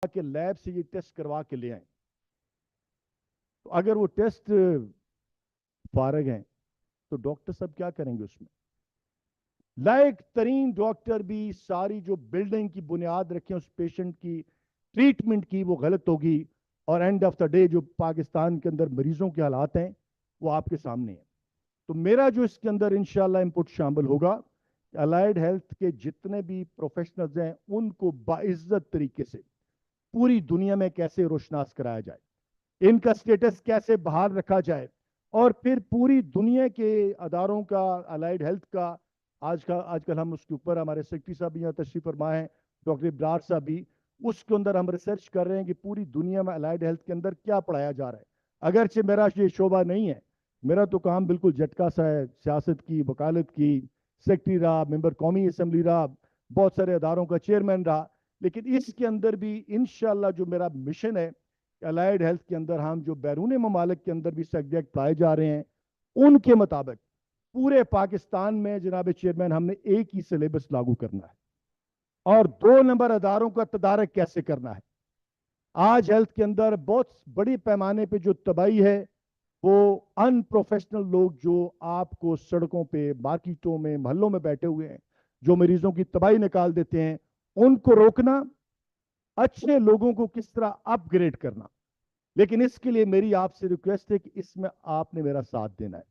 کہ لیب سے یہ ٹیسٹ کروا کے لے آئیں. تو اگر وہ ٹیسٹ فارغ ہیں تو ڈاکٹر صاحب کیا کریں گے اس میں؟ لائق ترین ڈاکٹر بھی ساری جو بلڈنگ کی بنیاد رکھیں اس پیشنٹ کی ٹریٹمنٹ کی وہ غلط ہوگی، اور اینڈ آف دا ڈے جو پاکستان کے اندر مریضوں کے حالات ہیں وہ آپ کے سامنے ہیں. تو میرا جو اس کے اندر انشاءاللہ انپٹ شامل ہوگا، الائیڈ ہیلتھ کے جتنے بھی پروفیشنلز ہیں ان کو باعزت طریقے سے پوری دنیا میں کیسے روشناس کرایا جائے، ان کا سٹیٹس کیسے بحال رکھا جائے، اور پھر پوری دنیا کے اداروں کا الائیڈ ہیلتھ کا آج کل ہم اس کے اوپر، ہمارے سیکرٹری صاحب بھی یہاں تشریف فرما ہیں، ڈاکٹر ابرار صاحب بھی، اس کے اندر ہم ریسرچ کر رہے ہیں کہ پوری دنیا میں الائیڈ ہیلتھ کے اندر کیا پڑھایا جا رہا ہے. اگرچہ میرا یہ شعبہ نہیں ہے، میرا تو کام بالکل جھٹکا سا ہے، سیاست کی، وکالت کی، سیکرٹری رہا، ممبر قومی اسمبلی رہا، بہت سارے اداروں کا چیئرمین رہا، لیکن اس کے اندر بھی انشاءاللہ جو میرا مشن ہے الائیڈ ہیلتھ کے اندر ہم جو بیرون ممالک کے اندر بھی سبجیکٹ پائے جا رہے ہیں ان کے مطابق پورے پاکستان میں جناب چیئرمین ہم نے ایک ہی سلیبس لاگو کرنا ہے. اور 2 نمبر اداروں کا تدارک کیسے کرنا ہے. آج ہیلتھ کے اندر بہت بڑی پیمانے پہ جو تباہی ہے وہ ان پروفیشنل لوگ جو آپ کو سڑکوں پہ، مارکیٹوں میں، محلوں میں بیٹھے ہوئے ہیں جو مریضوں کی تباہی نکال دیتے ہیں، ان کو روکنا، اچھے لوگوں کو کس طرح اپ گریڈ کرنا. لیکن اس کے لیے میری آپ سے ریکویسٹ ہے کہ اس میں آپ نے میرا ساتھ دینا ہے.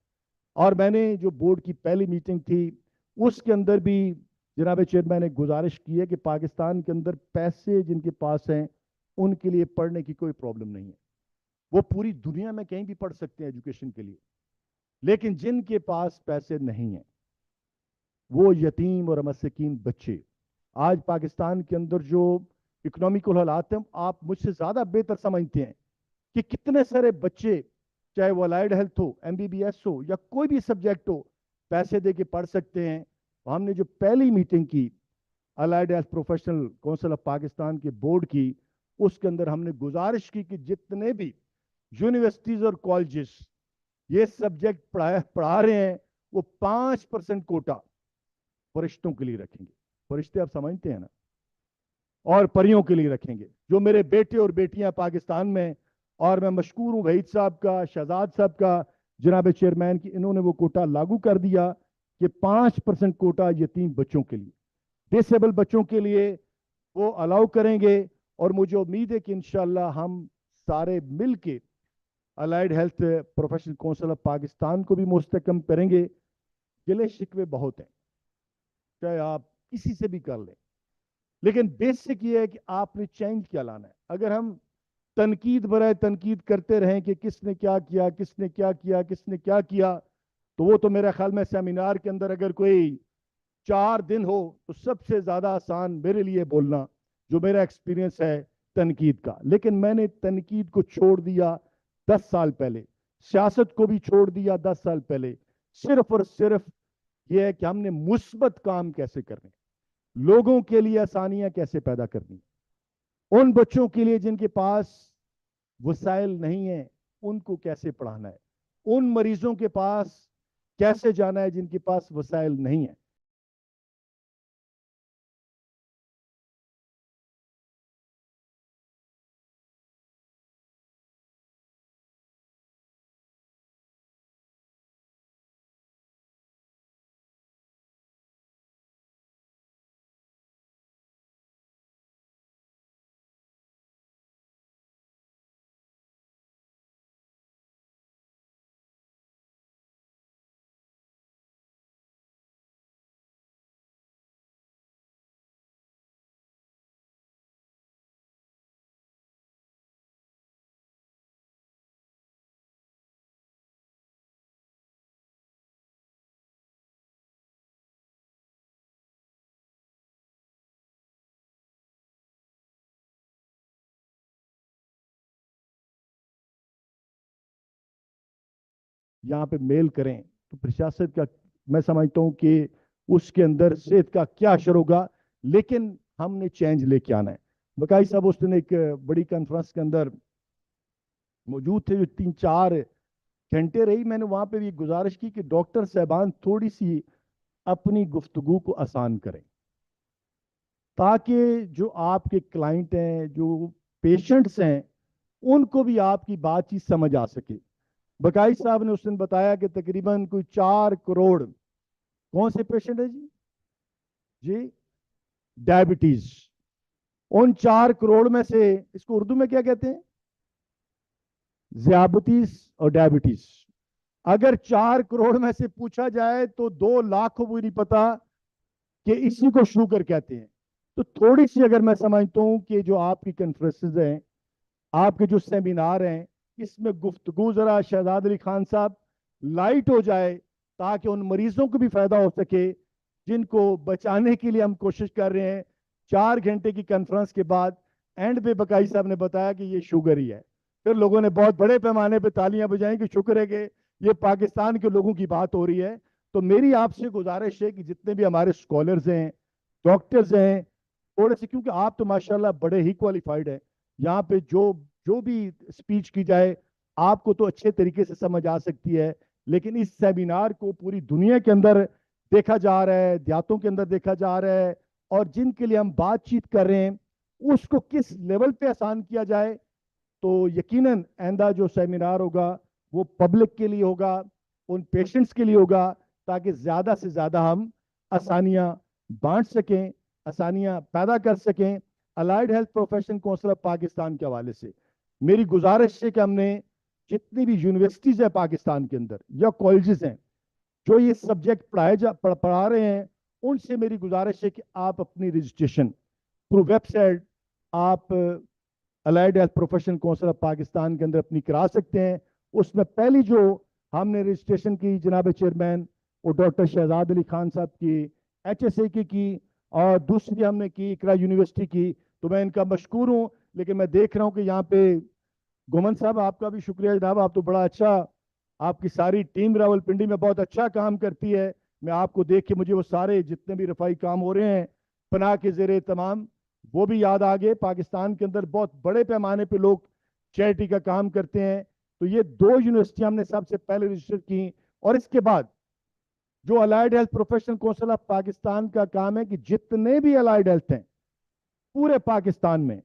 اور میں نے جو بورڈ کی پہلی میٹنگ تھی اس کے اندر بھی جناب چیئرمین نے گزارش کی ہے کہ پاکستان کے اندر پیسے جن کے پاس ہیں ان کے لیے پڑھنے کی کوئی پرابلم نہیں ہے، وہ پوری دنیا میں کہیں بھی پڑھ سکتے ہیں ایجوکیشن کے لیے. لیکن جن کے پاس پیسے نہیں ہیں وہ یتیم اور مسکین بچے، آج پاکستان کے اندر جو اکنامیکل حالات ہیں آپ مجھ سے زیادہ بہتر سمجھتے ہیں کہ کتنے سارے بچے، چاہے وہ الائیڈ ہیلتھ ہو، ایم بی بی ایس ہو، یا کوئی بھی سبجیکٹ ہو، پیسے دے کے پڑھ سکتے ہیں. ہم نے جو پہلی میٹنگ کی allied health professional council of Pakistan کے بورڈ کی، اس کے اندر ہم نے گزارش کی کہ جتنے بھی یونیورسٹیز اور کالجز یہ سبجیکٹ پڑھا رہے ہیں وہ 5% کوٹا فرشتوں کے لیے رکھیں گے. فرشتے آپ سمجھتے ہیں نا، اور پریوں کے لیے رکھیں گے جو میرے بیٹے اور بیٹیاں پاکستان میں. اور میں مشکور ہوں وحید صاحب کا، شہزاد صاحب کا، جناب چیئرمین کی، انہوں نے وہ کوٹا لاگو کر دیا کہ 5% کوٹا یتیم بچوں کے لیے، ڈسیبل بچوں کے لیے وہ الاؤ کریں گے. اور مجھے امید ہے کہ انشاءاللہ ہم سارے مل کے allied health professional council of Pakistan کو بھی مستحکم کریں گے. گلے شکوے بہت ہیں، چاہے آپ کسی سے بھی کر لیں، لیکن بیسک یہ ہے کہ آپ نے چینج کیا لانا ہے. اگر ہم تنقید برائے تنقید کرتے رہیں کہ کس نے کیا کیا، کس نے کیا کیا، کس نے کیا کیا، تو وہ تو میرے خیال میں سیمینار کے اندر اگر کوئی 4 دن ہو تو سب سے زیادہ آسان میرے لیے بولنا جو میرا ایکسپیرینس ہے تنقید کا. لیکن میں نے تنقید کو چھوڑ دیا 10 سال پہلے، سیاست کو بھی چھوڑ دیا 10 سال پہلے. صرف اور صرف یہ ہے کہ ہم نے مثبت کام کیسے کرنے، لوگوں کے لیے آسانیاں کیسے پیدا کرنی، ان بچوں کے لیے جن کے پاس وسائل نہیں ہیں ان کو کیسے پڑھانا ہے، ان مریضوں کے پاس کیسے جانا ہے جن کے پاس وسائل نہیں ہیں. یہاں پہ میل کریں تو پرشاست کا میں سمجھتا ہوں کہ اس کے اندر صحت کا کیا اثر ہوگا. لیکن ہم نے چینج لے کے آنا ہے. بکائی صاحب اس دن ایک بڑی کانفرنس کے اندر موجود تھے جو 3-4 گھنٹے رہی. میں نے وہاں پہ بھی گزارش کی کہ ڈاکٹر صاحبان تھوڑی سی اپنی گفتگو کو آسان کریں تاکہ جو آپ کے کلائنٹ ہیں، جو پیشنٹس ہیں ان کو بھی آپ کی بات چیت سمجھ آ سکے. بقائی صاحب نے اس دن بتایا کہ تقریباً کوئی 4 کروڑ کون سے پیشنٹ ہیں جی ڈائبٹیز. ان 4 کروڑ میں سے اس کو اردو میں کیا کہتے ہیں؟ ذیابطیس اور ڈائبٹیز. اگر 4 کروڑ میں سے پوچھا جائے تو 2 لاکھ کو بھی نہیں پتا کہ اسی کو شوگر کہتے ہیں. تو تھوڑی سی اگر میں سمجھتا ہوں کہ جو آپ کی کنفرنسز ہیں, آپ کے جو سیمینار ہیں, اس میں گفتگو ذرا شہزاد علی خان صاحب لائٹ ہو جائے تاکہ ان مریضوں کو بھی فائدہ ہو سکے جن کو بچانے کے لیے ہم کوشش کر رہے ہیں. 4 گھنٹے کی کنفرنس کے بعد اینڈ پہ بقائی صاحب نے بتایا کہ یہ شوگر ہی ہے. پھر لوگوں نے بہت بڑے پیمانے پہ تالیاں بجائیں کہ شکر ہے کہ یہ پاکستان کے لوگوں کی بات ہو رہی ہے. تو میری آپ سے گزارش ہے کہ جتنے بھی ہمارے اسکالرز ہیں, ڈاکٹرز ہیں, تھوڑے سے, کیونکہ آپ تو ماشاءاللہ بڑے ہی کوالیفائڈ ہیں, یہاں پہ جو بھی اسپیچ کی جائے آپ کو تو اچھے طریقے سے سمجھ آ سکتی ہے. لیکن اس سیمینار کو پوری دنیا کے اندر دیکھا جا رہا ہے, دیہاتوں کے اندر دیکھا جا رہا ہے, اور جن کے لیے ہم بات چیت کر رہے ہیں اس کو کس لیول پہ آسان کیا جائے. تو یقیناً آئندہ جو سیمینار ہوگا وہ پبلک کے لیے ہوگا, ان پیشنٹس کے لیے ہوگا, تاکہ زیادہ سے زیادہ ہم آسانیاں بانٹ سکیں, آسانیاں پیدا کر سکیں. Allied health profession council of Pakistan کے حوالے سے میری گزارش ہے کہ ہم نے جتنی بھی یونیورسٹیز ہیں پاکستان کے اندر یا کالجز ہیں جو یہ سبجیکٹ پڑھا رہے ہیں, ان سے میری گزارش ہے کہ آپ اپنی رجسٹریشن تھرو ویب سائٹ آپ allied health profession council of Pakistan کے اندر اپنی کرا سکتے ہیں. اس میں پہلی جو ہم نے رجسٹریشن کی جناب چیئرمین وہ ڈاکٹر شہزاد علی خان صاحب کی HSA کی, اور دوسری ہم نے کی اقرا یونیورسٹی کی. تو میں ان کا مشکور ہوں. لیکن میں دیکھ رہا ہوں کہ یہاں پہ گومن صاحب آپ کا بھی شکریہ جناب, آپ تو بڑا اچھا, آپ کی ساری ٹیم راولپنڈی میں بہت اچھا کام کرتی ہے. میں آپ کو دیکھ کے مجھے وہ سارے جتنے بھی رفائی کام ہو رہے ہیں پناہ کے زیر تمام وہ بھی یاد آ گئے. پاکستان کے اندر بہت بڑے پیمانے پہ لوگ چیریٹی کا کام کرتے ہیں. تو یہ 2 یونیورسٹیاں ہم نے سب سے پہلے رجسٹر کی, اور اس کے بعد جو allied health professional council of Pakistan کا کام ہے کہ جتنے بھی الائیڈ ہیلتھ ہیں پورے پاکستان میں,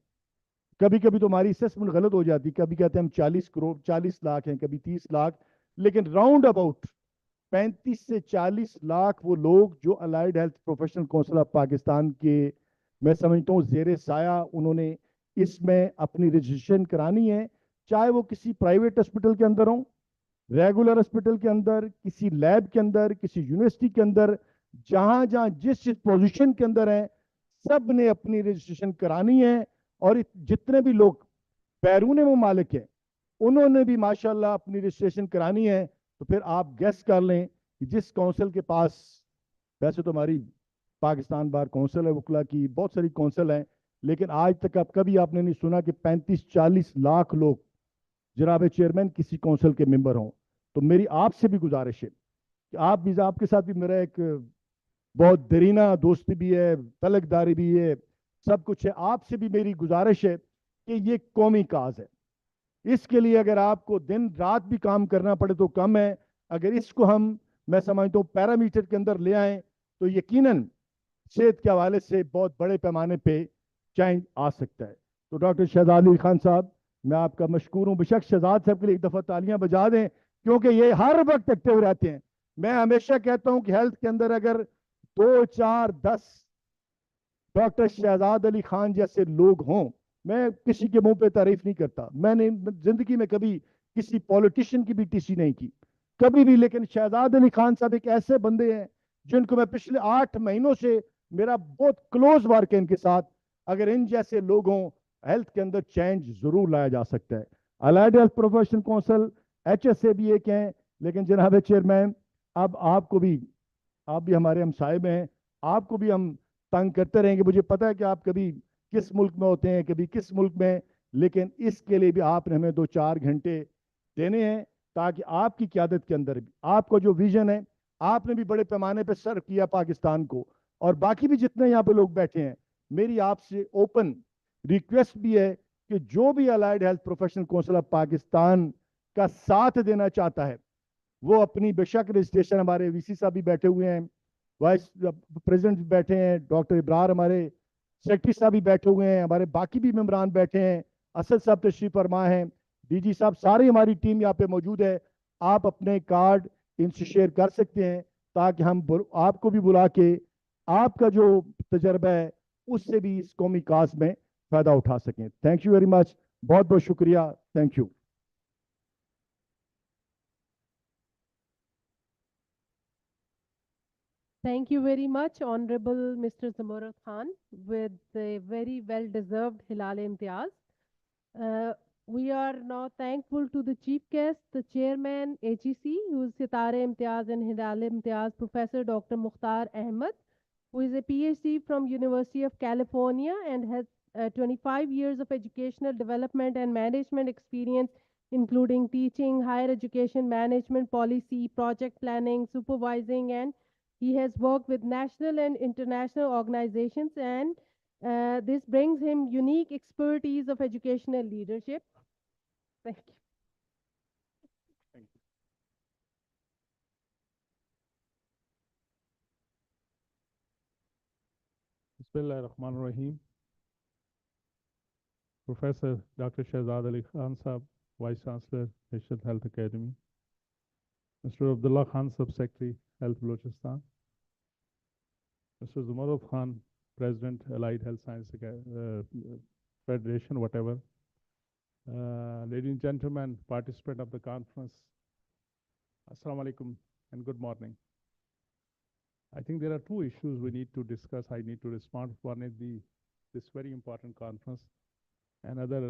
کبھی کبھی تو ہماری اسیسمنٹ غلط ہو جاتی, کبھی کہتے ہیں ہم 40 کروڑ 40 لاکھ ہیں, کبھی 30 لاکھ, لیکن راؤنڈ اباؤٹ 35 سے 40 لاکھ وہ لوگ جو allied health professional council of Pakistan کے میں سمجھتا ہوں زیر سایہ انہوں نے اس میں اپنی رجسٹریشن کرانی ہے, چاہے وہ کسی پرائیویٹ ہاسپٹل کے اندر ہوں, ریگولر ہاسپٹل کے اندر, کسی لیب کے اندر, کسی یونیورسٹی کے اندر, جہاں جہاں جس پوزیشن کے اندر ہیں سب نے اپنی رجسٹریشن کرانی ہے. اور جتنے بھی لوگ بیرون ممالک ہیں انہوں نے بھی ماشاءاللہ اپنی رجسٹریشن کرانی ہے. تو پھر آپ گیس کر لیں کہ جس کونسل کے پاس, ویسے تو ہماری پاکستان بار کونسل ہے وکلا کی, بہت ساری کونسل ہیں, لیکن آج تک کبھی آپ نے نہیں سنا کہ 35-40 لاکھ لوگ جناب چیئرمین کسی کونسل کے ممبر ہوں. تو میری آپ سے بھی گزارش ہے کہ آپ کے ساتھ بھی میرا ایک بہت درینہ دوستی بھی ہے, تلق داری بھی ہے, سب کچھ ہے. آپ سے بھی میری گزارش ہے کہ یہ قومی کاز ہے, اس کے لیے اگر آپ کو دن رات بھی کام کرنا پڑے تو کم ہے. اگر اس کو ہم میں سمجھتا ہوں پیرامیٹر کے اندر لے آئیں تو یقیناً صحت کے حوالے سے بہت بڑے پیمانے پہ چینج آ سکتا ہے. تو ڈاکٹر شہزاد علی خان صاحب میں آپ کا مشکور ہوں. بشک شہزاد صاحب کے لیے ایک دفعہ تالیاں بجا دیں کیونکہ یہ ہر وقت ایکٹیو رہتے ہیں. میں ہمیشہ کہتا ہوں کہ ہیلتھ کے اندر اگر 2 4 10 ڈاکٹر شہزاد علی خان جیسے لوگ ہوں, میں کسی کے منہ پہ تعریف نہیں کرتا, میں نے زندگی میں کبھی کسی پولیٹیشین کی بھی ٹیسی نہیں کی کبھی بھی, لیکن شہزاد علی خان صاحب ایک ایسے بندے ہیں جن کو میں پچھلے 8 مہینوں سے میرا بہت کلوز ورک ہے ان کے ساتھ. اگر ان جیسے لوگ ہوں ہیلتھ کے اندر چینج ضرور لایا جا سکتا ہے. Allied health professional council HSA بھی ایک ہیں, لیکن جناب چیئرمین اب آپ بھی ہمارے ہمسائے میں ہیں, آپ کو بھی ہم تنگ کرتے رہیں گے. مجھے پتا ہے کہ آپ کبھی کس ملک میں ہوتے ہیں کبھی کس ملک میں, لیکن اس کے لیے بھی آپ نے ہمیں 2-4 گھنٹے دینے ہیں تاکہ آپ کی قیادت کے اندر بھی آپ کا جو ویژن ہے, آپ نے بھی بڑے پیمانے پہ سرو کیا پاکستان کو, اور باقی بھی جتنے یہاں پہ لوگ بیٹھے ہیں, میری آپ سے اوپن ریکویسٹ بھی ہے کہ جو بھی allied health professional council of Pakistan کا ساتھ دینا چاہتا ہے وہ اپنی بے شک رجسٹریشن, ہمارے VC صاحب بھی بیٹھے ہوئے ہیں, وائس پریزیڈنٹ بیٹھے ہیں, ڈاکٹر ابرار ہمارے سیکرٹری صاحب بھی بیٹھے ہوئے ہیں, ہمارے باقی بھی ممبران بیٹھے ہیں, असद साहब तशरीफ फरमा है, डीजी साहब, सारी हमारी टीम यहाँ पे मौजूद है। आप अपने कार्ड इनसे शेयर कर सकते हैं ताकि हम आपको भी बुला के आपका जो तजर्बा है उससे भी इस कौमी काज में फायदा उठा सकें। थैंक यू वेरी मच, बहुत बहुत शुक्रिया, thank you. Thank you very much, Honorable Mr. Zamora Khan, with a very well-deserved Hilal Imtiaz. Uh, we are now thankful to the chief guest, the chairman, HEC, who is Sitare Imtiaz and Hilal Imtiaz, Professor Dr. Mukhtar Ahmed, who is a PhD from University of California and has 25 years of educational development and management experience, including teaching, higher education management policy, project planning, supervising, and he has worked with national and international organizations, and this brings him unique expertise of educational leadership. Thank you. Thank you. Bismillahirrahmanirrahim. Professor Dr. Shahzad Ali Khan Sahab, Vice Chancellor, National Health Academy. Mr. Abdullah Khan, Sub-Secretary, Health Balochistan. Mr. Zumarov Khan, President, Allied Health Science Federation, whatever. Ladies and gentlemen, participant of the conference, Assalamu alaikum and good morning. I think there are two issues we need to discuss. I need to respond. One is this very important conference. Another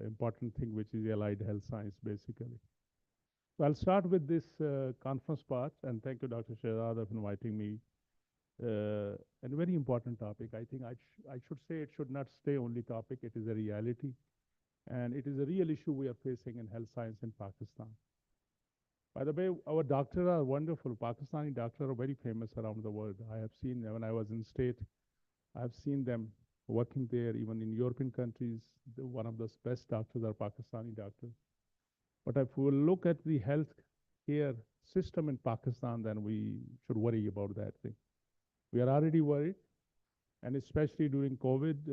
important thing, which is allied health science, basically. So I'll start with this conference part, and thank you, Dr. Shahzad, for inviting me. And a very important topic. I think I should say it should not stay only topic. It is a reality, and it is a real issue we are facing in health science in Pakistan. By the way, our doctors are wonderful. Pakistani doctors are very famous around the world. I have seen them when I was in state. I have seen them working there, even in European countries. One of the best doctors are Pakistani doctors. But if we look at the health care system in Pakistan, then we should worry about that thing. We are already worried, and especially during COVID,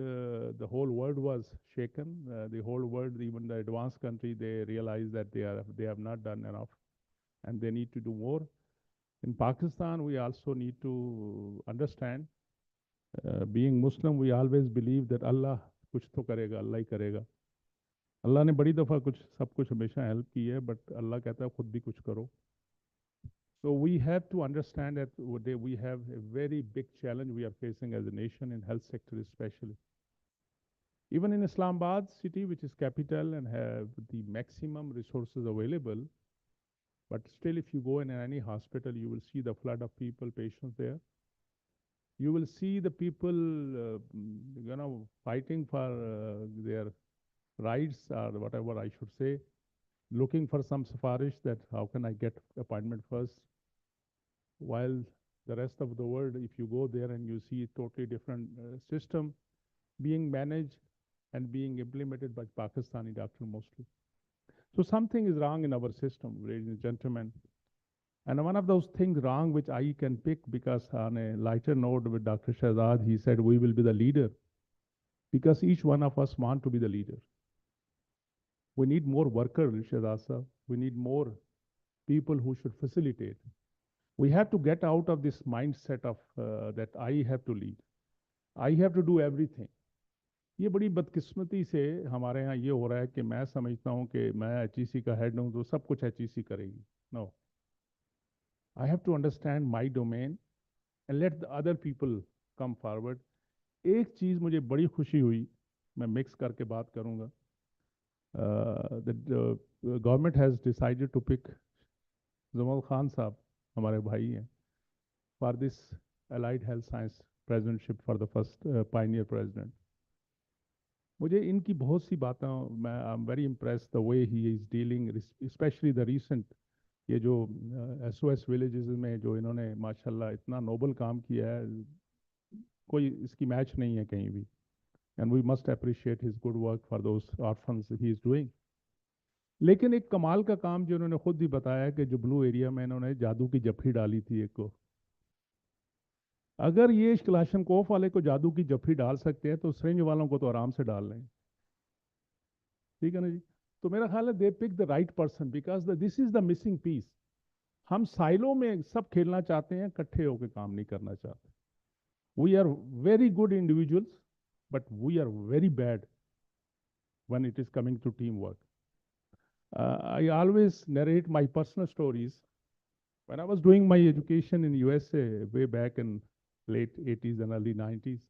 the whole world was shaken. The whole world, even the advanced country, they realized that they have not done enough, and they need to do more. In Pakistan, we also need to understand, being Muslim, we always believe that Allah kuch to karega, Allah ही करेगा. अल्लाह ने बड़ी दफ़ा कुछ सब कुछ हमेशा help की है, बट अल्लाह कहता है खुद भी कुछ करो. So we have to understand that we have a very big challenge we are facing as a nation in health sector especially. Even in Islamabad city, which is capital and have the maximum resources available, but still if you go in any hospital, you will see the flood of people, patients there. You will see the people, fighting for their rights or whatever I should say, looking for some safarish that how can I get appointment first. While the rest of the world, if you go there and you see a totally different system being managed and being implemented by Pakistani doctor mostly. So something is wrong in our system, ladies and gentlemen. And one of those things wrong which I can pick, because on a lighter note with Dr. Shahzad, he said we will be the leader, because each one of us want to be the leader. We need more workers, Shahzad sir. We need more people who should facilitate. We have to get out of this mindset of that I have to lead. I have to do everything. ये बड़ी बदकिस्मती से हमारे यहाँ ये हो रहा है कि मैं समझता हूँ कि मैं HEC का हेड हूँ तो सब कुछ HEC करेगी. No. I have to understand my domain and let the other people come forward. एक चीज़ मुझे बड़ी खुशी हुई, मैं मिक्स करके बात करूँगा. The government has decided to pick Zamal Khan साहब, हमारे भाई हैं, for this allied health science presidentship for the first pioneer president. मुझे इनकी बहुत सी बातें, मैं I am very impressed the way he is dealing, specially the recent ये जो SOS विलेजेस में जो इन्होंने माशाल्लाह इतना नोबल काम किया है, कोई इसकी मैच नहीं है कहीं भी. And we must appreciate his good work for those orphans he is doing. लेकिन एक कमाल का काम जो इन्होंने खुद ही बताया कि जो ब्लू एरिया में इन्होंने जादू की जफ्फी डाली थी एक को. अगर ये क्लाशनकोफ वाले को जादू की जफ्फी डाल सकते हैं तो सिरिंज वालों को तो आराम से डाल लें. ठीक है ना जी। तो मेरा ख्याल है they pick the right person because this is the missing piece. हम साइलो में सब खेलना चाहते हैं, इकट्ठे होकर काम नहीं करना चाहते। We are very good individuals, but we are very bad when it is coming to teamwork. I always narrate my personal stories. When I was doing my education in USA way back in late 80s and early 90s,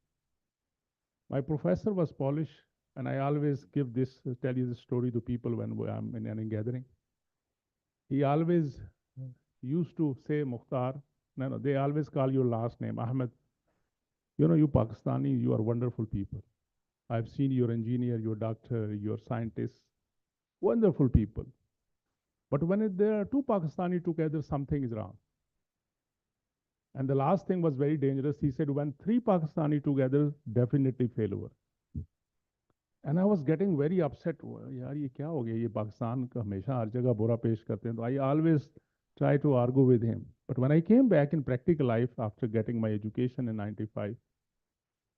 my professor was Polish, and I always give this, tell you this story to people when I'm in any gathering. He always used to say, Mukhtar, no, they always call your last name, Ahmed. You Pakistani, you are wonderful people. I've seen your engineer, your doctor, your scientists, wonderful people. But when there are two Pakistani together, something is wrong. And the last thing was very dangerous. He said, when three Pakistani together, definitely failure. And I was getting very upset. यार ये क्या हो गया, ये पाकिस्तान का हमेशा हर जगह बुरा पेश करते हैं. So I always try to argue with him. But when I came back in practical life after getting my education in 95,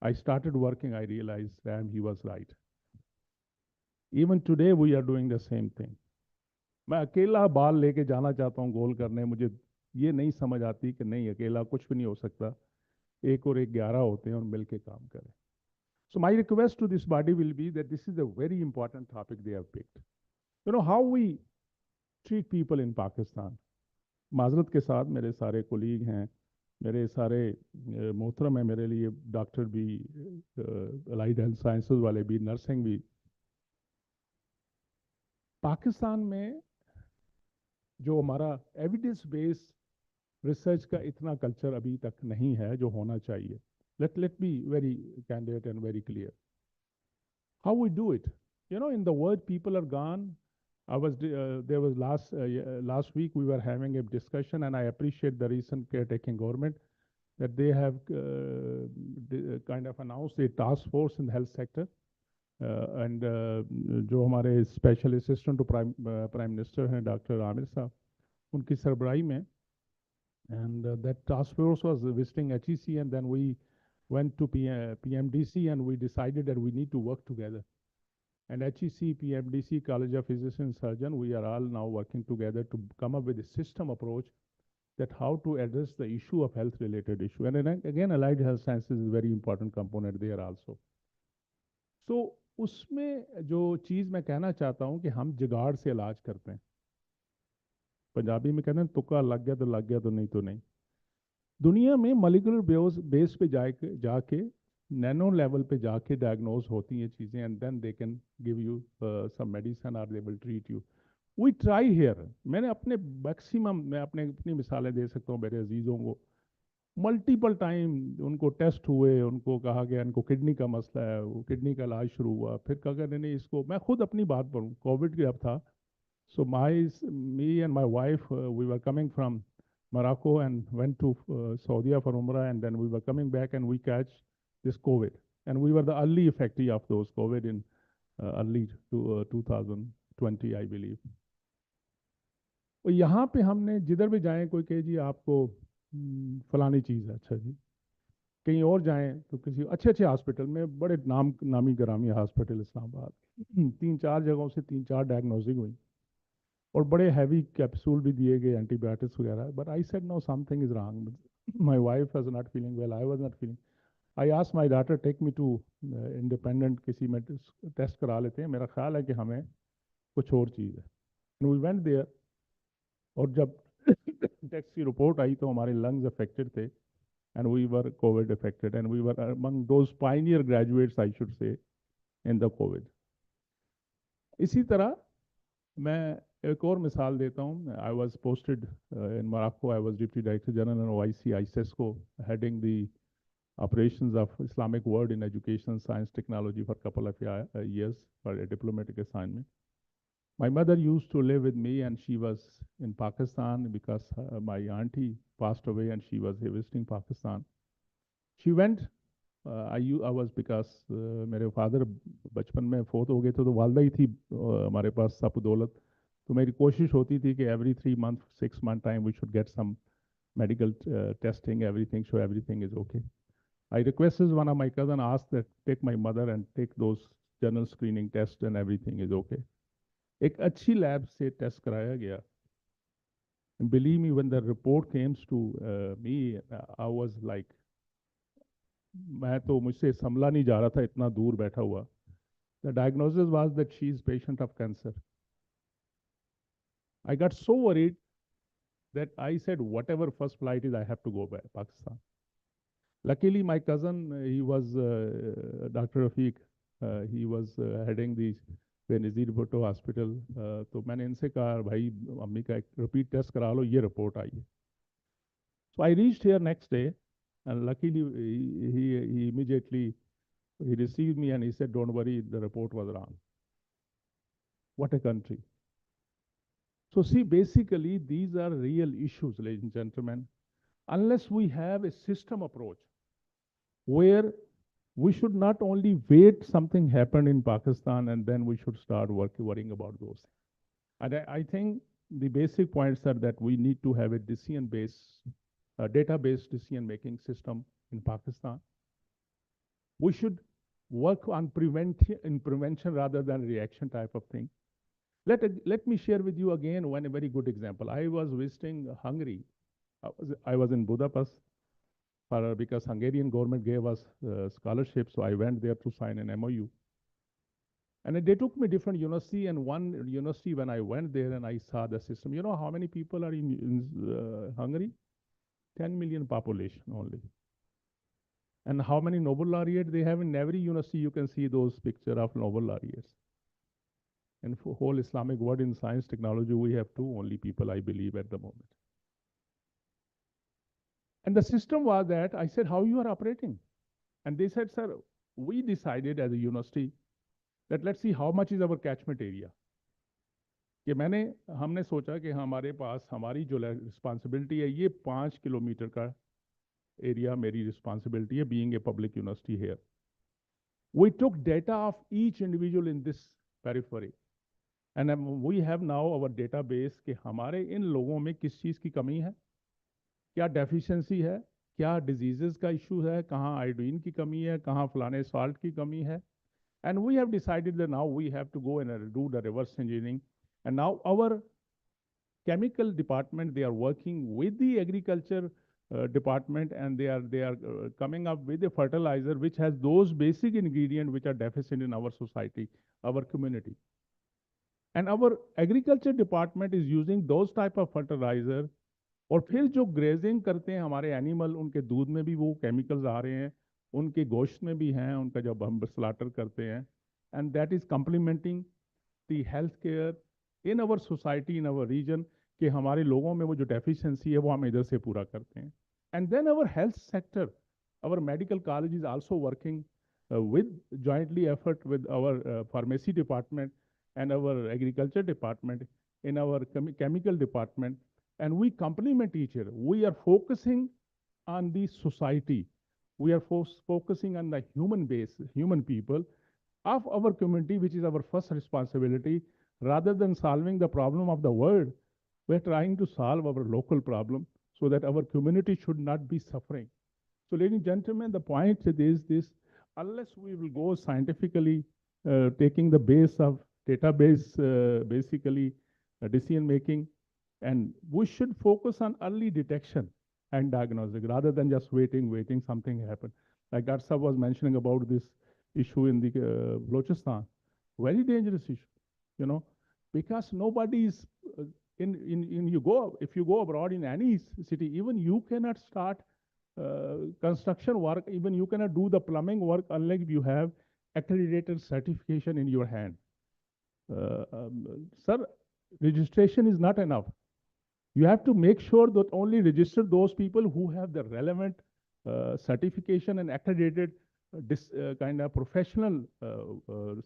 I started working, I realized, damn, he was right. Even today we are doing the same thing. मैं अकेला बाल लेके जाना चाहता हूँ गोल करने, मुझे ये नहीं समझ आती कि नहीं अकेला कुछ भी नहीं हो सकता, एक और एक 11 होते हैं और मिलके काम करें. So my request to this body will be that this is a very important topic they have picked. How we treat people in Pakistan. माजरत के साथ मेरे सारे कोलीग हैं, मेरे सारे मोहतरम हैं मेरे लिए, डॉक्टर भी, अलाइड हेल्थ साइंसेज वाले भी, नर्सिंग भी. पाकिस्तान में जो हमारा एविडेंस बेस्ड रिसर्च का इतना कल्चर अभी तक नहीं है जो होना चाहिए. Let me very candid and very clear. How we do it? In the world, people are gone. There was last week we were having a discussion, and I appreciate the recent caretaking government that they have kind of announced a task force in the health sector. And जो हमारे special assistant to prime minister हैं doctor Amir sahab, उनकी सरबराही में, and that task force was visiting HEC, and then we went to PMDC, and we decided that we need to work together. And HEC, PMDC, College of Physicians and Surgeons, we are all now working together to come up with a system approach that how to address the issue of health-related issue. And then again, allied health sciences is a very important component there also. So उसमें जो चीज़ मैं कहना चाहता हूँ कि हम जुगाड़ से इलाज करते हैं. पंजाबी में कहते हैं तुक्का लग गया तो लग गया, तो नहीं तो नहीं. दुनिया में मॉलिक्यूलर बेस पे जाके नैनो लेवल पे जाके डायग्नोज होती हैं चीज़ें, and then they can give you some medicine और they will treat you. We try here. मैंने अपने मैक्सिमम, मैं अपनी मिसालें दे सकता हूँ मेरे अजीज़ों को. मल्टीपल टाइम उनको टेस्ट हुए, उनको कहा गया इनको किडनी का मसला है, वो किडनी का इलाज शुरू हुआ, फिर कहा नहीं इसको. मैं खुद अपनी बात पढ़ूँ, कोविड जब था, so me and my wife, we were coming from Morocco and went to Saudi for Umrah, and then we were coming back and we catch this COVID. And we were the early effectee of those COVID in early 2020, I believe. और यहाँ पे हमने जिधर भी जाएं कोई कहे जी आपको फलानी चीज़ है, अच्छा जी. कहीं और जाएं तो किसी अच्छे हॉस्पिटल में, बड़े नामी गरामी हॉस्पिटल इस्लामाबाद, 3-4 जगहों से 3-4 डायग्नोसिंग हुई और बड़े हैवी कैप्सूल भी दिए गए, एंटीबायोटिक्स वगैरह. But I said no, something is wrong. My wife was not feeling well, I was not feeling. I asked my daughter take me to independent किसी में टेस्ट करा लेते हैं, मेरा ख्याल है कि हमें कुछ और चीज़ है. वी वेंट देयर, और जब टेस्ट की रिपोर्ट आई तो हमारे लंग्स अफेक्टेड थे, and we were covid affected, and we were among those pioneer graduates I should say in the Covid. इसी तरह मैं एक और मिसाल देता हूँ. I was posted in Morocco. I was deputy director general OIC ICESCO, heading the operations of Islamic world in education, science, technology for a couple of years for a diplomatic assignment. My mother used to live with me, and she was in Pakistan because my auntie passed away and she was visiting Pakistan. She went. I was because मेरे father बचपन में फोत हो गए थे, तो वालदा ही थी हमारे पास सब दौलत. तो मेरी कोशिश होती थी कि every 3 months, 6 month time we should get some medical testing, everything, so everything is okay. I requested one of my cousin, asked that take my mother and take those general screening test and everything is okay. एक अच्छी lab से test कराया गया। Believe me, when the report comes to me, I was like, मैं तो मुझसे संभला नहीं जा रहा था, इतना दूर बैठा हुआ। The diagnosis was that she is patient of cancer. I got so worried that I said, whatever first flight is, I have to go back Pakistan. Luckily, my cousin, he was Dr. Rafiq, he was heading the Benazir Bhutto Hospital. तो मैंने इनसे कहा, भाई अम्मी का एक repeat test करा लो, ये रिपोर्ट आई है। So I reached here next day, and luckily he immediately he received me and he said, don't worry, the report was wrong. What a country. So see, basically, these are real issues, ladies and gentlemen. Unless we have a system approach where we should not only wait something happened in Pakistan and then we should start worrying about those things. And I think the basic points are that we need to have a decision-based, data-based decision-making system in Pakistan. We should work on prevention rather than reaction type of thing. Let me share with you again one very good example. I was visiting Hungary. I was in Budapest because Hungarian government gave us scholarship, so I went there to sign an MOU. And they took me different university, and one university when I went there and I saw the system. You know how many people are in Hungary? 10 million population only. And how many Nobel laureates they have in every university? You can see those picture of Nobel laureates. And for whole Islamic world in science technology, we have two only people, I believe, at the moment. And the system was that I said, how you are operating? And they said, sir, we decided as a university that let's see how much is our catchment area. कि हमने सोचा कि हमारे पास हमारी जो responsibility है ये 5 kilometre का एरिया मेरी रिस्पॉन्सिबिलिटी है, being a public university here. We took data of each individual in this periphery. And we have now our database कि हमारे इन लोगों में किस चीज़ की कमी है, क्या डेफिशिएंसी है, क्या डिजीजेस का इशू है, कहाँ आयोडीन की कमी है, कहाँ फलाने साल्ट की कमी है. And we have decided that now we have to go and do the reverse engineering. And now our chemical department, they are working with the agriculture department, and they are coming up with a fertilizer which has those basic ingredients which are deficient in our society, our community. And our agriculture department is using those type of fertilizer. और फिर जो grazing करते हैं हमारे animal, उनके दूध में भी वो केमिकल्स आ रहे हैं, उनके गोश्त में भी हैं, उनका जब हम स्लाटर करते हैं, and that is complementing the health care in our society, in our region, कि हमारे लोगों में वो जो डेफिशिएंसी है वो हम इधर से पूरा करते हैं. And then our health sector, our medical college is also working with jointly effort with our pharmacy department and our agriculture department in our chemical department, and we complement each other. We are focusing on the society. We are focusing on the human base, human people of our community, which is our first responsibility. Rather than solving the problem of the world, we're trying to solve our local problem so that our community should not be suffering. So, ladies and gentlemen, the point is this: unless we will go scientifically, taking the base of database, basically decision making, and we should focus on early detection and diagnostic rather than just waiting something happen. Like Garsa was mentioning about this issue in the Balochistan, very dangerous issue, because nobody is if you go abroad in any city, even you cannot start construction work, even you cannot do the plumbing work unless you have accredited certification in your hand. Sir, registration is not enough. You have to make sure that only register those people who have the relevant certification and accredited kind of professional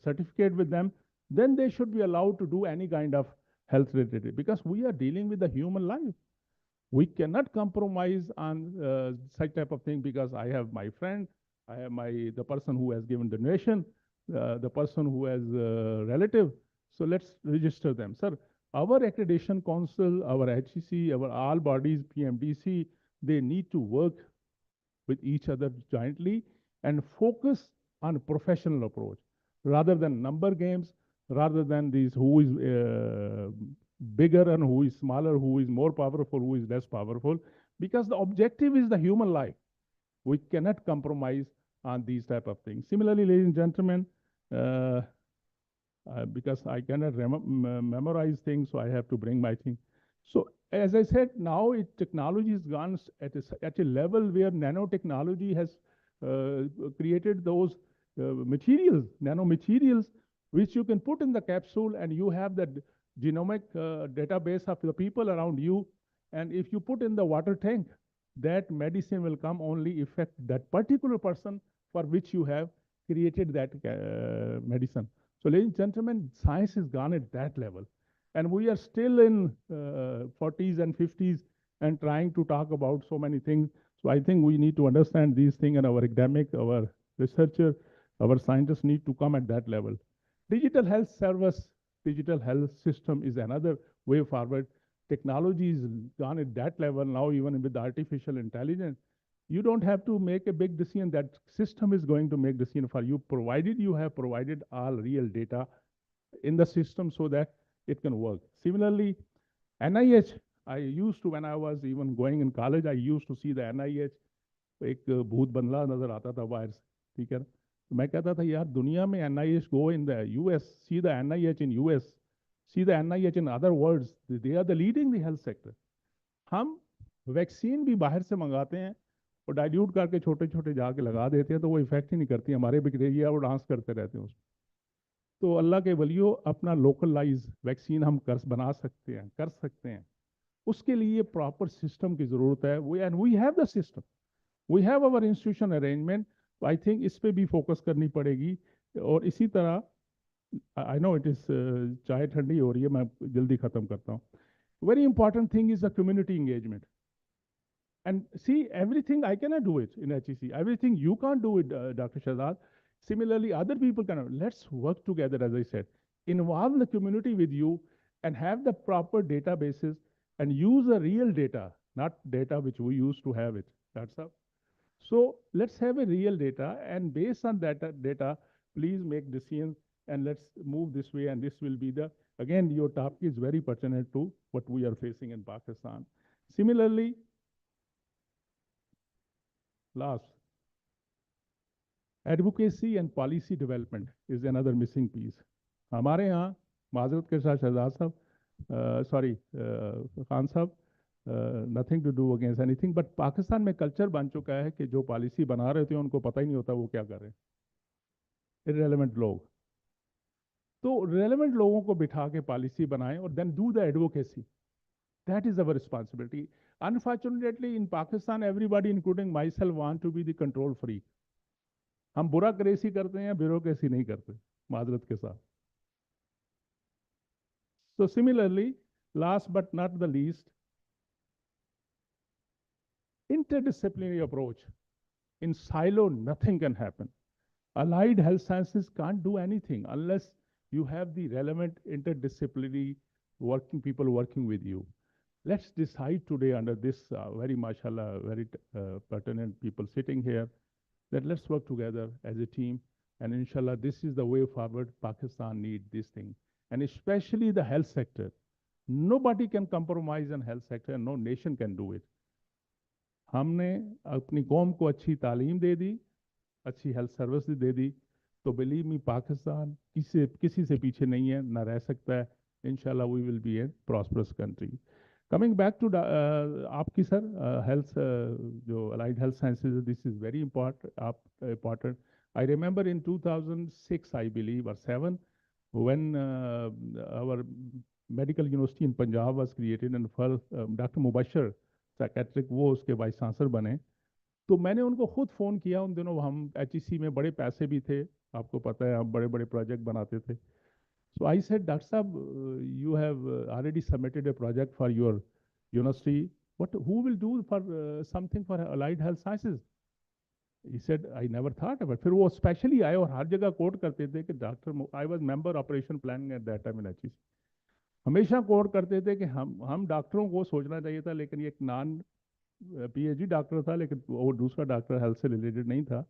certificate with them. Then they should be allowed to do any kind of health related, because we are dealing with the human life. We cannot compromise on such type of thing, because I have my friend, I have the person who has given donation, the person who has relative. So let's register them. Sir, our accreditation council, our HEC, our all bodies, PMDC, they need to work with each other jointly and focus on professional approach. rather than number games, rather than these who is bigger and who is smaller, who is more powerful, who is less powerful, because the objective is the human life. We cannot compromise on these type of things. Similarly, ladies and gentlemen, uh, because I cannot memorize things, so I have to bring my thing. So as I said, now technology has gone at a level where nanotechnology has created those materials, nanomaterials, which you can put in the capsule, and you have the genomic database of the people around you. And if you put in the water tank, that medicine will come only affect that particular person for which you have created that medicine. So ladies and gentlemen, science has gone at that level. And we are still in 40s and 50s and trying to talk about so many things. So I think we need to understand these things, and our academic, our researcher, our scientists need to come at that level. Digital health service, digital health system is another way forward. Technology is gone at that level now, even with artificial intelligence. You don't have to make a big decision. That system is going to make decision for you, provided you have provided all real data in the system so that it can work. Similarly, NIH, I used to, when I was even going in college, I used to see the NIH, एक भूत बंगला नजर आता था बाहर से, ठीक है ना? तो मैं कहता था यार दुनिया में NIH go in the US, see the NIH in US, see the NIH in other worlds, they are the leading the health sector. हम वैक्सीन भी बाहर से मंगाते हैं और डाइल्यूट करके छोटे छोटे जाके लगा देते हैं, तो वो इफेक्ट ही नहीं करती, हमारे बैक्टीरिया वो डांस करते रहते हैं उसमें। तो अल्लाह के वलियो, अपना लोकलाइज वैक्सीन हम बना सकते हैं, कर सकते हैं। उसके लिए प्रॉपर सिस्टम की ज़रूरत है। We have the system, we have our institution arrangement. I think इस पे भी फोकस करनी पड़ेगी। और इसी तरह, आई नो इट इज़ चाय ठंडी हो रही है, मैं जल्दी ख़त्म करता हूँ। Very important thing is the community engagement. And see, everything I cannot do it in HEC. Everything you can't do it, Dr. Shahzad. Similarly, other people cannot. Let's work together, as I said. Involve the community with you and have the proper databases and use the real data, not data which we used to have it. That's all. So let's have a real data, and based on that data, please make decisions, and let's move this way. And this will be the, again, your topic is very pertinent to what we are facing in Pakistan. Similarly, last, advocacy and policy development is another missing piece. हमारे यहाँ माजरत के साथ Shahzad sahab, Khan sahab, nothing to do against anything, but Pakistan में culture बन चुका है कि जो पॉलिसी बना रहे थे उनको पता ही नहीं होता वो क्या कर रहे हैं, इररेलेवेंट लोग। तो रेलेवेंट लोगों को बिठा के पॉलिसी बनाएं और then do the advocacy. That is our responsibility. Unfortunately, in Pakistan, everybody, including myself, want to be the control freak. हम बुराक्रेसी करते हैं, ब्यूरोक्रेसी नहीं करते, माजरत के साथ। So similarly, last but not the least, interdisciplinary approach. In silo, nothing can happen. Allied health sciences can't do anything unless you have the relevant interdisciplinary people working with you. Let's decide today under this very mashallah, very pertinent people sitting here, that let's work together as a team. And inshallah, this is the way forward. Pakistan needs this thing. And especially the health sector. Nobody can compromise on health sector, and no nation can do it. हमने अपनी कौम को अच्छी तालीम दे दी, अच्छी health service दे दी, तो believe me Pakistan किसी से पीछे नहीं है, ना रह सकता है। इंशाल्लाह we will be a prosperous country. Coming back to आपकी सर हेल्थ जो allied health sciences, this is very important. I remember in 2006 I believe और 7 when our medical university in Punjab was created, and first Dr. Mubashir psychiatric वो उसके vice chancellor बने, तो मैंने उनको खुद फ़ोन किया। उन दिनों हम HEC में बड़े पैसे भी थे, आपको पता है, हम बड़े बड़े प्रोजेक्ट बनाते थे। सो आई सेड, डॉक्टर साहब, you have already submitted A project for your university, but who will do for something for allied health sciences? He said, I never thought about. फिर वो स्पेशली आए और हर जगह कोट करते थे कि doctor, I was member operation planning at that time in HEC, हमेशा coat करते थे कि हम डॉक्टरों को सोचना चाहिए था, लेकिन ये एक नॉन PhD डॉक्टर था, लेकिन वो दूसरा डॉक्टर हेल्थ से रिलेटेड नहीं था,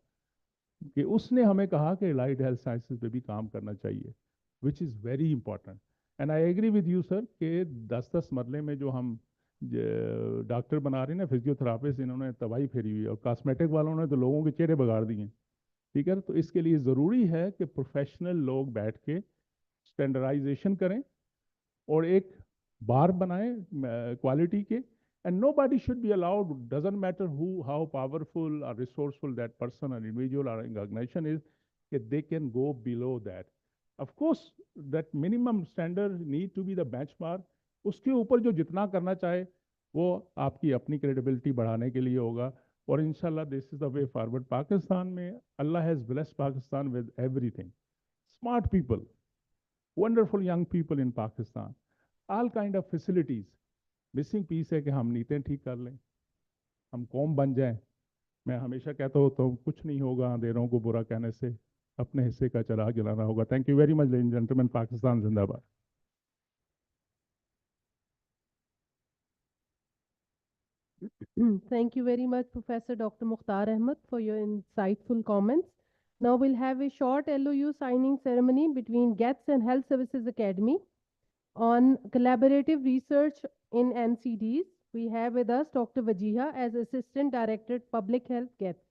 कि उसने हमें कहा कि लाइट हेल्थ साइंसेज पे भी काम करना चाहिए, which is very important. And I agree with you sir कि 10-10 मरले में जो हम डॉक्टर बना रहे हैं ना, फिजियोथेरापिस्ट, इन्होंने तबाही फेरी हुई है, और कॉस्मेटिक वालों ने तो लोगों के चेहरे बिगाड़ दिए हैं। ठीक है, तो इसके लिए ज़रूरी है कि प्रोफेशनल लोग बैठ के स्टैंडर्डाइजेशन करें और एक बार बनाएं क्वालिटी के। And nobody should be allowed, doesn't matter who how powerful और रिसोर्सफुल दैट पर्सन और इंडिविजुअल और ऑर्गेनाइजेशन इज, कि they can go below that. Of course that minimum standard need to be the benchmark. उसके ऊपर जो जितना करना चाहे वो आपकी अपनी क्रेडिबिलिटी बढ़ाने के लिए होगा। और इंशाल्लाह this is the way forward. Pakistan में Allah has blessed Pakistan with everything, smart people, wonderful young people in Pakistan, all kind of facilities. Missing piece है कि हम नीतें ठीक कर लें, हम कौम बन जाएं। मैं हमेशा कहता होता हूँ कुछ नहीं होगा अंधेरों को बुरा कहने से, अपने हिस्से का चिराग जलाना होगा। Thank you very much ladies and gentleman. Pakistan जिंदाबाद। Thank you very much, Professor Dr. Mukhtar Ahmed, for your insightful comments. Now we'll have a short LOU signing ceremony between GETS and Health Services Academy on collaborative research in NCDs. We have with us Dr. Wajiha as Assistant Director, Public Health, GETS.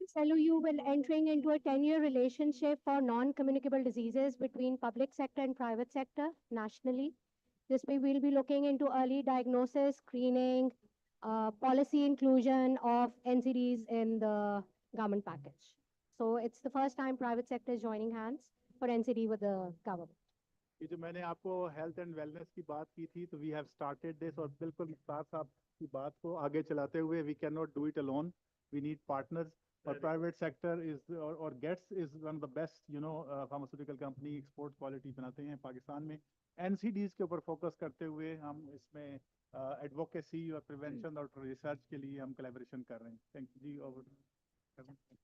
This LOU will entering into a 10-year relationship for non-communicable diseases between public sector and private sector nationally. This way we'll be looking into early diagnosis, screening, policy inclusion of NCDs in the government package. So it's the first time private sector is joining hands for NCD with the government. ये जो मैंने आपको health and wellness की बात की थी, तो we have started this, और बिल्कुल मुख्तार साहब की बात को आगे चलाते हुए, we can not do it alone, we need partners. और प्राइवेट सेक्टर इज और Getz is one of the best pharmaceutical company, export quality बनाते हैं पाकिस्तान में। एनसीडीज के ऊपर फोकस करते हुए हम इसमें एडवोकेसी और प्रिवेंशन और रिसर्च के लिए हम कोलैबोरेशन कर रहे हैं। थैंक यू जी। और थैंक यू।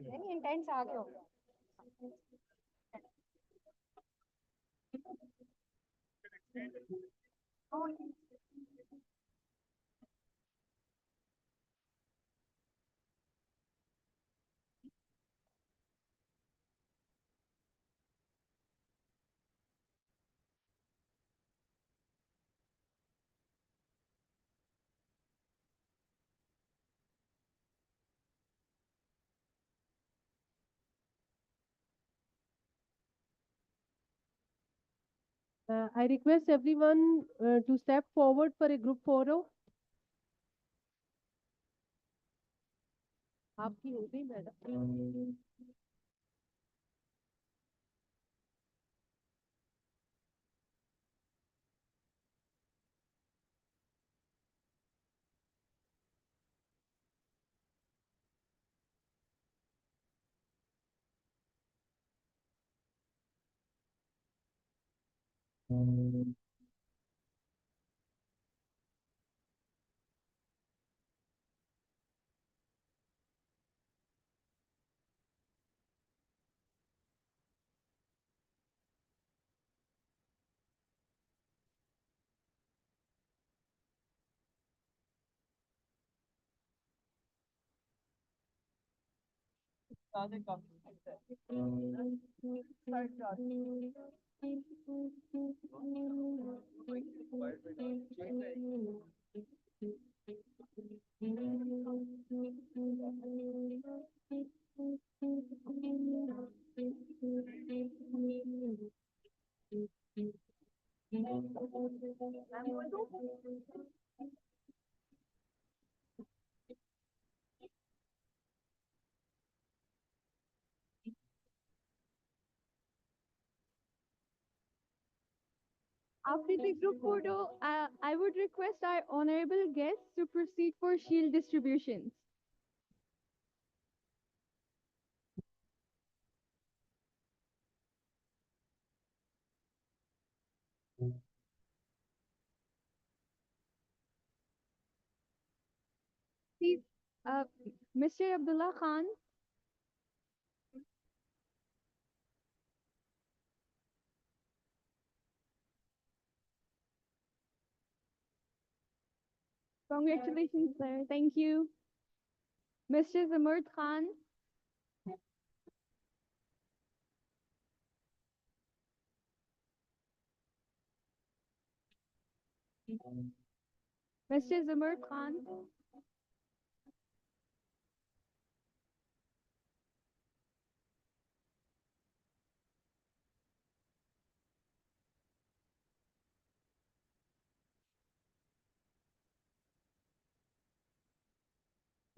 Very intense आगे हो गया। I request everyone to step forward for a group photo. आपकी हो गई madam. After the group photo, I would request our honorable guests to proceed for shield distributions. Please, Mr. Abdullah Khan, congratulations, sir. Thank you. Mr. Zamard Khan, Mr. Zamard Khan,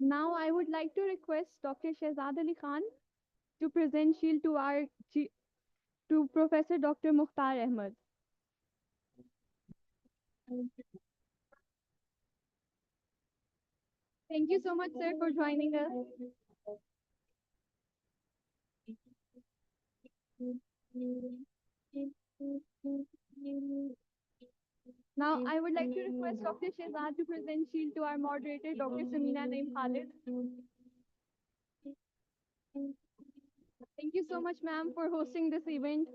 now I would like to request Dr. Shehzad Ali Khan to present shield to our to Professor Dr. Mukhtar Ahmed. Thank you so much, sir, for joining us. Now, I would like to request Dr. Shehzad to present shield to our moderator, Dr. Samina Naim Khalid. Thank you so much, ma'am, for hosting this event.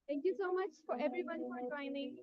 Thank you so much for everyone for joining.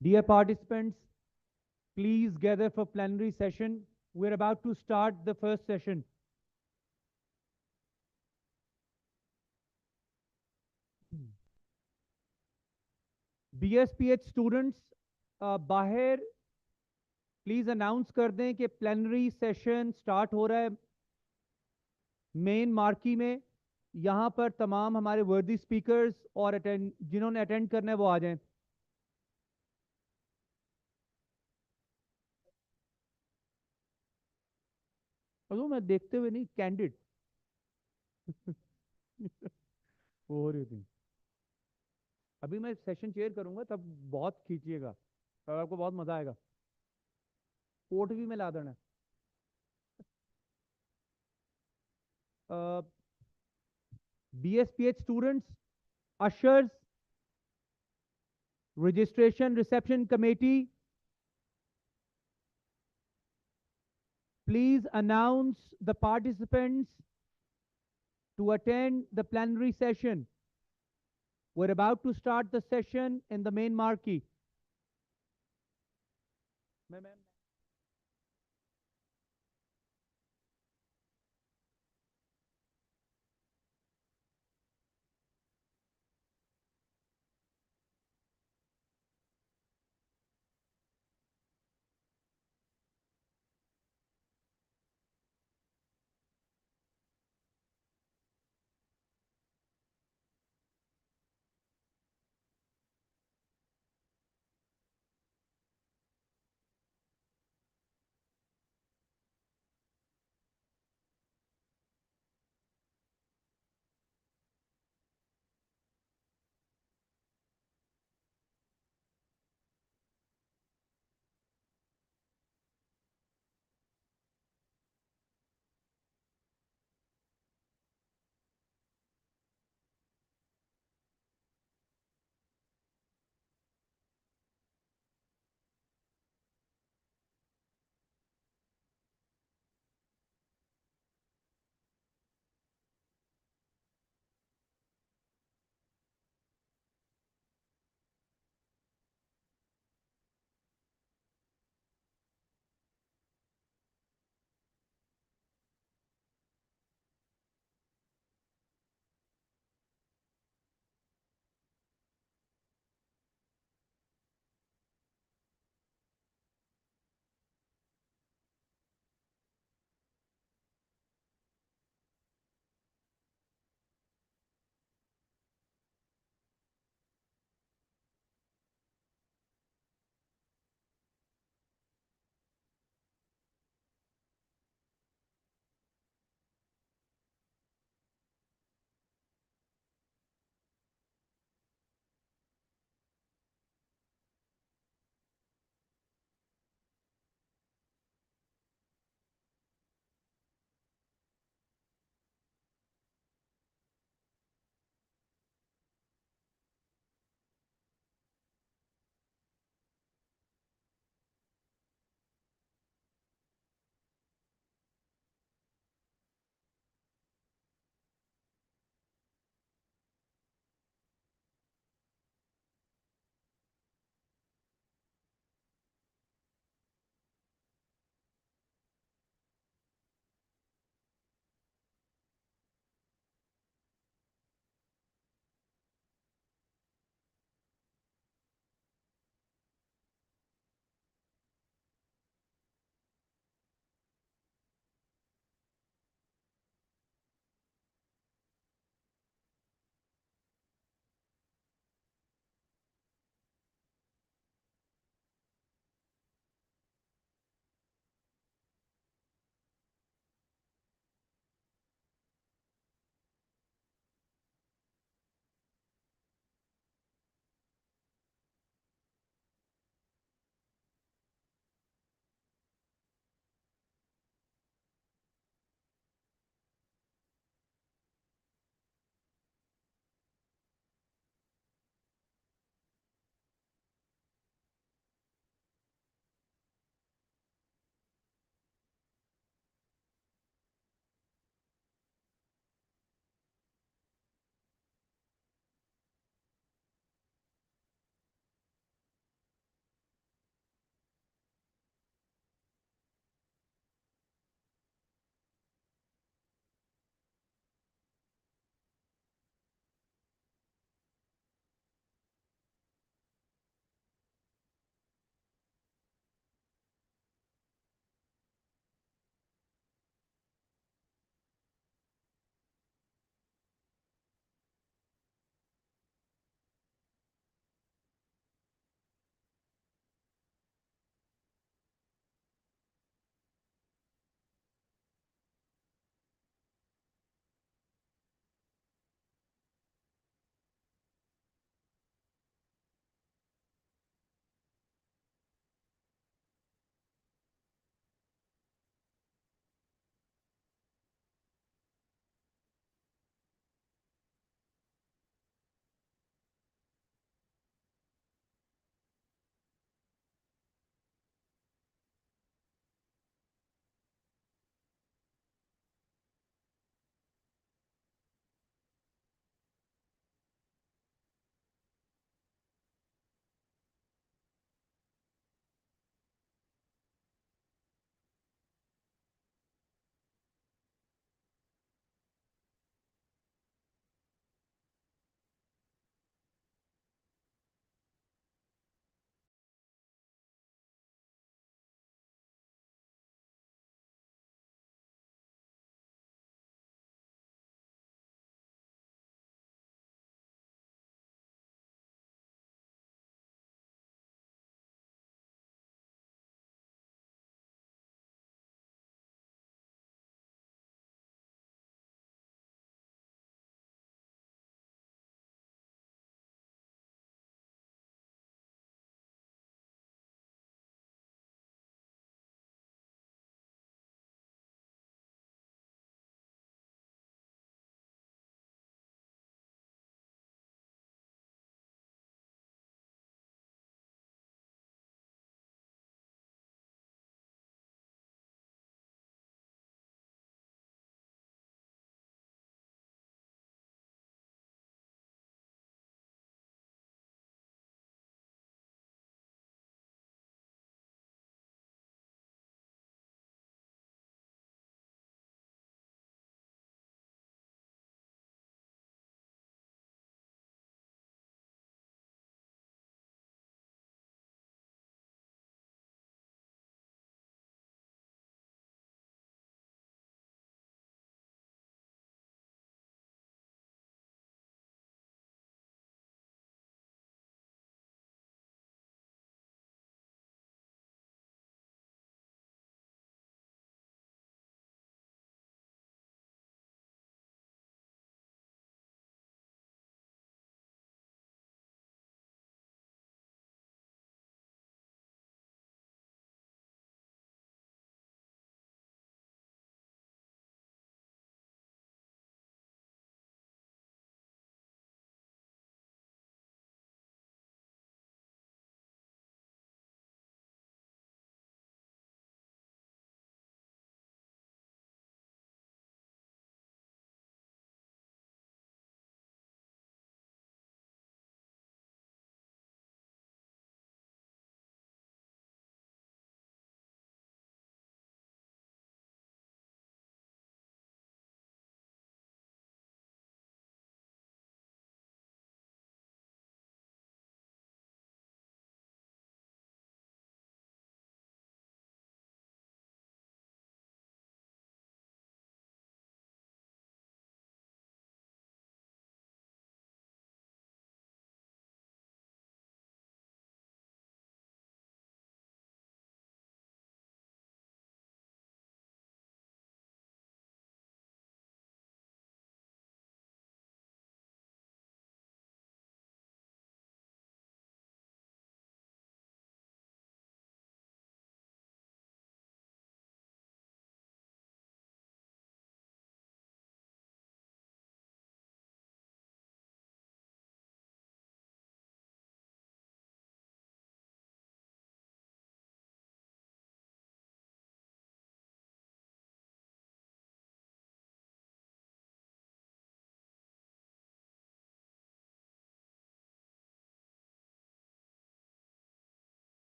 Dear participants, please gather for plenary session. We're about to start the first session. BSPH students, बाहर please announce कर दें कि plenary session start हो रहा है main marquee में. यहाँ पर तमाम हमारे वर्दी स्पीकर्स और जिन्होंने अटेंड करना है वो आ जाएं. और मैं देखते हुए नहीं, कैंडिड वो हो रही थी. अभी मैं सेशन चेयर करूंगा तब बहुत खींचिएगा और आपको बहुत मजा आएगा. कोट भी मैं ला देना. BSPH students, ushers, registration reception committee, please announce the participants to attend the plenary session. We're about to start the session in the main marquee.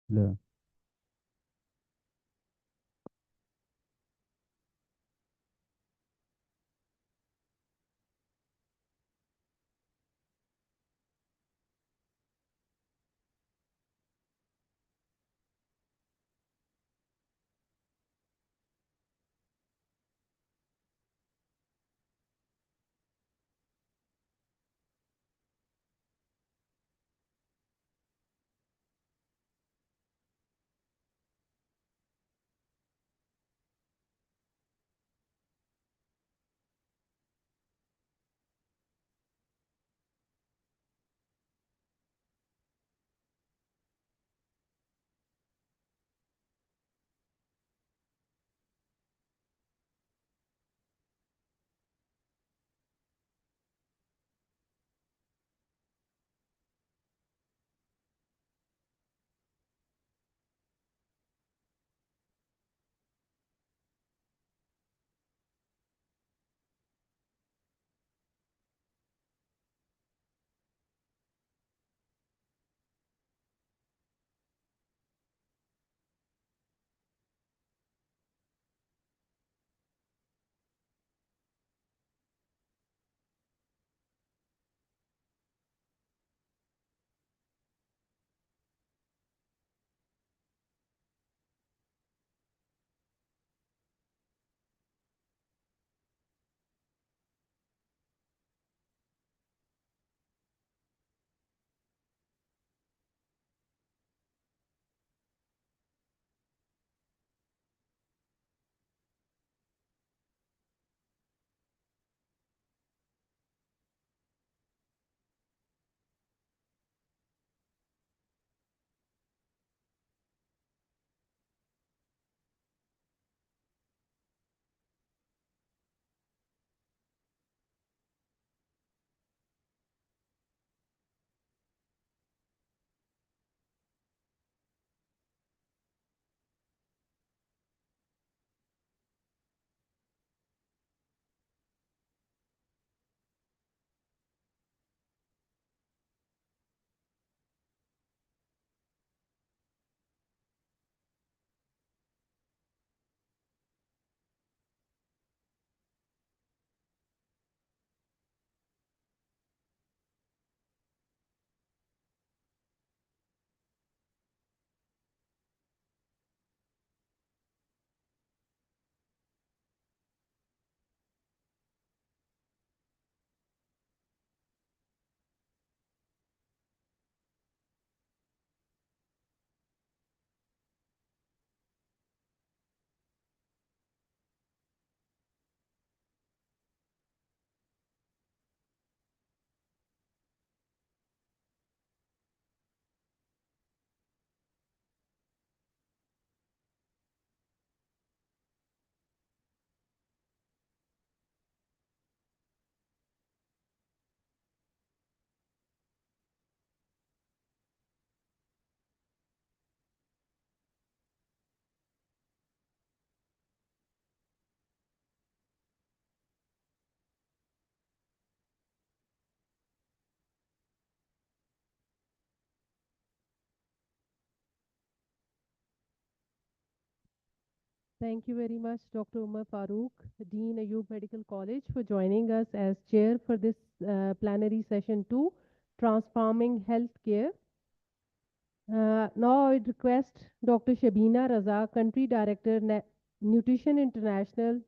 Law. Thank you very much, Dr. Umar Farooq, Dean Ayub Medical College, for joining us as chair for this plenary session 2, Transforming Healthcare. Now I would request Dr. Shabina Raza, Country Director, Nutrition International,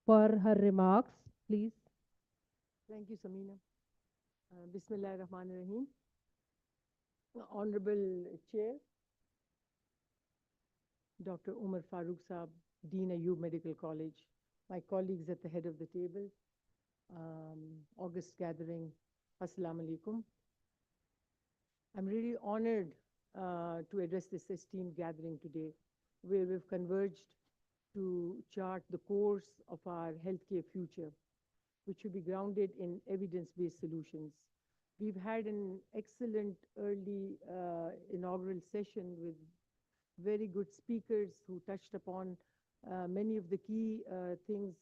for her remarks, please. Thank you, Samina. Bismillah ar-Rahman ar-Rahim. Honorable Chair, Dr. Umar Farooq Saab, Dean Ayub Medical College, my colleagues at the head of the table, August gathering, Assalamu alaikum. I'm really honored to address this esteemed gathering today, where we've converged to chart the course of our healthcare future, which should be grounded in evidence-based solutions. We've had an excellent early inaugural session with very good speakers who touched upon many of the key things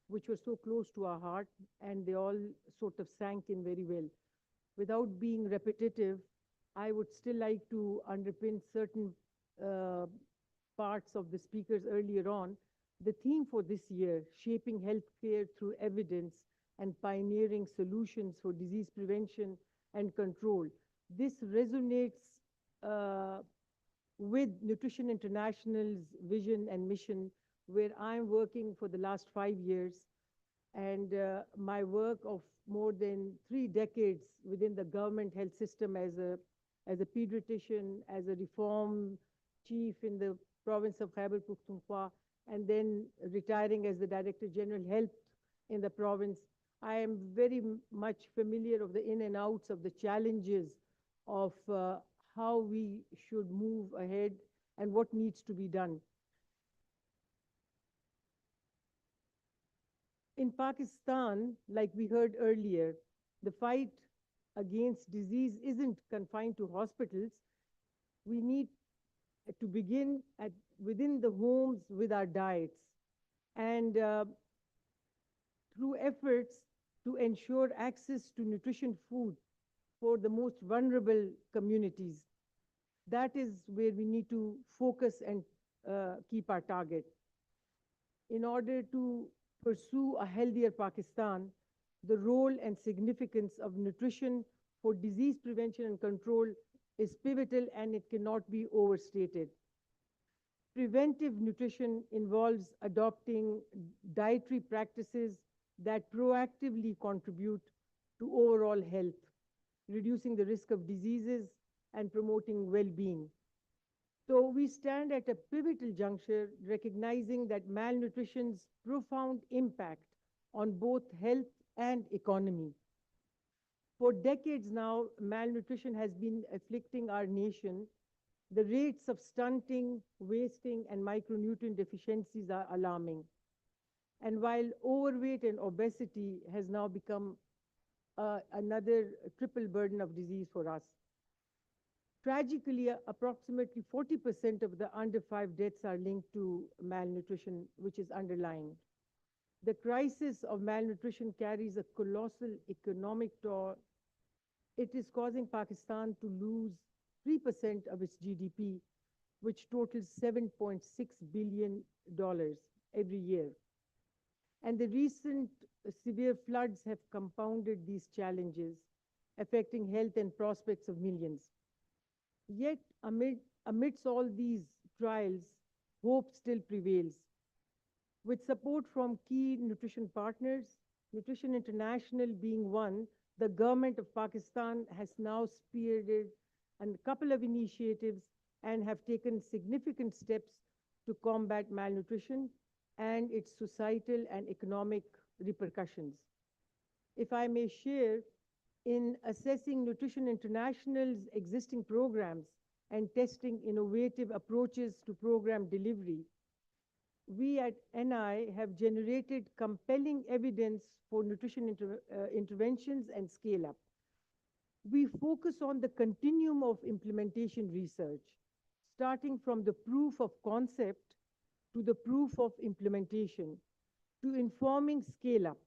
which were so close to our heart, and they all sort of sank in very well. Without being repetitive, I would still like to underpin certain uh, parts of the speakers earlier on. The theme for this year, shaping healthcare through evidence and pioneering solutions for disease prevention and control. This resonates uh, with Nutrition International's vision and mission, where I'm working for the last 5 years, and my work of more than 3 decades within the government health system as a pediatrician, as a reform chief in the province of Khyber Pakhtunkhwa, and then retiring as the Director General Health in the province. I am very much familiar of the in and outs of the challenges of how we should move ahead and what needs to be done. In Pakistan, like we heard earlier, the fight against disease isn't confined to hospitals. We need to begin within the homes with our diets and through efforts to ensure access to nutrition food for the most vulnerable communities. That is where we need to focus and keep our target. In order to pursue a healthier Pakistan, the role and significance of nutrition for disease prevention and control is pivotal, and it cannot be overstated. Preventive nutrition involves adopting dietary practices that proactively contribute to overall health, reducing the risk of diseases and promoting well-being. So we stand at a pivotal juncture, recognizing that malnutrition's profound impact on both health and economy. For decades now, malnutrition has been afflicting our nation. The rates of stunting, wasting, and micronutrient deficiencies are alarming. And while overweight and obesity has now become another triple burden of disease for us. Tragically, approximately 40% of the under 5 deaths are linked to malnutrition, which is underlying. The crisis of malnutrition carries a colossal economic toll. It is causing Pakistan to lose 3% of its GDP, which totals $7.6 billion every year. And the recent severe floods have compounded these challenges, affecting health and prospects of millions. Yet, amidst all these trials, hope still prevails. With support from key nutrition partners, Nutrition International being one, the government of Pakistan has now spearheaded a couple of initiatives and have taken significant steps to combat malnutrition and its societal and economic repercussions. If I may share, in assessing Nutrition International's existing programs and testing innovative approaches to program delivery, we at NI have generated compelling evidence for nutrition interventions and scale-up. We focus on the continuum of implementation research, starting from the proof of concept to the proof of implementation, to informing scale-up,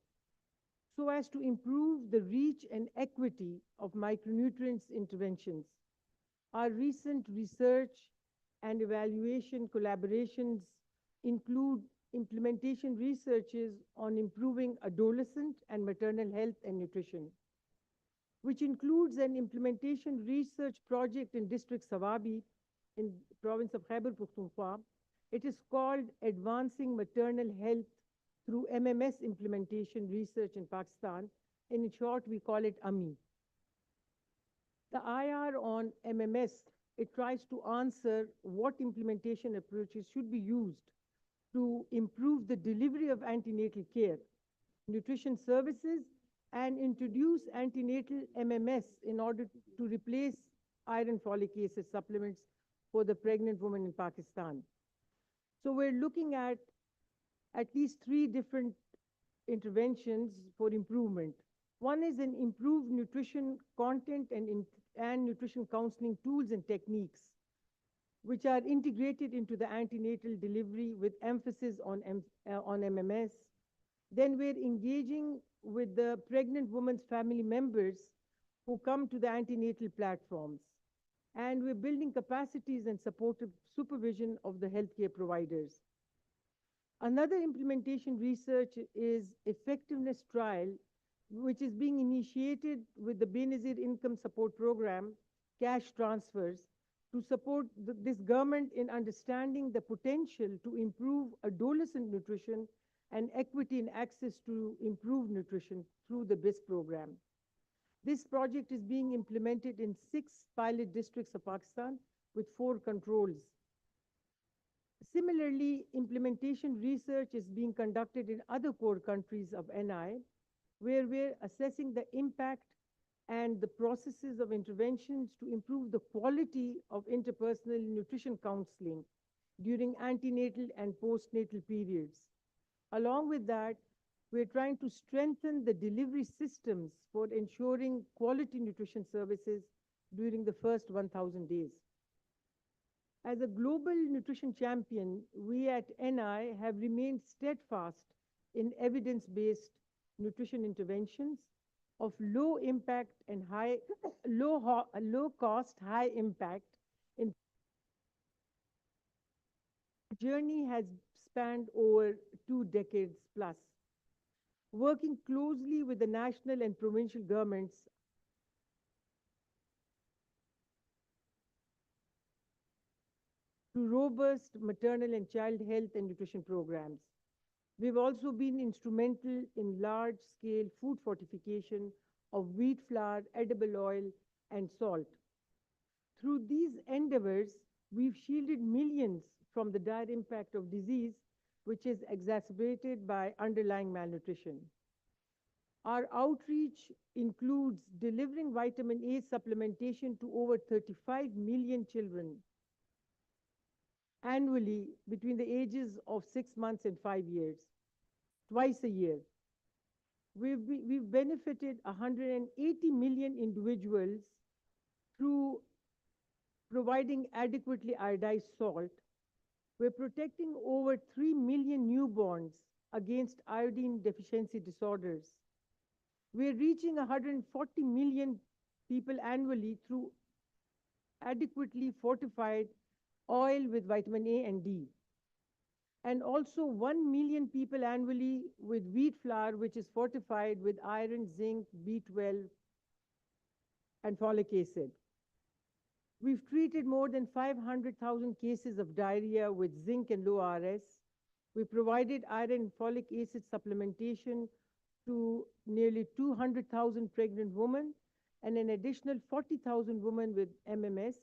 so as to improve the reach and equity of micronutrients interventions. Our recent research and evaluation collaborations include implementation researches on improving adolescent and maternal health and nutrition, which includes an implementation research project in District Sawabi in the province of Khyber Pakhtunkhwa. It is called Advancing Maternal Health through MMS Implementation Research in Pakistan. In short, we call it AMI. The IR on MMS, it tries to answer what implementation approaches should be used to improve the delivery of antenatal care, nutrition services, and introduce antenatal MMS in order to replace iron folic acid supplements for the pregnant woman in Pakistan. So we're looking at least 3 different interventions for improvement. One is an improved nutrition content and nutrition counseling tools and techniques, which are integrated into the antenatal delivery with emphasis on MMS. Then we're engaging with the pregnant woman's family members who come to the antenatal platforms. and we're building capacities and supportive supervision of the healthcare providers. Another implementation research is effectiveness trial, which is being initiated with the Benazir Income Support Program, cash transfers, to support this government in understanding the potential to improve adolescent nutrition and equity in access to improved nutrition through the BIS program. This project is being implemented in 6 pilot districts of Pakistan with 4 controls. Similarly, implementation research is being conducted in other core countries of NI, where we're assessing the impact and the processes of interventions to improve the quality of interpersonal nutrition counseling during antenatal and postnatal periods. Along with that, we're trying to strengthen the delivery systems for ensuring quality nutrition services during the first 1,000 days. As a global nutrition champion, we at NI have remained steadfast in evidence-based nutrition interventions of low impact and low cost, high impact. Journey has spanned over 2 decades plus, working closely with the national and provincial governments to robust maternal and child health and nutrition programs. We've also been instrumental in large-scale food fortification of wheat flour, edible oil, and salt. Through these endeavors, we've shielded millions from the dire impact of disease, which is exacerbated by underlying malnutrition. Our outreach includes delivering vitamin A supplementation to over 35 million children annually between the ages of 6 months and 5 years, twice a year. We've benefited 180 million individuals through providing adequately iodized salt. We're protecting over 3 million newborns against iodine deficiency disorders. We're reaching 140 million people annually through adequately fortified oil with vitamin A and D. And also 1 million people annually with wheat flour, which is fortified with iron, zinc, B12, and folic acid. We've treated more than 500,000 cases of diarrhea with zinc and low RS. We provided iron and folic acid supplementation to nearly 200,000 pregnant women and an additional 40,000 women with MMS.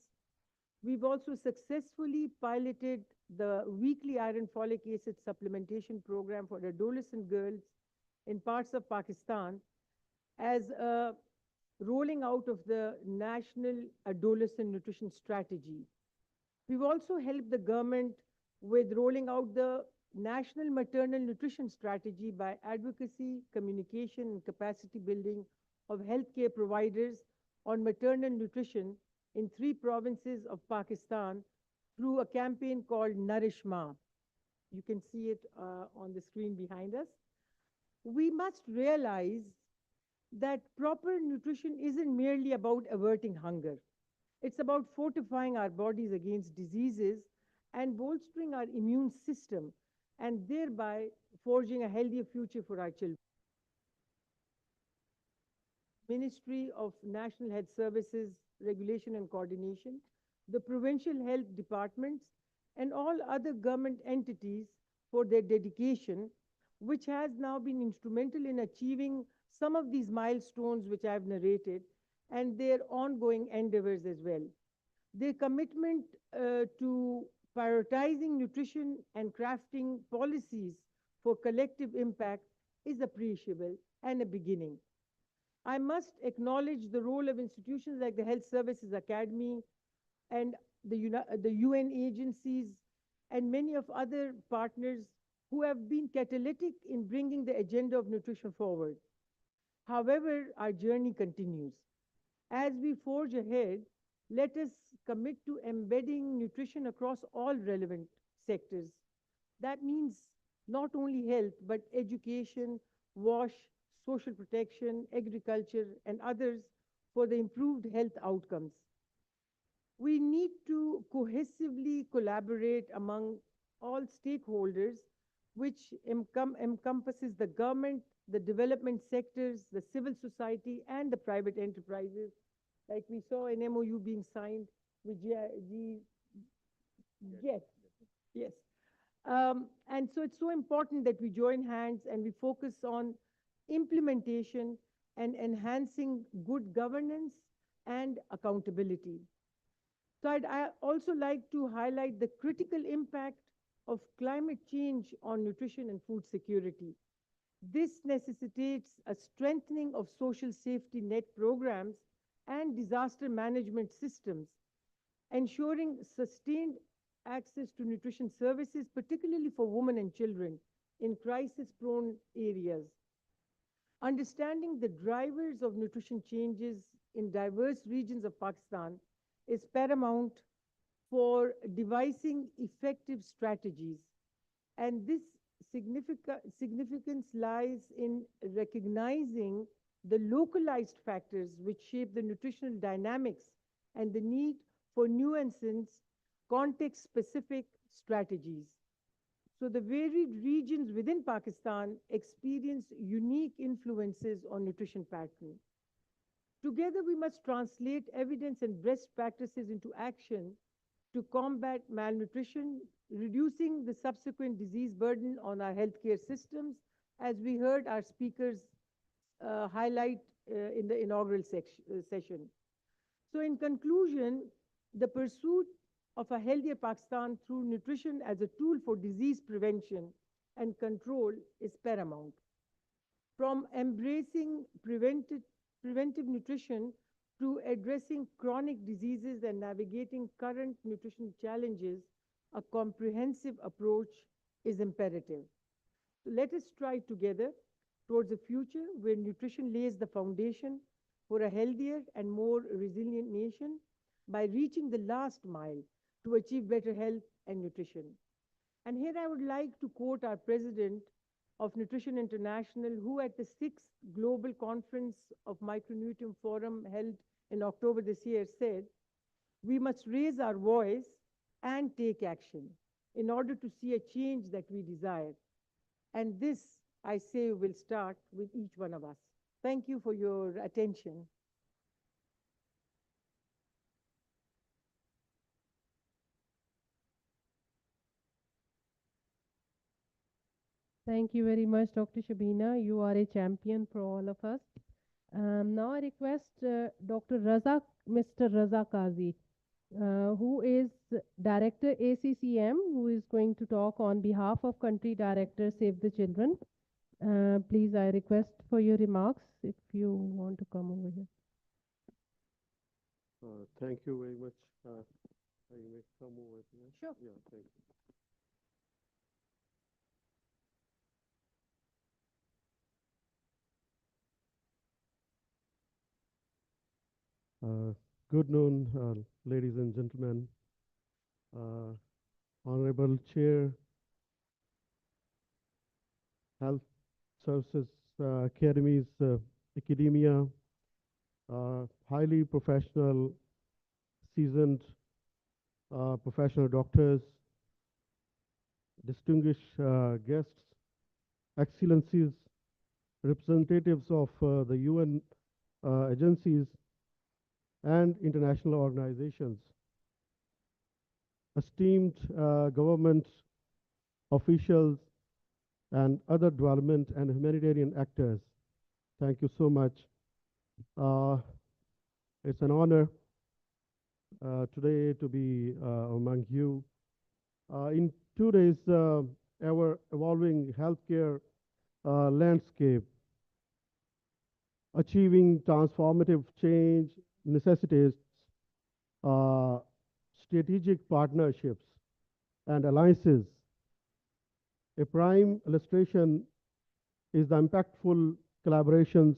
We've also successfully piloted the weekly iron folic acid supplementation program for adolescent girls in parts of Pakistan as a rolling out of the National Adolescent Nutrition Strategy. We've also helped the government with rolling out the National Maternal Nutrition Strategy by advocacy, communication, and capacity building of healthcare providers on maternal nutrition in 3 provinces of Pakistan through a campaign called Nourish Ma. You can see it on the screen behind us. We must realize that proper nutrition isn't merely about averting hunger. It's about fortifying our bodies against diseases and bolstering our immune system and thereby forging a healthier future for our children. Ministry of National Health Services, Regulation and Coordination, the provincial health departments, and all other government entities for their dedication, which has now been instrumental in achieving some of these milestones which I've narrated, and their ongoing endeavors as well. Their commitment to prioritizing nutrition and crafting policies for collective impact is appreciable and a beginning. I must acknowledge the role of institutions like the Health Services Academy and the UN agencies and many of other partners who have been catalytic in bringing the agenda of nutrition forward. However, our journey continues. As we forge ahead, let us commit to embedding nutrition across all relevant sectors. That means not only health, but education, WASH, social protection, agriculture, and others for the improved health outcomes. We need to cohesively collaborate among all stakeholders, which encompasses the government, the development sectors, the civil society, and the private enterprises, like we saw an MOU being signed with Jet. Yes. And so it's so important that we join hands and we focus on implementation and enhancing good governance and accountability. So I also like to highlight the critical impact of climate change on nutrition and food security. This necessitates a strengthening of social safety net programs and disaster management systems, ensuring sustained access to nutrition services, particularly for women and children in crisis-prone areas. Understanding the drivers of nutrition changes in diverse regions of Pakistan is paramount for devising effective strategies. And this significance lies in recognizing the localized factors which shape the nutritional dynamics and the need for nuanced, context-specific strategies. So the varied regions within Pakistan experience unique influences on nutrition patterns. Together, we must translate evidence and best practices into action to combat malnutrition, reducing the subsequent disease burden on our healthcare systems, as we heard our speakers highlight in the inaugural session. So in conclusion, the pursuit of a healthier Pakistan through nutrition as a tool for disease prevention and control is paramount. From embracing preventive nutrition to addressing chronic diseases and navigating current nutrition challenges, a comprehensive approach is imperative. So let us strive together towards a future where nutrition lays the foundation for a healthier and more resilient nation by reaching the last mile to achieve better health and nutrition. And here I would like to quote our president of Nutrition International, who at the 6th Global Conference of Micronutrient Forum held in October this year said, "We must raise our voice and take action in order to see a change that we desire." And this, I say, will start with each one of us. Thank you for your attention. Thank you very much, Dr. Shabina. You are a champion for all of us. Now I request Mr. Raza Kazi, who is Director ACCM, who is going to talk on behalf of Country Director Save the Children. Please, I request for your remarks if you want to come over here. Thank you very much. I may come over here. Sure. Yeah, thank you. Good noon, ladies and gentlemen. Honorable Chair, Health Services Academies, Academia, highly professional, seasoned professional doctors, distinguished guests, excellencies, representatives of the UN agencies and international organizations, esteemed government officials, and other development and humanitarian actors. Thank you so much. It's an honor today to be among you. In today's ever evolving healthcare landscape, achieving transformative change necessitates strategic partnerships and alliances. A prime illustration is the impactful collaborations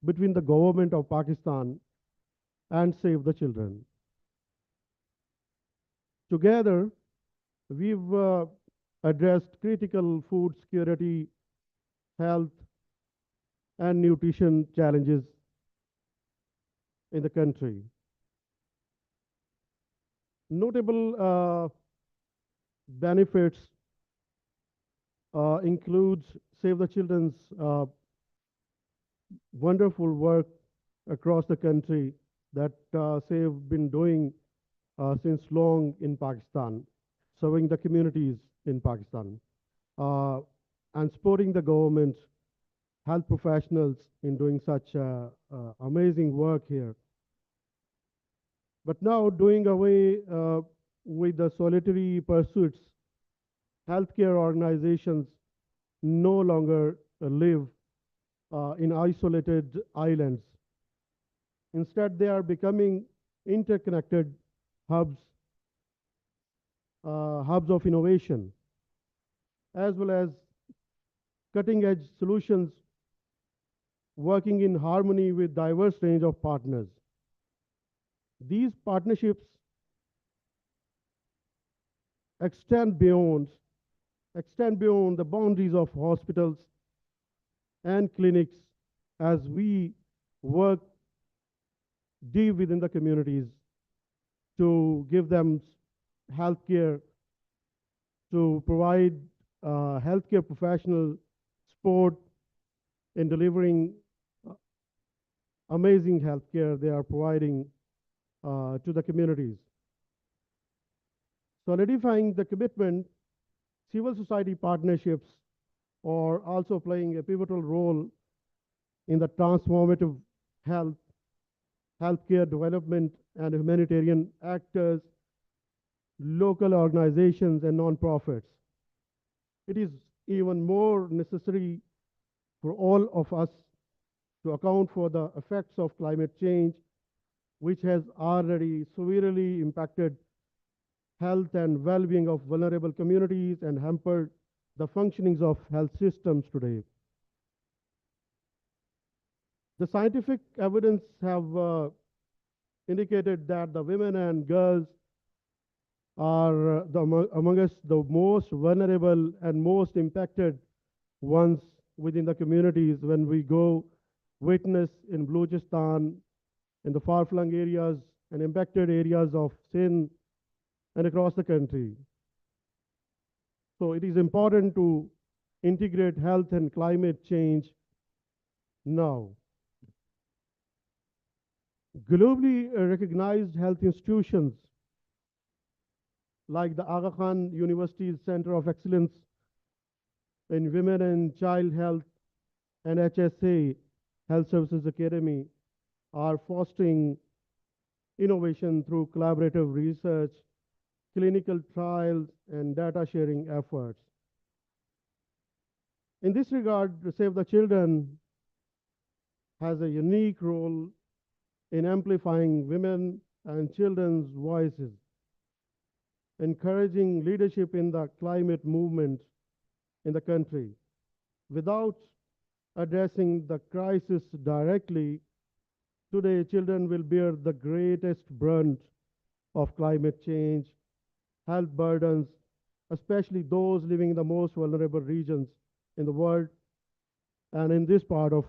between the government of Pakistan and Save the Children. Together, we've addressed critical food security, health, and nutrition challenges in the country. Notable benefits includes Save the Children's wonderful work across the country that Save been doing since long in Pakistan, serving the communities in Pakistan, uh, and supporting the government, health professionals in doing such amazing work here. But now, doing away with the solitary pursuits, healthcare organizations no longer live in isolated islands. Instead, they are becoming interconnected hubs, hubs of innovation, as well as cutting edge solutions working in harmony with diverse range of partners. These partnerships extend beyond the boundaries of hospitals and clinics as we work deep within the communities to give them health care, to provide healthcare professional support in delivering amazing healthcare they are providing to the communities. Solidifying the commitment, civil society partnerships are also playing a pivotal role in the transformative healthcare development, and humanitarian actors, local organizations, and non-profits. It is even more necessary for all of us to account for the effects of climate change, which has already severely impacted health and well-being of vulnerable communities and hampered the functionings of health systems today. The scientific evidence have indicated that the women and girls are amongst the most vulnerable and most impacted ones within the communities when we go witness in Balochistan, in the far-flung areas and impacted areas of Sindh and across the country. So it is important to integrate health and climate change now. Globally recognized health institutions like the Aga Khan University's Center of Excellence in Women and Child Health and HSA, Health Services Academy, are fostering innovation through collaborative research, clinical trials, and data sharing efforts. In this regard, Save the Children has a unique role in amplifying women and children's voices, encouraging leadership in the climate movement in the country. Without addressing the crisis directly, today children will bear the greatest brunt of climate change, health burdens, especially those living in the most vulnerable regions in the world and in this part of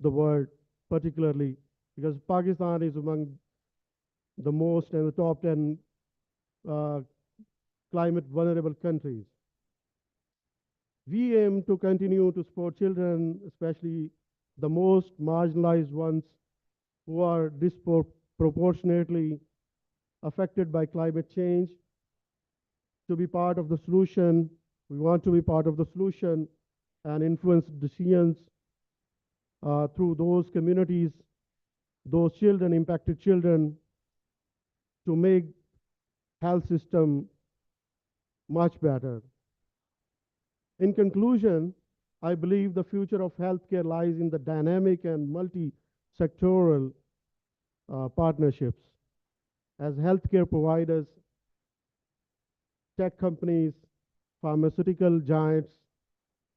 the world particularly, because Pakistan is among the most and the top 10 climate vulnerable countries. We aim to continue to support children, especially the most marginalized ones who are disproportionately affected by climate change, to be part of the solution. We want to be part of the solution and influence decisions through those communities, those children, impacted children, to make health system much better. In conclusion, I believe the future of healthcare lies in the dynamic and multi-sectoral partnerships. As healthcare providers, tech companies, pharmaceutical giants,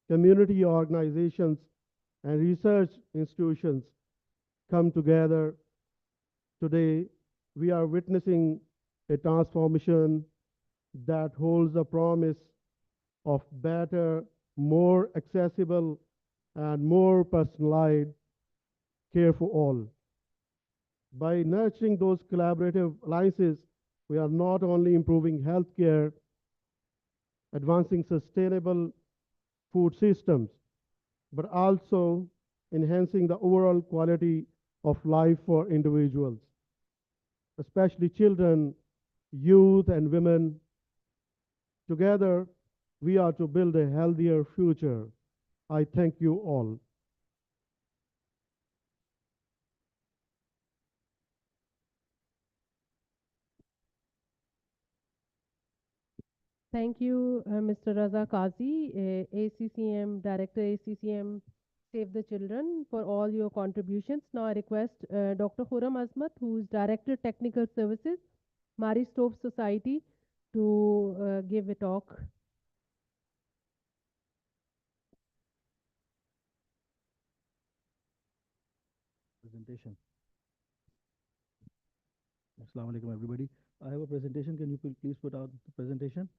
community organizations, and research institutions come together today, we are witnessing a transformation that holds the promise of better, more accessible, and more personalized care for all. By nurturing those collaborative alliances We are not only improving healthcare, advancing sustainable food systems, but also enhancing the overall quality of life for individuals, especially children, youth, and women. Together, we are to build a healthier future. I thank you all. Thank you, Mr. Raza Kazi, ACCM Director, ACCM Save the Children, for all your contributions. Now I request Dr. Khurram Azmat, who is Director Technical Services, Mari Stove Society, to give a talk. Presentation. Assalamu alaikum, everybody. I have a presentation. Can you please put out the presentation?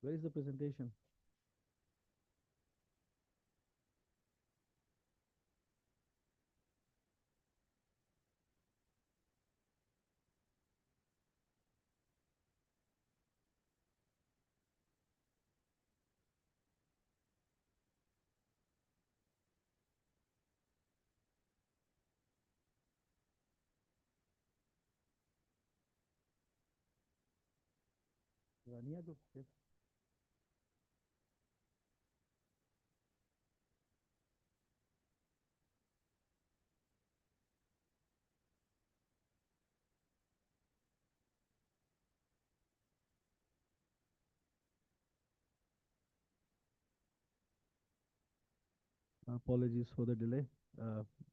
Where is the presentation? Rania, apologies for the delay.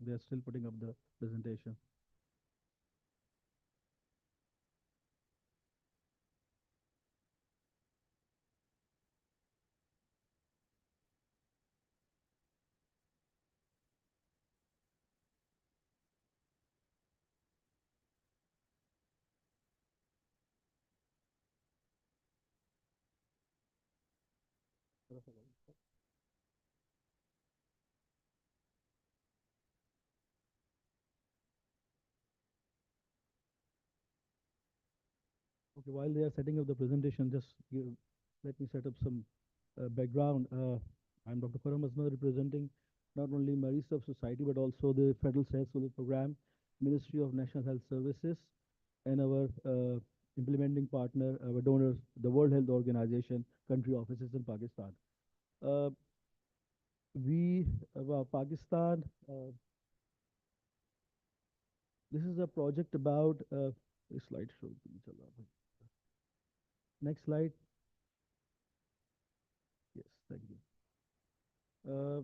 They are still putting up the presentation. Okay, while they are setting up the presentation, let me set up some background. I'm Dr. Faram Asma, representing not only Marisa Society, but also the Federal Health Service Program, Ministry of National Health Services, and our implementing partner, our donors, the World Health Organization, country offices in Pakistan. Uh, Pakistan, this is a project about, this slide show. Next slide. Yes, thank you.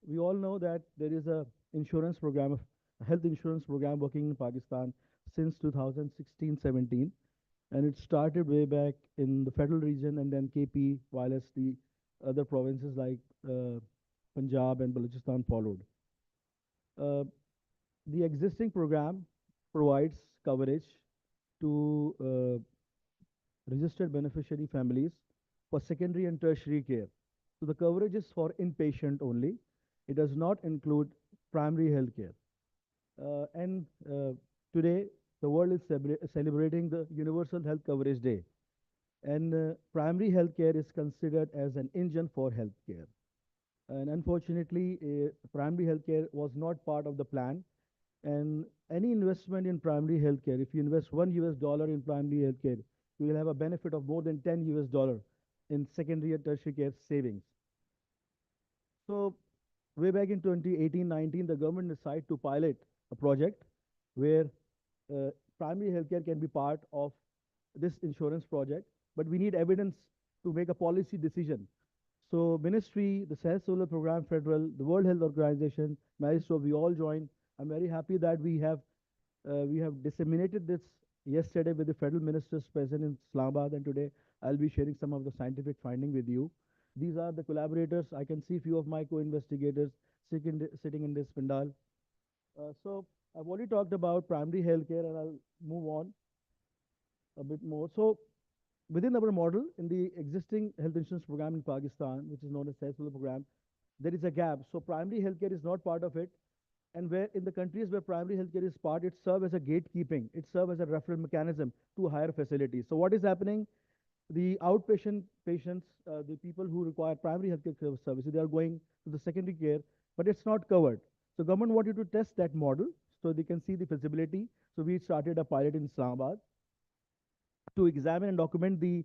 We all know that there is a insurance program, a health insurance program working in Pakistan since 2016-17, and it started way back in the federal region and then KP, while as the other provinces like Punjab and Balochistan followed. The existing program provides coverage to registered beneficiary families for secondary and tertiary care. So the coverage is for inpatient only. It does not include primary health care. And today, the world is celebrating the Universal Health Coverage Day. And primary health care is considered as an engine for health care. And unfortunately, primary health care was not part of the plan. And any investment in primary health care, if you invest $1 in primary health care, you will have a benefit of more than $10 in secondary and tertiary care savings. So way back in 2018-19, the government decided to pilot a project where primary healthcare can be part of this insurance project, but we need evidence to make a policy decision. So ministry, the Health Solar Program Federal, the World Health Organization, Maristo, we all joined. I'm very happy that we have disseminated this yesterday with the federal ministers present in Islamabad, and today I'll be sharing some of the scientific finding with you. These are the collaborators. I can see few of my co-investigators sitting in this pandal. So I've already talked about primary healthcare, and I'll move on a bit more. So within our model, in the existing health insurance program in Pakistan, which is known as Sahel program, there is a gap. So primary healthcare is not part of it. And where in the countries where primary healthcare is part, it serves as a gatekeeping. It serves as a referral mechanism to higher facilities. So what is happening? The outpatient patients, the people who require primary healthcare services, they are going to the secondary care, but it's not covered. So government wanted to test that model so they can see the feasibility. So we started a pilot in Islamabad to examine and document the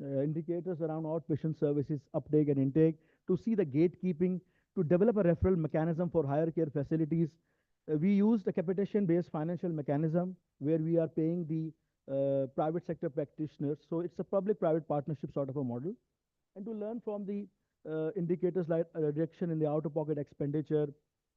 indicators around outpatient services uptake and intake, to see the gatekeeping, to develop a referral mechanism for higher care facilities. We used a capitation-based financial mechanism where we are paying the private sector practitioners. So it's a public-private partnership sort of a model. And to learn from the indicators like reduction in the out-of-pocket expenditure,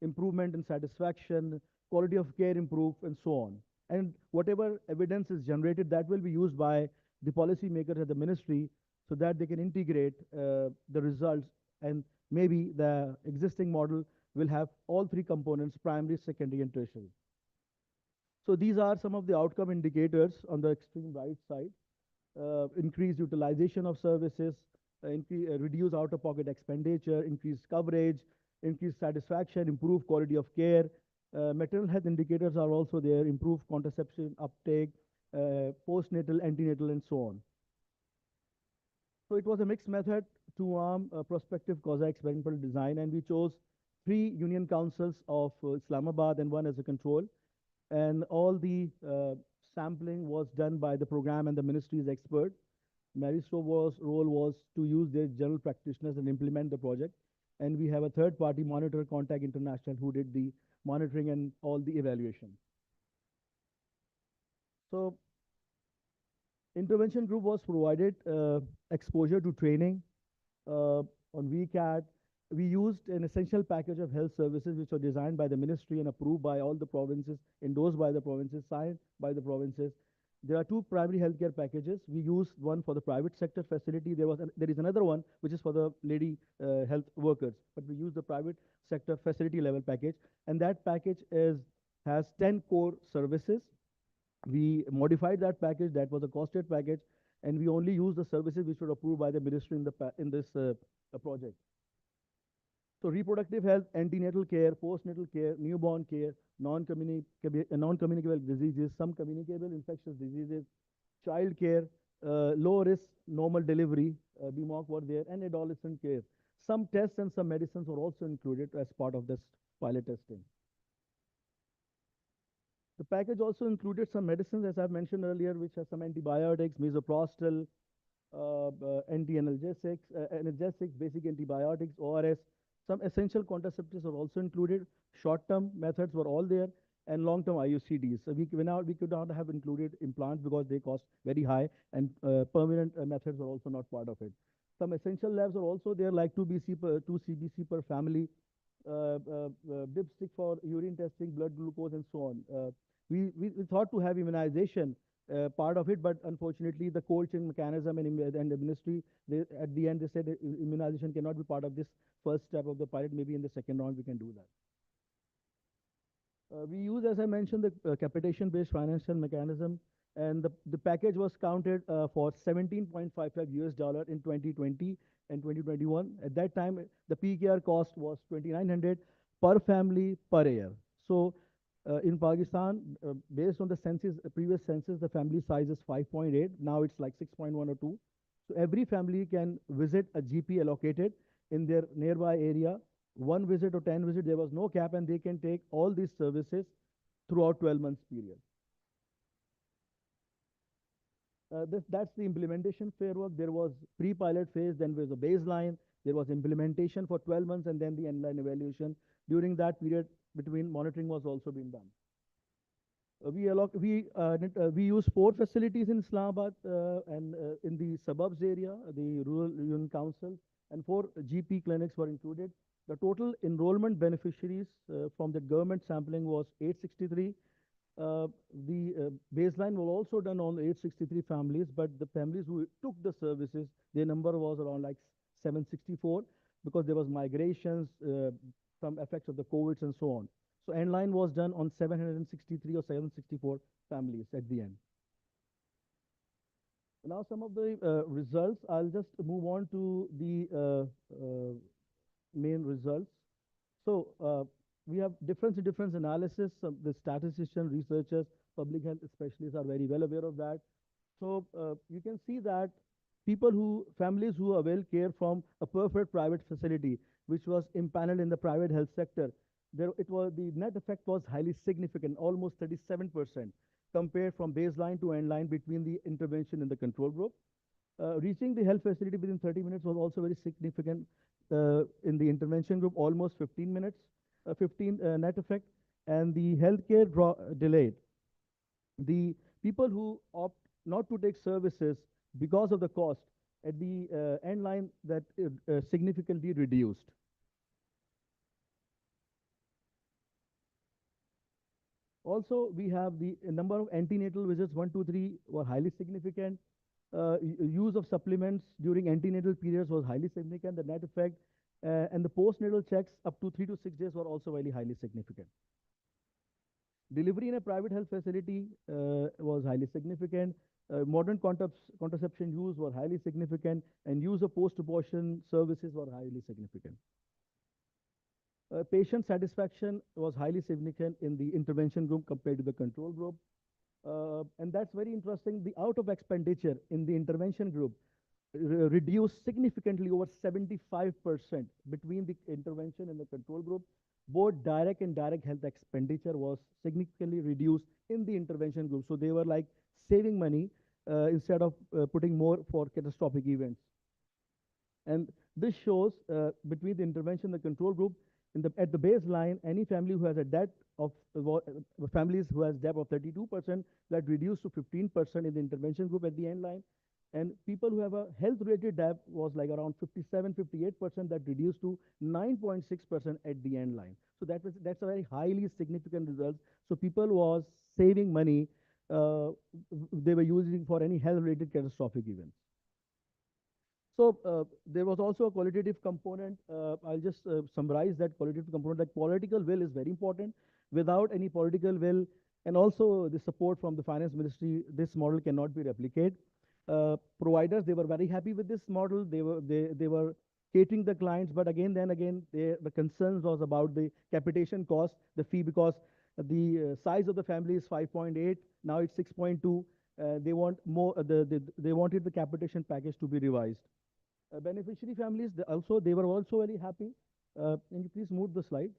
improvement in satisfaction, quality of care improve, and so on. And whatever evidence is generated, that will be used by the policymakers at the ministry so that they can integrate the results, and maybe the existing model will have all three components: primary, secondary, and tertiary. So these are some of the outcome indicators on the extreme right side. Increased utilization of services, reduce out-of-pocket expenditure, increased coverage, increased satisfaction, improved quality of care. Maternal health indicators are also there: improved contraception uptake, postnatal, antenatal, and so on. So it was a mixed method, two-arm prospective COSA experimental design, and we chose 3 union councils of Islamabad and one as a control. And all the sampling was done by the program and the ministry's expert. Mary's role was to use their general practitioners and implement the project. And we have a third-party monitor, Contact International, who did the monitoring and all the evaluation. So intervention group was provided exposure to training on VCAT. We used an essential package of health services which were designed by the ministry and approved by all the provinces, endorsed by the provinces, signed by the provinces. There are 2 primary healthcare packages. We used one for the private sector facility. There is another one which is for the lady health workers, but we use the private sector facility level package, and that package has 10 core services. We modified that package. That was a costed package, and we only used the services which were approved by the ministry in this project. So reproductive health, antenatal care, postnatal care, newborn care, non-communicable diseases, some communicable infectious diseases, child care, low risk normal delivery, BMOC were there, and adolescent care. Some tests and some medicines were also included as part of this pilot testing. The package also included some medicines, as I mentioned earlier, which have some antibiotics, misoprostol, anti-analgesics, analgesics, basic antibiotics, ORS. Some essential contraceptives were also included. Short-term methods were all there, and long-term IUCDs. So we could not have included implants because they cost very high, and permanent methods were also not part of it. Some essential labs are also there, like 2 CBC per family, dipstick for urine testing, blood glucose, and so on. We thought to have immunization part of it, but unfortunately the cold chain mechanism and the ministry, at the end they said immunization cannot be part of this first step of the pilot. Maybe in the second round we can do that. We use, as I mentioned, the capitation-based financial mechanism, and the package was counted for $17.55 in 2020 and 2021. At that time, the PKR cost was $2,900 per family per year. So in Pakistan, based on the census, previous census, the family size is 5.8. Now it's like 6.1 or 2. So every family can visit a GP allocated in their nearby area. 1 visit or 10 visits, there was no cap, and they can take all these services throughout 12 months period. That's the implementation framework. There was pre-pilot phase, then there was a baseline, there was implementation for 12 months, and then the end-line evaluation. During that period, between monitoring was also being done. We use 4 facilities in Islamabad and in the suburbs area, the rural union council, and 4 GP clinics were included. The total enrollment beneficiaries from the government sampling was 863. The baseline was also done on 863 families, but the families who took the services, their number was around like 764 because there was migrations, some effects of the COVID and so on. So end line was done on 763 or 764 families at the end. Now some of the results, I'll just move on to the main results. So we have difference analysis. The statisticians, researchers, public health specialists are very well aware of that. So you can see that families who avail care from a perfect private facility, which was impaneled in the private health sector, the net effect was highly significant, almost 37%, compared from baseline to end line between the intervention and the control group. Reaching the health facility within 30 minutes was also very significant in the intervention group, almost 15 minutes, 15 net effect, and the healthcare delayed. The people who opt not to take services because of the cost at the end line that significantly reduced. Also, we have the number of antenatal visits, 1, 2, 3 were highly significant. Use of supplements during antenatal periods was highly significant, the net effect, and the postnatal checks up to 3 to 6 days were also very highly significant. Delivery in a private health facility was highly significant. Modern contraception use were highly significant, and use of post-abortion services were highly significant. Patient satisfaction was highly significant in the intervention group compared to the control group. And that's very interesting. The out of expenditure in the intervention group reduced significantly, over 75% between the intervention and the control group. Both direct and indirect health expenditure was significantly reduced in the intervention group. So they were like saving money instead of putting more for catastrophic events. And this shows between the intervention and the control group, at the baseline, any family who has a debt of families who has debt of 32%, that reduced to 15% in the intervention group at the end line. And people who have a health-related debt was like around 57, 58%, that reduced to 9.6% at the end line. So that's a very highly significant result. So people was saving money they were using for any health-related catastrophic events. So there was also a qualitative component. I'll just summarize that qualitative component. That political will is very important. Without any political will, and also the support from the finance ministry, this model cannot be replicated. Providers, they were very happy with this model. They were catering the clients, but again, the concerns was about the capitation cost, the fee, because the size of the family is 5.8, now it's 6.2. They want more. They wanted the capitation package to be revised. Beneficiary families, they were also very happy. Can you please move the slide?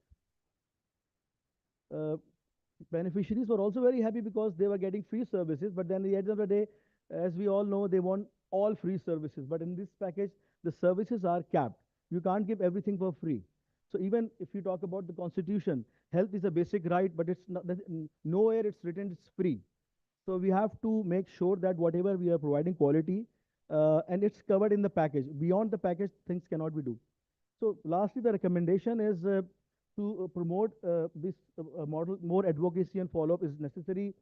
Beneficiaries were also very happy because they were getting free services, but then at the end of the day, as we all know, they want all free services. But in this package, the services are capped. You can't give everything for free. So even if you talk about the constitution, health is a basic right, but it's not, nowhere it's written it's free. So we have to make sure that whatever we are providing quality, and it's covered in the package. Beyond the package, things cannot be done. So lastly, the recommendation is to promote this model. More advocacy and follow-up is necessary.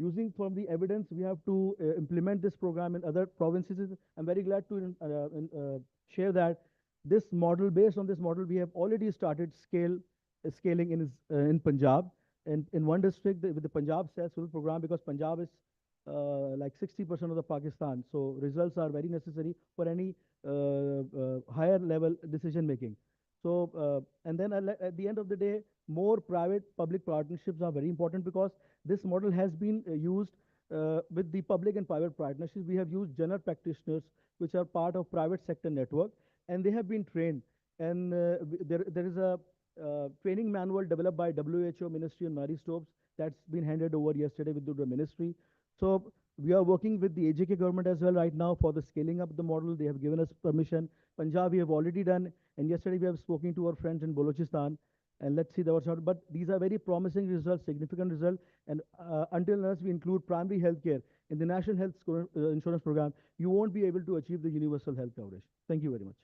Using from the evidence, we have to implement this program in other provinces. I'm very glad to share that this model, based on this model, we have already started scaling in Punjab. And in one district, with the Punjab Self-Service Program, because Punjab is like 60% of the Pakistan. So results are very necessary for any higher level decision making. So, and then at the end of the day, more private-public partnerships are very important, because this model has been used with the public and private partnerships. We have used general practitioners, which are part of private sector network, and they have been trained. And there is a training manual developed by WHO Ministry and Marie Stopes that's been handed over yesterday with the ministry. So we are working with the AJK government as well right now for the scaling up the model. They have given us permission. Punjab we have already done, and yesterday we have spoken to our friends in Balochistan, and let's see what's out. But these are very promising results, significant results, and until unless we include primary health care in the National Health Insurance Program, you won't be able to achieve the universal health coverage. Thank you very much.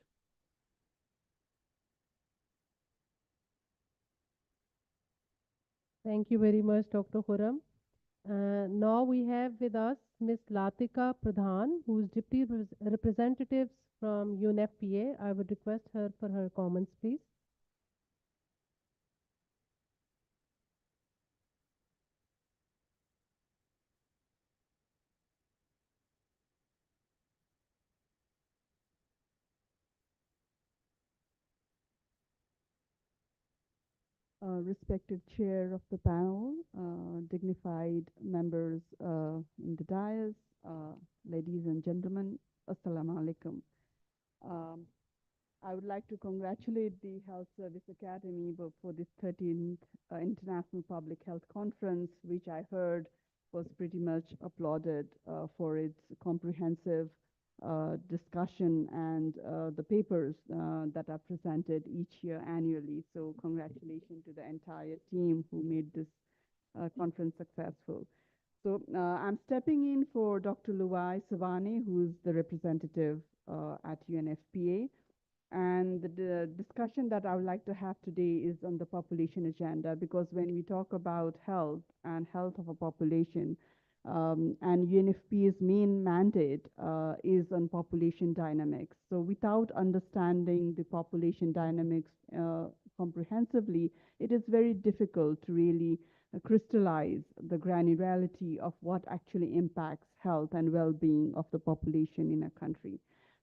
Thank you very much, Dr. Khurram. Now we have with us Ms. Latika Pradhan, who is Deputy Representative from UNFPA. I would request her for her comments, please. Respected chair of the panel, dignified members in the dais, ladies and gentlemen, Assalamu alaikum. Um, I would like to congratulate the Health Service Academy for this 13th International Public Health Conference, which I heard was pretty much applauded for its comprehensive discussion and the papers that are presented each year annually. So congratulations to the entire team who made this conference successful. So I'm stepping in for Dr. Luai Savani, who is the representative at UNFPA. And the discussion that I would like to have today is on the population agenda, because when we talk about health and health of a population, and UNFPA's main mandate is on population dynamics. So without understanding the population dynamics comprehensively, it is very difficult to really crystallize the granularity of what actually impacts health and well-being of the population in a country.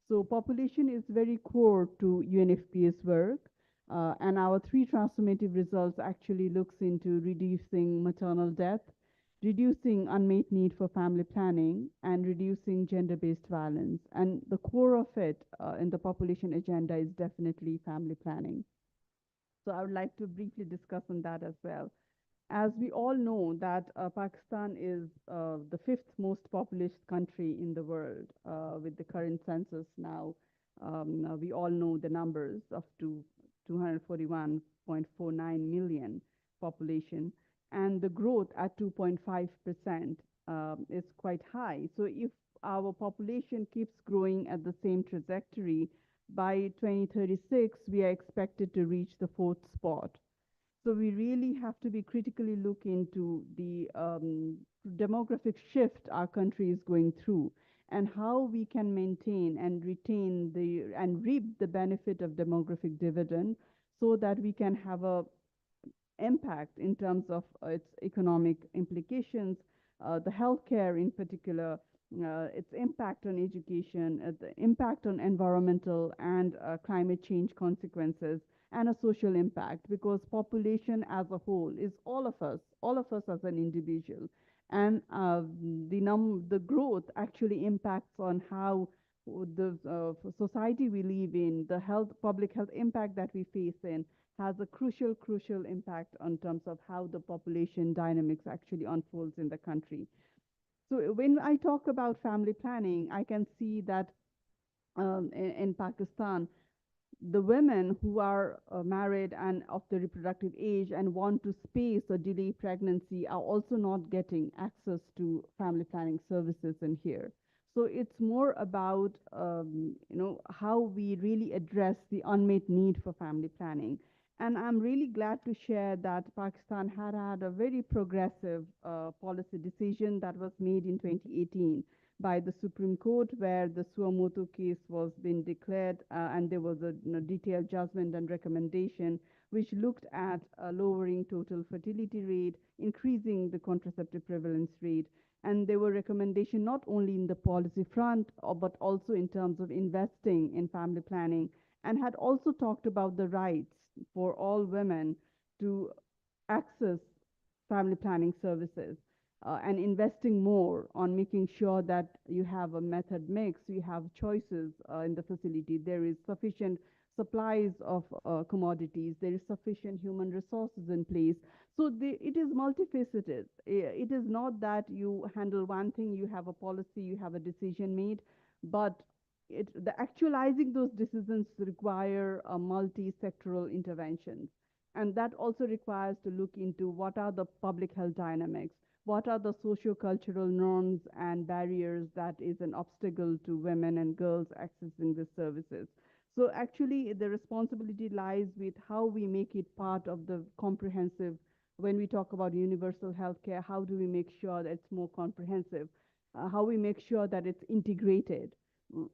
So population is very core to UNFPA's work, and our three transformative results actually looks into reducing maternal death, reducing unmet need for family planning, and reducing gender-based violence. And the core of it in the population agenda is definitely family planning. So I would like to briefly discuss on that as well. As we all know that Pakistan is the fifth most populous country in the world with the current census now. We all know the numbers of 241.49 million population, and the growth at 2.5% is quite high. So if our population keeps growing at the same trajectory, by 2036, we are expected to reach the fourth spot. So we really have to be critically look into the demographic shift our country is going through, and how we can maintain and retain and reap the benefit of demographic dividend, so that we can have a impact in terms of its economic implications, the healthcare in particular, its impact on education, the impact on environmental and climate change consequences, and a social impact, because population as a whole is all of us as an individual. And the growth actually impacts on how the society we live in, the public health impact that we face in, has a crucial impact on terms of how the population dynamics actually unfolds in the country. So when I talk about family planning, I can see that in Pakistan, the women who are married and of the reproductive age and want to space or delay pregnancy are also not getting access to family planning services in here. So it's more about how we really address the unmet need for family planning. And I'm really glad to share that Pakistan had a very progressive policy decision that was made in 2018 by the Supreme Court, where the Suamoto case was being declared, and there was a detailed judgment and recommendation which looked at lowering total fertility rate, increasing the contraceptive prevalence rate. And there were recommendations not only in the policy front, but also in terms of investing in family planning, and had also talked about the rights for all women to access family planning services, and investing more on making sure that you have a method mix, you have choices in the facility. There is sufficient supplies of commodities, there is sufficient human resources in place. So it is multifaceted. It is not that you handle one thing, you have a policy, you have a decision made, but the actualizing those decisions require a multi-sectoral interventions. And that also requires to look into what are the public health dynamics, what are the socio-cultural norms and barriers that is an obstacle to women and girls accessing these services. So actually, the responsibility lies with how we make it part of the comprehensive when we talk about universal healthcare, how do we make sure that it's more comprehensive? How we make sure that it's integrated? Mm.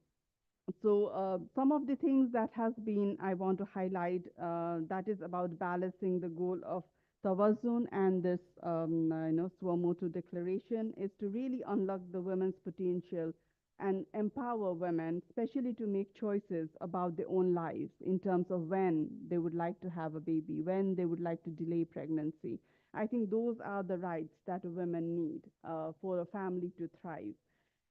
So some of the things that has been I want to highlight, that is about balancing the goal of Tawazun and this Suomoto declaration is to really unlock the women's potential and empower women, especially to make choices about their own lives in terms of when they would like to have a baby, when they would like to delay pregnancy. I think those are the rights that women need for a family to thrive.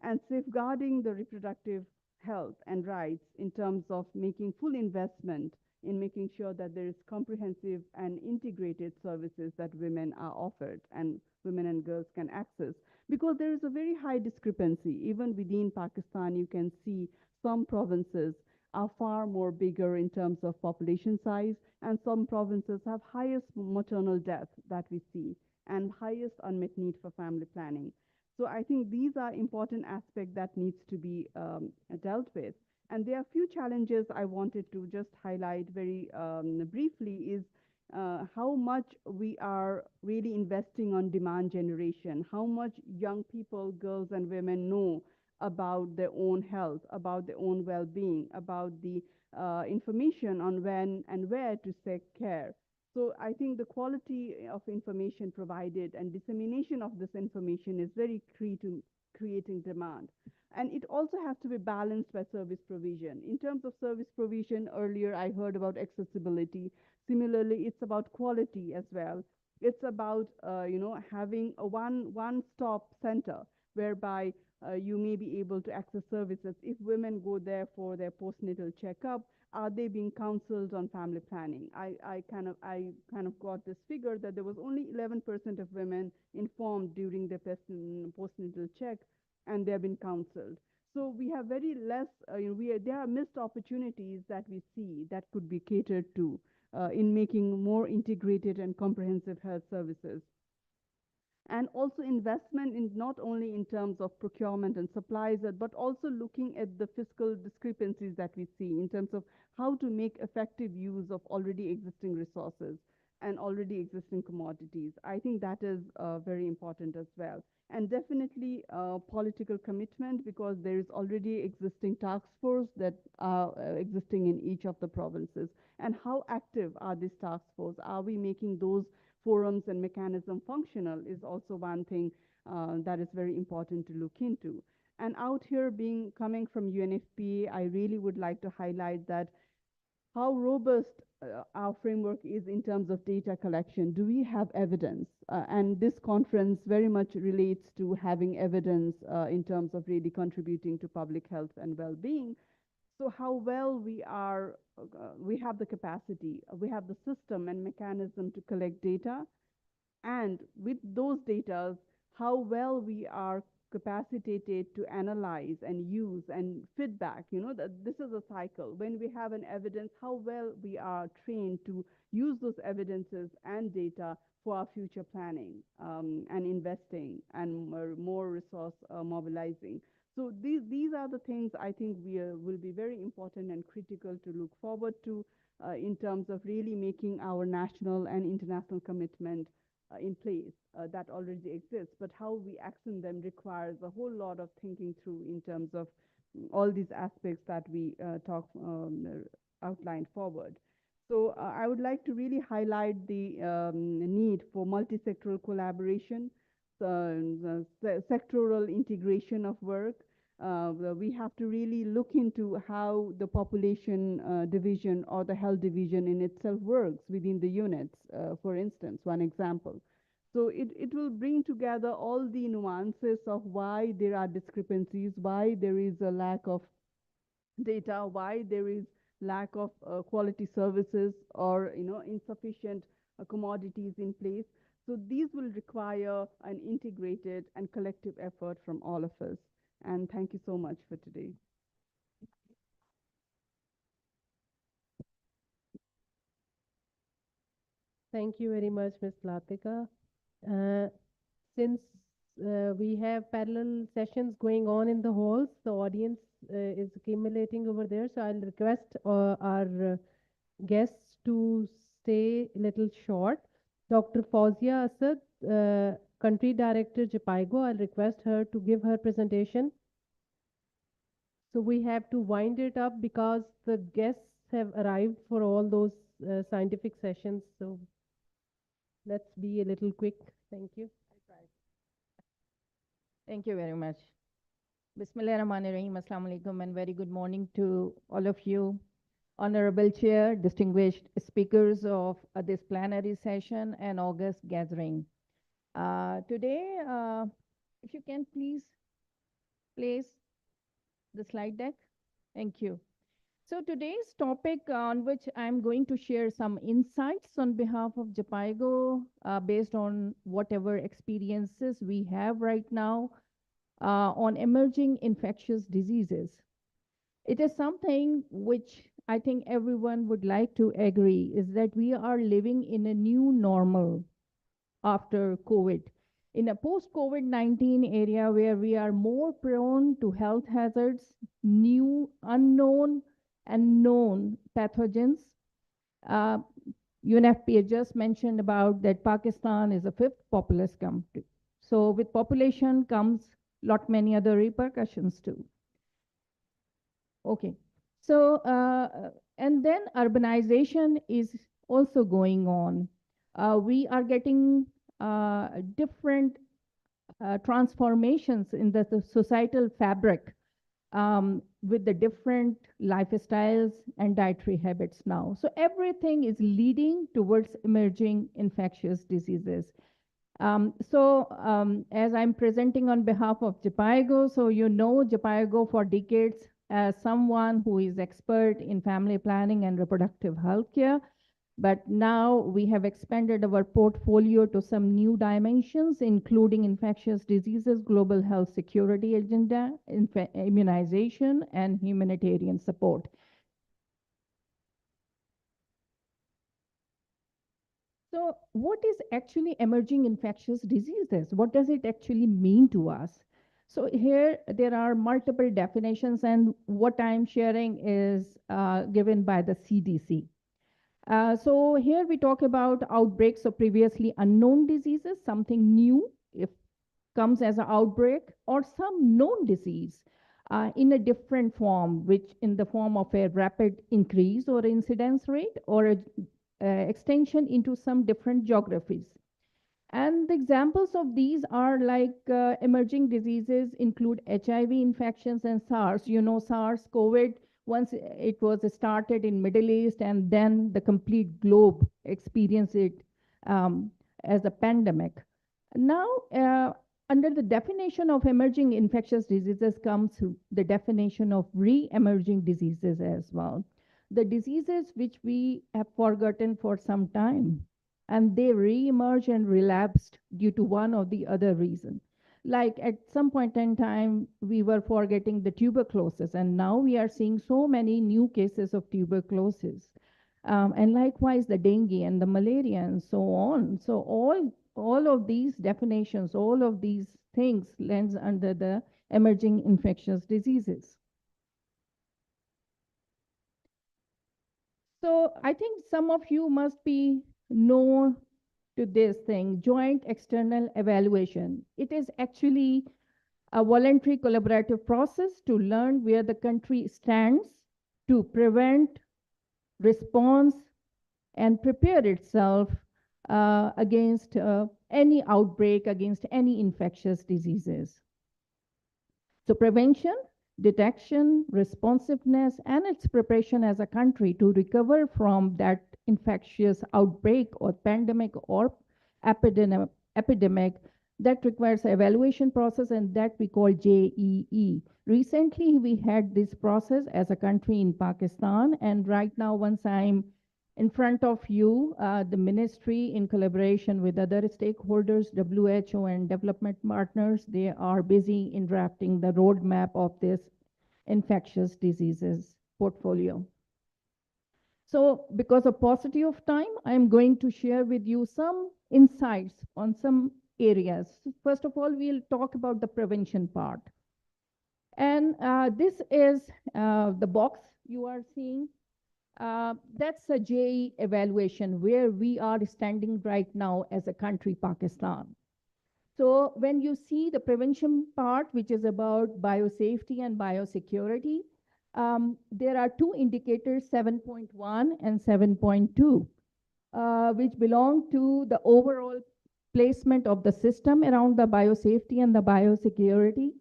And safeguarding the reproductive health and rights in terms of making full investment in making sure that there is comprehensive and integrated services that women are offered and women and girls can access. Because there is a very high discrepancy. Even within Pakistan, you can see some provinces are far more bigger in terms of population size, and some provinces have highest maternal death that we see and highest unmet need for family planning. So I think these are important aspects that needs to be dealt with. And there are a few challenges I wanted to just highlight very briefly is how much we are really investing on demand generation, how much young people, girls and women know about their own health, about their own well-being, about the information on when and where to seek care. So I think the quality of information provided and dissemination of this information is very key to creating demand. And it also has to be balanced by service provision. In terms of service provision, earlier I heard about accessibility. Similarly, it's about quality as well. It's about having a one-stop center whereby you may be able to access services. If women go there for their postnatal checkup, are they being counseled on family planning? I kind of got this figure that there was only 11% of women informed during their postnatal check, and they have been counseled. So we have very less. There are missed opportunities that we see that could be catered to in making more integrated and comprehensive health services. And also investment in not only in terms of procurement and supplies, but also looking at the fiscal discrepancies that we see in terms of how to make effective use of already existing resources and already existing commodities. I think that is very important as well. And definitely political commitment, because there is already existing task force that are existing in each of the provinces. And how active are these task force? Are we making those forums and mechanism functional is also one thing that is very important to look into. And out here coming from UNFPA, I really would like to highlight that how robust our framework is in terms of data collection. Do we have evidence? And this conference very much relates to having evidence in terms of really contributing to public health and well-being. So how well we have the capacity, we have the system and mechanism to collect data, and with those data, how well we are capacitated to analyze and use and feedback. That this is a cycle. When we have an evidence, how well we are trained to use those evidences and data for our future planning and investing and more resource mobilizing. So these are the things I think will be very important and critical to look forward to in terms of really making our national and international commitment in place that already exists. But how we action them requires a whole lot of thinking through in terms of all these aspects that we outlined forward. So I would like to really highlight the need for multi-sectoral collaboration, the sectoral integration of work. We have to really look into how the population division or the health division in itself works within the units, for instance, one example. So it will bring together all the nuances of why there are discrepancies, why there is a lack of data, why there is lack of quality services or insufficient commodities in place. So these will require an integrated and collective effort from all of us. And thank you so much for today. Thank you very much, Ms. Latika. Since we have parallel sessions going on in the halls, the audience is accumulating over there. So I'll request our guests to stay a little short Dr. Fauzia Asad, Country Director, Japaigo. I'll request her to give her presentation. So we have to wind it up because the guests have arrived for all those scientific sessions. So let's be a little quick. Thank you. Thank you very much. Bismillahirrahmanirrahim. Assalamu alaikum and very good morning to all of you. Honorable Chair, distinguished speakers of this plenary session and August gathering. Today, if you can please place the slide deck. Thank you. So today's topic on which I'm going to share some insights on behalf of Japaigo based on whatever experiences we have right now on emerging infectious diseases. It is something which I think everyone would like to agree is that we are living in a new normal after COVID. In a post-COVID-19 area where we are more prone to health hazards, new, unknown, and known pathogens. UNFPA just mentioned about that Pakistan is the 5th populous country. So with population comes lot many other repercussions too. Okay, so and then urbanization is also going on. We are getting different transformations in the societal fabric with the different lifestyles and dietary habits now. So everything is leading towards emerging infectious diseases. As I'm presenting on behalf of Japaigo, so you know Japaigo for decades as someone who is expert in family planning and reproductive health care. But now we have expanded our portfolio to some new dimensions, including infectious diseases, global health security agenda, immunization, and humanitarian support. So what is actually emerging infectious diseases? What does it actually mean to us? So here there are multiple definitions, and what I'm sharing is given by the CDC. So here we talk about outbreaks of previously unknown diseases, something new if comes as an outbreak, or some known disease in a different form, which in the form of a rapid increase or incidence rate or a extension into some different geographies. And the examples of these are like emerging diseases include HIV infections and SARS. You know, SARS, COVID, once it was started in Middle East and then the complete globe experienced it as a pandemic. Now, under the definition of emerging infectious diseases comes the definition of re-emerging diseases as well. The diseases which we have forgotten for some time, and they re-emerge and relapsed due to one or the other reason. Like at some point in time, we were forgetting the tuberculosis, and now we are seeing so many new cases of tuberculosis. And likewise, the dengue and the malaria and so on. So all of these definitions, all of these things lends under the emerging infectious diseases. So I think some of you must be know to this thing, joint external evaluation. It is actually a voluntary collaborative process to learn where the country stands to prevent, response, and prepare itself against any outbreak, against any infectious diseases. So prevention, detection, responsiveness, and its preparation as a country to recover from that infectious outbreak or pandemic or epidemic that requires an evaluation process, and that we call JEE. Recently, we had this process as a country in Pakistan, and right now, once I'm in front of you, the ministry, in collaboration with other stakeholders, WHO and development partners, they are busy in drafting the roadmap of this infectious diseases portfolio. So because of paucity of time, I'm going to share with you some insights on some areas. First of all, we'll talk about the prevention part. And this is the box you are seeing. That's a JE evaluation where we are standing right now as a country, Pakistan. So when you see the prevention part, which is about biosafety and biosecurity, there are two indicators, 7.1 and 7.2, which belong to the overall placement of the system around the biosafety and the biosecurity,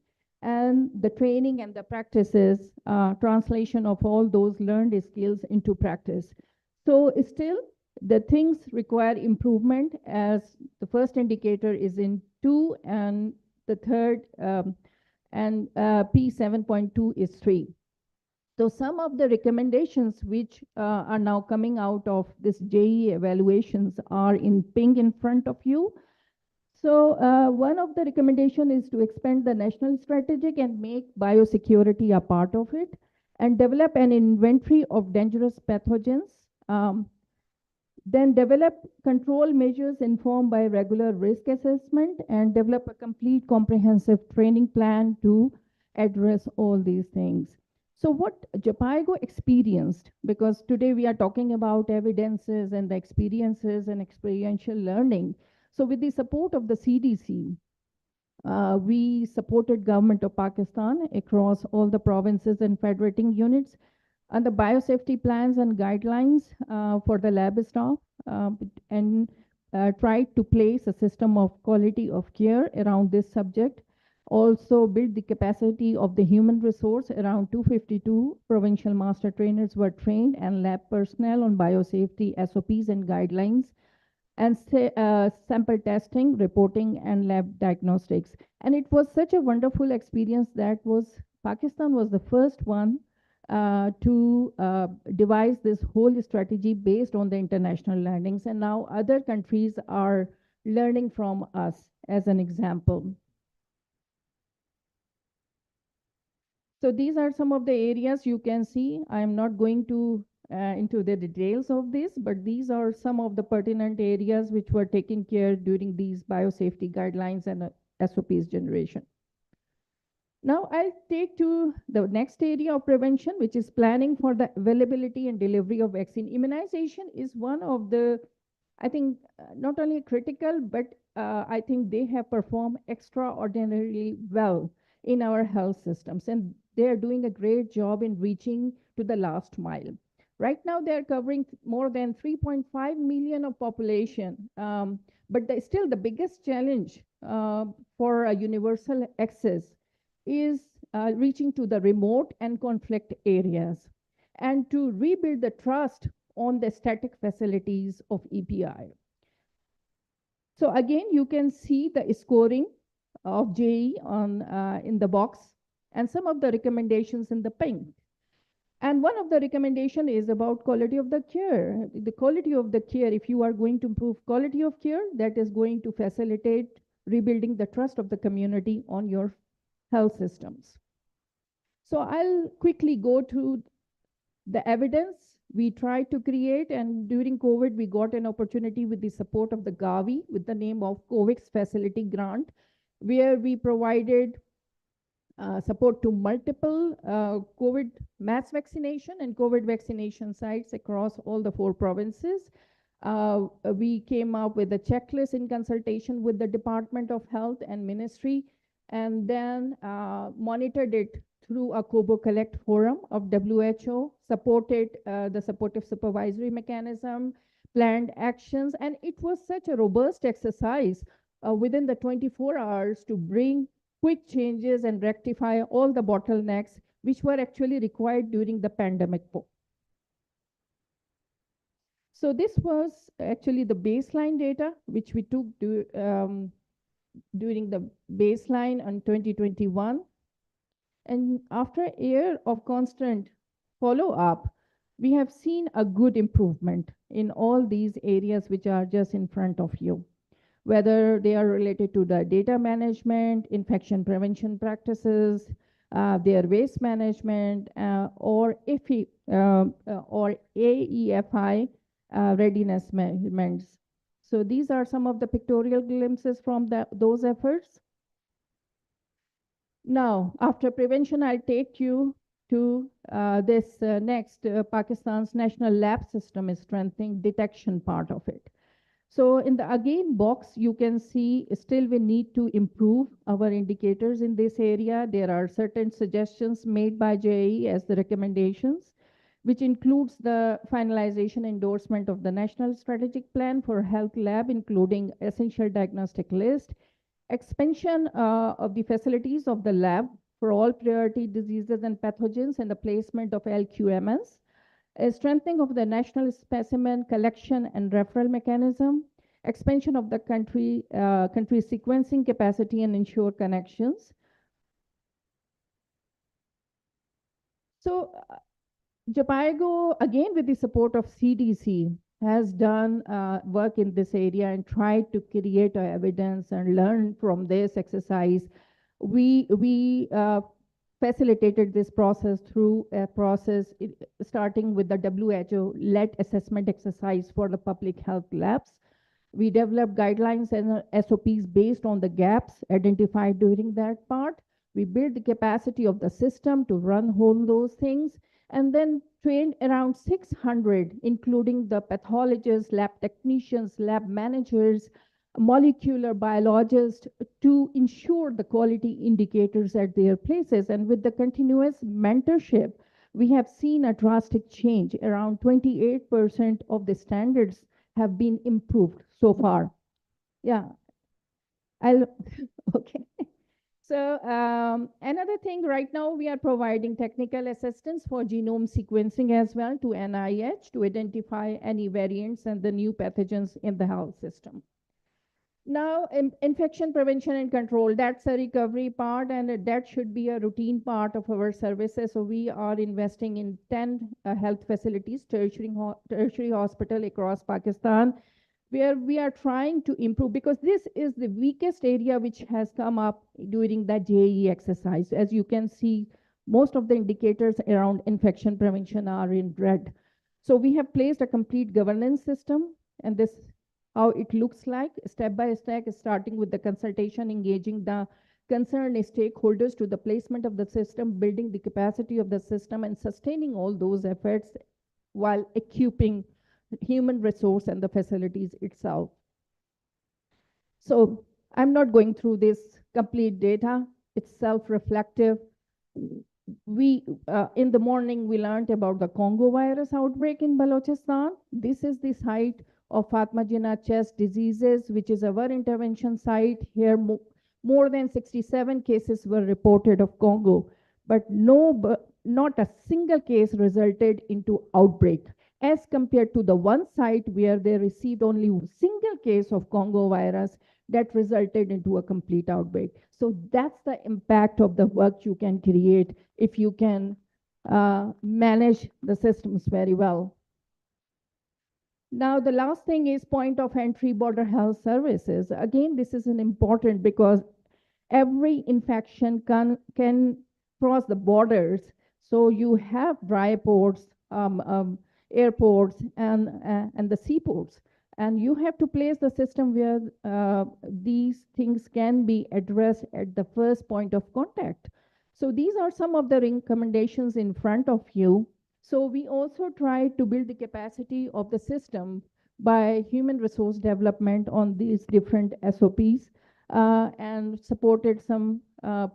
and the training and the practices, translation of all those learned skills into practice. So still, the things require improvement, as the first indicator is in 2, and the third, and P 7.2 is 3. So some of the recommendations which are now coming out of this JE evaluations are in pink in front of you. So one of the recommendation is to expand the national strategic and make biosecurity a part of it, and develop an inventory of dangerous pathogens. Then develop control measures informed by regular risk assessment, and develop a complete comprehensive training plan to address all these things. So what Japaigo experienced, because today we are talking about evidences and the experiences and experiential learning. So with the support of the CDC, we supported government of Pakistan across all the provinces and federating units, and the biosafety plans and guidelines for the lab staff, and tried to place a system of quality of care around this subject. Also build the capacity of the human resource. Around 252 provincial master trainers were trained, and lab personnel on biosafety SOPs and guidelines, and sample testing, reporting, and lab diagnostics. And it was such a wonderful experience that Pakistan was the first one to devise this whole strategy based on the international learnings. And now other countries are learning from us as an example. So these are some of the areas you can see. I am not going to into the details of this, but these are some of the pertinent areas which were taken care during these biosafety guidelines and SOPs generation. Now I'll take to the next area of prevention, which is planning for the availability and delivery of vaccine. Immunization is one of the, I think, not only critical, but I think they have performed extraordinarily well in our health systems, and they are doing a great job in reaching to the last mile. Right now, they're covering more than 3.5 million of population, but still the biggest challenge for a universal access is reaching to the remote and conflict areas, and to rebuild the trust on the static facilities of EPI. So again, you can see the scoring of JE on in the box, and some of the recommendations in the pink. And one of the recommendation is about quality of the care. The quality of the care, if you are going to improve quality of care, that is going to facilitate rebuilding the trust of the community on your health systems. So I'll quickly go to the evidence we tried to create, and during COVID, we got an opportunity with the support of the Gavi with the name of COVIX Facility Grant, where we provided support to multiple COVID mass vaccination and COVID vaccination sites across all the 4 provinces. We came up with a checklist in consultation with the Department of Health and Ministry, and then monitored it through a COBO Collect forum of WHO, supported the supportive supervisory mechanism, planned actions, and it was such a robust exercise within the 24 hours to bring quick changes and rectify all the bottlenecks which were actually required during the pandemic. So this was actually the baseline data which we took during the baseline on 2021. And after a year of constant follow-up, we have seen a good improvement in all these areas which are just in front of you, whether they are related to the data management, infection prevention practices, their waste management, or AEFI readiness measurements. So these are some of the pictorial glimpses from those efforts. Now, after prevention, I'll take you to this next, Pakistan's national lab system is strengthening detection part of it. So in the again box, you can see still we need to improve our indicators in this area. There are certain suggestions made by JAE as the recommendations, which includes the finalization endorsement of the National Strategic Plan for Health Lab, including essential diagnostic list, expansion of the facilities of the lab for all priority diseases and pathogens, and the placement of LQMS, a strengthening of the national specimen collection and referral mechanism, expansion of the country sequencing capacity and ensure connections. So Japago, again with the support of CDC, has done work in this area and tried to create evidence and learn from this exercise. We facilitated this process through a process starting with the WHO-led assessment exercise for the public health labs. We developed guidelines and SOPs based on the gaps identified during that part. We built the capacity of the system to run all those things, and then trained around 600, including the pathologists, lab technicians, lab managers, molecular biologists, to ensure the quality indicators at their places. And with the continuous mentorship, we have seen a drastic change. Around 28% of the standards have been improved so far. Yeah, okay. So another thing, right now we are providing technical assistance for genome sequencing as well to NIH to identify any variants and the new pathogens in the health system. Now, infection prevention and control, that's a recovery part, and that should be a routine part of our services. So we are investing in 10 health facilities, tertiary hospital across Pakistan, where we are trying to improve, because this is the weakest area which has come up during the JE exercise. As you can see, most of the indicators around infection prevention are in red. So we have placed a complete governance system, and this how it looks like step by step, starting with the consultation, engaging the concerned stakeholders to the placement of the system, building the capacity of the system, and sustaining all those efforts while equipping human resource and the facilities itself. So I'm not going through this complete data. It's self-reflective. We, in the morning, we learned about the Congo virus outbreak in Balochistan. This is the site of Fatma Jinnah chest diseases, which is our intervention site. Here, more than 67 cases were reported of Congo, but not a single case resulted into outbreak, as compared to the one site where they received only a single case of Congo virus that resulted into a complete outbreak. So that's the impact of the work you can create if you can manage the systems very well. Now, the last thing is point of entry border health services. Again, this is an important, because every infection can cross the borders. So you have dry ports, airports, and the seaports. And you have to place the system where these things can be addressed at the first point of contact. So these are some of the recommendations in front of you. So we also try to build the capacity of the system by human resource development on these different SOPs, and supported some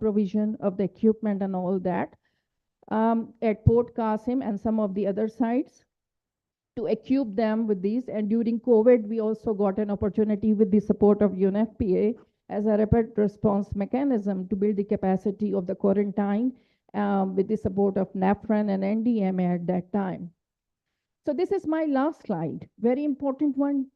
provision of the equipment and all that at Port Qasim and some of the other sites to equip them with these. And during COVID, we also got an opportunity with the support of UNFPA as a rapid response mechanism to build the capacity of the quarantine with the support of NAFRAN and NDMA at that time. So this is my last slide, very important one.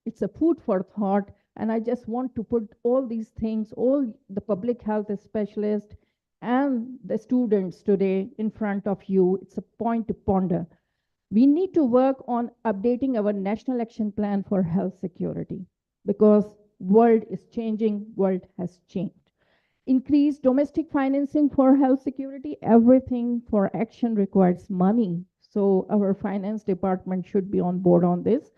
It's a food for thought, and I just want to put all these things, all the public health specialists and the students today in front of you. It's a point to ponder. We need to work on updating our national action plan for health security, because world is changing, world has changed. Increase domestic financing for health security. Everything for action requires money. So our finance department should be on board on this.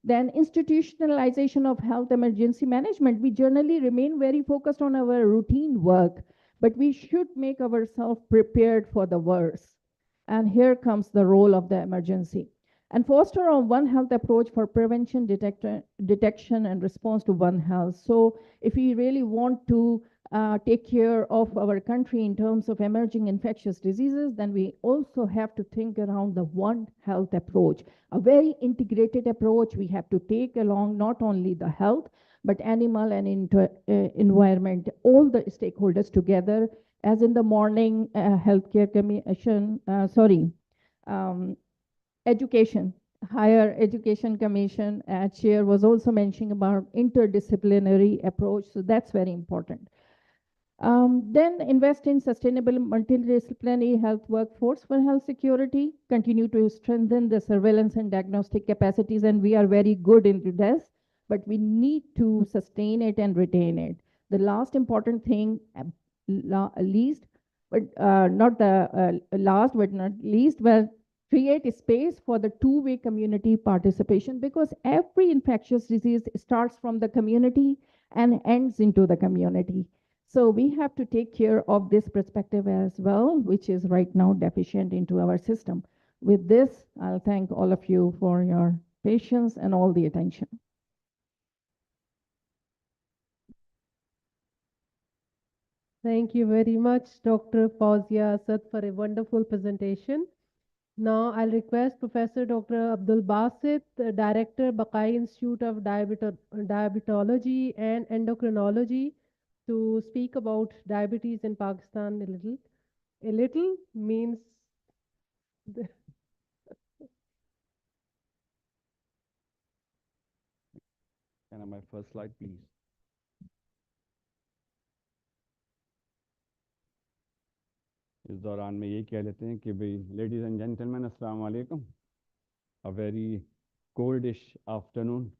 Then institutionalization of health emergency management. We generally remain very focused on our routine work, but we should make ourselves prepared for the worst. And here comes the role of the emergency. And foster a One Health approach for prevention, detection, and response to One Health. So if we really want to take care of our country in terms of emerging infectious diseases, then we also have to think around the One Health approach, a very integrated approach. We have to take along not only the health, but animal and environment, all the stakeholders together. As in the morning, healthcare commission, education, higher education commission chair was also mentioning about interdisciplinary approach. So that's very important. Then invest in sustainable multidisciplinary health workforce for health security, continue to strengthen the surveillance and diagnostic capacities, and we are very good into this, but we need to sustain it and retain it. The last important thing, least, but not the last but not least, well, create a space for the two-way community participation, because every infectious disease starts from the community and ends into the community. So we have to take care of this perspective as well, which is right now deficient into our system. With this, I'll thank all of you for your patience and all the attention. Thank you very much, Dr. Fauzia Asad, for a wonderful presentation. Now I'll request Professor Dr. Abdul Basit, Director, Bakai Institute of Diabetology and Endocrinology, to speak about diabetes in Pakistan a little. A little means Can I have my first slide, please? इस दौरान में ये कह लेते हैं कि भाई ladies and gentleman अस्सलाम वालेकुम. A very coldish afternoon.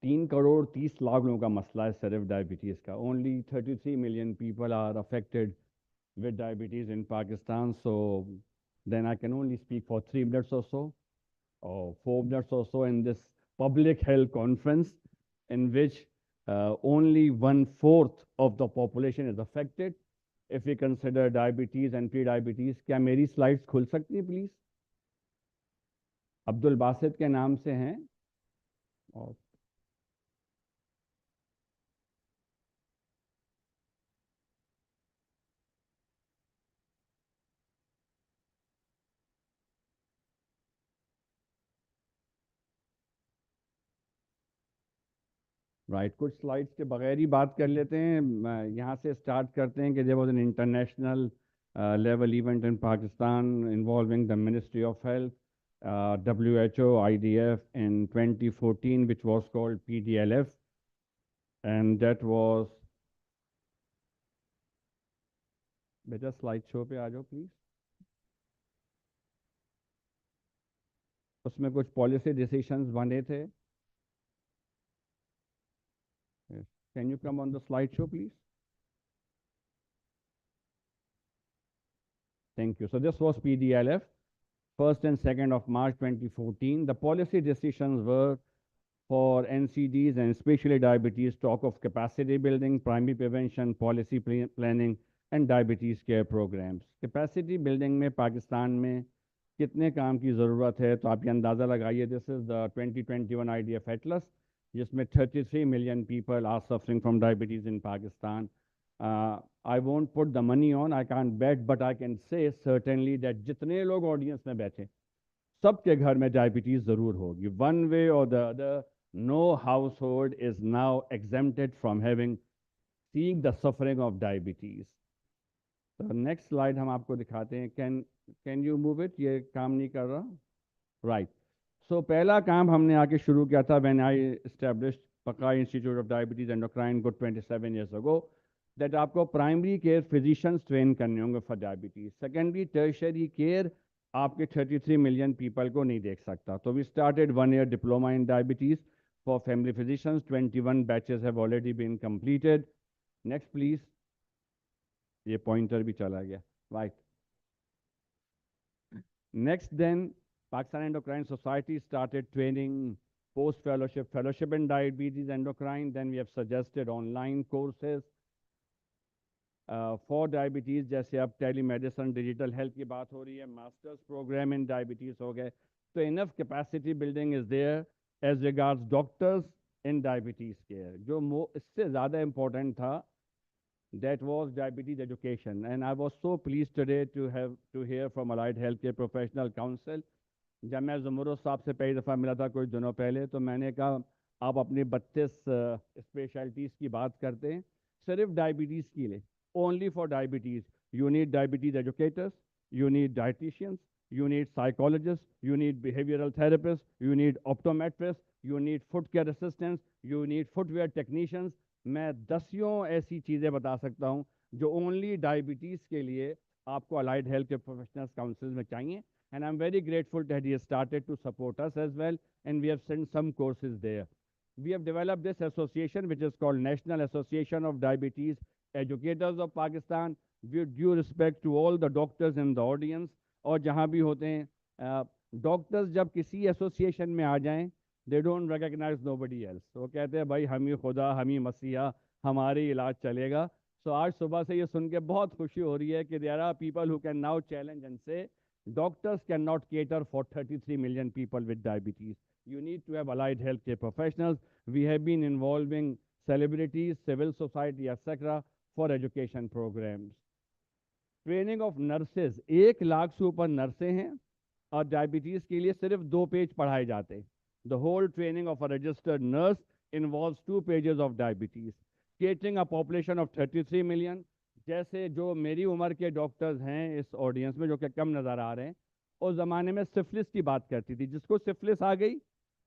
3 crore 30 lakh लोगों का मसला है सिर्फ डायबिटीज़ का. Only 33 million people are affected with diabetes in Pakistan. So then I can only speak for 3 minutes or so, or 4 minutes or so in this public health conference in which only 1/4 of the population is affected. If we consider diabetes and pre-diabetes, क्या मेरी slides खुल सकती हैं please? Abdul Basit के नाम से हैं और राइट कुछ स्लाइड्स के बगैर ही बात कर लेते हैं. यहाँ से स्टार्ट करते हैं कि there was an international level event in Pakistan involving the Ministry of Health, WHO, IDF in 2014, which was called PDLF, and that was बेटा स्लाइड शो पे आ जाओ प्लीज. उसमें कुछ पॉलिसी डिसीजंस बने थे. Can you come on the slideshow, please? Thank you. So this was PDLF, 1st and 2nd of March 2014. The policy decisions were for NCDs and especially diabetes, talk of capacity building, primary prevention, policy planning, and diabetes care programs. Capacity building में पाकिस्तान में कितने काम की ज़रूरत है तो आप ये अंदाज़ा लगाइए. This is the 2021 IDF Atlas, जिसमें 33 million people are suffering from diabetes in Pakistan. I won't put the money on, I can't bet, but I can say certainly that जितने लोग ऑडियंस में बैठे सबके घर में डायबिटीज़ ज़रूर होगी. One way or the other, no household is now exempted from seeing the suffering of diabetes. So next slide हम आपको दिखाते हैं. Can you move it? ये काम नहीं कर रहा. Right. So पहला काम हमने आके शुरू किया था when I established Pakai Institute of Diabetes Endocrine good 27 years ago, that आपको primary care physicians train करने होंगे for diabetes. Secondary, tertiary care आपके 33 million people को नहीं देख सकता. So we started 1-year diploma in diabetes for family physicians. 21 batches have already been completed. Next please. ये pointer भी चला गया. Right. Next then, Pakistan Endocrine Society started training post-fellowship, fellowship in diabetes endocrine. Then we have suggested online courses. For diabetes. جیسے اب ٹیلی medicine digital health کی بات ہو رہی ہے, ماسٹرز پروگرام ان ڈائبٹیز ہو گئے. تو enough capacity building is there as regards doctors in diabetes care. جو اس سے زیادہ امپورٹنٹ تھا, that was diabetes education. And I was so pleased today to hear from Allied Healthcare Professional Council. جب میں زمرد صاحب سے پہلی دفعہ ملا تھا کچھ دنوں پہلے, تو میں نے کہا آپ اپنی 32 اسپیشلٹیز کی بات کرتے ہیں, صرف ڈائبٹیز کی لیں, only for diabetes. You need diabetes educators, you need dietitians, you need psychologists, you need behavioral therapists, you need optometrists, you need foot care assistants, you need footwear technicians. میں دسیوں ایسی چیزیں بتا سکتا ہوں جو اونلی ڈائبٹیز کے لیے آپ کو الائڈ ہیلتھ کے پروفیشنلز کاؤنسل میں چاہیے. And I'm very grateful that he has started to support us as well, and we have sent some courses there. We have developed this association, which is called National Association of Diabetes Educators of Pakistan. With due respect to all the doctors in the audience, اور جہاں بھی ہوتے ہیں doctors جب کسی association میں آ جائیں, they don't recognize nobody else. وہ کہتے ہیں بھائی ہم ہی خدا, ہم ہی مسیحا, ہمارے علاج چلے گا. سو آج صبح سے یہ سن کے بہت خوشی ہو رہی ہے کہ there are people who can now challenge and say doctors cannot cater for 33 million people with diabetes. You need to have allied healthcare professionals. We have been involving celebrities, civil society, etc. for education programs. Training of nurses, 1 lakh से ऊपर नर्सें हैं اور diabetes کے لیے صرف 2 page پڑھائے جاتے ہیں. The whole training of a registered nurse involves 2 pages of diabetes. Catering a population of 33 million. جیسے جو میری عمر کے ڈاکٹرز ہیں اس آڈینس میں جو کہ کم نظر آ رہے ہیں, اس زمانے میں سفلس کی بات کرتی تھی. جس کو سفلس آ گئی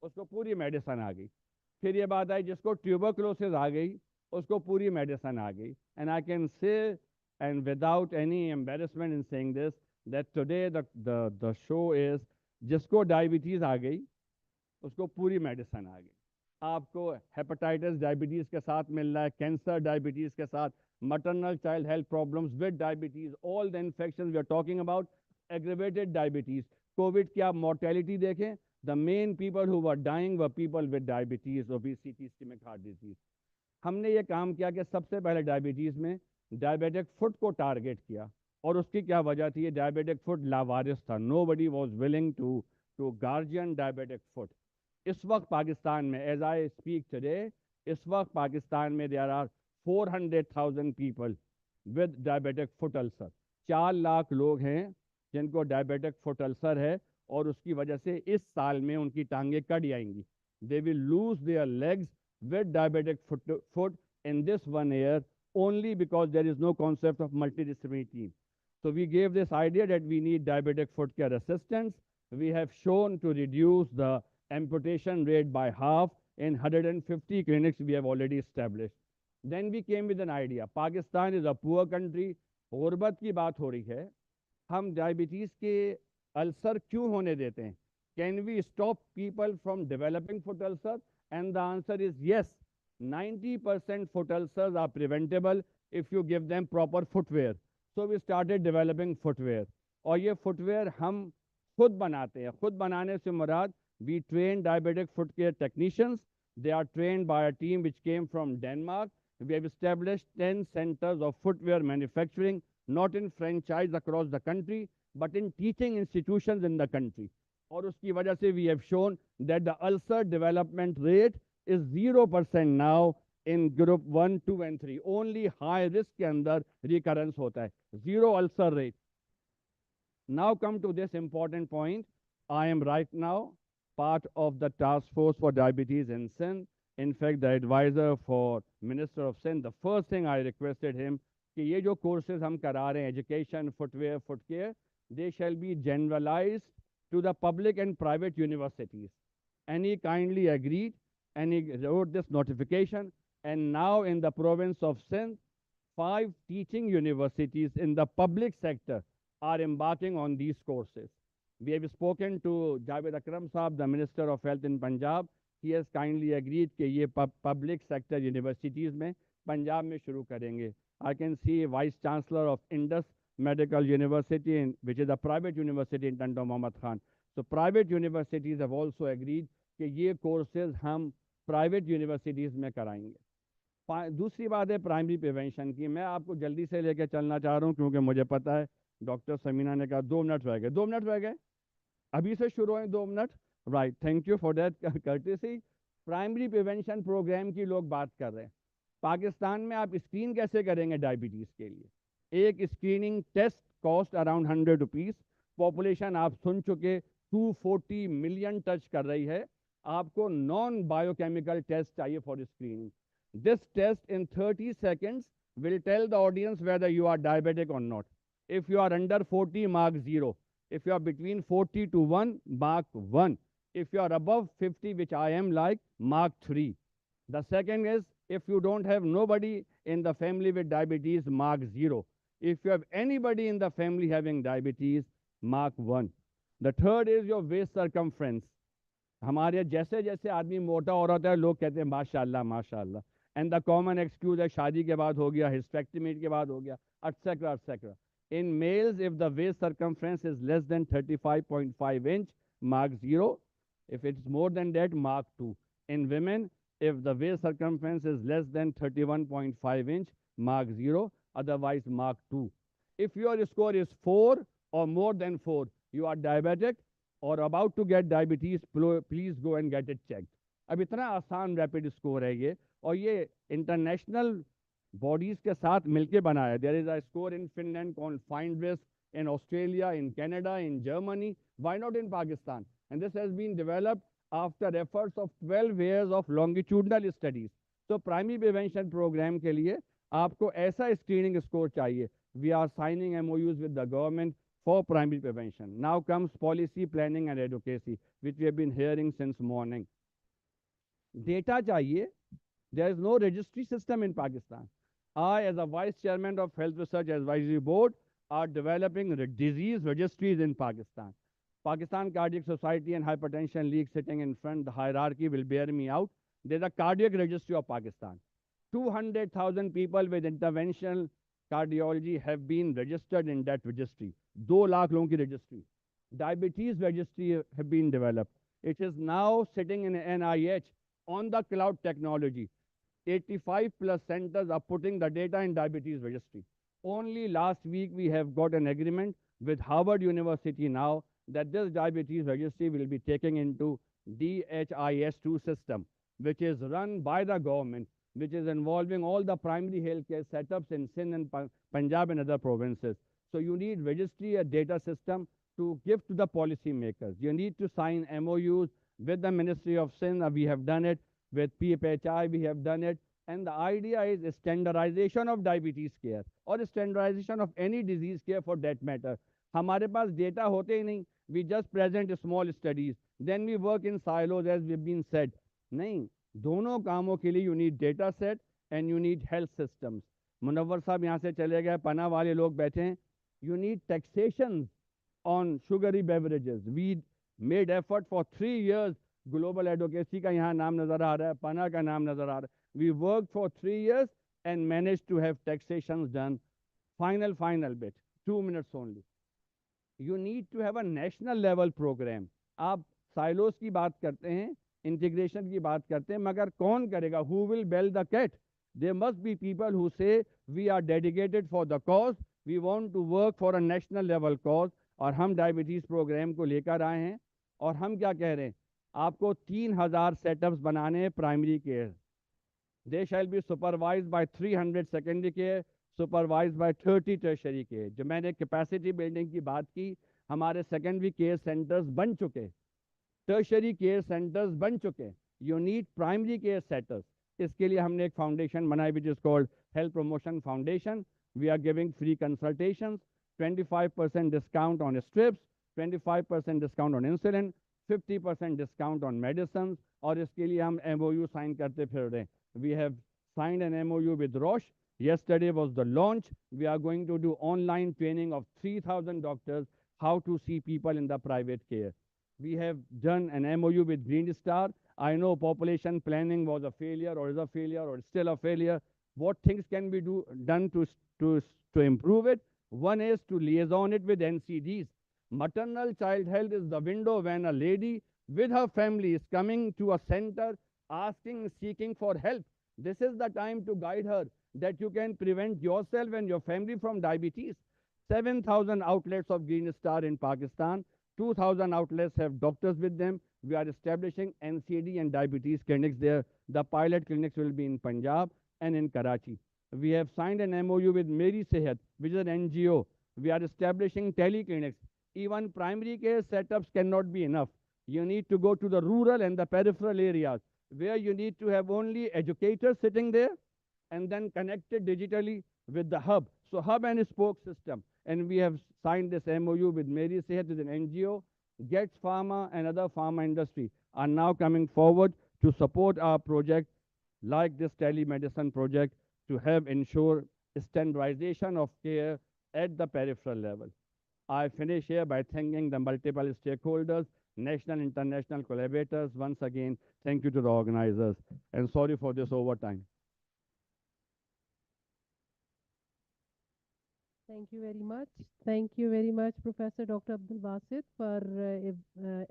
اس کو پوری میڈیسن آ گئی. پھر یہ بات آئی جس کو ٹیوبرکلوسس آ گئی اس کو پوری میڈیسن آ گئی. And I can say, and without any embarrassment in saying this, that today the show is جس کو ڈائبٹیز آ گئی اس کو پوری میڈیسن آ گئی. آپ کو ہیپاٹائٹس ڈائبٹیز کے ساتھ مل رہا ہے, کینسر ڈائبٹیز کے ساتھ, maternal child health problems with diabetes, all the infections we are talking about, aggravated diabetes. COVID کی آپ mortality دیکھیں, the main people who were dying were people with diabetes, obesity, ischemic heart disease. ہم نے یہ کام کیا کہ سب سے پہلے ڈائبٹیز میں ڈائبیٹک فٹ کو ٹارگیٹ کیا, اور اس کی کیا وجہ تھی؟ ڈائبیٹک فٹ لاوارث تھا. nobody was willing to guardian diabetic foot. اس وقت پاکستان میں, as I speak today, اس وقت پاکستان میں there are 400,000 people with diabetic foot ulcer. 4 lakh لوگ ہیں جن کو ڈائبیٹک فٹ السر ہے, اور اس کی وجہ سے اس سال میں ان کی ٹانگیں کٹ جائیں گی. They will lose their legs with diabetic foot in this 1 year only because there is no concept of multidisciplinary team. So we gave this idea that we need diabetic foot care assistants. We have shown to reduce the amputation rate by half in 150 clinics we have already established. Then we came with an idea. Pakistan is a poor country. غربت کی بات ہو رہی ہے, ہم diabetes کے السر کیوں ہونے دیتے ہیں؟ Can we stop people from developing foot ulcer? And the answer is yes. 90% foot ulcers are preventable if you give them proper footwear. So we started developing footwear. اور یہ footwear ہم خود بناتے ہیں. خود بنانے سے مراد, we train diabetic foot care technicians. They are trained by a team which came from Denmark. We have established 10 centers of footwear manufacturing, not in franchise across the country, but in teaching institutions in the country. اور اس کی وجہ سے we have shown that the ulcer development rate is 0% now in group 1, 2 and 3. Only high risk کے اندر recurrence ہوتا ہے. 0 ulcer rate. Now come to this important point. I am right now part of the task force for diabetes in Sindh. In fact, the advisor for Minister of Sindh, the first thing I requested him, کہ یہ جو courses ہم کرا رہے ہیں, education, footwear, foot care, they shall be generalized to the public and private universities. And he kindly agreed, and he wrote this notification. And now in the province of Sindh, 5 teaching universities in the public sector are embarking on these courses. We have spoken to Javed Akram Saab, the Minister of Health in Punjab. He has kindly agreed کہ یہ public sector universities میں پنجاب میں شروع کریں گے. I can see Vice Chancellor of Indus Medical University, which is a private university in Tanto Mohammad Khan. So private universities have also agreed کہ یہ courses ہم private universities میں کرائیں گے. दूसरी बात है प्राइमरी प्रिवेंशन की। मैं आपको जल्दी से लेके चलना चाह रहा हूँ क्योंकि मुझे पता है डॉक्टर समीना ने कहा 2 मिनट रह गए, 2 मिनट रह गए, अभी से शुरू हुए 2 मिनट। Right, thank you for that courtesy. Primary prevention programme की लोग बात कर रहे हैं। पाकिस्तान में आप स्क्रीन कैसे करेंगे डायबिटीज़ के लिए? एक screening test cost around 100 rupees. Population आप सुन चुके 240 मिलियन टच कर रही है। आपको नॉन बायोकेमिकल टेस्ट चाहिए for screening. This test in 30 seconds will tell the audience whether you are diabetic or not. If you are under 40, mark 0. If you are between 40 to 1, mark 1. If you are above 50, which I am like, mark 3. The second is, if you don't have nobody in the family with diabetes, mark 0. If you have anybody in the family having diabetes, mark 1. The third is your waist circumference. हमारे जैसे जैसे आदमी मोटा हो रहा है लोग कहते हैं माशाल्लाह माशाल्लाह, एंड द कॉमन एक्सक्यूज है शादी के बाद हो गया, हिस्टेक्टमी के बाद हो गया, etcetera etcetera. In males, if the waist circumference is less than 35.5 inch, mark 0. If it's more than that, mark 2. In women, if the waist circumference is less than 31.5 inch, mark 0. Otherwise, mark 2. If your score is 4 or more than 4, you are diabetic or about to get diabetes, please go and get it checked. अब इतना आसान rapid score है ये, और ये international bodies के साथ मिलके बनाया। There is a score in Finland called find, in Australia, in Canada, in Germany. Why not in Pakistan? And this has been developed after efforts of 12 years of longitudinal studies. So primary prevention program के लिए आपको ऐसा screening score चाहिए. We are signing MOUs with the government for primary prevention. Now comes policy planning and advocacy, which we have been hearing since morning. Data चाहिए. There is no registry system in Pakistan. I, as a vice chairman of Health Research Advisory Board, are developing disease registries in Pakistan. Pakistan Cardiac Society and Hypertension League sitting in front, the hierarchy will bear me out. There's a cardiac registry of Pakistan. 200,000 people with interventional cardiology have been registered in that registry. 2 lakh लोगों की registry. Diabetes registry have been developed. It is now sitting in NIH on the cloud technology. 85 plus centers are putting the data in diabetes registry. Only last week we have got an agreement with Harvard University now that this diabetes registry will be taken into DHIS2 system, which is run by the government, which is involving all the primary healthcare setups in Sindh and Punjab and other provinces. So you need registry, a data system to give to the policy makers. You need to sign MOUs with the Ministry of Sindh. We have done it. With PFHI, we have done it. And the idea is standardization of diabetes care or standardization of any disease care for that matter. हमारे पास data होते ही नहीं. We just present small studies. Then we work in silos as we've been said. नहीं, दोनों कामों के लिए you need data set and you need health systems. Munawwar साहब यहाँ से चले गए, पना वाले लोग बैठे हैं. You need taxation on sugary beverages. We made effort for 3 years. Global advocacy का यहाँ नाम नजर आ रहा है, पना का नाम नजर आ रहा है. We work for 3 years and managed to have taxations done. Final bit, 2 minutes only. You need to have a national level program. आप silos की बात करते हैं, integration की बात करते हैं, मगर कौन करेगा? Who will bell the cat? There must be people who say we are dedicated for the cause, we want to work for a national level cause. और हम डायबिटीज प्रोग्राम को लेकर आए हैं और हम क्या कह रहे हैं? आपको 3000 सेटअप्स बनाने हैं primary care. They shall be supervised by 300 secondary care, supervised by 30 tertiary care. जो मैंने कैपेसिटी बिल्डिंग की बात की, हमारे सेकेंडरी केयर सेंटर्स बन चुके, टर्शरी केयर सेंटर्स बन चुके. You need primary care centres. इसके लिए हमने एक फाउंडेशन बनाई which is called health promotion foundation. We are giving free consultations, 25% discount on strips, 25% discount on insulin, 50% discount on medicine. और इसके लिए हम MOU साइन करते फिर रहे हैं. We have signed an MOU with Roche. Yesterday was the launch. We are going to do online training of 3,000 doctors how to see people in the private care. We have done an MOU with Green Star. I know population planning was a failure or is a failure or still a failure. What things can be done to improve it? One is to liaison it with NCDs. Maternal child health is the window when a lady with her family is coming to a center asking, seeking for help. This is the time to guide her that you can prevent yourself and your family from diabetes. 7,000 outlets of Green Star in Pakistan. 2,000 outlets have doctors with them. We are establishing NCD and diabetes clinics there. The pilot clinics will be in Punjab and in Karachi. We have signed an MOU with Meri Sehat, which is an NGO. We are establishing teleclinics. Even primary care setups cannot be enough. You need to go to the rural and the peripheral areas where you need to have only educators sitting there and then connected digitally with the hub. So hub and spoke system. And we have signed this MOU with Meri Sehat, with an NGO. Gets Pharma and other pharma industry are now coming forward to support our project like this telemedicine project to have ensure standardization of care at the peripheral level. I finish here by thanking the multiple stakeholders, national, international collaborators. Once again, thank you to the organizers, and sorry for this overtime. Thank you very much. Thank you very much, Professor Dr. Abdul Basit, for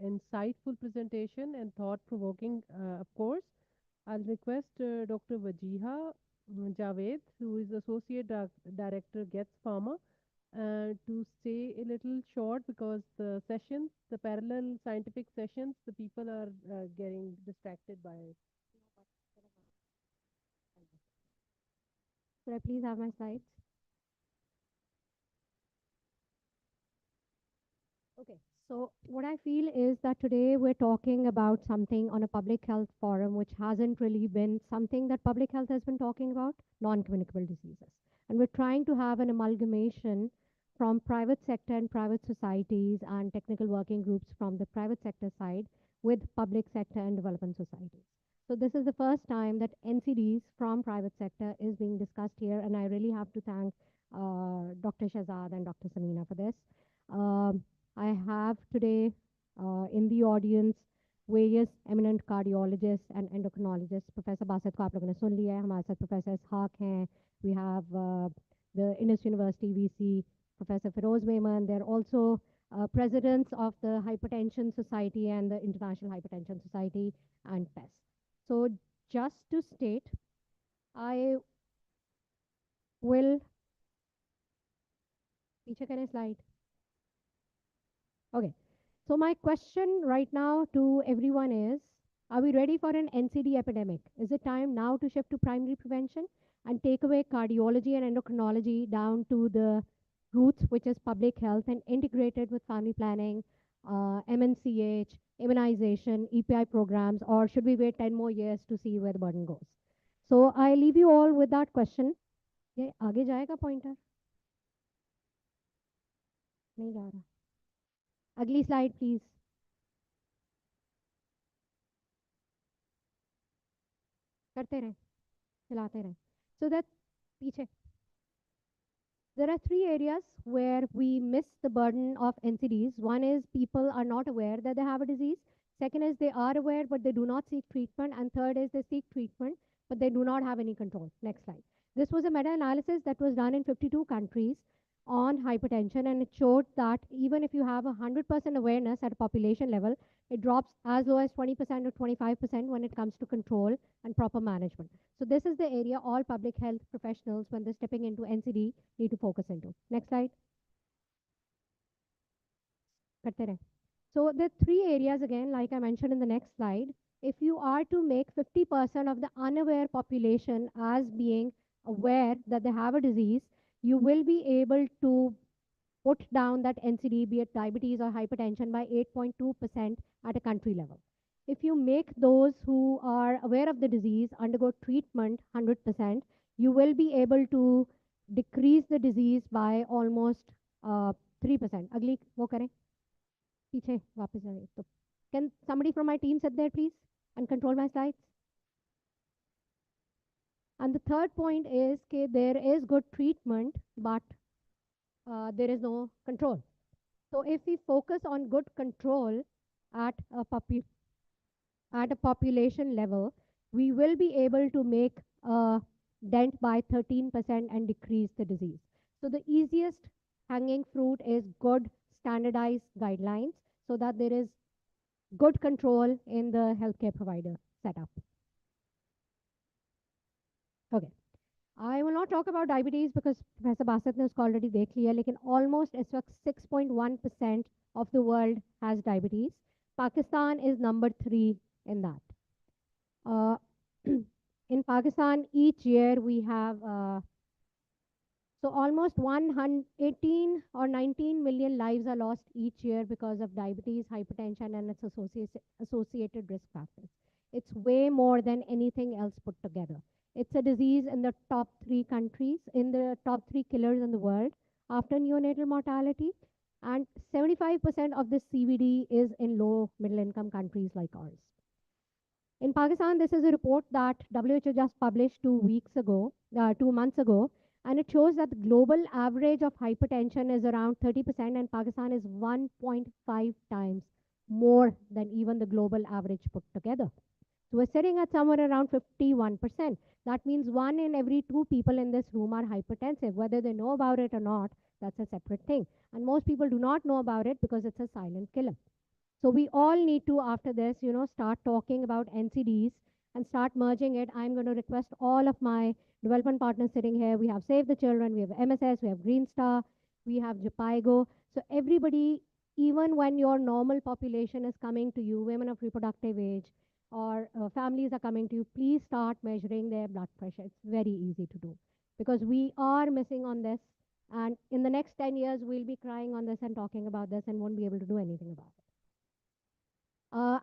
insightful presentation and thought-provoking, of course. I'll request Dr. Wajiha Javed, who is Associate Director, Gets Pharma, to stay a little short because the sessions, the parallel scientific sessions, the people are getting distracted by it. Could I please have my slides? Okay, so what I feel is that today we're talking about something on a public health forum which hasn't really been something that public health has been talking about, non-communicable diseases. And we're trying to have an amalgamation from private sector and private societies and technical working groups from the private sector side with public sector and development societies. So this is the first time that NCDs from private sector is being discussed here, and I really have to thank Dr. Shahzad and Dr. Samina for this. I have today in the audience various eminent cardiologists and endocrinologists. Professor Basit को आप लोगों ने सुन लिया है. हमारे साथ Professor Ishaq हैं. We have the Indus University VC, Professor Feroz Mehman. They're also presidents of the Hypertension Society and the International Hypertension Society and PES. So just to state, I will पीछे करें slide. Okay, so my question right now to everyone is, are we ready for an NCD epidemic? Is it time now to shift to primary prevention and take away cardiology and endocrinology down to the roots, which is public health, and integrate it with family planning, MNCH, immunization, EPI programs, or should we wait 10 more years to see where the burden goes? So I leave you all with that question. ये आगे जाएगा pointer? नहीं जा रहा. अगली slide please. करते रहें, चलाते रहें. So that पीछे. There are three areas where we miss the burden of NCDs. One is people are not aware that they have a disease. Second is they are aware but they do not seek treatment. And third is they seek treatment but they do not have any control. Next slide. This was a meta-analysis that was done in 52 countries on hypertension, and it showed that even if you have 100% awareness at a population level, it drops as low as 20% or 25% when it comes to control and proper management. So this is the area all public health professionals, when they're stepping into NCD, need to focus into. Next slide. करते रहें. So the three areas again, like I mentioned in the next slide, if you are to make 50% of the unaware population as being aware that they have a disease, you will be able to put down that NCD, be it diabetes or hypertension, by 8.2% at a country level. If you make those who are aware of the disease undergo treatment 100%, you will be able to decrease the disease by almost 3%. अगली वो करें, पीछे वापस आए तो. Can somebody from my team sit there please and control my slides? And the third point is that there is good treatment, but there is no control. So if we focus on good control at a population level, we will be able to make a dent by 13% and decrease the disease. So the easiest hanging fruit is good standardized guidelines so that there is good control in the healthcare provider setup. Okay. I will not talk about diabetes because Professor Bassett ने उसको already देख लिया, लेकिन almost इस वक्त 6.1% of the world has diabetes. Pakistan is number 3 in that. In Pakistan, each year we have so almost 118 or 19 million lives are lost each year because of diabetes, hypertension, and its associated risk factors. It's way more than anything else put together. It's a disease in the top 3 countries, in the top 3 killers in the world after neonatal mortality. And 75% of this CVD is in low middle income countries like ours. In Pakistan, this is a report that WHO just published 2 months ago, and it shows that the global average of hypertension is around 30%, and Pakistan is 1.5 times more than even the global average put together. So we're sitting at somewhere around 51%. That means 1 in every 2 people in this room are hypertensive. Whether they know about it or not, that's a separate thing. And most people do not know about it because it's a silent killer. So we all need to, after this, start talking about NCDs and start merging it. I'm going to request all of my development partners sitting here. We have Save the Children, we have MSS, we have Green Star, we have Japaigo. So everybody, even when your normal population is coming to you, women of reproductive age, or families are coming to you, please start measuring their blood pressure. It's very easy to do because we are missing on this. And in the next 10 years, we'll be crying on this and talking about this and won't be able to do anything about it.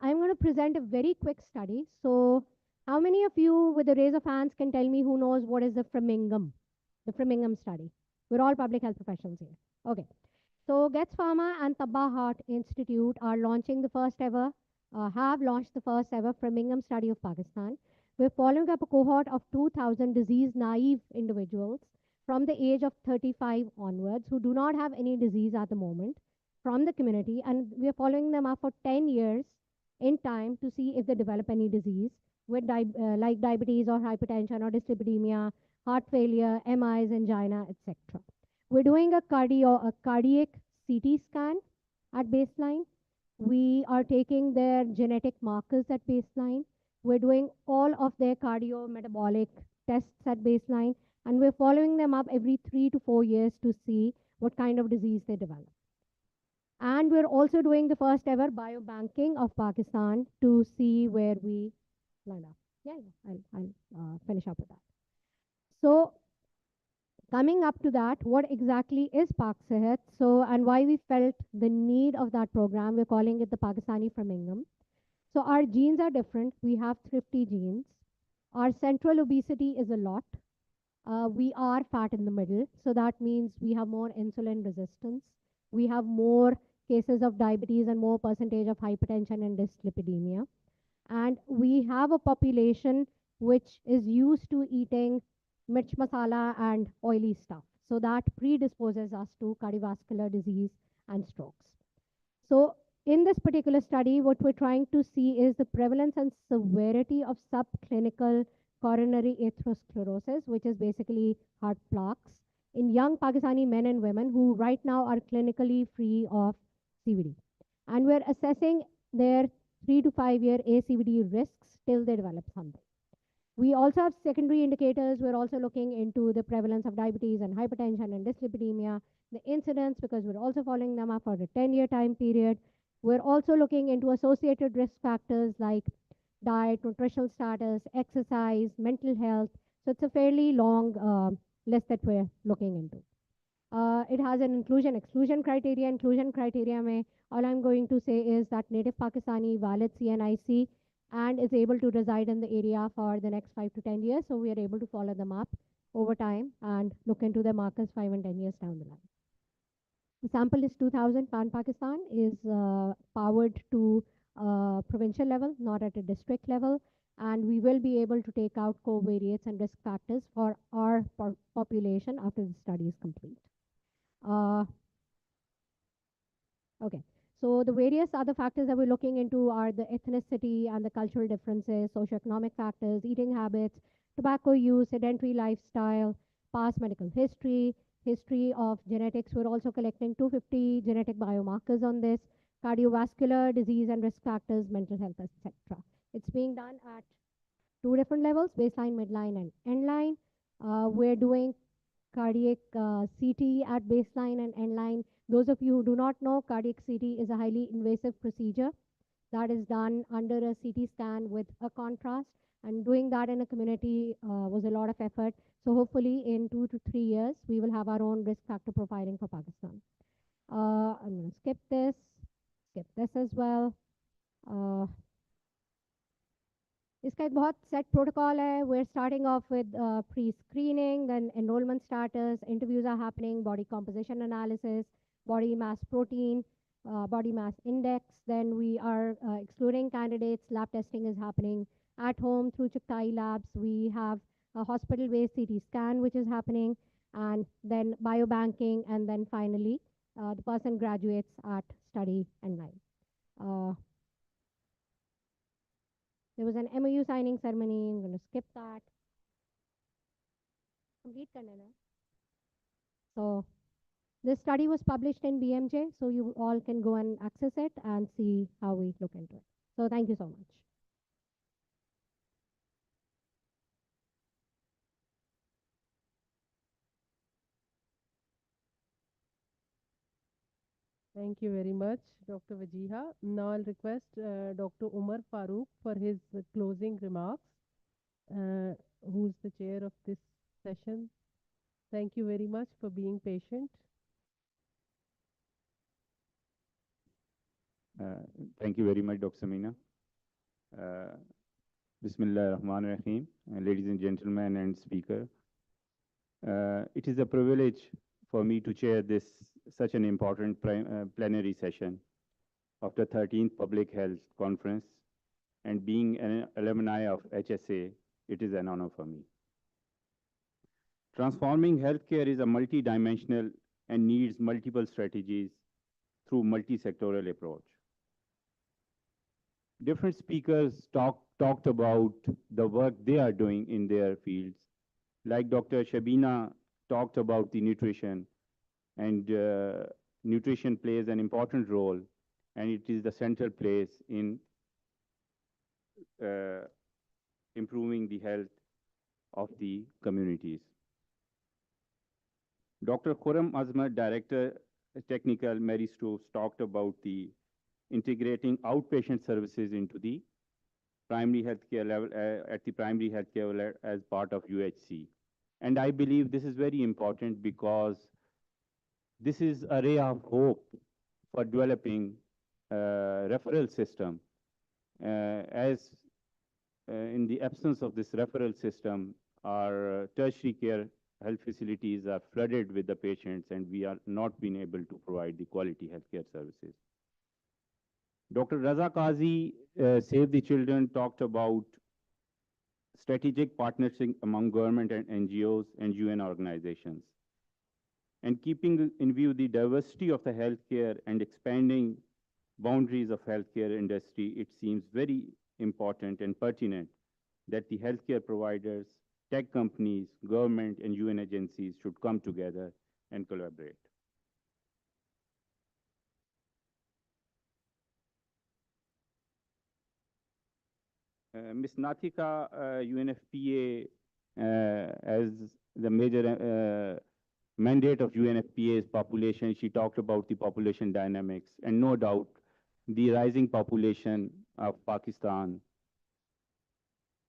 I'm going to present a very quick study. So how many of you with a raise of hands can tell me who knows what is the Framingham study? We're all public health professionals here. Okay. So Getz Pharma and Tabba Heart Institute are launching the first ever, have launched the first ever Framingham study of Pakistan. We're following up a cohort of 2,000 disease-naive individuals from the age of 35 onwards who do not have any disease at the moment from the community, and we're following them up for 10 years in time to see if they develop any disease with like diabetes or hypertension or dyslipidemia, heart failure, MIs, angina, etc. We're doing a cardiac CT scan at baseline. We are taking their genetic markers at baseline. We're doing all of their cardiometabolic tests at baseline, and we're following them up every 3 to 4 years to see what kind of disease they develop. And we're also doing the first ever biobanking of Pakistan to see where we land up. I'll finish up with that. So coming up to that, what exactly is Pak Sehat? So, and why we felt the need of that program, we're calling it the Pakistani Framingham. So our genes are different. We have thrifty genes. Our central obesity is a lot. We are fat in the middle. So that means we have more insulin resistance. We have more cases of diabetes and more percentage of hypertension and dyslipidemia. And we have a population which is used to eating mirch masala and oily stuff. So that predisposes us to cardiovascular disease and strokes. So in this particular study, what we're trying to see is the prevalence and severity of subclinical coronary atherosclerosis, which is basically heart plaques, in young Pakistani men and women who right now are clinically free of CVD. And we're assessing their 3 to 5 year ACVD risks till they develop something. We also have secondary indicators. We're also looking into the prevalence of diabetes and hypertension and dyslipidemia, the incidence, because we're also following them up for a 10-year time period. We're also looking into associated risk factors like diet, nutritional status, exercise, mental health. So it's a fairly long list that we're looking into. It has an inclusion-exclusion criteria. Inclusion criteria mein, all I'm going to say is that native Pakistani, valid CNIC, and is able to reside in the area for the next 5 to 10 years. So we are able to follow them up over time and look into their markers 5 and 10 years down the line. The sample is 2000. Pan-Pakistan is powered to provincial level, not at a district level. And we will be able to take out covariates and risk factors for our population after the study is complete. Okay. So the various other factors that we're looking into are the ethnicity and the cultural differences, socioeconomic factors, eating habits, tobacco use, sedentary lifestyle, past medical history, history of genetics. We're also collecting 250 genetic biomarkers on this, cardiovascular disease and risk factors, mental health, etc. It's being done at two different levels, baseline, midline, and endline. We're doing cardiac CT at baseline and endline. Those of you who do not know, cardiac CT is a highly invasive procedure that is done under a CT scan with a contrast. And doing that in a community was a lot of effort. So hopefully in 2 to 3 years, we will have our own risk factor profiling for Pakistan. I'm going to skip this as well. इसका एक बहुत set protocol है. We're starting off with pre-screening, then enrollment status, interviews are happening, body composition analysis, body mass protein, body mass index. Then we are excluding candidates. Lab testing is happening at home through Chuktai labs. We have a hospital-based CT scan, which is happening, and then biobanking, and then finally, the person graduates at study N9. There was an MOU signing ceremony. I'm going to skip that. Complete karna hai. So this study was published in BMJ, so you all can go and access it and see how we look into it. So thank you so much. Thank you very much, Dr. Wajiha. Now I'll request Dr. Umar Farooq for his closing remarks, who's the chair of this session. Thank you very much for being patient. Thank you very much, Dr. Samina. Bismillah ar-Rahman ar-Rahim, ladies and gentlemen and speaker. It is a privilege for me to chair such an important plenary session of the 13th Public Health Conference, and being an alumni of HSA, it is an honor for me. Transforming healthcare is a multidimensional and needs multiple strategies through multi-sectoral approach. Different speakers talked about the work they are doing in their fields. Like Dr. Shabina talked about the nutrition, and nutrition plays an important role, and it is the central place in improving the health of the communities. Dr. Khurram Azmat, Director Technical, Mary Stokes, talked about the integrating outpatient services into the primary healthcare level, at the primary healthcare level as part of UHC. And I believe this is very important because this is a ray of hope for developing a referral system. As in the absence of this referral system, our tertiary care health facilities are flooded with the patients, and we are not being able to provide the quality healthcare services. Dr. Raza Qazi, Save the Children, talked about strategic partnership among government and NGOs and UN organizations. And keeping in view the diversity of the healthcare and expanding boundaries of healthcare industry, it seems very important and pertinent that the healthcare providers, tech companies, government, and UN agencies should come together and collaborate. Ms. Nathika, UNFPA, as the major mandate of UNFPA is population, she talked about the population dynamics, and no doubt the rising population of Pakistan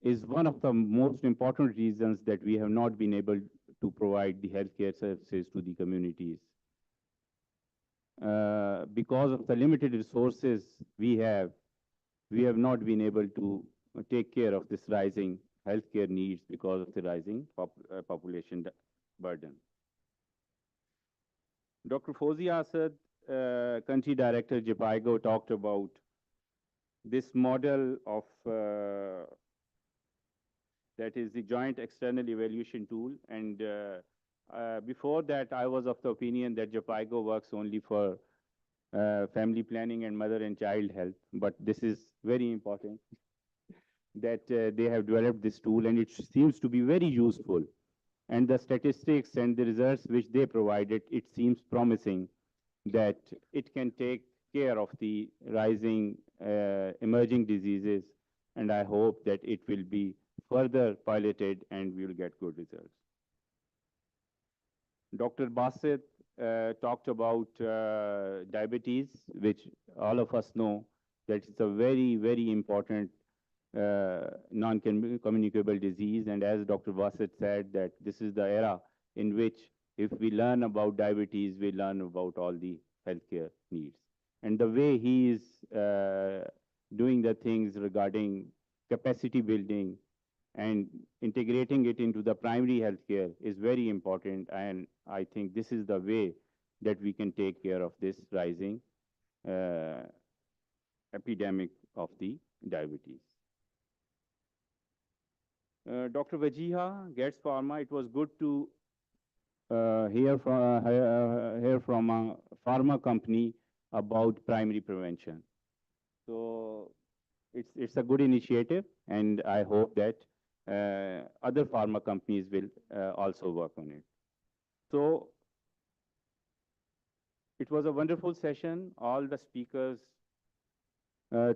is one of the most important reasons that we have not been able to provide the healthcare services to the communities. Because of the limited resources we have not been able to take care of this rising healthcare needs because of the rising population burden. Dr. Fozia Asad, Country Director, JPIGO, talked about this model of that is the Joint External Evaluation Tool. And before that, I was of the opinion that JPIGO works only for family planning and mother and child health. But this is very important that they have developed this tool, and it seems to be very useful. And the statistics and the results which they provided, it seems promising that it can take care of the rising emerging diseases, and I hope that it will be further piloted and we will get good results. Dr. Basit talked about diabetes, which all of us know that it's a very, very important non-communicable disease. And as Dr. Basit said, that this is the era in which if we learn about diabetes, we learn about all the healthcare needs. And the way he is doing the things regarding capacity building and integrating it into the primary healthcare is very important. And I think this is the way that we can take care of this rising epidemic of the diabetes. Dr. Wajiha, Gates Pharma, it was good to hear from a pharma company about primary prevention. So it's a good initiative, and I hope that other pharma companies will also work on it. So it was a wonderful session. All the speakers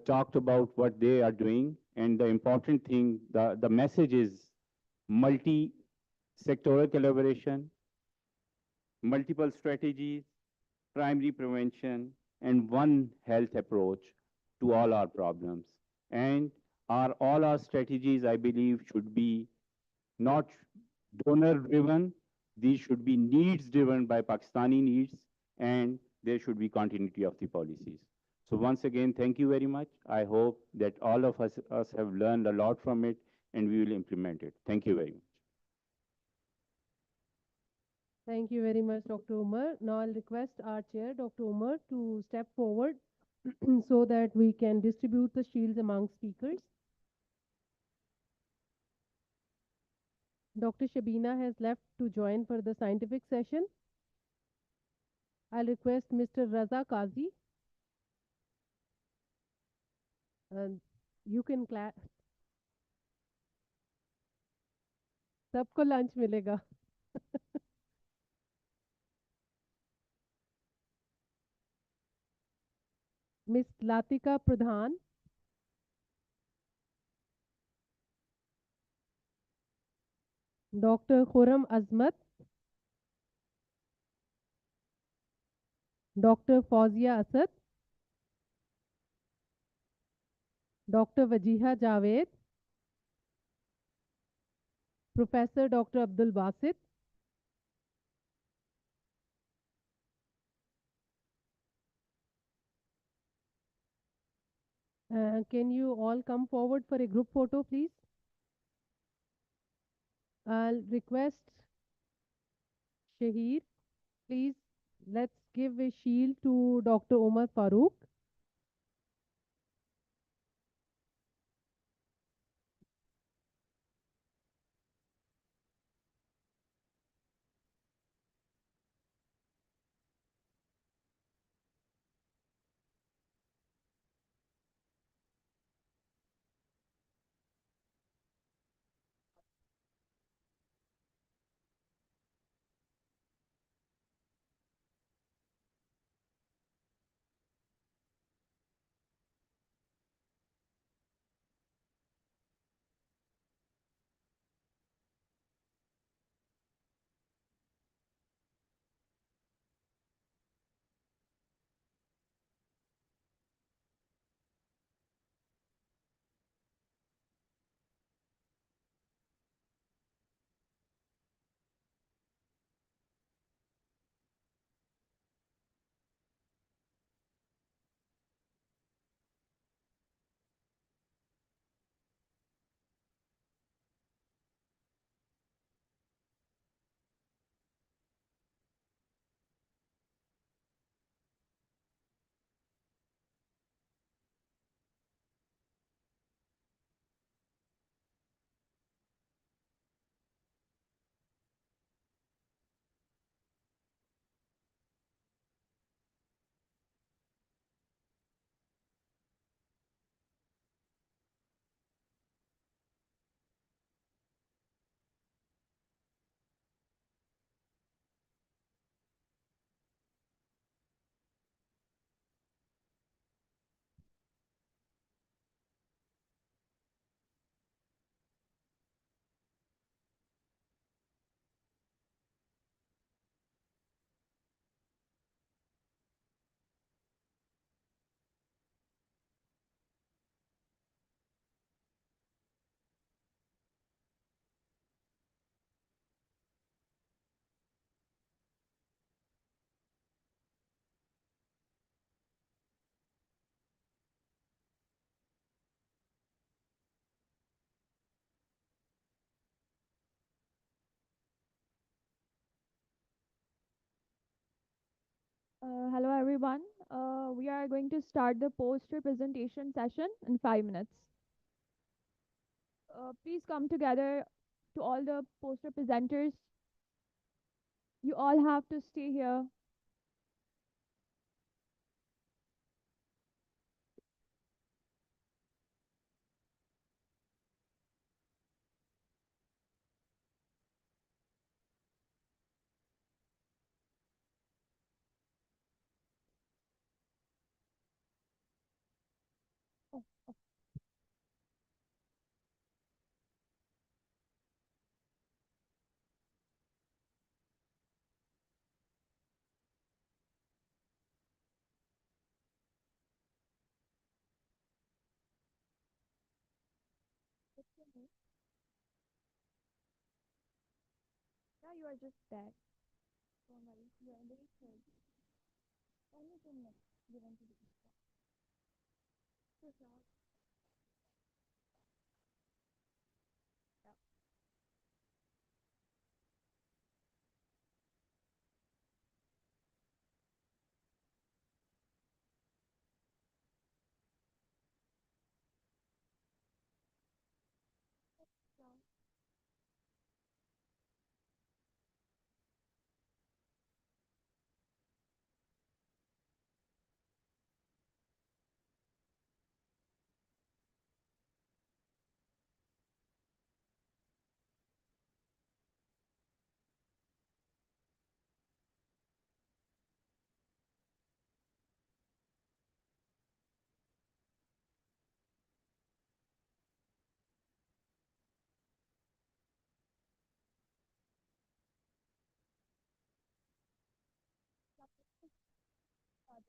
talked about what they are doing, and the important thing, the message is multi-sectoral collaboration, multiple strategies, primary prevention, and one health approach to all our problems. And all our strategies, I believe, should be not donor-driven. These should be needs-driven by Pakistani needs, and there should be continuity of the policies. So once again, thank you very much. I hope that all of us have learned a lot from it, and we will implement it. Thank you very much. Thank you very much, Dr. Umar. Now I'll request our chair, Dr. Umar, to step forward so that we can distribute the shields among speakers. Dr. Shabina has left to join for the scientific session. I'll request Mr. Raza Kazi. You can clap. सबको lunch मिलेगा. Miss Latika Pradhan. Dr. Khurram Azmat. Dr. Fauzia Asad. Dr. Wajiha Javed. Professor Dr. Abdul Basit. Can you all come forward for a group photo, please? I'll request Shahir, please, let's give a shield to Dr. Omar Farooq. Hello everyone. We are going to start the poster presentation session in 5 minutes. Please come together to all the poster presenters. You all have to stay here. Yeah, you are just there. Don't worry. You are very third. Only 2 minutes given to the Sure. Yeah. Yeah.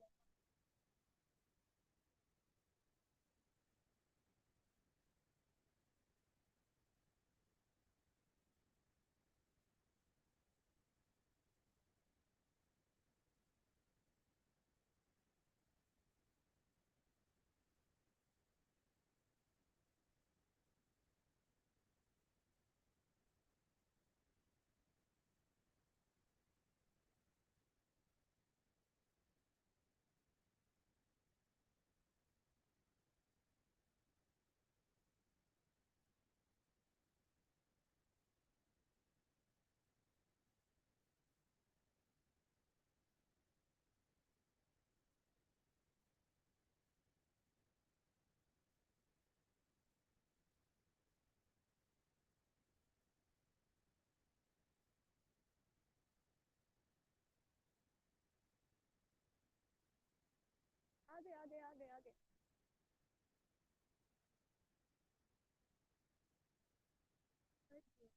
आगे already. Okay.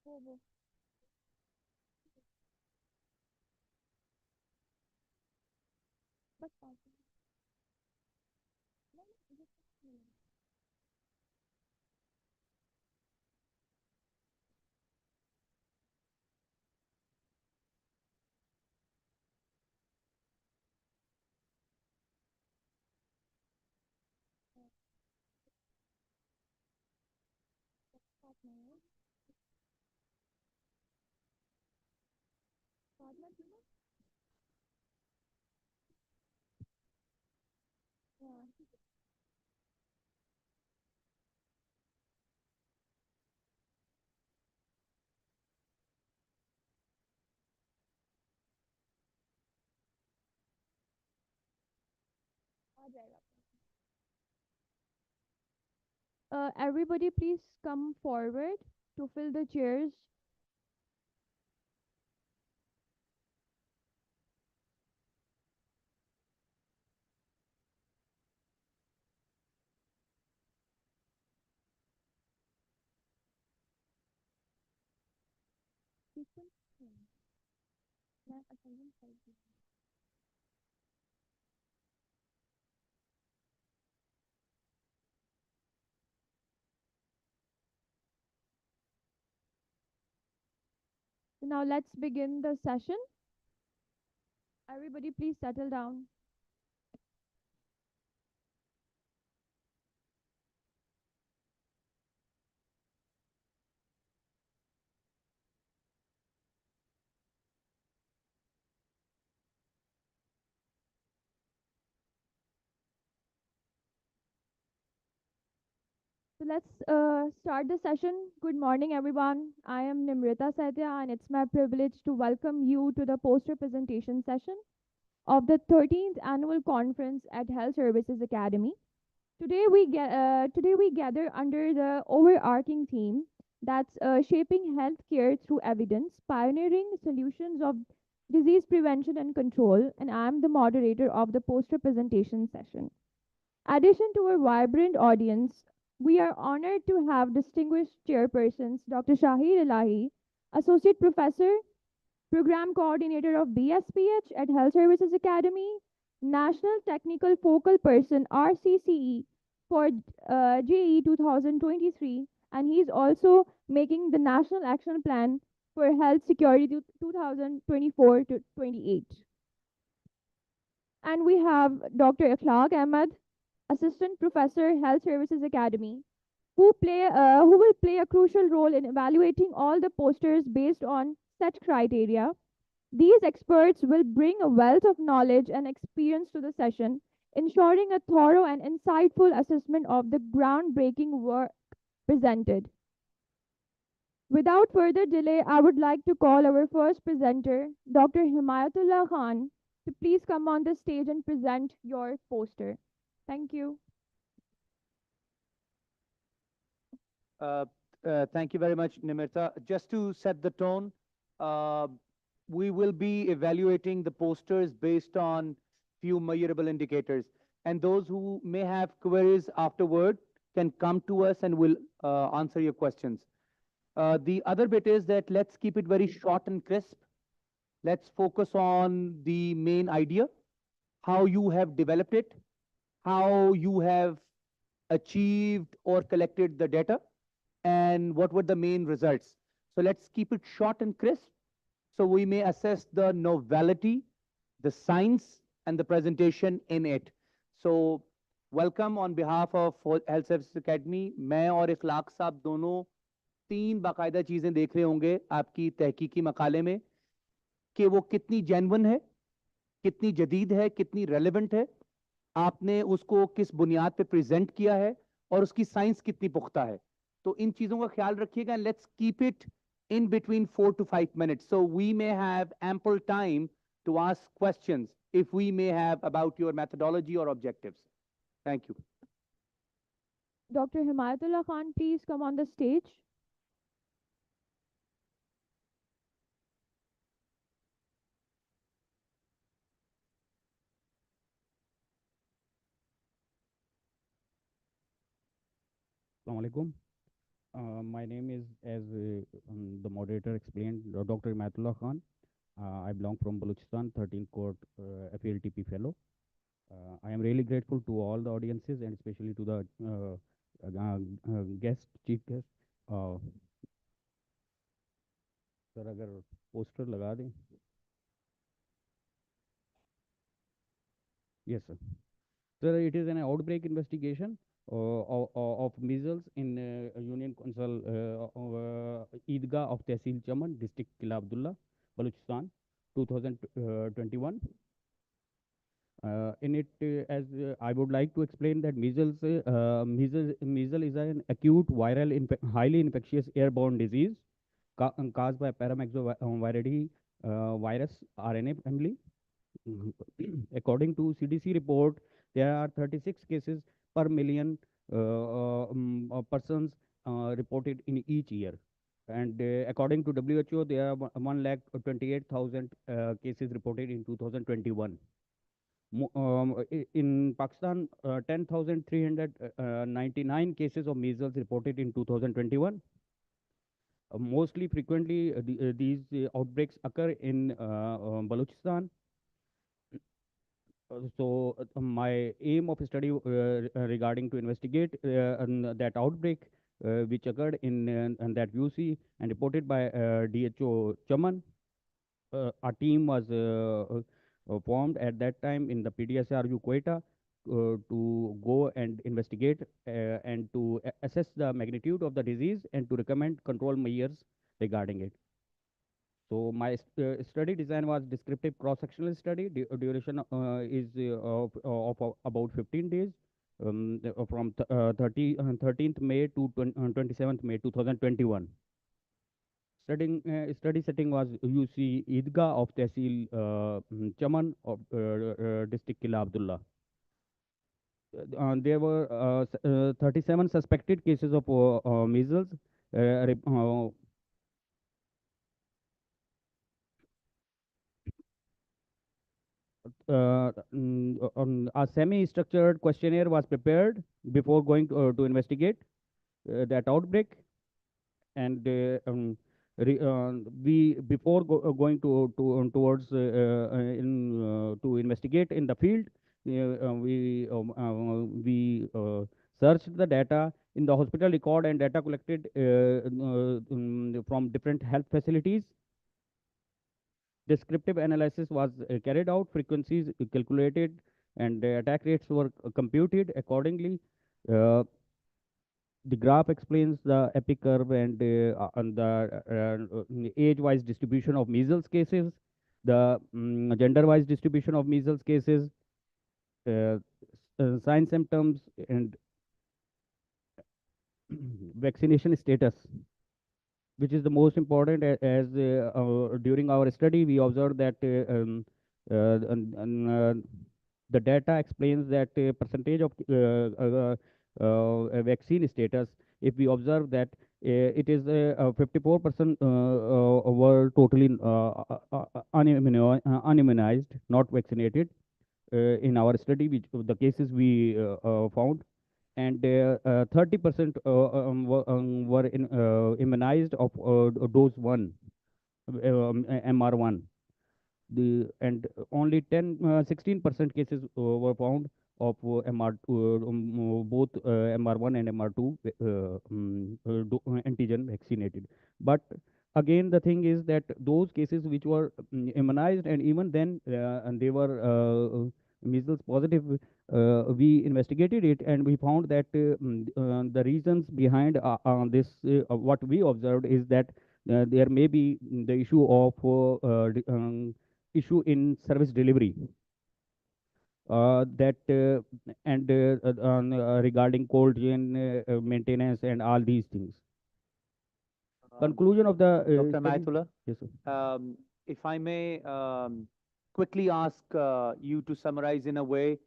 वो बस 5 minute नहीं नहीं साथ में 5 minute ना हाँ आ जाएगा everybody please come forward to fill the chairs. Now let's begin the session. Everybody please settle down. So let's start the session. Good morning, everyone. I am Nimrita Saitya, and it's my privilege to welcome you to the poster presentation session of the 13th annual conference at Health Services Academy. Today we gather under the overarching theme that's shaping healthcare through evidence, pioneering solutions of disease prevention and control, and I'm the moderator of the poster presentation session. Addition to our vibrant audience, we are honored to have distinguished chairpersons Dr. Shahid Elahi, Associate Professor, Program Coordinator of BSPH at Health Services Academy, National Technical Focal Person RCCE for JE 2023, and he's also making the National Action Plan for Health Security 2024 to 28. And we have Dr. Akhlaq Ahmed, Assistant Professor, Health Services Academy, who will play a crucial role in evaluating all the posters based on set criteria. These experts will bring a wealth of knowledge and experience to the session, ensuring a thorough and insightful assessment of the groundbreaking work presented. Without further delay, I would like to call our first presenter, Dr. Himayatullah Khan, to please come on the stage and present your poster. Thank you. Thank you very much, Nimirta. Just to set the tone, we will be evaluating the posters based on few measurable indicators. And those who may have queries afterward can come to us and we'll answer your questions. The other bit is that let's keep it very short and crisp. Let's focus on the main idea, how you have developed it, how you have achieved or collected the data, and what were the main results. So let's keep it short and crisp so we may assess the novelty, the science, and the presentation in it. So welcome on behalf of Health Services Academy. मैं और इखलाक साहब दोनों तीन बाकायदा चीज़ें देख रहे होंगे आपकी तहकीकी मकाले में कि वो कितनी जेन्युइन है, कितनी जदीद है, कितनी रेलेवेंट है, आपने उसको किस बुनियाद पे प्रेजेंट किया है और उसकी साइंस कितनी पुख्ता है. तो इन चीज़ों का ख्याल रखिएगा. Let's keep it in between 4 to 5 minutes. So we may have ample time to ask questions if we may have about your methodology or objectives. Thank you. Dr. Himayatullah Khan, please come on the stage. Assalamu alaikum. My name is, as the moderator explained, Dr. Himayatullah Khan. I belong from Balochistan, 13th Court FLTP Fellow. I am really grateful to all the audiences and especially to the chief guest. Sir, agar poster laga dein. Yes, sir. Sir, it is an outbreak investigation of measles in Union Council Eidgah of Tehsil Chaman, District Qila Abdullah, Balochistan, 2021. In it, as I would like to explain that measles is an acute viral, highly infectious airborne disease caused by paramyxoviridae virus RNA family. According to CDC report, there are 36 cases per million persons reported in each year. And according to WHO, there are 128,000 cases reported in 2021. In Pakistan, 10,399 cases of measles reported in 2021. mostly frequently these outbreaks occur in Balochistan. My aim of study regarding to investigate that outbreak which occurred in that UC and reported by DHO Chaman. Our team was formed at that time in the PDSRU Quetta to go and investigate and to assess the magnitude of the disease and to recommend control measures regarding it. So my study design was descriptive cross-sectional study. Duration is of about 15 days from 13th May to 27th May 2021. Study setting was UC Idgah of Tehsil Chaman of district Kila Abdullah. There were 37 suspected cases of measles. A semi-structured questionnaire was prepared before going to investigate that outbreak, and we before going towards to investigate in the field, we searched the data in the hospital record and data collected from different health facilities. Descriptive analysis was carried out, frequencies calculated, and attack rates were computed accordingly. The graph explains the epic curve and the age-wise distribution of measles cases, the gender-wise distribution of measles cases, signs, symptoms, and vaccination status, which is the most important. As during our study we observed that the data explains that percentage of vaccine status. If we observe that it is 54% were totally unimmunized, not vaccinated in our study, which the cases we found, and 30% were immunized of dose 1, MR1. And only 16% cases were found of MR2, both MR1 and MR2 antigen vaccinated. But again, the thing is that those cases which were immunized, and even then and they were measles positive, we investigated it and we found that the reasons behind this, what we observed is that there may be the issue of issue in service delivery. Regarding cold chain maintenance and all these things. Conclusion of the Dr. Mayatullah, yes, sir. if I may quickly ask you to summarize in a way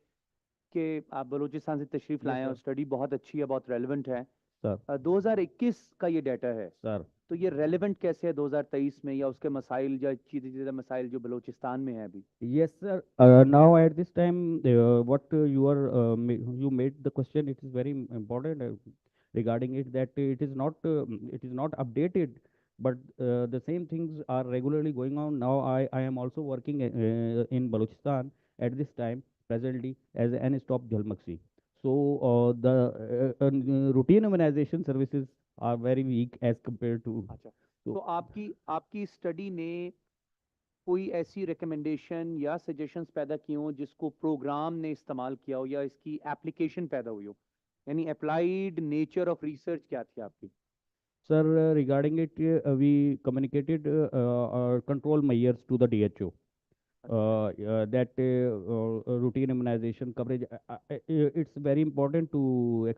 कि आप बलूचिस्तान से तशरीफ लाए हैं और study बहुत अच्छी है, बहुत रेलेवेंट है सर। 2021 का ये डाटा है सर, तो ये रेलेवेंट कैसे है 2023 में, या उसके मसाइल या चीज़ मसाइल जो बलूचिस्तान में है अभी? Yes, sir. Now at this time, what you are you made the question, it is very important regarding it, that it is not updated, but the same things are regularly going on. Now I am also working in Balochistan at this time presently as an stop Jalmaksi. So the routine immunization services are very weak as compared to. अच्छा, तो आपकी study ने कोई ऐसी recommendation या suggestions पैदा की हो जिसको प्रोग्राम ने इस्तेमाल किया हो या इसकी एप्लीकेशन पैदा हुई हो, यानी अप्लाइड नेचर ऑफ रिसर्च क्या थी आपकी? Sir, regarding it, we communicated control measures to the DHO. That routine immunization coverage, it's very important to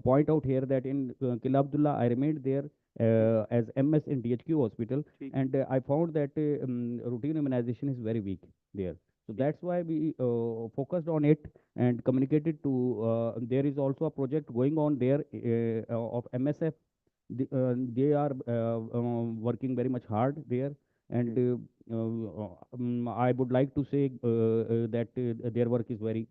point out here that in Kila Abdullah, I remained there as MS in DHQ hospital, and I found that routine immunization is very weak there. So that's why we focused on it and communicated to, there is also a project going on there of MSF. They are working very much hard there, and I would like to say that their work is very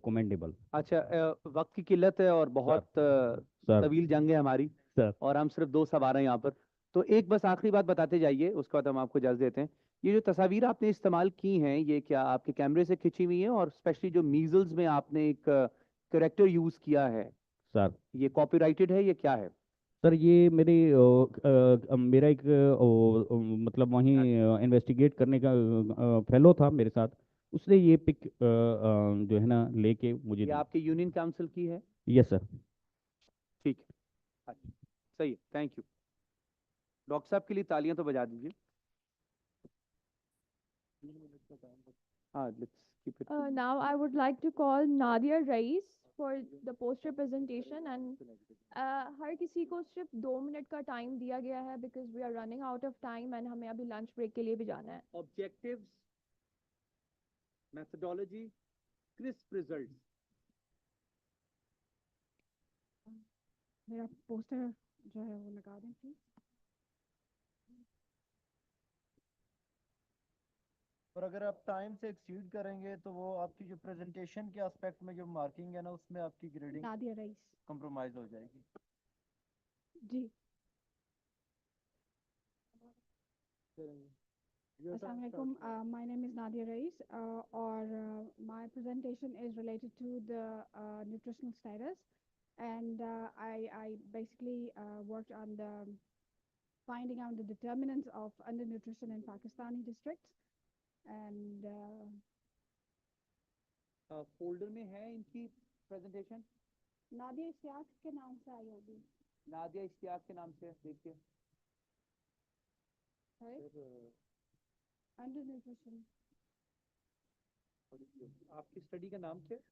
commendable. अच्छा, वक्त की किल्लत है और बहुत तवील जंग है हमारी, सर और हम सिर्फ 2 सब आ रहे हैं यहाँ पर। तो एक बस आखिरी बात बताते जाइए, उसके बाद हम आपको इजाजत देते हैं। ये जो तस्वीर आपने इस्तेमाल की हैं, ये क्या आपके कैमरे से खिंची हुई है? और स्पेशली जो मीजल्स में आपने एक करेक्टर यूज किया है, सर ये कॉपीराइटेड है, ये क्या है? सर ये मेरी मेरा एक मतलब वहीं इन्वेस्टिगेट करने का फेलो था मेरे साथ, उसने ये पिक जो है ना लेके मुझे ये दी। आपके यूनियन काउंसिल की है? Yes sir. ठीक है, अच्छा, सही है, थैंक यू। डॉक्टर साहब के लिए तालियां तो बजा दीजिए। हाँ, let's keep it. Now I would like to call Nadia Rais for the poster presentation, and हर किसी को सिर्फ 2 मिनट का टाइम दिया गया है because we are running out of time and हमें अभी लंच ब्रेक के लिए भी जाना है। Objectives, methodology, crisp results. मेरा पोस्टर जो है वो लगा दें प्लीज। और अगर आप टाइम से एक्सीड करेंगे तो वो आपकी जो प्रेजेंटेशन के एस्पेक्ट में जो मार्किंग है ना, उसमें आपकी ग्रेडिंग नादिया रईस कॉम्प्रोमाइज हो जाएगी। जी। Your turn, Assalamualaikum. start. My name is Nadia Rais, or my presentation is related to the nutritional status, and I basically worked on the finding out the determinants of undernutrition in Pakistani districts, and folder में है इनकी presentation? Nadia Ishtiyaq के नाम से आई होगी। नादिया इश्तियाक के नाम से देखिए। अंडरन्यूट्रिशन। आपकी स्टडी का नाम क्या है?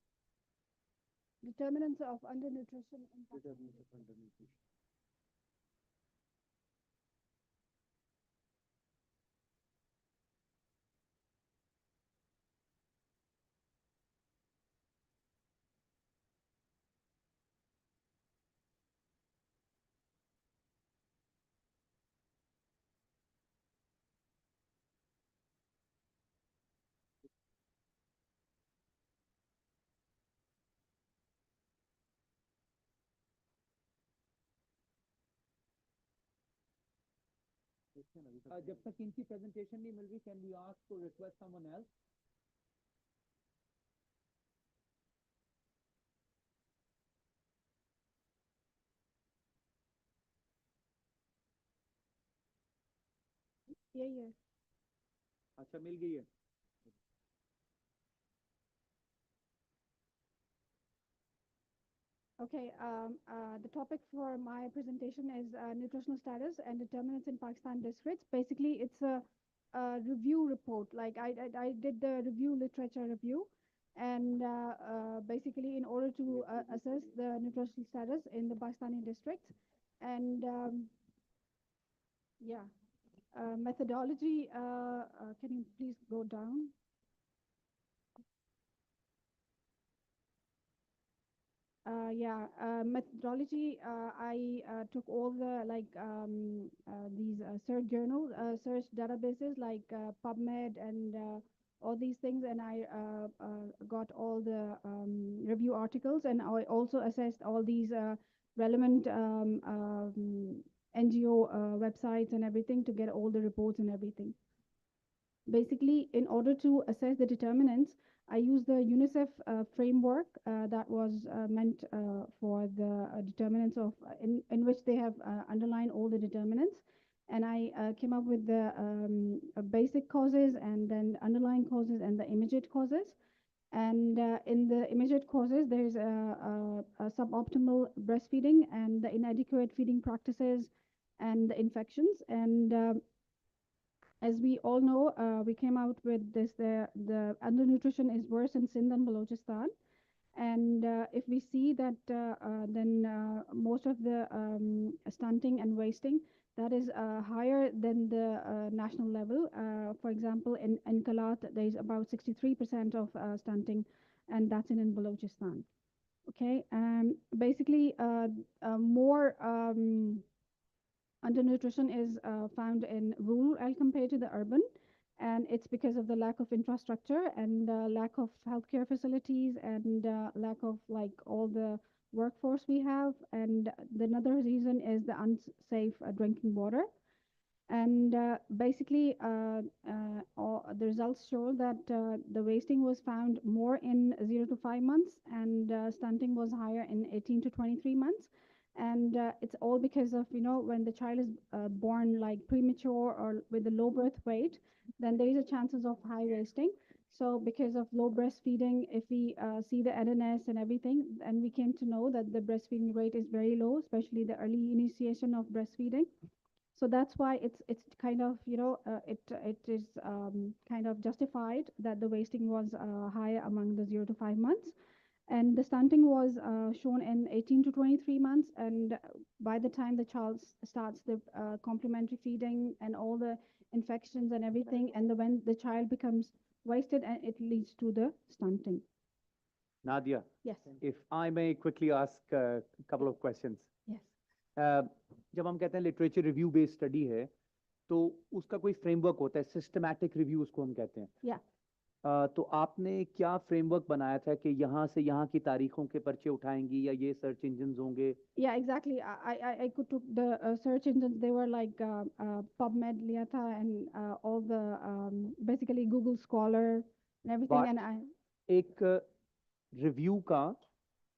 Determinants of undernutrition in Pakistan. जब तक इनकी प्रेजेंटेशन नहीं मिल रही, can we ask to request someone else? यही है। अच्छा, मिल गई है। Okay, the topic for my presentation is nutritional status and determinants in Pakistan districts. Basically, it's a review report. Like I did the review literature review, and basically in order to assess the nutritional status in the Pakistani districts, and yeah, methodology. Can you please go down? Methodology. I took all the these search journals, search databases like PubMed and all these things, and I got all the review articles, and I also assessed all these relevant NGO websites and everything to get all the reports and everything. Basically, in order to assess the determinants, I used the UNICEF framework that was meant for the determinants of in which they have underlined all the determinants, and I came up with the basic causes and then underlying causes and the immediate causes. And in the immediate causes, there's a suboptimal breastfeeding and the inadequate feeding practices and the infections. And as we all know, we came out with this, the undernutrition is worse in Sindh and Balochistan. And if we see that, then most of the stunting and wasting, that is higher than the national level. For example, in Kalat, there is about 63% of stunting, and that's in Balochistan. Okay, basically, more undernutrition is found in rural as compared to the urban, and it's because of the lack of infrastructure and lack of healthcare facilities and lack of like all the workforce we have, and the another reason is the unsafe drinking water. And basically, all the results show that the wasting was found more in 0 to 5 months, and stunting was higher in 18 to 23 months. And it's all because of, when the child is born like premature or with a low birth weight, then there is a chances of high wasting. So because of low breastfeeding, if we see the NNS and everything, and we came to know that the breastfeeding rate is very low, especially the early initiation of breastfeeding. So that's why it's kind of, it is kind of justified that the wasting was higher among the 0 to 5 months. And the stunting was shown in 18 to 23 months. And by the time the child starts the complementary feeding and all the infections and everything, and when the child becomes wasted, and it leads to the stunting. Nadia, Yes. if I may quickly ask a couple of questions. Yes. जब हम कहते हैं literature review based study है, तो उसका कोई framework होता है, सिस्टमैटिक रिव्यू उसको हम कहते हैं. Yeah. तो आपने क्या फ्रेमवर्क बनाया था कि यहाँ से यहाँ की तारीखों के पर्चे उठाएंगी या ये सर्च इंजन्स होंगे? Yeah, exactly. I could took the search engines. They were like PubMed लिया था, and all the basically Google Scholar and everything. But And I एक रिव्यू का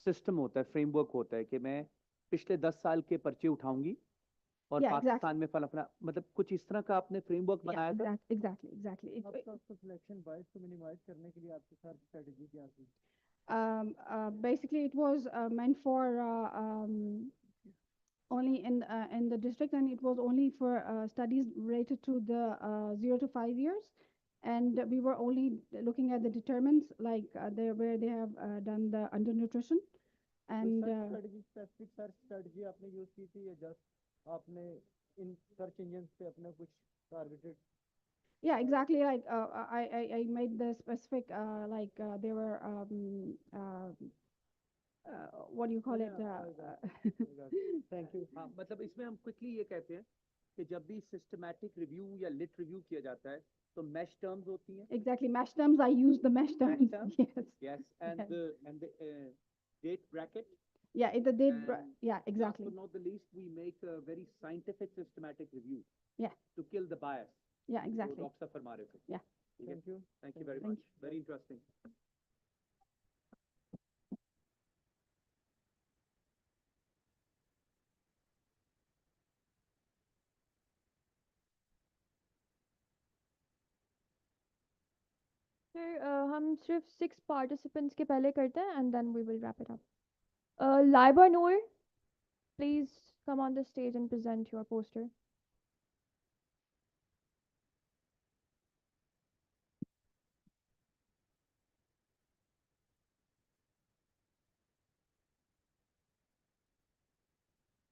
सिस्टम होता है, फ्रेमवर्क होता है कि मैं पिछले 10 साल के पर्चे उठाऊंगी और Yeah, पाकिस्तान में फला मतलब कुछ इस तरह का आपने फ्रेमवर्क बनाया था? exactly. आपका सिलेक्शन बायस को मिनिमाइज करने के लिए आपकी सर्च स्ट्रेटजी क्या थी? Basically, it was meant for only in the district, and it was only for studies related to the 0 to 5 years. And we were only looking at the determinants, like where they have done the undernutrition. And specific search strategy आपने use की थी या just आपने in search engine पे अपना कुछ targeted? Yeah, exactly. Like I made the specific like they were what do you call it? Thank you. हाँ, मतलब इसमें हम क्विकली ये कहते हैं कि जब भी सिस्टमैटिक रिव्यू या लिट रिव्यू किया जाता है तो मैश टर्म्स होती हैं. Exactly, mesh terms. I use the mesh terms. Yes, and Yes. the date bracket. Yeah, it the date. And Yeah, exactly. Last but not the least, we make a very scientific, systematic review. Yeah. To kill the bias. Yeah, exactly. So doctor फरमा रहे थे. Yeah. Thank you. Thank you very Thank much. Very interesting. फिर हम सिर्फ 6 participants के पहले करते हैं and then we will wrap it up. Laiba Noor, please come on the stage and present your poster.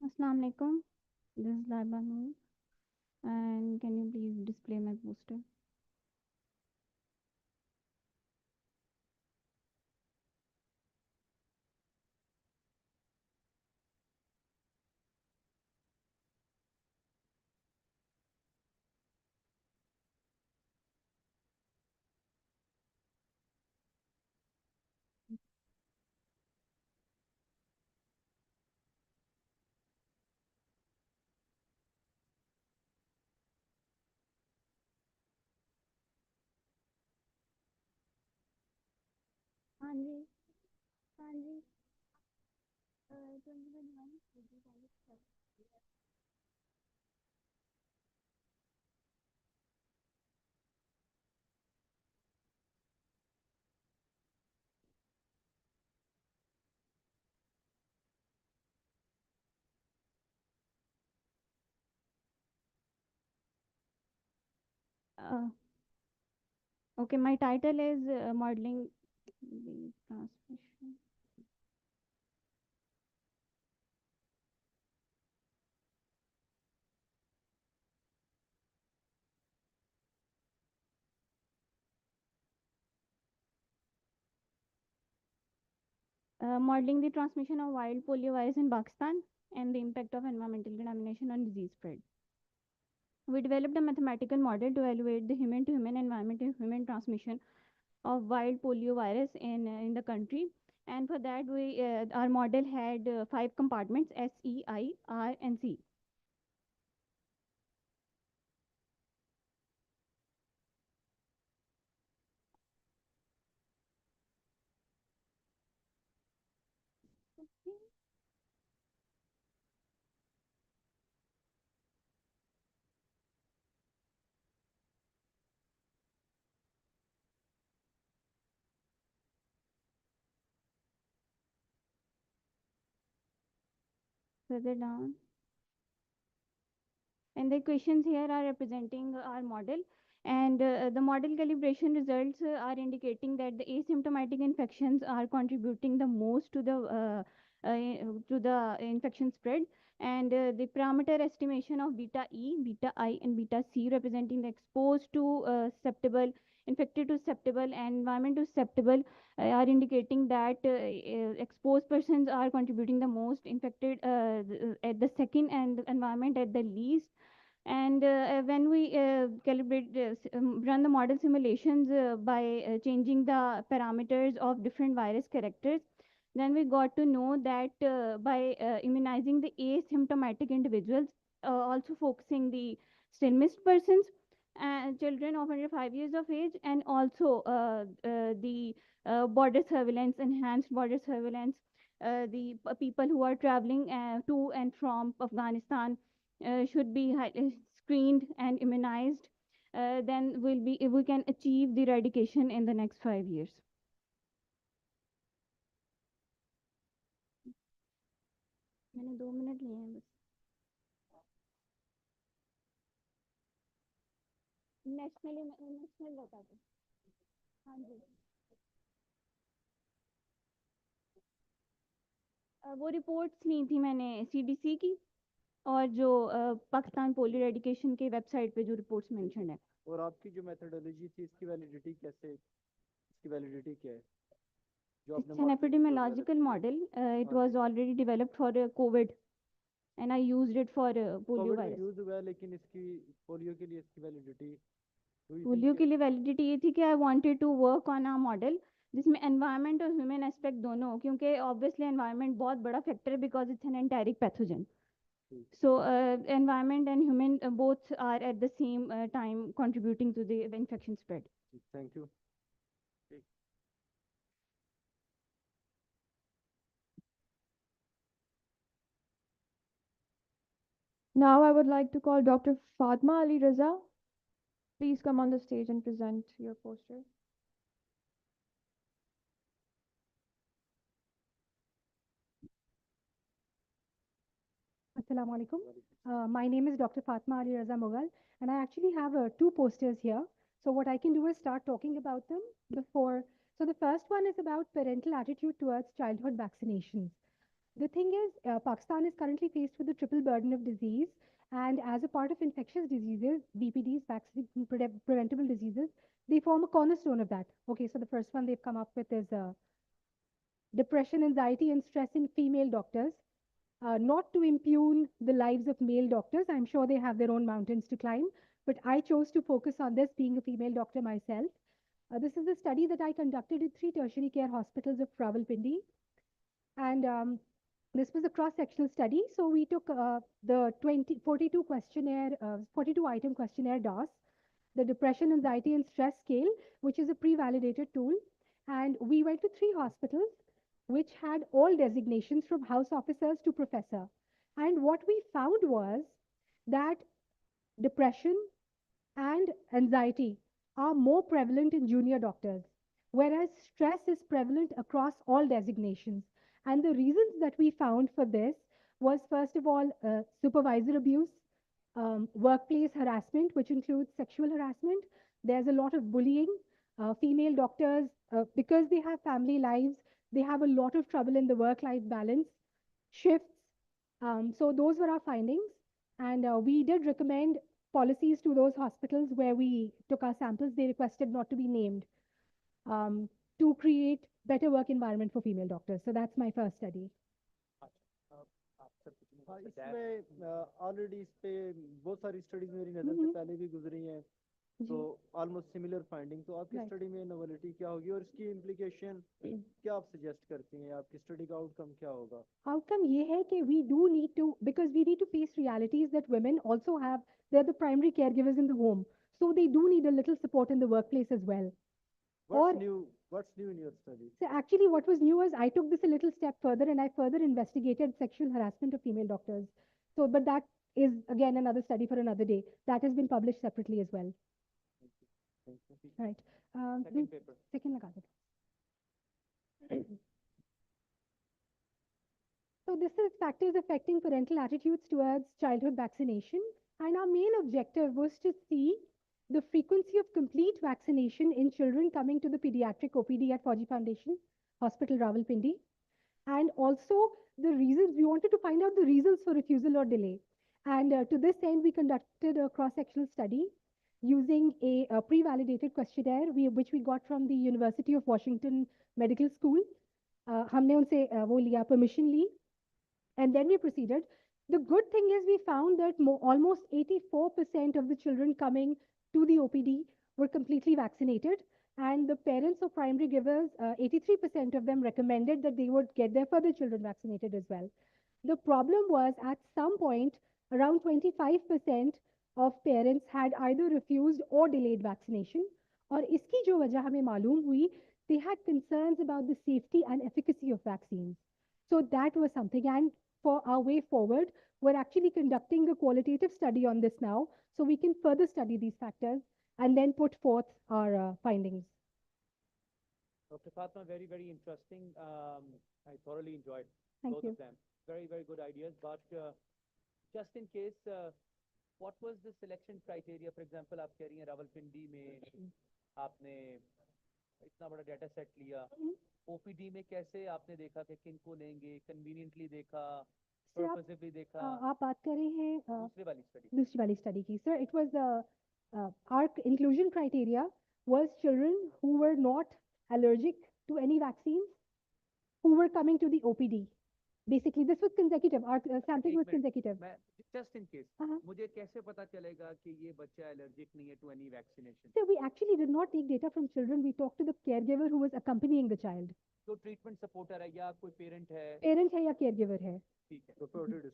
Assalamu alaikum. This is Laiba Noor. And can you please display my poster? हाँ जी, हाँ जी. 2021 okay, my title is modeling the transmission. Modeling the transmission of wild poliovirus in Pakistan and the impact of environmental contamination on disease spread. We developed a mathematical model to evaluate the human-to-human, environment-to-human transmission of wild poliovirus in the country. And for that, our model had 5 compartments: S, E, I, R, and C. Further down. And the questions here are representing our model. And the model calibration results are indicating that the asymptomatic infections are contributing the most to the infection spread. And the parameter estimation of beta E, beta I, and beta C, representing the exposed to susceptible, infected to susceptible, and environment to susceptible, are indicating that exposed persons are contributing the most, infected at the second, and environment at the least. And when we run the model simulations by changing the parameters of different virus characters, then we got to know that by immunizing the asymptomatic individuals, also focusing the still missed persons, children of under 5 years of age, and also the border surveillance, enhanced border surveillance, the people who are traveling to and from Afghanistan should be screened and immunized, then we can achieve the eradication in the next 5 years. मैंने 2 minute लिए हैं बस. National बता दो. हाँ जी. वो reports ली थी मैंने CDC की, और जो पाकिस्तान पोलियो एरेडिकेशन के वेबसाइट पे जो रिपोर्ट्स मेंशन है. और आपकी जो मेथोडोलॉजी थी, इसकी वैलिडिटी क्या है? It's an epidemiological model. It was already developed for COVID, and I used it for polio virus. Use हुआ है, लेकिन इसकी पोलियो के लिए इसकी वैलिडिटी पोलियो के लिए वैलिडिटी ये थी कि I wanted to work on a model जिसमें एनवायरनमेंट और ह्यूमन एस्पेक्ट दोनों हो, क्योंकि ऑब्वियसली एनवायरनमेंट बहुत बड़ा फैक्टर है because it's an enteric pathogen. So environment and human both are at the same time contributing to the infection spread. Thank you. Now I would like to call Dr. Fatma Ali Raza. Please come on the stage and present your poster. Assalamu alaikum. My name is Dr. Fatma Ali Raza Mughal, and I actually have 2 posters here. So what I can do is start talking about them before. So the first one is about parental attitude towards childhood vaccinations. The thing is, Pakistan is currently faced with the triple burden of disease, and as a part of infectious diseases, BPDs, vaccine preventable diseases, they form a cornerstone of that. Okay, so the first one they've come up with is depression, anxiety, and stress in female doctors. Not to impugn the lives of male doctors. I'm sure they have their own mountains to climb, but I chose to focus on this being a female doctor myself. This is a study that I conducted in 3 tertiary care hospitals of Rawalpindi. And this was a cross-sectional study. So we took the 42 item questionnaire DOS, the depression, anxiety, and stress scale, which is a pre-validated tool. And we went to 3 hospitals which had all designations from house officers to professor. And what we found was that depression and anxiety are more prevalent in junior doctors, whereas stress is prevalent across all designations. And the reasons that we found for this was, first of all, supervisor abuse, workplace harassment, which includes sexual harassment. There's a lot of bullying. Female doctors, because they have family lives, they have a lot of trouble in the work-life balance, shifts. So those were our findings. And we did recommend policies to those hospitals where we took our samples. They requested not to be named to create better work environment for female doctors. So that's my first study. इसमें already इस पे बहुत सारी studies मेरी नज़र से पहले भी गुजरी हैं, तो ऑलमोस्ट सिमिलर फाइंडिंग, तो आपकी Right. स्टडी में नोवेलिटी क्या होगी और इसकी इम्प्लीकेशन क्या आप सजेस्ट करती हैं, आपकी स्टडी का आउटकम क्या होगा? Outcome ये है कि we do need to, because we need to face realities that women also have, they're the primary caregivers in the home, so they do need a little support in the workplace as well. What's new? What's new in your study? So actually what was new was I took this a little step further and I further investigated sexual harassment of female doctors. So, but that is again another study for another day. That has been published separately as well. Thank you. Right. Second paper. Second लगा दो. So this is factors affecting parental attitudes towards childhood vaccination. And our main objective was to see the frequency of complete vaccination in children coming to the pediatric OPD at Fauji Foundation Hospital, Rawalpindi. And also the reasons, we wanted to find out the reasons for refusal or delay. And to this end, we conducted a cross-sectional study using a pre-validated questionnaire, which we got from the University of Washington Medical School. हमने उनसे वो लिया, permission Lee. And then we proceeded. The good thing is we found that almost 84% of the children coming to the OPD were completely vaccinated. And the parents of primary givers, 83% of them recommended that they would get their further children vaccinated as well. The problem was at some point, around 25% of parents had either refused or delayed vaccination. और इसकी जो वजह हमें मालूम हुई, they had concerns about the safety and efficacy of vaccines. So that was something. And for our way forward, we're actually conducting a qualitative study on this now, so we can further study these factors and then put forth our findings. Dr. Fatma, very, very interesting. I thoroughly enjoyed Thank both you. of them. Very, very good ideas. But just in case, what was the selection criteria? For example, आप कह रही हैं रावलपिंडी में आपने इतना बड़ा data set लिया, OPD में कैसे आपने देखा कि किनको लेंगे, कन्वीनियंटली देखा, पर्पसिवली देखा? आप बात कर रहे हैं दूसरी वाली study की. Sir, it was our inclusion criteria was children who were not allergic to any vaccines, who were coming to the OPD. Basically, this was consecutive. Our sampling was consecutive. Just in case, मुझे कैसे पता चलेगा कि ये बच्चा allergic नहीं है to any vaccination? So we actually did not take data from children. We talked to the caregiver who was accompanying the child. जो ट्रीटमेंट सपोर्टर है या कोई पेरेंट है? Parent है या caregiver है. ठीक है.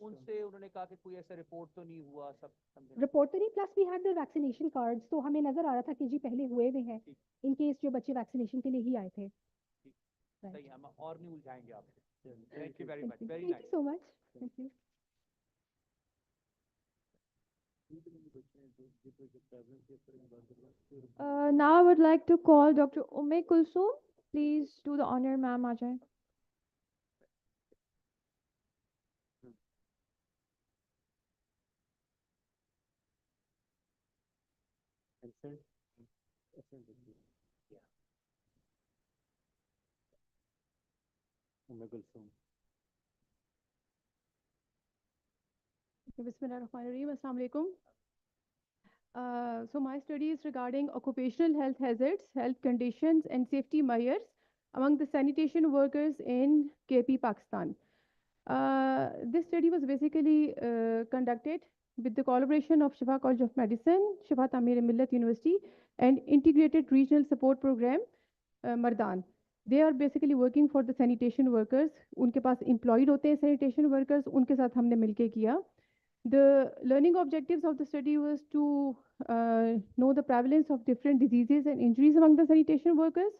उनसे उन्होंने कहा कि कोई ऐसा रिपोर्ट तो नहीं हुआ सब समझे? रिपोर्ट तो नहीं, plus we had the vaccination cards, तो हमें नजर आ रहा था कि जी पहले हुए हुए हैं, इन केस जो बच्चे वैक्सीनेशन के लिए ही आए थे. सही, हम और नहीं उलझाएंगे आपसे. Thank you very much. Very Thank nice. you so much. Thank you. Now I would like to call Dr. Ume Kulsum. Please do the honor, ma'am. आ जाएं. Bismillahirrahmanirrahim. Assalamu alaikum. So my study is regarding occupational health hazards, health conditions, and safety measures among the sanitation workers in KP, Pakistan. This study was basically conducted with the collaboration of Shifa College of Medicine, Shifa Tamir-e-Millat University, and Integrated Regional Support Program, Mardan. They are basically working for the sanitation workers. उनके पास employed होते हैं sanitation workers, उनके साथ हमने मिलके किया. The learning objectives of the study was to know the prevalence of different diseases and injuries among the sanitation workers,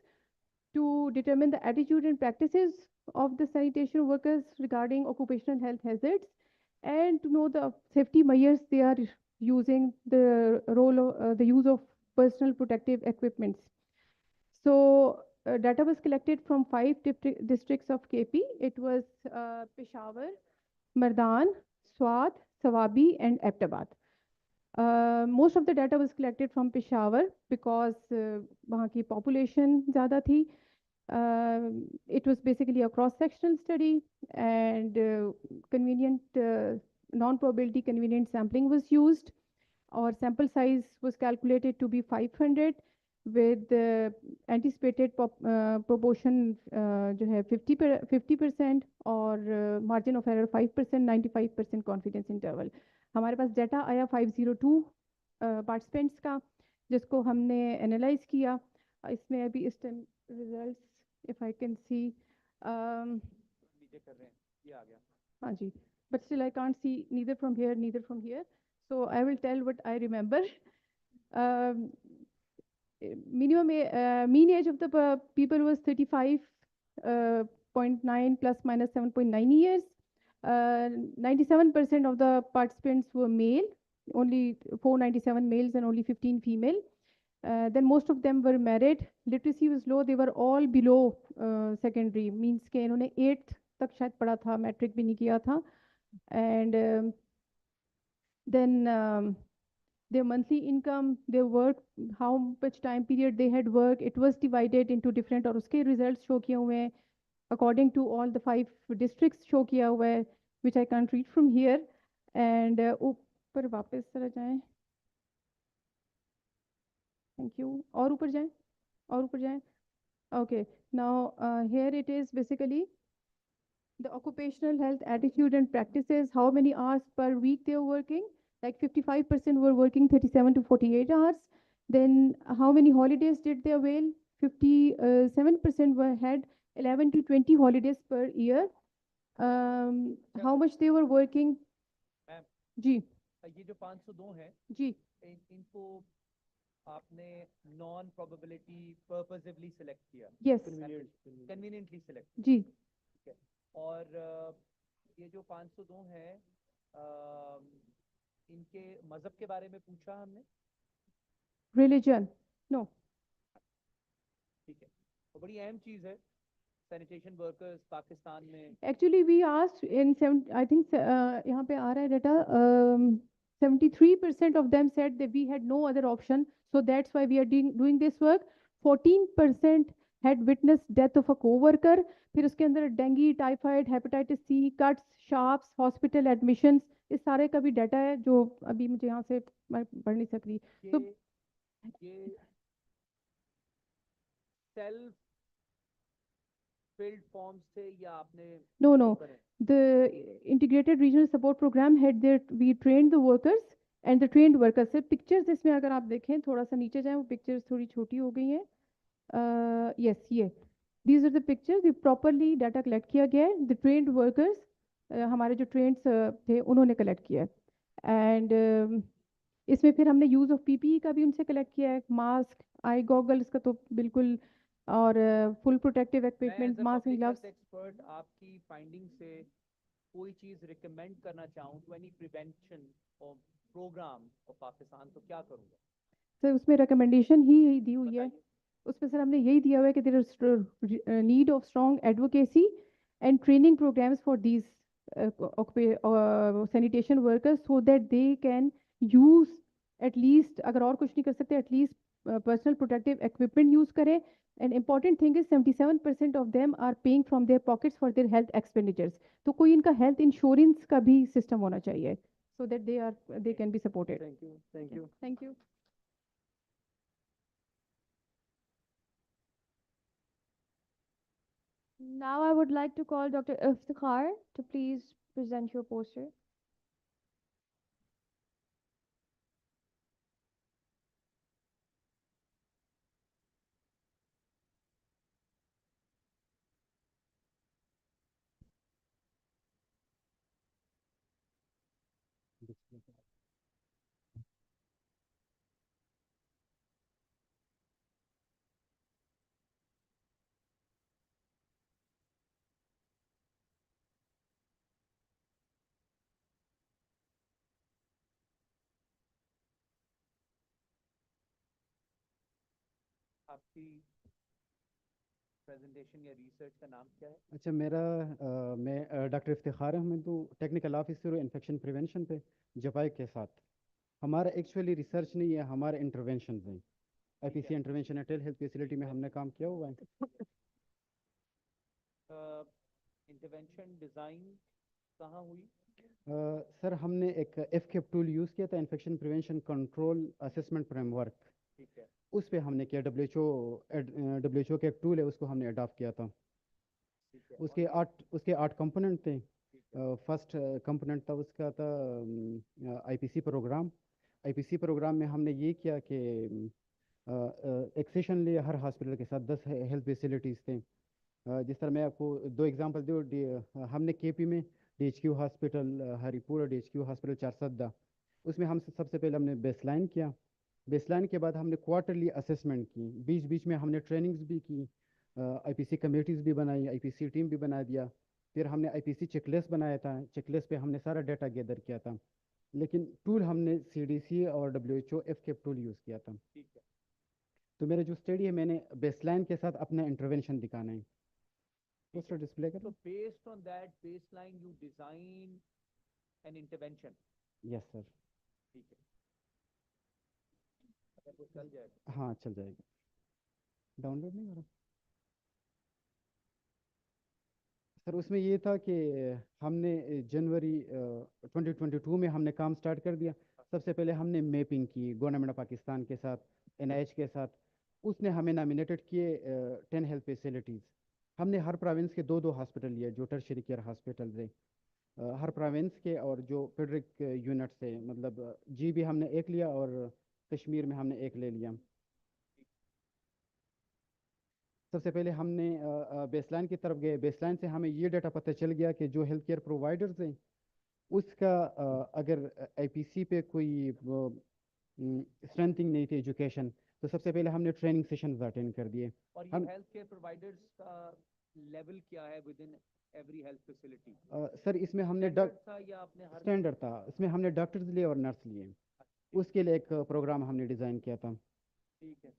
to determine the attitude and practices of the sanitation workers regarding occupational health hazards, and to know the safety measures they are using, the role of the use of personal protective equipments. So data was collected from 5 districts of KP. It was Peshawar, Mardan, Swat, Sawabi, and Abbottabad. Most of the data was collected from Peshawar because वहाँ की population ज़्यादा थी. It was basically a cross-sectional study, and convenient, non-probability convenient sampling was used. Our sample size was calculated to be 500 with anticipated proportion जो है 50% और margin of error 5%, 95% confidence interval. हमारे पास data आया 502 participants का, جس کو ہم نے انالائز کیا. اس میں ابھی اس time results of I can see ہاں جی, but still I can't see neither from here, neither from here. So I will tell what I remember. Mean age of the people was 35.9 plus minus 7.9 years. 97% of the participants were male, only 497 males and only 15 female. Then most of them were married. Literacy was low. They were all below secondary, means کہ انہوں نے 8th تک شاید پڑھا تھا, matric بھی نہیں کیا تھا. And then their monthly income, their work, how much time period they had work, it was divided into different, اور اس کے results show کیے ہوئے ہیں according to all the 5 districts show کیا ہوا ہے, which I can't read from here. And اوپر واپس ذرا جائیں, thank you, اور اوپر جائیں, اور اوپر جائیں. Okay, now here it is basically the occupational health attitude and practices, how many hours per week they are working. Like 55% were working 37 to 48 hours. Then how many holidays did they avail? 57% were had 11 to 20 holidays per year. How much they were working? جی یہ جو 502 ہیں جی ان کو آپ نے naan probability purposely select کیا. یس conveniently select جی. اور یہ جو 502 ہیں ان کے مذہب کے بارے میں پوچھا ہم نے. ریلیجن نو. ٹھیک ہے, تو بڑی اہم چیز ہے سینیٹیشن ورکرز پاکستان میں. Actually we asked in I think یہاں پہ آ رہا ہے data, 73% of them said that we had no other option, so that's why we are doing this work. 14% had witnessed death of a co-worker. پھر اس کے اندر dengue, typhoid, hepatitis سی, kits, sharps, hospital admissions, اس سارے کا بھی data ہے جو ابھی مجھے یہاں سے میں پڑھ نہیں سک رہی. تو یہ سیلف فلڈ فارمز تھے یا آپ نے؟ No, the integrated regional support program had we trained the workers and the trained workers. سے pictures اس میں اگر آپ دیکھیں تھوڑا سا نیچے جائیں, وہ pictures تھوڑی چھوٹی ہو گئی ہیں. Yes, یہ these are the pictures. We properly data collect کیا گیا ہے. The trained workers, ہمارے جو trained تھے انہوں نے collect کیا ہے. And اس میں پھر ہم نے یوز آف PPE کا بھی ان سے کلیکٹ کیا ہے. ماسک, آئی گوگلس کا تو بالکل, اور full protective equipment, mask and gloves. Expert آپ کی فائنڈنگ سے کوئی چیز ریکمینڈ کرنا چاہوں تو اینی پریونشن اور پروگرام آف پاکستان, تو کیا کروں گا؟ سر اس میں ریکمنڈیشن ہی دی ہوئی ہے. اس میں سر ہم نے یہی دیا ہوا ہے کہ there is need of strong advocacy and training programs for these sanitation workers, so that they can use at least, اگر اور کچھ نہیں کر سکتے at least personal protective equipment use کریں. And important thing is 77% of them are paying from their pockets for their health expenditures. تو کوئی ان کا ہیلتھ انشورنس کا بھی سسٹم ہونا چاہیے, so that they can be supported. Thank you. Now I would like to call Dr. Iftikhar to please present your poster. آپ کی presentation یا ریسرچ کا نام کیا ہے؟ اچھا, میں ڈاکٹر افتخار احمد ہوں, ٹیکنیکل آفیسر ہوں انفیکشن پریونشن پہ جپائے کے ساتھ. ہمارا ایکچولی ریسرچ نہیں ہے, ہمارے انٹروینشنز ہیں. IPC intervention at health facility میں ہم نے کام کیا ہوا ہے. انٹروینشن ڈیزائن کہاں ہوئی؟ سر ہم نے ایک FCAP ٹول یوز کیا تھا, infection prevention control assessment frame work. ٹھیک ہے, اس پہ ہم نے کیا, WHO کا ایک ٹول ہے, اس کو ہم نے اڈاپٹ کیا تھا. اس کے 8 کمپوننٹ تھے. فرسٹ کمپوننٹ تھا اس کا تھا IPC پروگرام. IPC پروگرام میں ہم نے یہ کیا کہ ایک سیشن لیا ہر ہاسپٹل کے ساتھ 10 ہیلتھ فیسلٹیز تھے. جس طرح میں آپ کو 2 ایگزامپل دوں. ہم نے KP میں DHQ ہاسپٹل ہری پور DHQ ہاسپٹل 410 اس میں ہم سب سے پہلے ہم نے بیس لائن کیا. بیس لائن کے بعد ہم نے کوارٹرلی اسسمنٹ کی. بیچ بیچ میں ہم نے ٹریننگز بھی کی, IPC کمیٹیز بھی بنائی, IPC ٹیم بھی بنا دیا. پھر ہم نے IPC چیک لسٹ بنایا تھا. چیک لسٹ پہ ہم نے سارا ڈیٹا گیدر کیا تھا. لیکن ٹول ہم نے CDC اور WHO FCAP ٹول یوز کیا تھا. تو میرا جو اسٹڈی ہے میں نے بیس لائن کے ساتھ اپنا انٹروینشن دکھانا ہے. پوسٹر ڈسپلے کر. So based on that baseline, you design an intervention. یس سر. ٹھیک ہے. اگر وہ چل جائے. ہاں چل جائے گا. ڈاؤن لوڈ نہیں ہو رہا سر. اس میں یہ تھا کہ ہم نے جنوری 2022 میں ہم نے کام سٹارٹ کر دیا. سب سے پہلے ہم نے میپنگ کی گورنمنٹ آف پاکستان کے ساتھ, NIH کے ساتھ. اس نے ہمیں نامینیٹڈ کیے 10 ہیلتھ فیسلٹیز. ہم نے ہر پروونس کے 2 ہاسپٹل لیے جو ٹرشری کیئر ہاسپٹل تھے ہر پروونس کے, اور جو پیڈرک یونٹ سے مطلب GB ہم نے ایک لیا اور کشمیر میں ہم نے ایک لے لیا. سب سے پہلے ہم نے بیس لائن کی طرف گئے. بیس لائن سے ہمیں یہ ڈیٹا پتہ چل گیا کہ جو ہیلتھ کیئر پرووائڈرز ہیں اس کا اگر IPC پہ کوئی اسٹرینتھنگ نہیں تھی ایجوکیشن, تو سب سے پہلے ہم نے ٹریننگ سیشنز اٹینڈ کر دیے. اور یہ ہیلتھ کیئر پرووائڈرز کا لیول کیا ہے within every health facility? Sir اس میں ہم نے اسٹینڈرڈ تھا. اس میں ہم نے ڈاکٹرز لیے اور نرس لیے. اس کے لیے ایک پروگرام ہم نے ڈیزائن کیا تھا. ٹھیک ہے.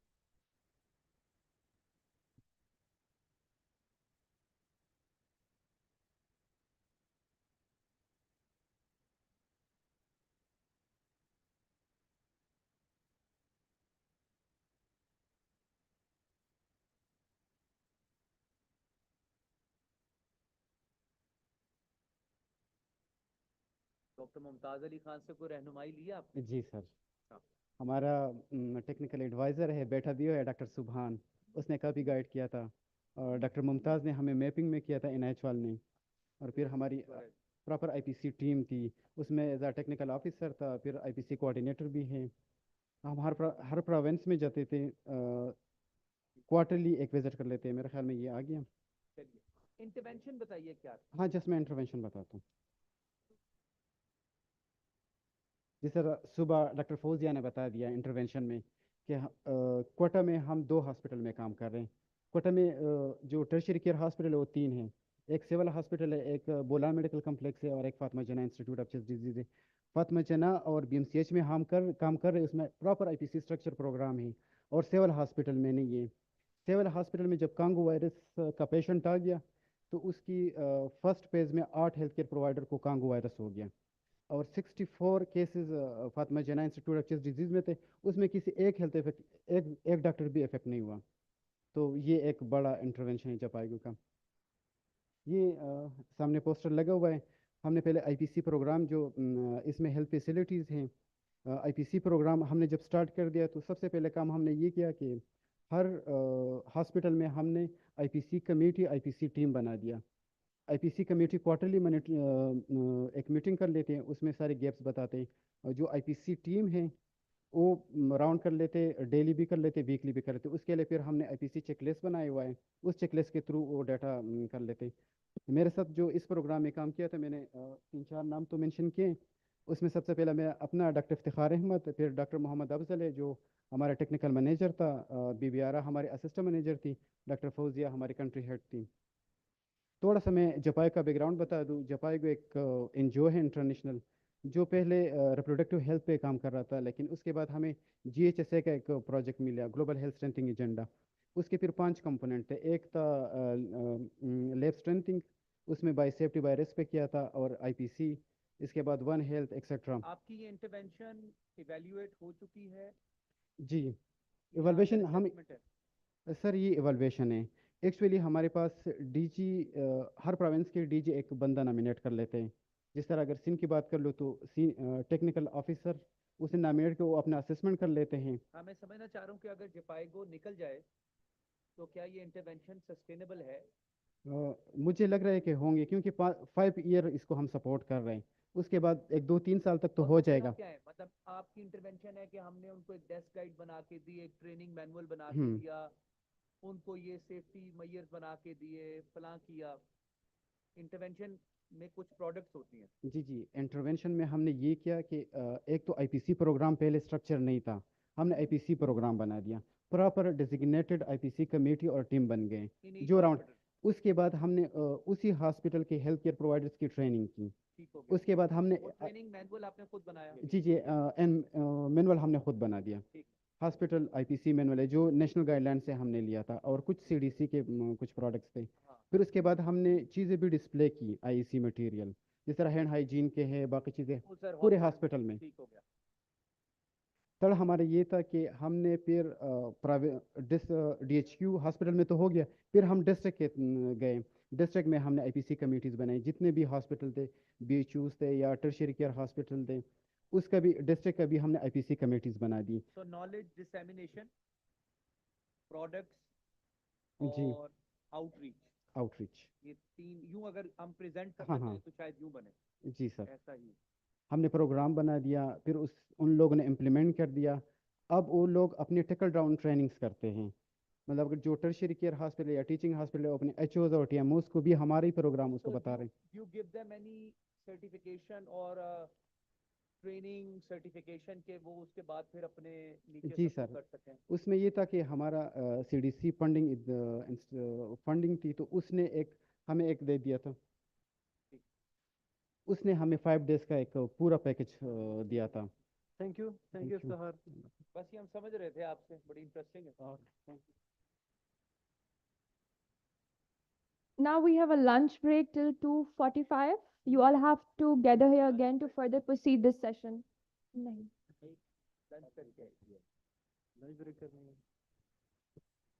ڈاکٹر ممتاز علی خان سے کوئی رہنمائی لی آپ؟ جی سر. ہمارا ٹیکنیکل ایڈوائزر ہے بیٹھا بھی ہے ڈاکٹر سبحان, اس نے کافی گائیڈ کیا تھا. اور ڈاکٹر ممتاز نے ہمیں میپنگ میں کیا تھا NIH وال نے. اور پھر ہماری پراپر IPC ٹیم تھی. اس میں ایز اے ٹیکنیکل آفیسر تھا, پھر IPC کوآرڈینیٹر بھی ہیں. ہم ہر پروونس میں جاتے تھے, کوارٹرلی ایک وزٹ کر لیتے ہیں. میرے خیال میں یہ آ گیا. چلیے انٹرونشن بتائیے کیا. ہاں جس میں انٹروینشن بتاتا ہوں. جس طرح صبح ڈاکٹر فوزیہ نے بتا دیا انٹروینشن میں کہ کوٹا میں ہم 2 ہاسپٹل میں کام کر رہے ہیں. کوٹا میں جو ٹرشری کیئر ہاسپٹل ہے وہ 3 ہیں. ایک سول ہاسپٹل ہے, ایک بولان میڈیکل کمپلیکس ہے, اور ایک فاطمہ جناح انسٹیٹیوٹ آف چیسٹ ڈیزیز ہے. فاطمہ جناح اور BMCH میں ہم کام کر رہے ہیں. اس میں پراپر IPC اسٹرکچر پروگرام ہے. اور سول ہاسپٹل میں نہیں ہے. سول ہاسپٹل میں جب کانگو وائرس کا پیشنٹ آ گیا تو اس کی فرسٹ فیز میں 8 ہیلتھ کیئر پرووائڈر کو کانگو وائرس ہو گیا. اور 64 cases Fatima Jinnah institute of chest disease میں تھے. اس میں کسی ایک ہیلتھ ایک ڈاکٹر بھی افیکٹ نہیں ہوا. تو یہ ایک بڑا انٹروینشن ہے جپائیگو کا. یہ سامنے پوسٹر لگا ہوا ہے. ہم نے پہلے IPC پروگرام جو اس میں ہیلتھ فیسلٹیز ہیں, IPC پروگرام ہم نے جب سٹارٹ کر دیا تو سب سے پہلے کام ہم نے یہ کیا کہ ہر ہاسپٹل میں ہم نے IPC کمیٹی IPC ٹیم بنا دیا. IPC کمیٹی کوارٹرلی ایک میٹنگ کر لیتے ہیں. اس میں سارے گیپس بتاتے ہیں. اور جو IPC ٹیم ہے وہ راؤنڈ کر لیتے, ڈیلی بھی کر لیتے, ویکلی بھی کر لیتے. اس کے لیے پھر ہم نے IPC چیک لسٹ بنایا ہوا ہے. اس چیک لسٹ کے تھرو وہ ڈیٹا کر لیتے. میرے ساتھ جو اس پروگرام میں کام کیا تھا, میں نے 3-4 نام تو مینشن کیے. اس میں سب سے پہلا میں اپنا ڈاکٹر افتخار احمد, پھر ڈاکٹر محمد افضل ہے جو ہمارا ٹیکنیکل مینیجر تھا, بی بی آرا ہمارے اسسٹنٹ مینیجر تھی, ڈاکٹر فوزیہ ہماری کنٹری ہیڈ تھی. تھوڑا سا میں جپائی کا بیک گراؤنڈ بتا دوں. جپائی کو ایک NGO ہے انٹرنیشنل جو پہلے ریپروڈکٹیو ہیلتھ پہ کام کر رہا تھا, لیکن اس کے بعد ہمیں GHSA کا ایک پروجیکٹ ملا, گلوبل ہیلتھ اسٹرینتھنگ ایجنڈا. اس کے پھر 5 کمپوننٹ تھے. ایک تھا لیب اسٹرینتھنگ, اس میں بائی سیفٹی بائی رسک پہ کیا تھا, اور IPC. اس کے بعد ون ہیلتھ ایکسیٹرا. آپ کی یہ انٹرونشن ایویلیویٹ ہو چکی ہے؟ جی ایوالویشن ہم سر یہ ایوالویشن ہے. ایکچولی ہمارے پاس DG ہر پروونس کے DG ایک بندہ نامینیٹ کر لیتے ہیں. جس طرح اگر سندھ کی بات کر لو تو ٹیکنیکل آفیسر اسے نامینیٹ کے وہ اپنا اسسمنٹ کر لیتے ہیں. ہاں میں سمجھنا چاہ رہا ہوں کہ اگر جپائیگو نکل جائے تو کیا یہ انٹرونشن سسٹینیبل ہے؟ مجھے لگ رہا ہے کہ ہوں گے, کیونکہ 5 ایئر اس کو ہم سپورٹ کر رہے ہیں. اس کے بعد 1 2 3 سال تک تو ہو جائے گا. کیا ہے مطلب آپ کی انٹروینشن ہے کہ ہم نے ان کو ایک ڈیسک گائیڈ بنا کے دی, ایک ٹریننگ مینول بنا کے دیا, ان کو یہ سیفٹی میئرز بنا کے دیے, فلاں کیا. انٹروینشن میں کچھ پروڈکٹس ہوتی ہیں. جی انٹروینشن میں ہم نے یہ کیا کہ ایک تو آئی پی سی پروگرام پہلے اسٹرکچر نہیں تھا, ہم نے آئی پی سی پروگرام بنا دیا, پراپر ڈیزگنیٹڈ آئی پی سی کمیٹی اور ٹیم بن گئے جو راؤنڈ. اس کے بعد ہم نے اسی ہاسپٹل کے ہیلتھ کیئر پرووائڈرس کی ٹریننگ کی. اس کے بعد ہم نے ٹریننگ مینول آپ نے خود بنایا. جی مینول ہم نے خود بنا دیا. ہاسپٹل آئی پی سی مینول ہے جو نیشنل گائیڈ لائن سے ہم نے لیا تھا, اور کچھ سی ڈی سی کے کچھ پروڈکٹس تھے. پھر اس کے بعد ہم نے چیزیں بھی ڈسپلے کی, آئی سی مٹیریل جس طرح ہینڈ ہائیجین کے ہیں, باقی چیزیں پورے ہاسپٹل میں. تب ہمارا یہ تھا کہ ہم نے پھر ڈی ایچ کیو ہاسپٹل میں تو ہو گیا, پھر ہم ڈسٹرکٹ کے گئے. ڈسٹرکٹ میں ہم نے آئی پی سی کمیٹیز بنائی, جتنے بھی ہاسپٹل تھے, بی ایچ یوز تھے یا ٹرشری کیئر ہاسپٹل تھے, اس کا بھی ڈسٹرکٹ کا بھی ہم نے آئی پی سی کمیٹیز بنا دی. تو نالج ڈسیمینیشن, پروڈکٹس جی اور آؤٹ ریچ, آؤٹ ریچ, یہ تین یوں اگر ہم پریزنٹ ہاں کرنا ہاں چاہیں تو شاید یوں بنے. جی سر, ایسا ہی ہم نے پروگرام بنا دیا, پھر ان لوگوں نے امپلیمنٹ کر دیا. اب وہ لوگ اپنے ٹیکل ڈاؤن ٹریننگس کرتے ہیں, مطلب اگر جو ٹرشری کیئر ہاسپٹل یا ٹیچنگ ہاسپٹل ہے اپنے ایچ اوز اور ٹی ایم اوز کو بھی ہمارے ہی پروگرام اس کو بتا رہے ہیں. You give them any certification اور ٹریننگ سرٹیفکیشن کے وہ اس کے بعد پھر اپنے نیچے جی سب سر, کر سکیں. اس میں یہ تھا کہ ہمارا سی ڈی سی فنڈنگ تھی, تو اس نے ہمیں ایک دے دیا تھا. اس نے ہمیں 5 days کا ایک پورا پیکج دیا تھا. تھینک یو سہر. بس یہ ہم سمجھ رہے تھے آپ سے, بڑی انٹرسٹنگ ہے. Now we have a lunch break till 2:45. You all have to gather here again to further proceed this session. Nahin. Lunch break کرنی ہے.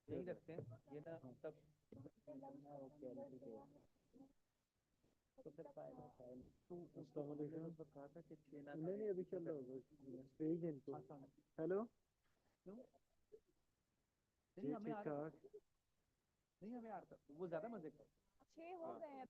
یہی رکھتے ہیں یہ نا تب نہیں ابھی چل رہا ہوگا اسٹیج ہے ان کو. ہیلو ٹھیک ٹھاک. نہیں ہمیں آتا وہ زیادہ مزے کا. 6 ہو گئے ہیں.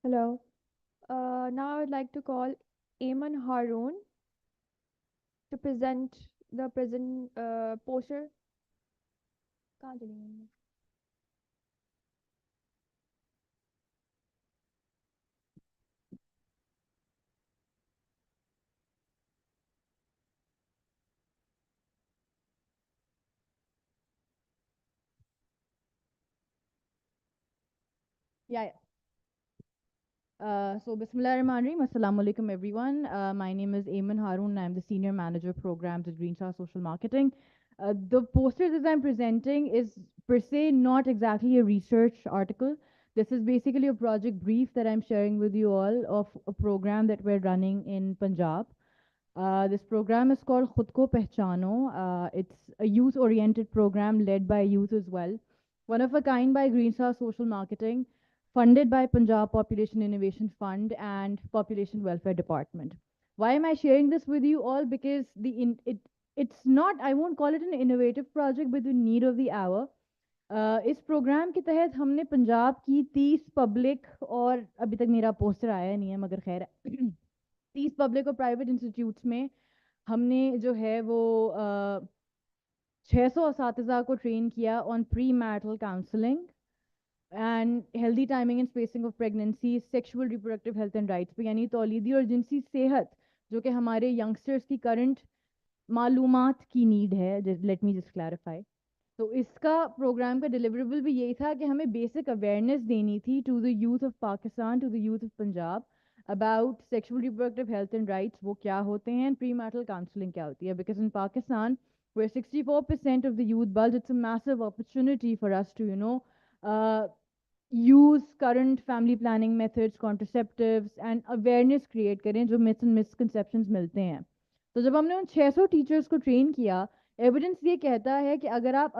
Hello. Now I would like to call Ayman Haroon to present the present poster. कहाँ चली गई? Yeah. So Bismillahirrahmanirrahim. Assalamu alaikum everyone. My name is Ayman Haroon. I'm the Senior Manager Programs at Greenstar Social Marketing. The poster that I'm presenting is per se not exactly a research article. This is basically a project brief that I'm sharing with you all of a program that we're running in Punjab. This program is called Khud Ko Pehchano. It's a youth-oriented program led by youth as well. One of a kind by Greenstar Social Marketing, funded by Punjab Population Innovation Fund and Population Welfare Department. Why am I sharing this with you all? Because it's not, I won't call it an innovative project, but the need of the hour. इस programme के तहत हमने पंजाब की 30 public और अभी तक मेरा poster आया नहीं है मगर खैर 30 पब्लिक और प्राइवेट इंस्टीट्यूट्स में हमने जो है वो 600 असातिज़ा को ट्रेन किया on pre marital counselling and healthy timing and spacing of pregnancy, sexual reproductive health and rights पे, यानी तौलीदी और जिनसी सेहत जो कि हमारे यंगस्टर्स की करंट मालूमात की नीड है. Let me just clarify. तो इसका प्रोग्राम का डिलीवरेबल भी यही था कि हमें बेसिक अवेयरनेस देनी थी to the youth of Pakistan, to the youth of Punjab about sexual reproductive health and rights, वो क्या होते हैं, प्री मैरिटल काउंसलिंग क्या होती है. Because in Pakistan where 64% of the youth bulge, it's a massive opportunity for us to, use current family planning methods, contraceptives, and awareness create करें जो myths and misconceptions मिलते हैं. तो जब हमने उन 600 टीचर्स को ट्रेन किया, एविडेंस ये कहता है कि अगर आप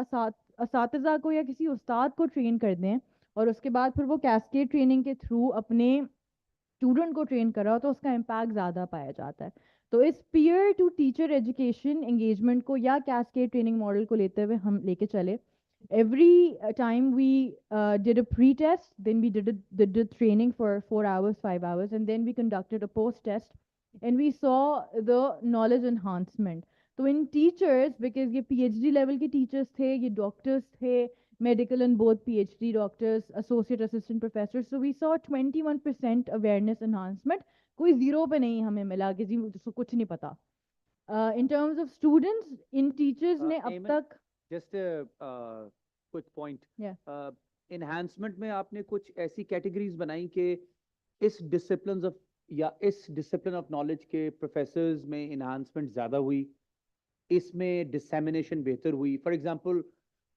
असातिज़ा को या किसी उस्ताद को ट्रेन कर दें और उसके बाद फिर वो कैस्केड ट्रेनिंग के थ्रू अपने स्टूडेंट को ट्रेन कराओ तो उसका इम्पैक्ट ज़्यादा पाया जाता है. तो इस peer to teacher education engagement को या कैस्केड ट्रेनिंग मॉडल को लेते हुए हम लेके चले. Every time we did a pre-test, then we did the training for 4 hours, 5 hours, and then we conducted a post-test, and we saw the knowledge enhancement. So in teachers, because ये PhD level के teachers थे, ये doctors थे, medical and both PhD doctors, associate assistant professors, so we saw 21% awareness enhancement. कोई zero पे नहीं हमें मिला कि जी उसको कुछ नहीं पता. In terms of students, in teachers ने अब Ayman, तक just a quick point. Enhancement में आपने कुछ ऐसी categories बनाई कि इस disciplines of या इस discipline of knowledge के professors में enhancement ज़्यादा हुई, इसमें dissemination बेहतर हुई. For example,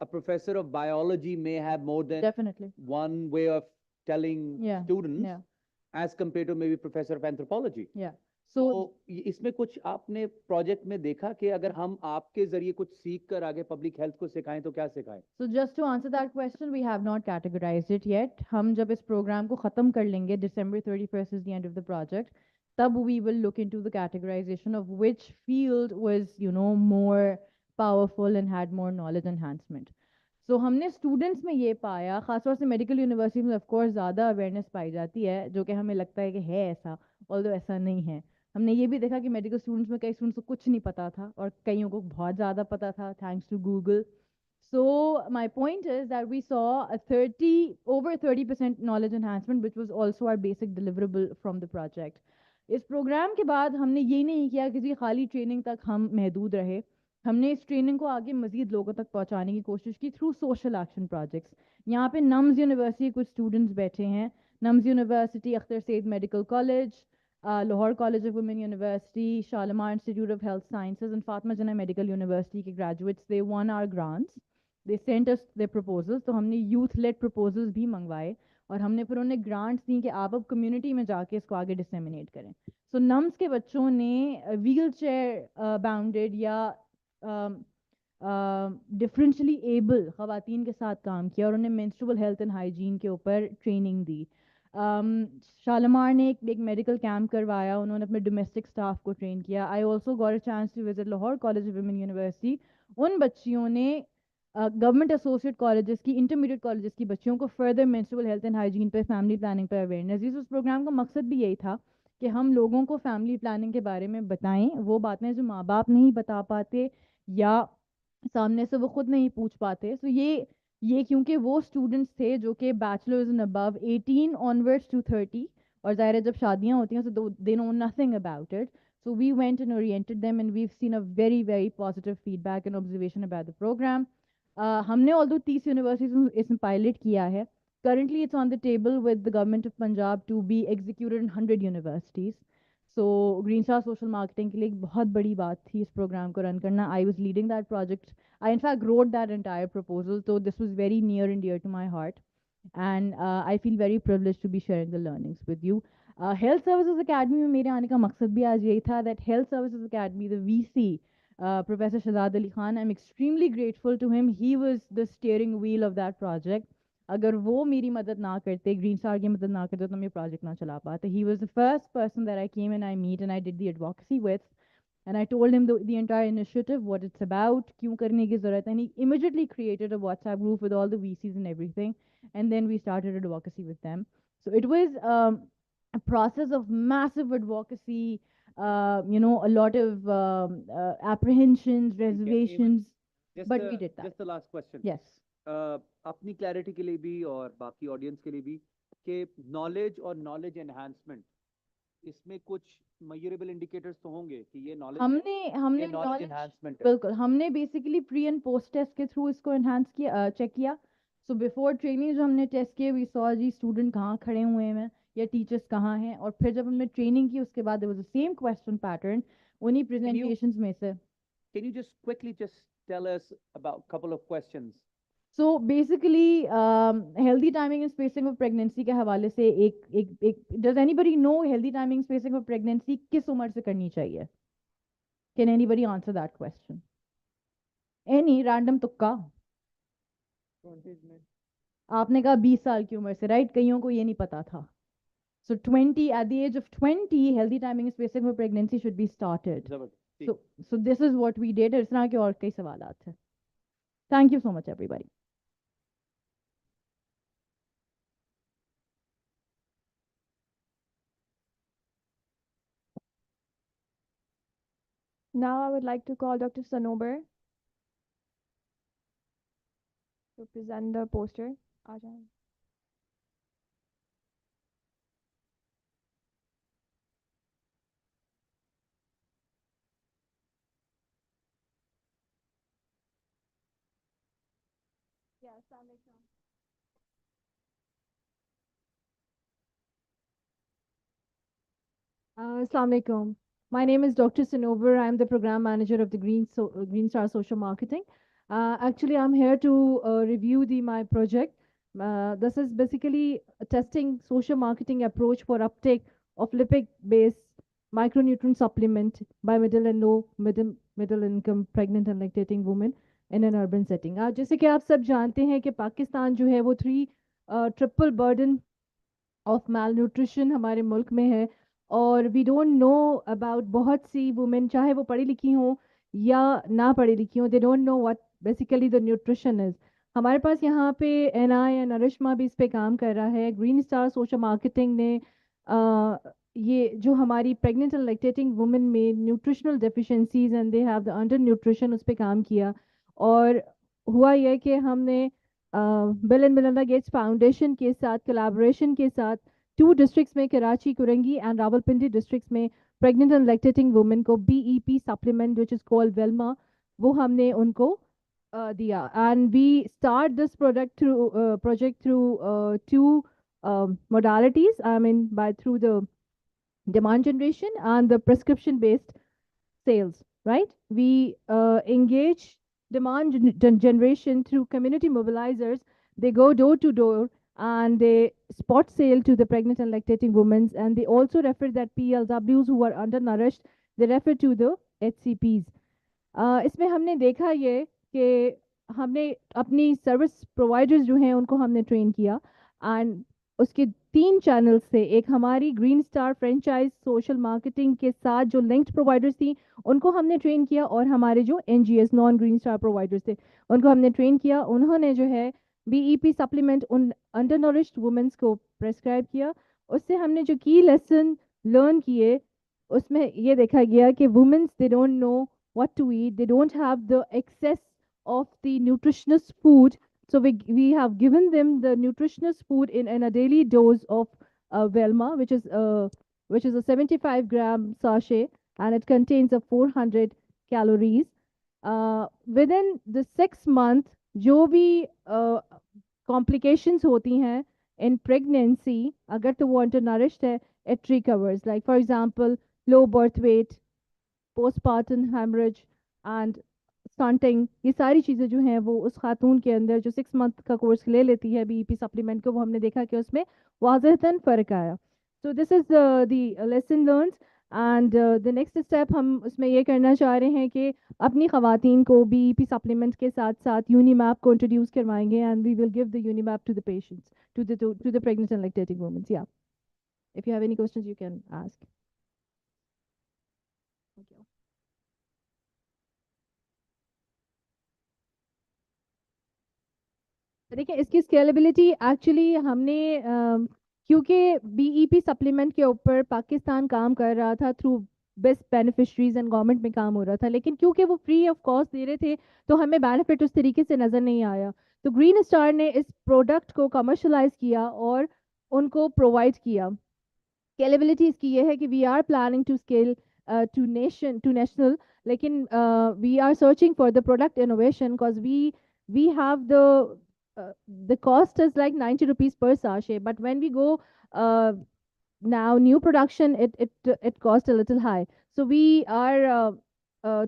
a professor of biology may have more than definitely one way of telling students as compared to maybe professor of anthropology. So इसमें कुछ आपने प्रोजेक्ट में देखा कि अगर हम आपके जरिए कुछ सीख कर आगे पब्लिक हेल्थ को सिखाएं तो क्या सिखाएं? So just to answer that question, we have not categorized it yet. हम जब इस प्रोग्राम को ख़त्म कर लेंगे, December 31st is the end of the project, तब we will look into the categorization of which field was, more powerful and had more knowledge enhancement. So हमने students में ये पाया, ख़ासतौर से मेडिकल यूनिवर्सिटी में ऑफ कोर्स ज़्यादा awareness पाई जाती है, जो कि हमें लगता है कि है ऐसा, ऑल्दो ऐसा नहीं है. हमने ये भी देखा कि मेडिकल स्टूडेंट्स में कई स्टूडेंट्स को कुछ नहीं पता था और कईयों को बहुत ज़्यादा पता था, thanks to Google. So my point is that we saw a over 30% knowledge enhancement, which was also our basic deliverable from the project. इस प्रोग्राम के बाद हमने ये नहीं किया कि जी खाली ट्रेनिंग तक हम महदूद रहे. हमने इस ट्रेनिंग को आगे मजीद लोगों तक पहुंचाने की कोशिश की थ्रू सोशल एक्शन प्रोजेक्ट्स. यहाँ पे नम्स यूनिवर्सिटी कुछ स्टूडेंट्स बैठे हैं. Nums university, Akhtar Syed medical college, Lahore College of Women University, Shalimar Institute of Health Sciences, and Fatma Jana Medical University के graduates, they won our grants. They sent us their proposals, तो हमने youth-led proposals भी मंगवाए और हमने फिर उन्हें grants दी कि आप अब community में जाके इसको आगे disseminate करें. So NUMS के बच्चों ने wheelchair bounded या differentially able ख़वातीन के साथ काम किया और उन्हें menstrual health and hygiene के ऊपर training दी. शालमार ने एक मेडिकल कैंप करवाया, उन्होंने अपने डोमेस्टिक स्टाफ को ट्रेन किया. I also got a chance to visit Lahore College of Women University. उन बच्चियों ने गवर्नमेंट एसोसिएट कॉलेजेस की, इंटरमीडिएट कॉलेजेस की बच्चियों को further menstrual health and hygiene पे, फैमिली प्लानिंग पे अवेयरनेस दी। उस प्रोग्राम का मकसद भी यही था कि हम लोगों को फैमिली प्लानिंग के बारे में बताएं, वो बातें जो माँ बाप नहीं बता पाते या सामने से वो खुद नहीं पूछ पाते। सो ये क्योंकि वो स्टूडेंट्स थे जो कि bachelors and above 18 onwards to 30, और ज़ाहिर है जब शादियाँ होती हैं तो they know nothing about it. So we went and oriented them, and we've seen a very, very positive feedback and observation about the program. हमने although 30 universities इसमें pilot किया है. Currently, it's on the table with the government of Punjab to be executed in 100 universities. So Green Star Social Marketing के लिए एक बहुत बड़ी बात थी इस program को run करना. I was leading that project. I in fact wrote that entire proposal, so this was very near and dear to my heart. And I feel very privileged to be sharing the learnings with you. Health Services Academy में मेरे आने का मकसद भी आज यही था, that Health Services Academy, the VC, Professor Shahzad Ali Khan, I'm extremely grateful to him. He was the steering wheel of that project. अगर वो मेरी मदद ना करते, ग्रीन स्टार की मदद ना करते, तो हम ये प्रोजेक्ट ना चला पाते. He was the first person that I came and I meet and I did the advocacy with. And I told him the entire initiative, what it's about, क्यों करने की ज़रूरत है, and he immediately created a WhatsApp group with all the VCs and everything, and then we started advocacy with them. So it was a process of massive advocacy, a lot of apprehensions, reservations, but we did that. Just the last question. Yes. अपनी clarity के लिए भी और बाकी audience के लिए भी कि नॉलेज और नॉलेज एनहांसमेंट, इसमें कुछ मेजरेबल इंडिकेटर्स तो होंगे कि ये नॉलेज हमने नॉलेज एनहांसमेंट है. बिल्कुल, हमने basically pre and post test के थ्रू इसको एनहांस किया, चेक किया. सो बिफोर ट्रेनिंग जो हमने टेस्ट किए, वी सॉ जी स्टूडेंट कहाँ खड़े हुए हैं या टीचर्स कहाँ हैं, और फिर जब हमने ट्रेनिंग की उसके बाद there was the same question pattern उन्हीं प्रेजेंटेशंस में से. Can you just quickly just tell us about a couple of questions? So basically, healthy timing and spacing of pregnancy के हवाले से एक does anybody know healthy timing spacing of pregnancy किस उम्र से करनी चाहिए? Can anybody answer that question? Any random तुक्का? आपने कहा 20 साल की उम्र से, राइट? कईयों को ये नहीं पता था. So 20, at the age of 20, healthy timing and spacing of pregnancy should be started. So this is what we did. इस तरह के और कई सवालात थे. Thank you so much, everybody. Now I would like to call Dr. Sanober to present the poster. आ जाएं. Yes, Assalamu alaikum. My name is Dr. Sanover. I'm the program manager of the Green Star Social Marketing. Actually, I'm here to review my project. This is basically a testing social marketing approach for uptake of lipid-based micronutrient supplement by middle and low middle income pregnant and lactating women in an urban setting. जैसे कि आप सब जानते हैं कि पाकिस्तान जो है वो triple burden of malnutrition हमारे मुल्क में है, और वी डोंट नो अबाउट बहुत सी वुमेन, चाहे वो पढ़ी लिखी हों या ना पढ़ी लिखी हों, दे don't know what basically the nutrition is. हमारे पास यहाँ पे एनआई एंड नरिश्मा भी इस पे काम कर रहा है. ग्रीन स्टार सोशल मार्केटिंग ने ये जो हमारी प्रेग्नेंट एंड लैक्टेटिंग वुमेन में nutritional deficiencies and they have the under nutrition, उस पर काम किया. और हुआ यह कि हमने Bill and Melinda Gates Foundation के साथ कोलैबोरेशन के साथ 2 डिस्ट्रिक्ट्स में, कराची, कुरंगी एंड रावलपिंडी डिस्ट्रिक्ट्स में प्रेग्नेंट एंड लैक्टेटिंग वुमेन को BEP supplement which is called Velma, वो हमने उनको दिया. And we start this project through 2 modalities. I mean, through the demand generation and the prescription based sales, right? We engage demand generation through community mobilizers. They go door to door and they spot sale to the pregnant and lactating women, and they also refer that PLWs who are undernourished, they refer to the HCPs. इसमें हमने देखा ये कि हमने अपनी service providers जो हैं उनको हमने ट्रेन किया, एंड उसके 3 चैनल्स थे। एक हमारी green star franchise social marketing के साथ जो लिंक्ड प्रोवाइडर्स थी उनको हमने ट्रेन किया, और हमारे जो NGS non green star providers थे उनको हमने ट्रेन किया। उन्होंने जो है बीईपी सप्लीमेंट उन अंडर नरिश्ड वुमेन्स को प्रेस्क्राइब किया। उससे हमने जो की लेसन लर्न किए उसमें ये देखा गया कि womens they don't know what to eat, they don't have the access of the nutritious food. So we have given them the nutritious food in a daily dose of Velma, which is a 75-gram sachet, and it contains a 400 calories. Within the 6 month, जो भी complications होती हैं in pregnancy, अगर तो वो undernourished है, it recovers. Like for example, low birth weight, postpartum hemorrhage, and stunting, ये सारी चीज़ें जो हैं वो उस खातून के अंदर जो 6 मंथ का कोर्स ले लेती है बीईपी सप्लीमेंट को, वो हमने देखा कि उसमें वाज़हतन फ़र्क आया। So this is the lesson learns, and the next step हम उसमें ये करना चाह रहे हैं कि अपनी ख़वातीन को बीईपी सप्लीमेंट के साथ साथ यूनीमैप को इंट्रोड्यूस करवाएंगे, and we will give the Unimap to the patients, to the pregnant and lactating womens. या if you have any questions you can ask. देखिए इसकी स्केलेबिलिटी एक्चुअली हमने क्योंकि बीईपी सप्लीमेंट के ऊपर पाकिस्तान काम कर रहा था through best beneficiaries and government में काम हो रहा था, लेकिन क्योंकि वो फ्री ऑफ कॉस्ट दे रहे थे तो हमें बेनिफिट उस तरीके से नज़र नहीं आया। तो ग्रीन स्टार ने इस प्रोडक्ट को कमर्शलाइज किया और उनको प्रोवाइड किया। स्केलेबिलिटी इसकी ये है कि we are planning to scale to national, लेकिन we are searching for the product innovation because we have the cost is like 90 rupees per sachet, but when we go now new production, it costs a little high. So we are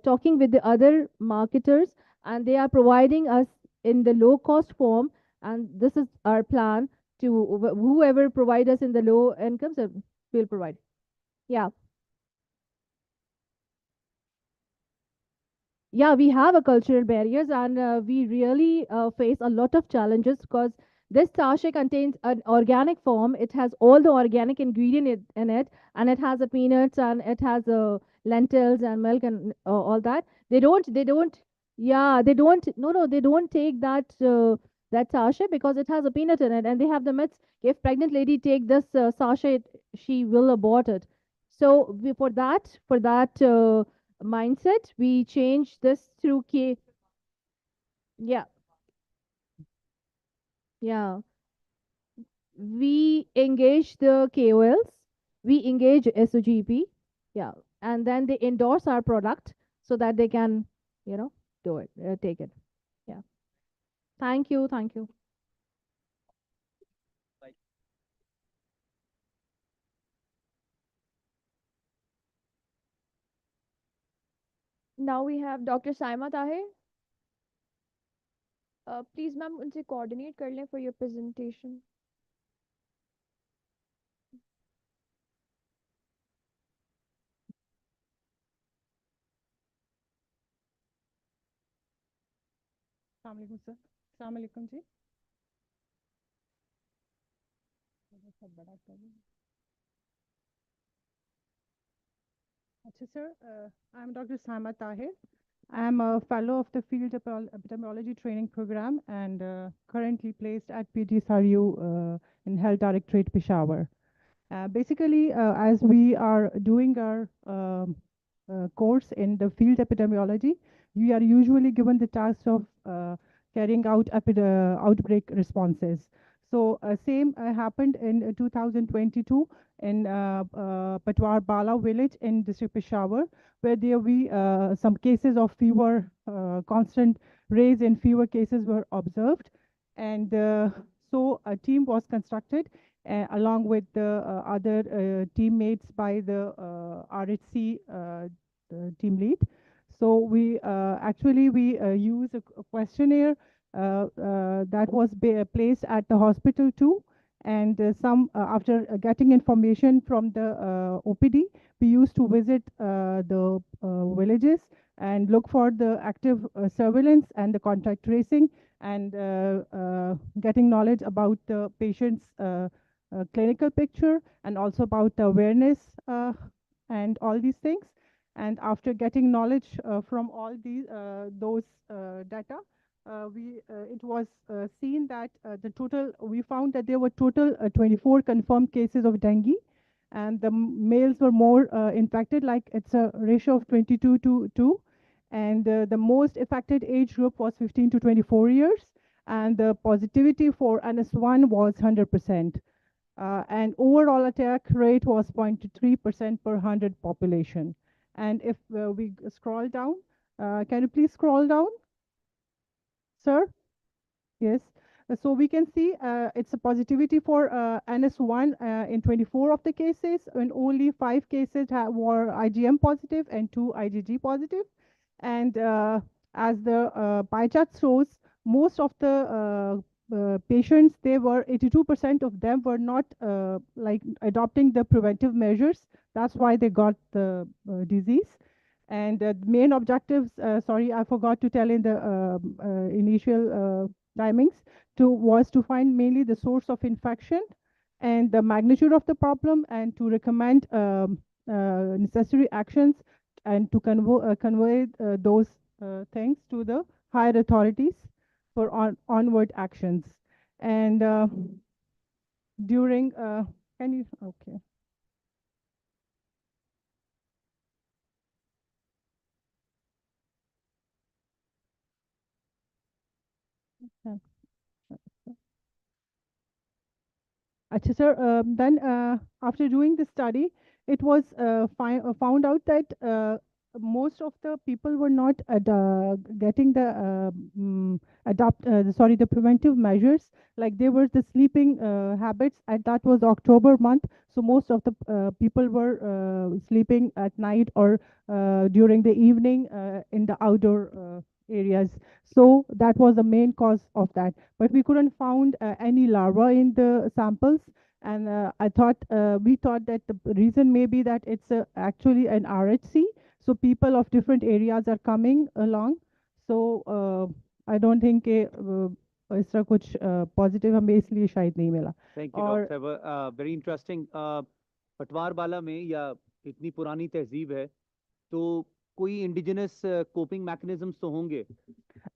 talking with the other marketers, and they are providing us in the low cost form, and this is our plan to whoever provide us in the low incomes, we'll provide. Yeah. Yeah, we have a cultural barriers, and we really face a lot of challenges because this sachet contains an organic form. It has all the organic ingredient in it, and it has a peanuts, and it has lentils and milk and all that. Yeah, they don't take that sachet because it has a peanut in it, and they have the myths. If pregnant lady take this sachet, she will abort it. So for that mindset, we change this through yeah, yeah. We engage the KOLs, we engage SOGP, yeah, and then they endorse our product so that they can, do it, take it. Yeah. Thank you, thank you. Now we have Dr. Saima Tahir. Please, ma'am, unse coordinate kar lein for your presentation. अस्सलाम वालेकुम sir. अस्सलाम वालेकुम जी। बहुत बड़ा कर रही हूँ। अच्छा sir, I am Dr. Saima Tahir. I am a fellow of the Field Epidemiology Training Program and currently placed at PGSRU in Health Directorate, Peshawar. Basically, as we are doing our course in the field epidemiology, we are usually given the task of carrying out outbreak responses. So same happened in 2022 in Patwar Bala village in district Peshawar, where there we some cases of fever, constant raise in fever cases were observed, and so a team was constructed along with the other teammates by the RHC team lead. So we actually use a questionnaire that was placed at the hospital too, and some after getting information from the OPD, we used to visit the villages and look for the active surveillance and the contact tracing, and getting knowledge about the patients' clinical picture and also about the awareness and all these things. And after getting knowledge from all those data, it was seen that we found that there were total 24 confirmed cases of dengue, and the males were more infected, like it's a ratio of 22 to 2, and the most affected age group was 15 to 24 years, and the positivity for NS1 was 100%. And overall attack rate was 0.3% per 100 population. And if we scroll down, can you please scroll down, sir? Yes. So we can see it's a positivity for NS1 in 24 of the cases, and only 5 cases were IgM positive and 2 IgG positive. And as the pie chart shows, most of the patients, they were 82% of them were not like adopting the preventive measures. That's why they got the disease. And the main objectives, sorry, I forgot to tell in the initial timings, was to find mainly the source of infection and the magnitude of the problem, and to recommend necessary actions, and to convey those things to the higher authorities for onward actions. And during, can you, okay. Achha, sir, then after doing the study, it was found out that most of the people were not getting the the preventive measures. Like there were the sleeping habits, and that was October month. So most of the people were sleeping at night or during the evening in the outdoor areas. So that was the main cause of that. But we couldn't found any larva in the samples. And we thought that the reason may be that it's actually an RHC. So people of different areas are coming along. So I don't think इसका कुछ positive हमें इसलिए शायद नहीं मिला. Thank you, और Dr. Saib. Very interesting. पटवार बाला में या इतनी पुरानी तहजीब है, तो कोई इंडिजिनस कोपिंग मैकेनिज्म्स तो होंगे.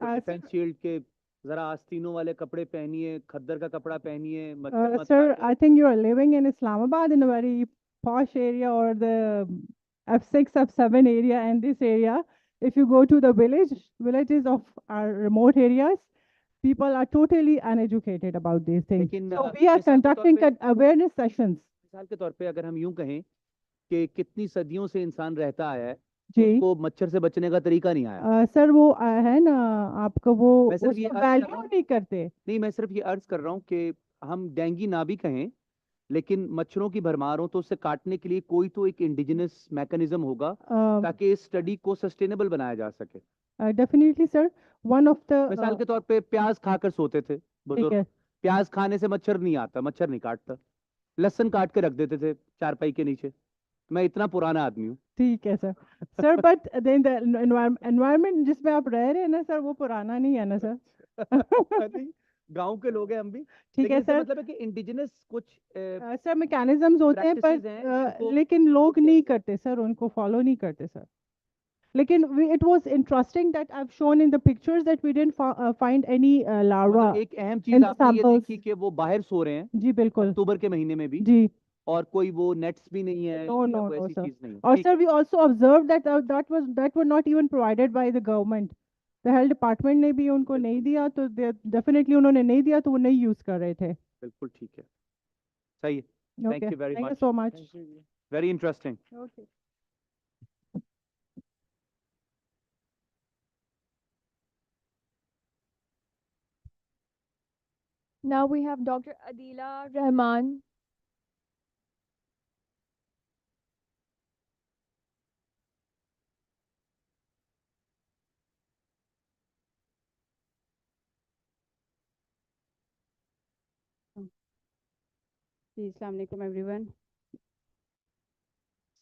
डिफेंस शील्ड के जरा आस्तीनों वाले कपड़े पहनिए, खद्दर का कपड़ा पहनिए, मच्छर मत Sir, काटे. I think you are living in Islamabad in a very posh area, or the F6, F7 area, and this area. If you go to the villages of our remote areas, people are totally uneducated about these things. लेकिन So we are मिसाल के तौर conducting पे awareness sessions. मिसाल के तौर पे अगर हम यूं कहें कि कितनी सदियों से इंसान रहता आया है, जी. उसको मच्छर से बचने का तरीका नहीं आया. सर वो है ना, आपका वो मैं सिर्फ ये उसको अर्ज कर वैल्यू रहा हूं, नहीं करते. नहीं, मैं सिर्फ ये अर्ज कर रहा हूं कि हम डेंगी ना भी कहें, लेकिन मच्छरों की भरमार हो तो उससे काटने के लिए कोई तो एक इंडिजिनस मैकेनिज्म होगा ताकि इस स्टडी को सस्टेनेबल बनाया जा सके. Definitely sir, one of the मिसाल के तौर पे प्याज खाकर सोते थे ठीक बुजुर्ग. है. प्याज खाने से मच्छर नहीं आता, मच्छर नहीं काटता. लहसुन काट के रख देते थे चारपाई के नीचे. मैं इतना पुराना आदमी हूँ. ठीक है sir. Sir but then the environment जिसमें आप रह रहे हैं ना सर, वो पुराना नहीं है ना सर. नहीं, गांव के लोग हैं हम भी. ठीक लेकिन है इसका सर. मतलब है कि इंडिजिनस कुछ सर मैकेनिज्म्स होते हैं, प्रैक्टिसेस पर हैं जिनको लेकिन लोग नहीं करते सर, उनको फॉलो नहीं करते सर. लेकिन it was interesting that I've shown in the pictures that we didn't find any larva मतलब एक अहम in चीज the आपने ये samples. देखी कि वो बाहर सो रहे हैं जी बिल्कुल. अक्टूबर के महीने में भी, जी. और कोई वो नेट्स भी नहीं है No, या no, कोई no, ऐसी sir. चीज नहीं. Or ठीक sir, है. we also observed that that were not even provided by the government. The health department ने भी उनको नहीं दिया, तो definitely उन्होंने नहीं दिया, तो वो नहीं यूज कर रहे थे. बिल्कुल ठीक है. सही है. Okay. Thank you very Thank much. you so much. Very interesting. Okay. Now we have Dr. Adila Rahman. जी, अस्सलाम वालेकुम everyone.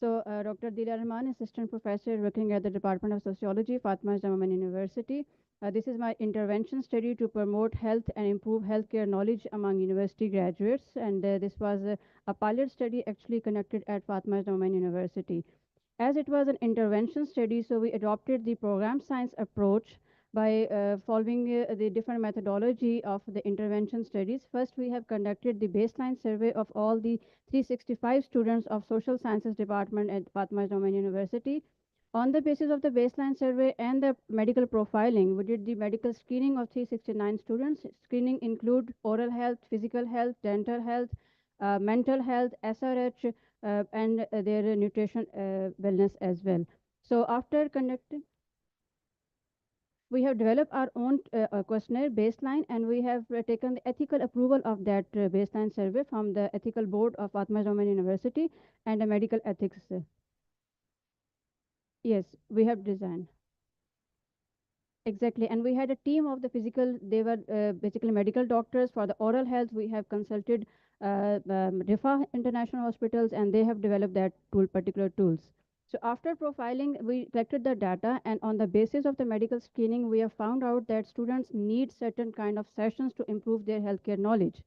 So, Dr. Dila Rahman, Assistant Professor working at the Department of Sociology, Fatma Zaman University. This is my intervention study to promote health and improve healthcare knowledge among university graduates. And this was a pilot study actually conducted at Fatma Zaman University. As it was an intervention study, so we adopted the program science approach by following the different methodology of the intervention studies. First, we have conducted the baseline survey of all the 365 students of Social Sciences Department at Fatma Zaman University. On the basis of the baseline survey and the medical profiling, we did the medical screening of 369 students. Screening include oral health, physical health, dental health, mental health, SRH, and their nutrition wellness as well. So after conducting, we have developed our own questionnaire baseline, and we have taken the ethical approval of that baseline survey from the ethical board of Fatma Zaman University and the medical ethics. Yes, we have designed. Exactly, and we had a team of the physical, they were basically medical doctors. For the oral health, we have consulted Rifa International Hospitals, and they have developed that particular tools. So after profiling, we collected the data, and on the basis of the medical screening, we have found out that students need certain kind of sessions to improve their healthcare knowledge.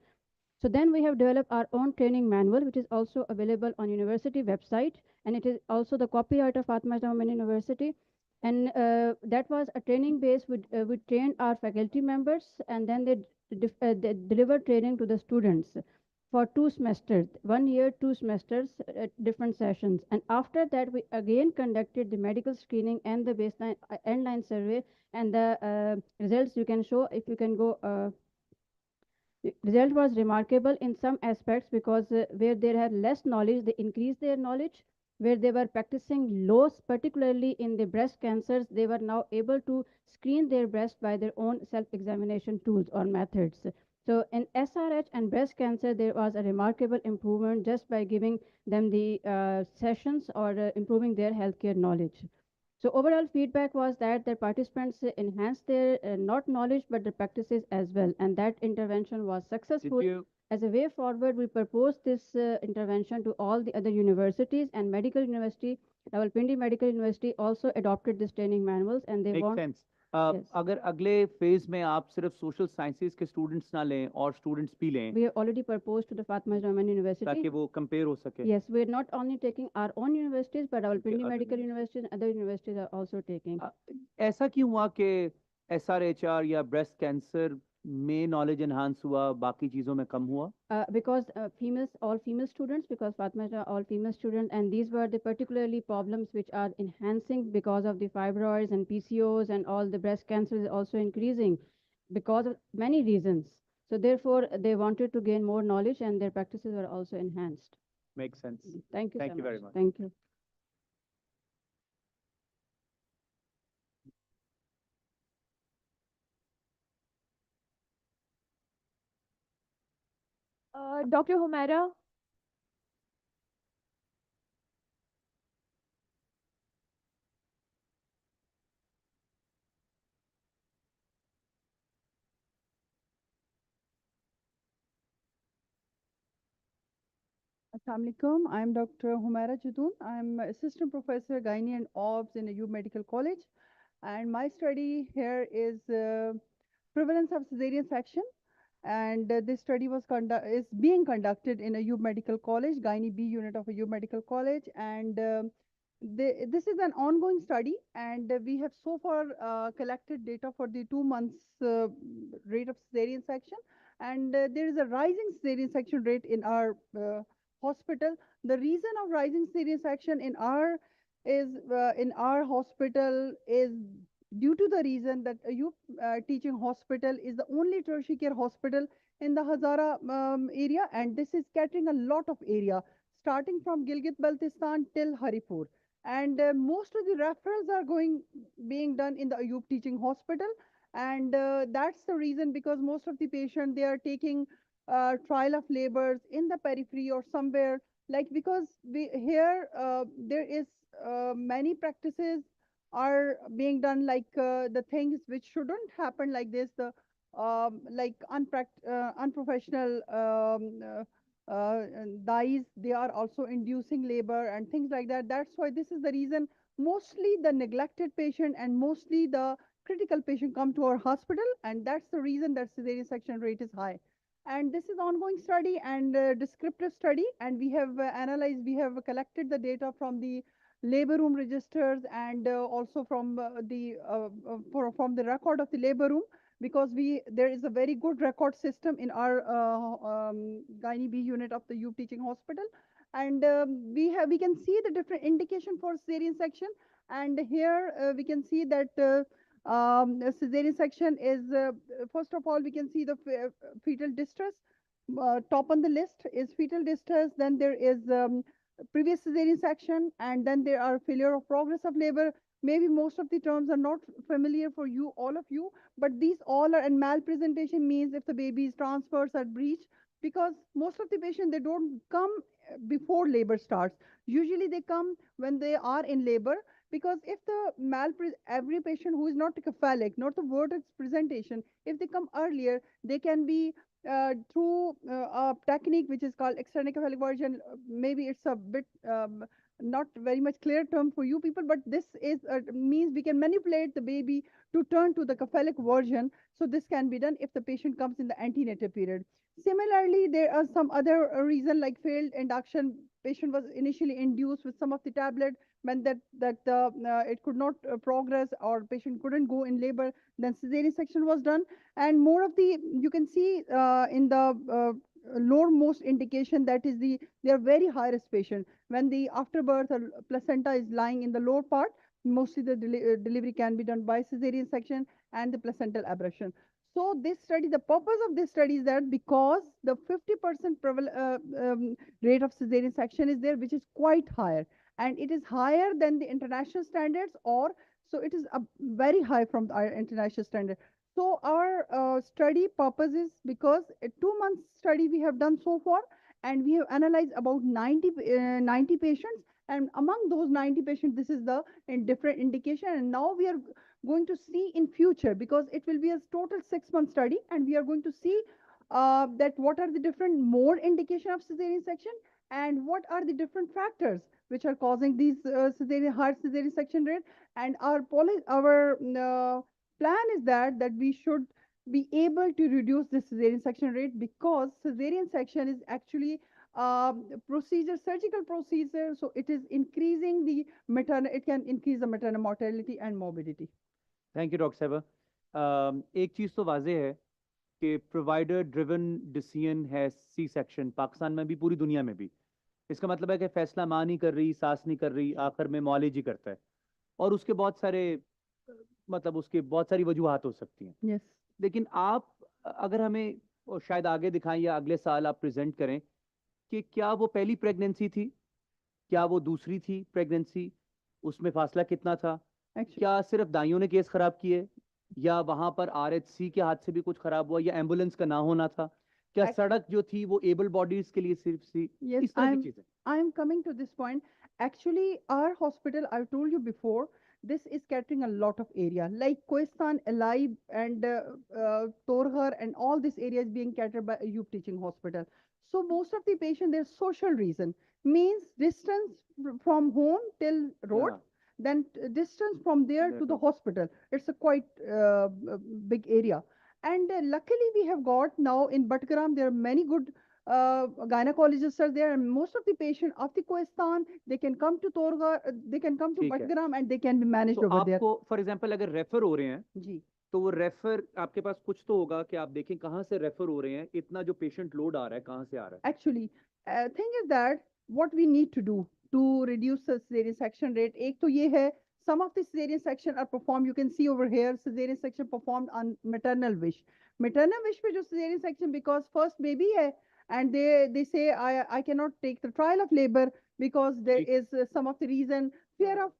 So then we have developed our own training manual, which is also available on university website, and it is also the copyright of Fatma Zaman University. And that was a training base. We trained our faculty members, and then they delivered training to the students for 2 semesters, 1 year, 2 semesters, different sessions. And after that, we again conducted the medical screening and the baseline endline survey, and the results you can show if you can go. The result was remarkable in some aspects because where they had less knowledge, they increased their knowledge. Where they were practicing laws, particularly in the breast cancers, they were now able to screen their breast by their own self-examination tools or methods. So in SRH and breast cancer, there was a remarkable improvement just by giving them the sessions or improving their healthcare knowledge. So overall feedback was that the participants enhanced their not knowledge but the practices as well, and that intervention was successful. As a way forward, we proposed this intervention to all the other universities, and Medical University, Rawalpindi Medical University also adopted this training manuals, and they Makes want. sense. Yes. अगर अगले phase में आप सिर्फ social sciences के students ना लें और students भी लें We have already proposed to the Fatma Zaman University. ताकि वो कंपेयर हो सके Yes, we're not only taking our own universities, but our Pindi other Medical University and other universities are also taking. ऐसा क्यों हुआ कि SRHR या breast cancer में नॉलेज एनहांस हुआ बाकी चीजों में कम हुआ Because all female students, because Fatma are all female students, and these were the particularly problems which are enhancing because of the fibroids and PCOS, and all the breast cancer is also increasing because of many reasons. So therefore, they wanted to gain more knowledge, and their practices were also enhanced. Makes sense. Thank you. Thank so you much. very much. Thank you. Dr. Humaira. Assalamu alaikum. I am Dr. Humaira Judoon. I am Assistant Professor Gynae and OBS in Ayub Medical College. And my study here is prevalence of cesarean section. And this study is being conducted in Ayub Medical College, Gynae B unit of Ayub Medical College. And this is an ongoing study. And we have so far collected data for the 2 months rate of cesarean section. And there is a rising cesarean section rate in our hospital. The reason of rising cesarean section in our hospital is due to the reason that Ayub Teaching Hospital is the only tertiary care hospital in the Hazara area, and this is catering a lot of area, starting from Gilgit-Baltistan till Haripur. And most of the referrals are being done in the Ayub Teaching Hospital, and that's the reason because most of the patients they are taking trial of labors in the periphery or somewhere, like because there is many practices are being done, like the things which shouldn't happen like this, the like unprofessional dyes, they are also inducing labor and things like that. That's why this is the reason mostly the neglected patient and mostly the critical patient come to our hospital, and that's the reason that cesarean section rate is high. And this is ongoing study and descriptive study, and we have analyzed, we have collected the data from the labor room registers and also from from the record of the labor room, because there is a very good record system in our gynae B unit of the UP Teaching Hospital, and we can see the different indication for cesarean section, and here we can see that cesarean section is first of all we can see the fetal distress. Top on the list is fetal distress, then there is previous cesarean section, and then there are failure of progress of labor. Maybe most of the terms are not familiar for you, all of you, but these all are, and malpresentation means if the baby's transfers are breached, because most of the patients, they don't come before labor starts. Usually they come when they are in labor, because if the every patient who is not cephalic, not the vertex presentation, if they come earlier, they can be through a technique which is called external cephalic version. Maybe it's a bit not very much clear term for you people, but this is means we can manipulate the baby to turn to the cephalic version. So this can be done if the patient comes in the antenatal period. Similarly, there are some other reason like failed induction. Patient was initially induced with some of the tablet, when it could not progress or patient couldn't go in labor, then cesarean section was done. And more of the, you can see in the lowermost indication, that is they are very high risk patient. When the afterbirth or placenta is lying in the lower part, mostly the delivery can be done by cesarean section and the placental abrasion. So this study, the purpose of this study is that because the 50% rate of cesarean section is there, which is quite higher, and it is higher than the international standards, or so it is very high from our international standard. So our study purpose is because a 2 month study we have done so far, and we have analyzed about 90 patients, and among those 90 patients, this is the different indication, and now we are going to see in future, because it will be a total 6 month study, and we are going to see that what are the different more indication of cesarean section, and what are the different factors which are causing these high cesarean section rate. And our plan is that we should be able to reduce the cesarean section rate, because cesarean section is actually surgical procedure, so it is increasing the it can increase the maternal mortality and morbidity. Thank you doctor साहबा। एक चीज़ तो वाजे है कि provider driven decision है C section Pakistan में भी, पूरी दुनिया में भी। इसका मतलब है कि फैसला माँ नहीं कर रही, सास नहीं कर रही, आखिर में मौलेज ही करता है, और उसके बहुत सारे मतलब उसके बहुत सारी वजूहात हो सकती हैं। yes. लेकिन आप अगर हमें शायद आगे दिखाएं या अगले साल आप प्रेजेंट करें कि क्या वो पहली प्रेगनेंसी थी, क्या वो दूसरी थी प्रेगनेंसी, उसमें फासला कितना था, क्या सिर्फ दाइयों ने केस खराब किए, या वहां पर आरएचसी के हाथ से भी कुछ खराब हुआ, या एम्बुलेंस का ना होना था, क्या सड़क जो थी वो एबल बॉडीज के लिए सिर्फ थी, इस तरह की चीजें। I am coming to this point. Actually, our hospital, I told you before, this is catering a lot of area, like Koistan, Elai, and Torhar, and all this area is being catered by Ayub Teaching Hospital. So most of the patient, their social reason means distance from home till road, then distance from there to the hospital. It's a quite big area. And luckily we have got now in Batgaram, there are many good gynecologists are there, and most of the patient of the Koistan, they can come to Torga, they can come to Batgaram, and they can be managed तो over there. आपको for example अगर refer हो रहे हैं जी, तो वो refer आपके पास कुछ तो होगा कि आप देखें कहाँ से रेफर हो रहे हैं, इतना जो पेशेंट लोड आ रहा है कहाँ से आ रहा है। Actually, thing is that what we need to do to reduce the cesarean section rate, एक तो ये है, some of the cesarean section are performed, you can see over here, cesarean section performed on maternal wish. Maternal wish पे जो cesarean section, because first baby है, and they say I cannot take the trial of labor because there is some of the reason, fear of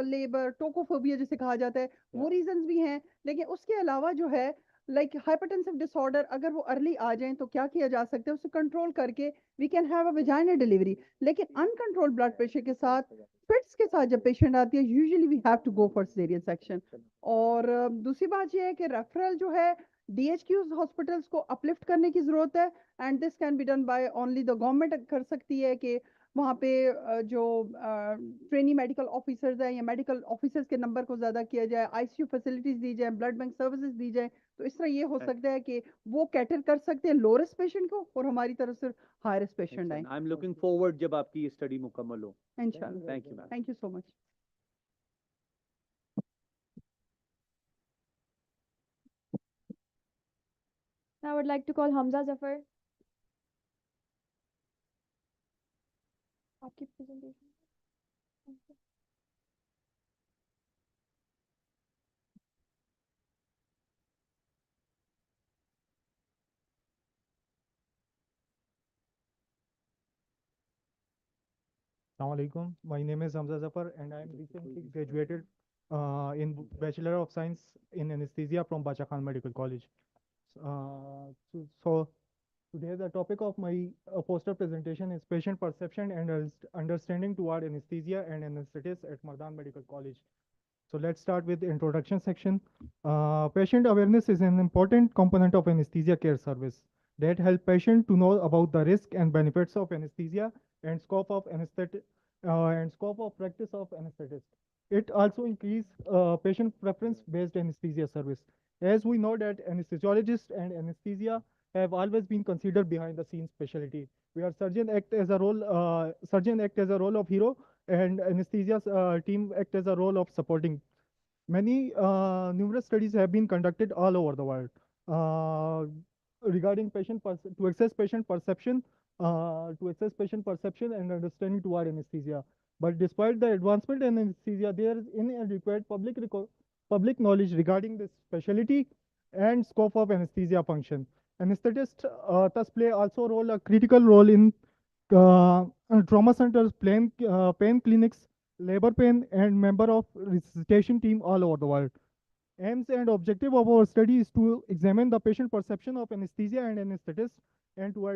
labor, tocophobia जिसे कहा जाता है, वो reasons भी हैं, लेकिन उसके अलावा जो है like hypertensive disorder, अगर वो early आ जाएं तो क्या किया जा सकता है, उसे कंट्रोल करके we can have a vaginal delivery. लेकिन uncontrolled blood pressure के साथ, fits के साथ जब पेशेंट आती है, usually we have to go for cesarean section. और दूसरी बात ये है कि रेफरल जो है DHQs hospitals کو uplift کرنے کی ضرورت ہے, and this can be done by only the government کر سکتی ہے کہ وہاں پہ جو ٹرینی میڈیکل آفیسرز ہیں یا میڈیکل آفیسرز کے نمبر کو زیادہ کیا جائے, ICU فیسلٹیز دی جائیں, بلڈ بینک سروسز دی جائیں, تو اس طرح یہ ہو سکتا ہے کہ وہ کیٹر کر سکتے ہیں لو رسک پیشنٹ کو اور ہماری طرف سے ہائی رسک پیشنٹ آئیں. آئی ایم لوکنگ فارورڈ جب آپ کی یہ اسٹڈی مکمل ہو. انشاءاللہ. Thank you ma'am. Thank you so much. I would like to call Hamza Zafar. आपकी presentation. Assalamu alaikum. My name is Hamza Zafar and I am recently graduated in Bachelor of Science in Anesthesia from Bacha Khan Medical College. So today the topic of my poster presentation is patient perception and understanding toward anesthesia and anesthetists at Mardan Medical College. So let's start with the introduction section. Patient awareness is an important component of anesthesia care service that help patient to know about the risk and benefits of anesthesia and scope of practice of anesthetist. It also increase patient preference-based anesthesia service. As we know that anesthesiologists and anesthesia have always been considered behind the scenes specialty, where surgeon act as a role of hero and anesthesia team act as a role of supporting. Many numerous studies have been conducted all over the world regarding to assess patient perception and understanding toward anesthesia. But despite the advancement in anesthesia, there is inadequate public knowledge regarding the specialty and scope of anesthesia function. Anesthetists thus play also a critical role in trauma centers, pain clinics, labor pain, and member of resuscitation team all over the world. Aims and objective of our study is to examine the patient perception of anesthesia and anesthetists and to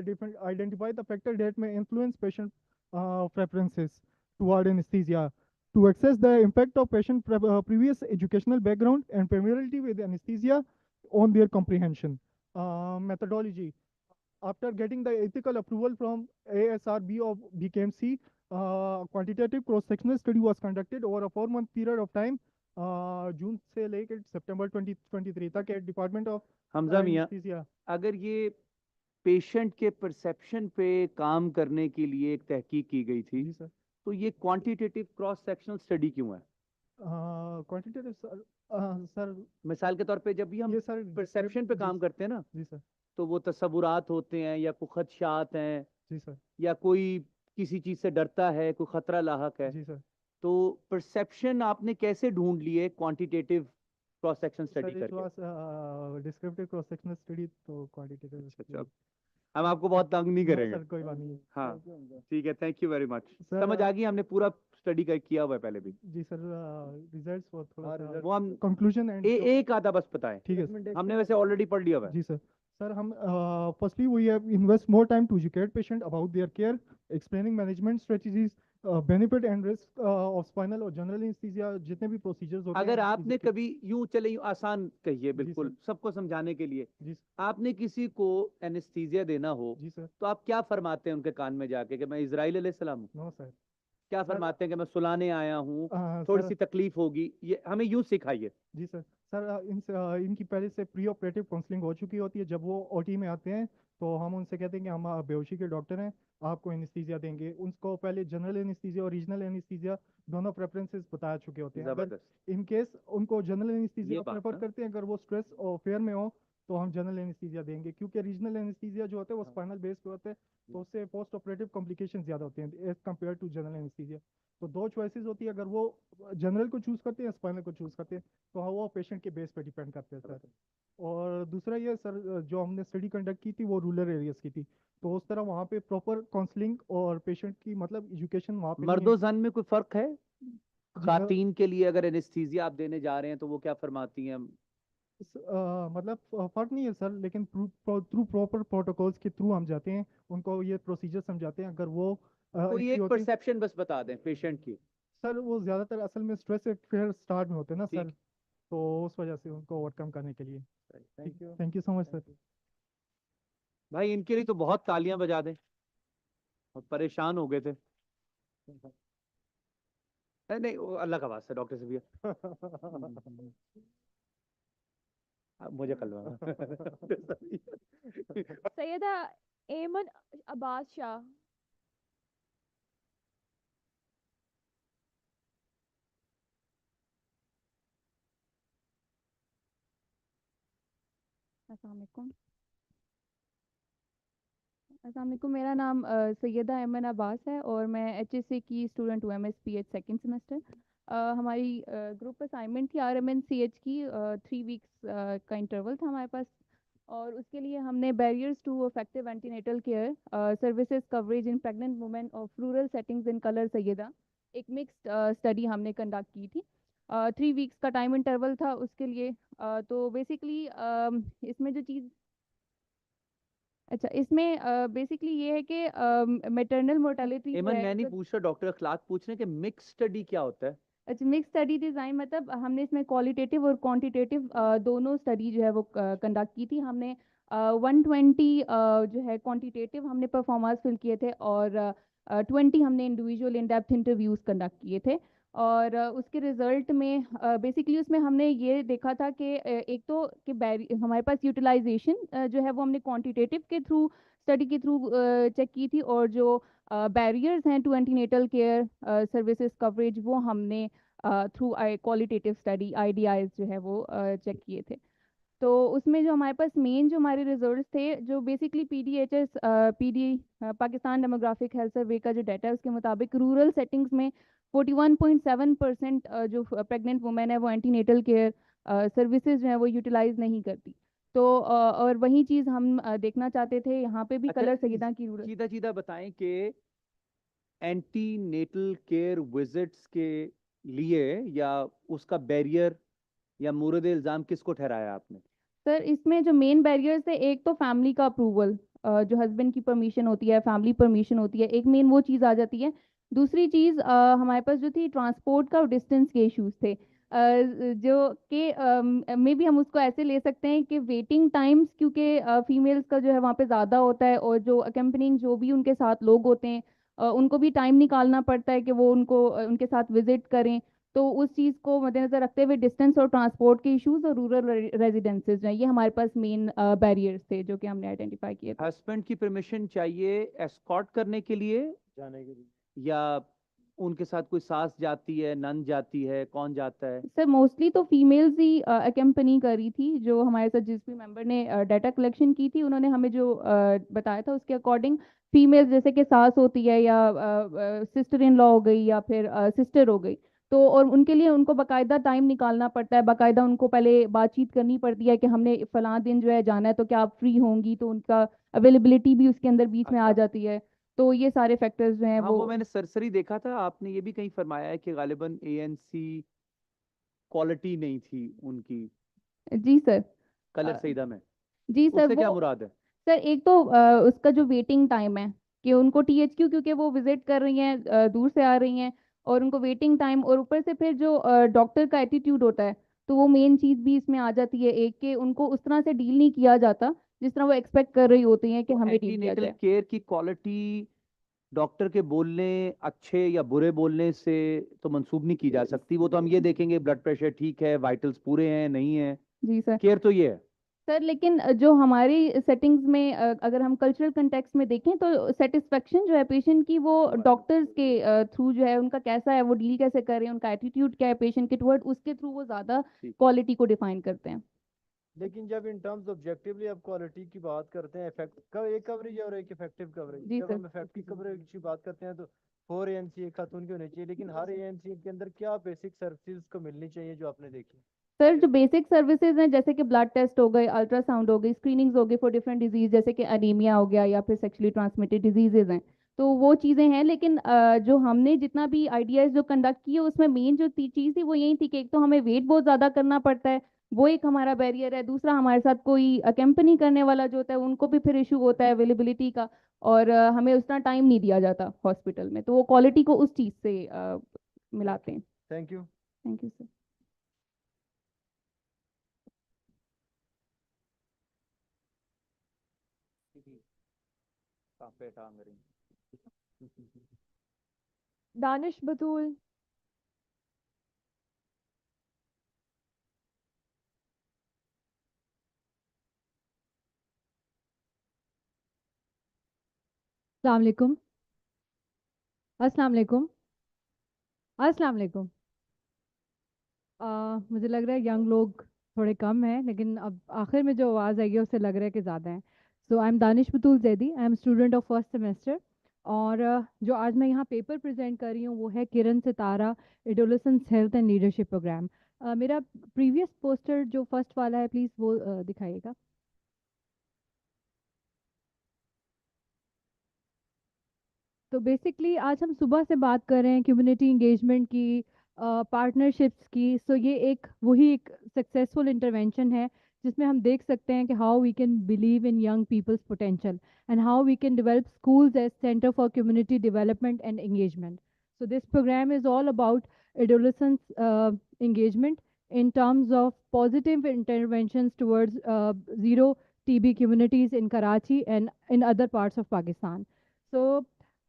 identify the factors that may influence patient preferences toward anesthesia, to assess the impact of patient previous educational background and familiarity with anesthesia on their comprehension. Methodology. After getting the ethical approval from ASRB of BKMC, quantitative cross-sectional study was conducted over a 4-month period of time, June से लेकर September 2023 तक at Department of حمزہ میاں Anesthesia. اگر یہ patient کے perception پہ کام کرنے کے لیے ایک تحقیق کی گئی تھی تو یہ کوانٹیٹیو کراس سیکشنل اسٹڈی کیوں ہے؟ Quantitative sir, مثال کے طور پہ جب بھی ہم پرسیپشن پہ کام کرتے ہیں نا تو وہ تصورات ہوتے ہیں یا کوئی خدشات ہیں یا کوئی کسی چیز سے ڈرتا ہے, کوئی خطرہ لاحق ہے, تو پرسیپشن آپ نے کیسے ڈھونڈ لیے کوانٹیٹیو کراس سیکشن اسٹڈی کر کے؟ descriptive cross sectional study تو quantitative. ہم آپ کو بہت تنگ نہیں کریں گے. کوئی بات نہیں. ہاں ٹھیک ہے, تھینک یو ویری مچ. سمجھ آ گئی, ہم نے پورا اسٹڈی کیا ہوا ہے پہلے بھی. جی سر, ریزلٹس وہ ہم کنکلوژن ایک آدھا بس بتائیں. ٹھیک ہے, ہم نے ویسے آلریڈی پڑھ لیا ہوا ہے. جی سر. Sir, firstly, we have invest more time to educate patient about their care, explaining management strategies, benefit and risk of spinal or general anesthesia, جتنے بھی procedures ہوتے ہیں. اگر آپ نے کبھی یوں چلے یوں آسان کہیے بالکل سب کو سمجھانے کے لیے, آپ نے کسی کو اینستھیزیا دینا ہو تو آپ کیا فرماتے ہیں ان کے کان میں جا کے کہ میں اسرائیل علیہ السلام ہوں؟ نو سر. کیا فرماتے ہیں کہ میں سلانے آیا ہوں, تھوڑی سی تکلیف ہوگی, یہ ہمیں یوں سکھائیے. جی سر. سر ان کی پہلے سے پری آپریٹو کاؤنسلنگ ہو چکی ہوتی ہے. جب وہ او ٹی میں آتے ہیں تو ہم ان سے کہتے ہیں کہ ہم بے ہوشی کے ڈاکٹر ہیں, آپ کو اینستھیزیا دیں گے. ان کو پہلے جنرل اینستھیزیا اور ریجنل اینستھیزیا دونوں پریفرنسز بتا چکے ہوتے ہیں. اگر ان کیس ان کو جنرل اینستھیزیا پریفر کرتے ہیں, اگر وہ اسٹریس اور فیئر میں ہو تو ہم جنرل اینستھیزیا دیں گے, کیونکہ ریجنل اینستھیزیا جو ہوتے ہیں وہ اسپائنل بیس پہ ہوتے ہیں, تو اس سے پوسٹ آپریٹو کمپلیکیشن زیادہ ہوتے ہیں as compare to general anaesthesia. تو دو چوائسیز ہوتی ہے, اگر وہ جنرل کو چوز کرتے ہیں, اسپائنل کو چوز کرتے ہیں, تو وہ پیشنٹ کے بیس پہ ڈیپینڈ کرتے ہیں سر. اور دوسرا یہ سر, جو ہم نے اسٹڈی کنڈکٹ کی تھی وہ رورل ایریاز کی تھی, تو اس طرح وہاں پہ پراپر کاؤنسلنگ اور پیشنٹ کی مطلب ایجوکیشن وہاں پہ. مرد و زن میں کوئی فرق ہے؟ خواتین کے لیے اگر اینستھیزیا آپ دینے جا رہے ہیں تو وہ کیا فرماتی ہیں؟ مطلب فرق نہیں ہے سر, لیکن تھرو پراپر پروٹوکولس کے تھرو ہم جاتے ہیں, ان کو یہ پروسیجر سمجھاتے ہیں. اگر وہ کوئی ایک پرسیپشن بس بتا دیں پیشنٹ کی. سر وہ زیادہ تر اصل میں اسٹریس فیئر اسٹارٹ میں ہوتے ہیں نا سر, تو اس وجہ سے ان کو اوور کم کرنے کے لیے تھینک یو سو مچ سر. بھائی ان کے لیے تو بہت تالیاں بجا دیں، اور پریشان ہو گئے تھے. نہیں وہ اللہ کا واسطہ ڈاکٹر صفیہ مجھے کلوا سیدہ ایمن عباس شاہ. السلام علیکم. السلام علیکم، میرا نام سیدہ ایمن عباس ہے اور میں ایچ ایس سی کی اسٹوڈنٹ ہوں، M S P H second semester. ہماری گروپ اسائنمنٹ تھی R M N C H کی 3 ویکس کا انٹرول تھا ہمارے پاس، اور اس کے لیے ہم نے barriers to effective antenatal care services coverage in pregnant women of rural settings in Kallar Syedan ایک مکسڈ اسٹڈی ہم نے کنڈکٹ کی تھی. 3 ویکس کا ٹائم انٹرول تھا اس کے لیے. تو بیسکلی اس میں جو چیز اچھا اس میں بیسکلی یہ ہے کہ میٹرنل مورٹیلٹی جو ایمن ہے میں نہیں پوچھ رہا، ڈاکٹر اخلاق پوچھ رہے ہیں کہ مکس اسٹڈی کیا ہوتا ہے. اچھا مکس اسٹڈی ڈیزائن مطلب ہم نے اس میں کوالیٹیٹیو اور کوانٹیٹیو دونوں اسٹڈی جو ہے وہ کنڈکٹ کی تھی. ہم نے 120 جو ہے کوانٹیٹیو ہم نے پرفارمرز فل کیے تھے اور 20 ہم نے individual in depth interviews conduct کیے تھے. اور اس کے رزلٹ میں بیسکلی اس میں ہم نے یہ دیکھا تھا کہ ایک تو کہ ہمارے پاس یوٹیلائزیشن جو ہے وہ ہم نے کوانٹیٹیو کے تھرو اسٹڈی کے تھرو چیک کی تھی، اور جو بیریئرز ہیں to antenatal care services coverage وہ ہم نے through qualitative study I D Is جو ہے وہ چیک کیے تھے. تو اس میں جو ہمارے پاس مین جو ہمارے ریزلٹس تھے جو basically P D H S Pakistan demographic health survey کا جو ڈیٹا ہے اس کے مطابق رورل سیٹنگز میں 41.7% جو پریگننٹ وومن ہے وہ اینٹی نیٹل کیئر سروسز جو ہیں وہ یوٹیلائز نہیں کرتی. تو اور وہی چیز ہم دیکھنا چاہتے تھے یہاں پہ بھی کلر سیدہ کی رورل سیدھا سیدھا بتائیں کہ اینٹی نیٹل کیئر وزٹس کے لیے یا اس کا بیریئر یا مورد الزام کس کو ٹھہرایا آپ نے؟ سر اس میں جو مین بیریئرز تھے ایک تو فیملی کا اپروول جو ہسبینڈ کی پرمیشن ہوتی ہے، فیملی پرمیشن ہوتی ہے، ایک مین وہ چیز آ جاتی ہے. دوسری چیز ہمارے پاس جو تھی ٹرانسپورٹ کا اور ڈسٹینس کے ایشوز تھے جو کہ مے بی ہم اس کو ایسے لے سکتے ہیں کہ ویٹنگ ٹائمز کیونکہ فیمیلز کا جو ہے وہاں پہ زیادہ ہوتا ہے، اور جو اکمپننگ جو بھی ان کے ساتھ لوگ ہوتے ہیں ان کو بھی ٹائم نکالنا پڑتا ہے کہ وہ ان کے ساتھ وزٹ کریں. تو اس چیز کو مد نظر رکھتے ہوئے ڈسٹینس اور ٹرانسپورٹ کے ایشوز اور رورل ریزیڈنسز جو ہیں یہ ہمارے پاس مین بیریئرز تھے جو کہ ہم نے آئیڈینٹیفائی کیے تھے. ہسبینڈ کی پرمیشن چاہیے ایسکارٹ کرنے کے لیے جانے کے لیے، یا ان کے ساتھ کوئی ساس جاتی ہے، نند جاتی ہے، کون جاتا ہے؟ سر موسٹلی تو فیمیلز ہی اکمپنی کری تھی. جو ہمارے ساتھ جس بھی ممبر نے ڈیٹا کلیکشن کی تھی انہوں نے ہمیں جو بتایا تھا اس کے اکارڈنگ فیمیل جیسے کہ ساس ہوتی ہے یا سسٹر ان لا ہو گئی یا پھر سسٹر ہو گئی، تو اور ان کے لیے ان کو باقاعدہ ٹائم نکالنا پڑتا ہے، باقاعدہ ان کو پہلے بات چیت کرنی پڑتی ہے کہ ہم نے فلاں دن جو ہے جانا ہے تو کیا آپ فری ہوں گی، تو ان کا اویلیبلٹی بھی اس کے اندر بیچ میں آ جاتی ہے. تو یہ سارے فیکٹرز جو ہیں ہاں وہ میں نے سرسری دیکھا تھا. آپ نے یہ بھی کہیں فرمایا ہے کہ غالباً اے این سی کوالٹی نہیں تھی ان کی جی سر کلر سیدہ میں. جی اس سر سے کیا وہ مراد ہے؟ سر ایک تو اس کا جو ویٹنگ ٹائم ہے کہ ان کو ٹی ایچ کیو کیونکہ وہ وزٹ کر رہی ہیں دور سے آ رہی ہیں اور ان کو ویٹنگ ٹائم، اور اوپر سے پھر جو ڈاکٹر کا ایٹیٹیوڈ ہوتا ہے تو وہ مین چیز بھی اس میں آ جاتی ہے ایک کہ ان کو اس طرح سے ڈیل نہیں کیا جاتا جس طرح وہ ایکسپیکٹ کر رہی ہوتی ہیں کہ ہمیں اینٹی ڈیل کیا نیٹل جائے. کیئر کی کوالٹی ڈاکٹر کے بولنے اچھے یا برے بولنے سے تو منسوب نہیں کی جا سکتی. وہ تو ہم یہ دیکھیں گے بلڈ پریشر ٹھیک ہے، وائٹلز پورے ہیں نہیں ہیں. جی سر کیئر تو یہ ہے سر لیکن جو ہماری سیٹنگز میں اگر ہم کلچرل کنٹیکس میں دیکھیں تو سیٹسفیکشن جو ہے پیشنٹ کی وہ ڈاکٹرز کے تھرو جو ہے ان کا کیسا ہے، وہ ڈیل کیسے کر رہے ہیں، ان کا ایٹیٹیوڈ کیا ہے پیشنٹ کے ٹورڈ، اس کے تھرو وہ زیادہ کوالٹی کو ڈیفائن کرتے ہیں. لیکن جب ان ٹرمز آبجیکٹیولی آپ کوالٹی کی بات کرتے ہیں ایک کوریج اور ایک افیکٹو کوریج، جی جب سر ہم افیکٹو کوریج کی بات کرتے ہیں تو 4 اے این سی ایک خاتون کی ہونی چاہیے، لیکن ہر اے این سی کے اندر کیا بیسک سروسز کو ملنی چاہیے جو آپ نے دیکھی؟ سر جو بیسک سروسز ہیں جیسے کہ بلڈ ٹیسٹ ہو گئے، الٹرا ساؤنڈ ہو گئی، اسکریننگز ہو گئی فار ڈفرینٹ ڈیزیز جیسے کہ انیمیا ہو گیا یا پھر سیکشلی ٹرانسمیٹڈ ڈیزیزز ہیں، تو وہ چیزیں ہیں. لیکن جو ہم نے جتنا بھی آئیڈیاز جو کنڈکٹ کیے اس میں مین جو چیز تھی وہ یہی تھی کہ ایک تو ہمیں ویٹ بہت زیادہ کرنا پڑتا ہے، وہ ایک ہمارا بیریئر ہے. دوسرا ہمارے ساتھ کوئی اکمپنی کرنے والا جو ہوتا ہے ان کو بھی پھر ایشو ہوتا ہے اویلیبلٹی کا، اور ہمیں اتنا ٹائم نہیں دیا جاتا ہاسپٹل میں، تو وہ کوالٹی کو اس چیز سے ملاتے ہیں. Thank you. Thank you sir. Danish Batul. अस्सलाम वालेकुम। अस्सलाम वालेकुम। अस्सलाम वालेकुम। मुझे लग रहा है यंग लोग थोड़े कम हैं, लेकिन अब आखिर में जो आवाज़ आएगी उससे लग रहा है कि ज़्यादा हैं। So I am Danish Batool Zaidi, I am student of first semester. और जो आज मैं यहाँ पेपर प्रेजेंट कर रही हूँ वो है Kiran Sitara adolescence health and leadership program. मेरा प्रीवियस पोस्टर जो फर्स्ट वाला है प्लीज़ वो दिखाइएगा। तो बेसिकली आज हम सुबह से बात कर रहे हैं कम्युनिटी इंगेजमेंट की, पार्टनरशिप्स की। सो ये एक वही एक सक्सेसफुल इंटरवेंशन है जिसमें हम देख सकते हैं कि how we can believe in young people's potential and how we can develop schools as center for community development and engagement. So this program is all about adolescents engagement in terms of positive interventions towards zero TB communities in Karachi and in other parts of Pakistan. So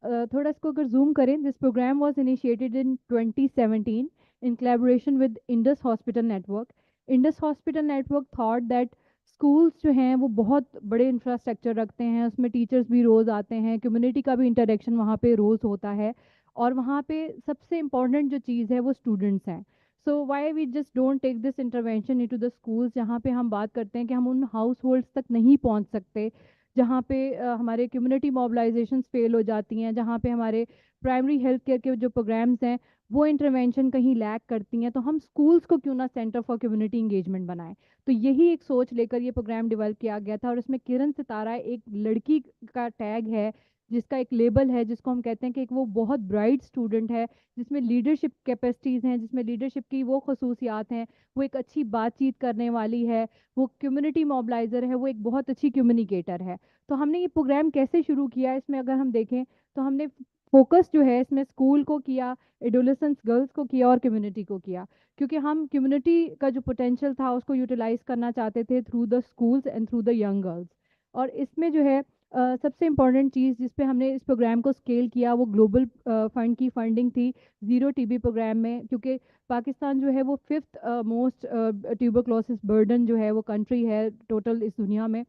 थोड़ा इसको अगर zoom करें, this programme was initiated in 2017 in collaboration with Indus Hospital Network. Indus Hospital Network thought that schools जो हैं वो बहुत बड़े infrastructure रखते हैं, उसमें टीचर्स भी रोज़ आते हैं, कम्युनिटी का भी इंटरेक्शन वहाँ पे रोज़ होता है, और वहाँ पे सबसे इम्पॉर्टेंट जो चीज़ है वो स्टूडेंट्स हैं. So why we just don't take this intervention into the schools, जहाँ पे हम बात करते हैं कि हम उन हाउस होल्ड्स तक नहीं पहुँच सकते जहाँ पे हमारे कम्युनिटी मोबिलाइजेशंस फेल हो जाती हैं, जहाँ पे हमारे प्राइमरी हेल्थ केयर के जो प्रोग्राम्स हैं वो इंटरवेंशन कहीं लैक करती हैं, तो हम स्कूल्स को क्यों ना सेंटर फॉर कम्युनिटी इंगेजमेंट बनाएं. तो यही एक सोच लेकर ये प्रोग्राम डेवलप किया गया था, और इसमें किरण सितारा एक लड़की का टैग है, जिसका एक लेबल है, जिसको हम कहते हैं कि एक वो बहुत ब्राइट स्टूडेंट है, जिसमें लीडरशिप कैपेसिटीज़ हैं, जिसमें लीडरशिप की वो खसूसियात हैं, वो एक अच्छी बातचीत करने वाली है, वो कम्युनिटी मोबिलाइज़र है, वो एक बहुत अच्छी कम्युनिकेटर है. तो हमने ये प्रोग्राम कैसे शुरू किया, इसमें अगर हम देखें तो हमने फोकस जो है इसमें स्कूल को किया, एडोलेसेंस गर्ल्स को किया और कम्युनिटी को किया, क्योंकि हम कम्युनिटी का जो पोटेंशियल था उसको यूटिलाइज करना चाहते थे through the schools and through the young girls. और इसमें जो है सबसे इम्पॉर्टेंट चीज़ जिस पे हमने इस प्रोग्राम को स्केल किया वो ग्लोबल फंड की फंडिंग थी ज़ीरो टीबी प्रोग्राम में, क्योंकि पाकिस्तान जो है वो 5th मोस्ट ट्यूबरक्लोसिस बर्डन जो है वो कंट्री है टोटल इस दुनिया में.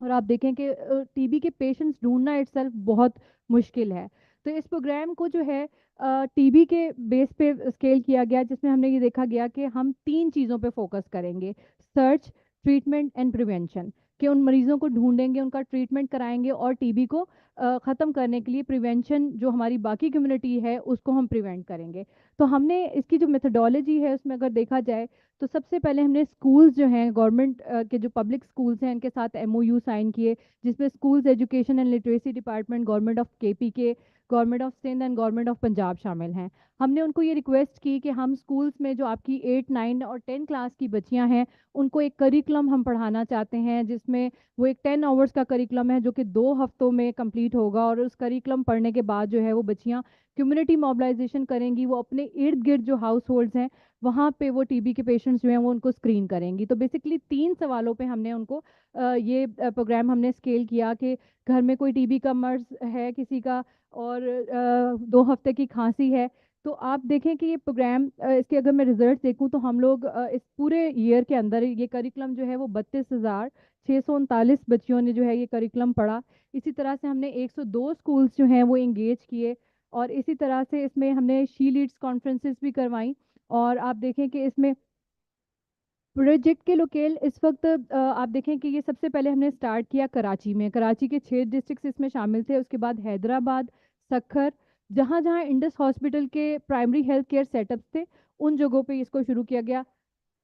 और आप देखें कि टीबी के पेशेंट्स ढूंढना इटसेल्फ बहुत मुश्किल है. तो इस प्रोग्राम को जो है टीबी के बेस पे स्केल किया गया, जिसमें हमने ये देखा गया कि हम 3 चीज़ों पे फोकस करेंगे: सर्च, ट्रीटमेंट एंड प्रिवेंशन. कि उन मरीजों को ढूंढेंगे, उनका ट्रीटमेंट कराएंगे, और टीबी को ख़त्म करने के लिए प्रिवेंशन जो हमारी बाकी कम्युनिटी है उसको हम प्रिवेंट करेंगे. तो हमने इसकी जो मेथडोलॉजी है उसमें अगर देखा जाए तो सबसे पहले हमने स्कूल्स जो हैं गवर्नमेंट के जो पब्लिक स्कूल्स हैं इनके साथ एमओयू साइन किए, जिसमें schools education and literacy department government of KP के, government of Sindh and government of Punjab शामिल हैं. हमने उनको ये रिक्वेस्ट की कि हम स्कूल्स में जो आपकी 8, 9 और 10 क्लास की बच्चियां हैं उनको एक करिकुलम हम पढ़ाना चाहते हैं, जिसमें वो एक 10 आवर्स का करिकुलम है जो कि 2 हफ्तों में कंप्लीट होगा, और उस करिकुलम पढ़ने के बाद जो है वो बच्चियां कम्युनिटी मोबिलाइजेशन करेंगी, वो अपने इर्द गिर्द जो हाउस होल्ड्स हैं वहाँ पे वो टीबी के पेशेंट्स जो हैं वो उनको स्क्रीन करेंगी. तो बेसिकली 3 सवालों पे हमने उनको ये प्रोग्राम हमने स्केल किया कि घर में कोई टीबी का मर्ज है किसी का, और 2 हफ्ते की खांसी है. तो आप देखें कि ये प्रोग्राम इसके अगर मैं रिजल्ट देखूं तो हम लोग इस पूरे ईयर के अंदर ये करिकुलम जो है वो 32,639 बच्चियों ने जो है ये करिकुलम पढ़ा. इसी तरह से हमने 102 स्कूल्स जो हैं वो इंगेज किए, और इसी तरह से इसमें हमने शी लीड्स कॉन्फ्रेंसेस भी करवाई. और आप देखें कि इसमें प्रोजेक्ट के लोकेल इस वक्त आप देखें कि ये सबसे पहले हमने स्टार्ट किया कराची में. कराची के 6 डिस्ट्रिक्ट्स इसमें शामिल थे, उसके बाद हैदराबाद, सखर, जहाँ जहाँ इंडस हॉस्पिटल के प्राइमरी हेल्थ केयर सेटअप्स थे उन जगहों पे इसको शुरू किया गया.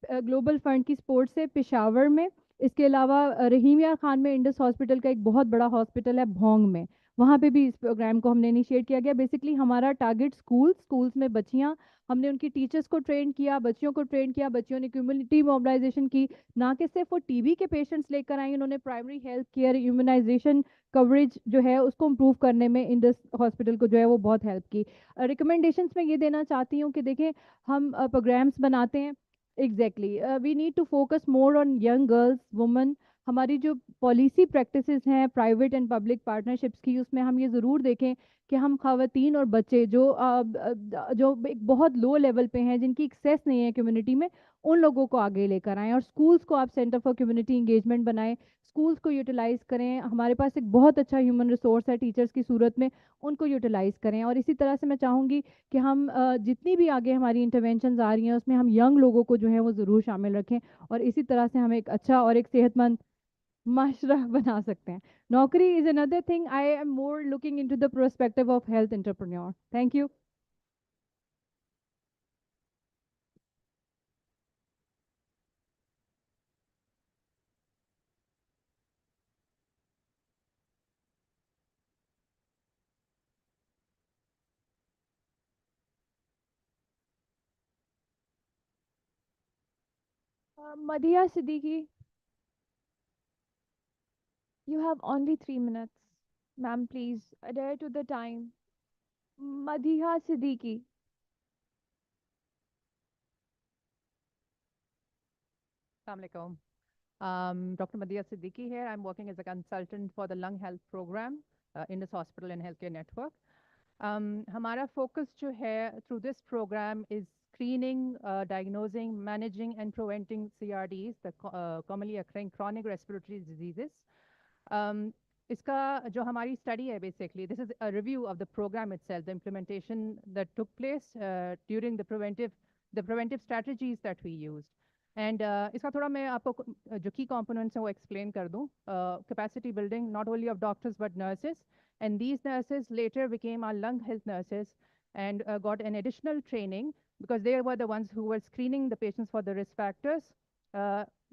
ग्लोबल फंड की सपोर्ट से पेशावर में, इसके अलावा रहीम यार खान में इंडस हॉस्पिटल का एक बहुत बड़ा हॉस्पिटल है भोंग में, वहाँ पे भी इस प्रोग्राम को हमने इनिशिएट किया गया. बेसिकली हमारा टारगेट स्कूल्स में बच्चियाँ, हमने उनकी टीचर्स को ट्रेन किया, बच्चियों को ट्रेन किया, बच्चियों ने कम्युनिटी मोबिलाइजेशन की, ना कि सिर्फ वो टीबी के पेशेंट्स लेकर आई, उन्होंने primary health care immunisation coverage जो है उसको इम्प्रूव करने में इंडस हॉस्पिटल को जो है वो बहुत हेल्प की. रिकमेंडेशंस में ये देना चाहती हूँ कि देखें हम प्रोग्राम्स बनाते हैं. Exactly. We need to focus more on young girls, women, हमारी जो पॉलिसी प्रैक्टिसेस हैं प्राइवेट एंड पब्लिक पार्टनरशिप्स की, उसमें हम ये ज़रूर देखें कि हम ख़वातीन और बच्चे जो एक बहुत लो लेवल पे हैं, जिनकी एक्सेस नहीं है कम्युनिटी में, उन लोगों को आगे लेकर आएँ। और स्कूल्स को आप सेंटर फॉर कम्युनिटी इंगेजमेंट बनाएं, स्कूल्स को यूटिलाइज़ करें। हमारे पास एक बहुत अच्छा ह्यूमन रिसोर्स है टीचर्स की सूरत में, उनको यूटिलाइज़ करें। और इसी तरह से मैं चाहूँगी कि हम जितनी भी आगे हमारी इंटरवेंशंस आ रही हैं उसमें हम यंग लोगों को जो है वो ज़रूर शामिल रखें, और इसी तरह से हम एक अच्छा और एक सेहतमंद माशरा बना सकते हैं। नौकरी is another thing. I am more looking into the perspective of health entrepreneur. Thank you. Madhya Siddiqui, you have only 3 minutes. Ma'am, please adhere to the time. Madhya Siddiqui. Assalamualaikum. Dr. Madhya Siddiqui here. I'm working as a consultant for the lung health program in this hospital and healthcare network. हमारा focus जो है through this program is screening, diagnosing, managing and preventing CRDs, the commonly occurring chronic respiratory diseases. इसका जो हमारी study है basically, this is a review of the program itself, the implementation that took place during the preventive strategies that we used. And इसका थोड़ा मैं आपको जो key components हैं वो explain कर दूँ. Capacity building not only of doctors but nurses, and these nurses later became our lung health nurses and got an additional training because they were the ones who were screening the patients for the risk factors,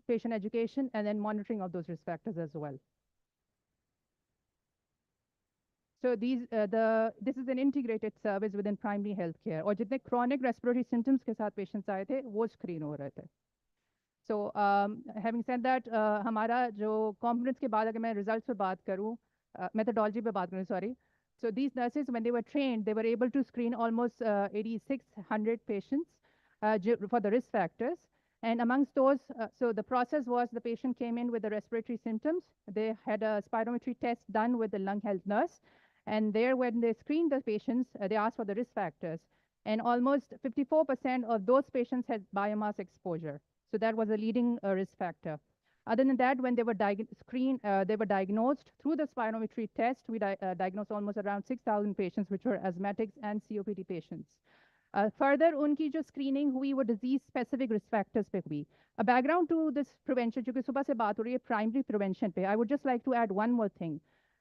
patient education, and then monitoring of those risk factors as well. So this is an integrated service within primary health care. और जितने chronic respiratory symptoms के साथ patients आए थे वो screen हो रहे थे. So having said that, हमारा जो components के बाद अगर मैं results पे बात करूँ, methodology पे बात करूँ, sorry. So these nurses, when they were trained, they were able to screen almost 8,600 patients for the risk factors. And amongst those, so the process was the patient came in with the respiratory symptoms. They had a spirometry test done with the lung health nurse. And there, when they screened the patients, they asked for the risk factors. And almost 54% of those patients had biomass exposure. So that was a leading risk factor. Other than that, when they were they were diagnosed through the spirometry test. We diagnosed almost around 6,000 patients, which were asthmatics and COPD patients. Further, उनकी जो screening हुई वो disease specific risk factors पे हुई. A background to this prevention, जो कि सुबह से बात हो रही है primary prevention पे. I would just like to add one more thing.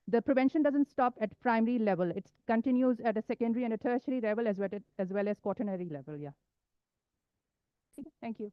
The prevention doesn't stop at primary level. It continues at a secondary and a tertiary level as well as quaternary level. Yeah. Thank you.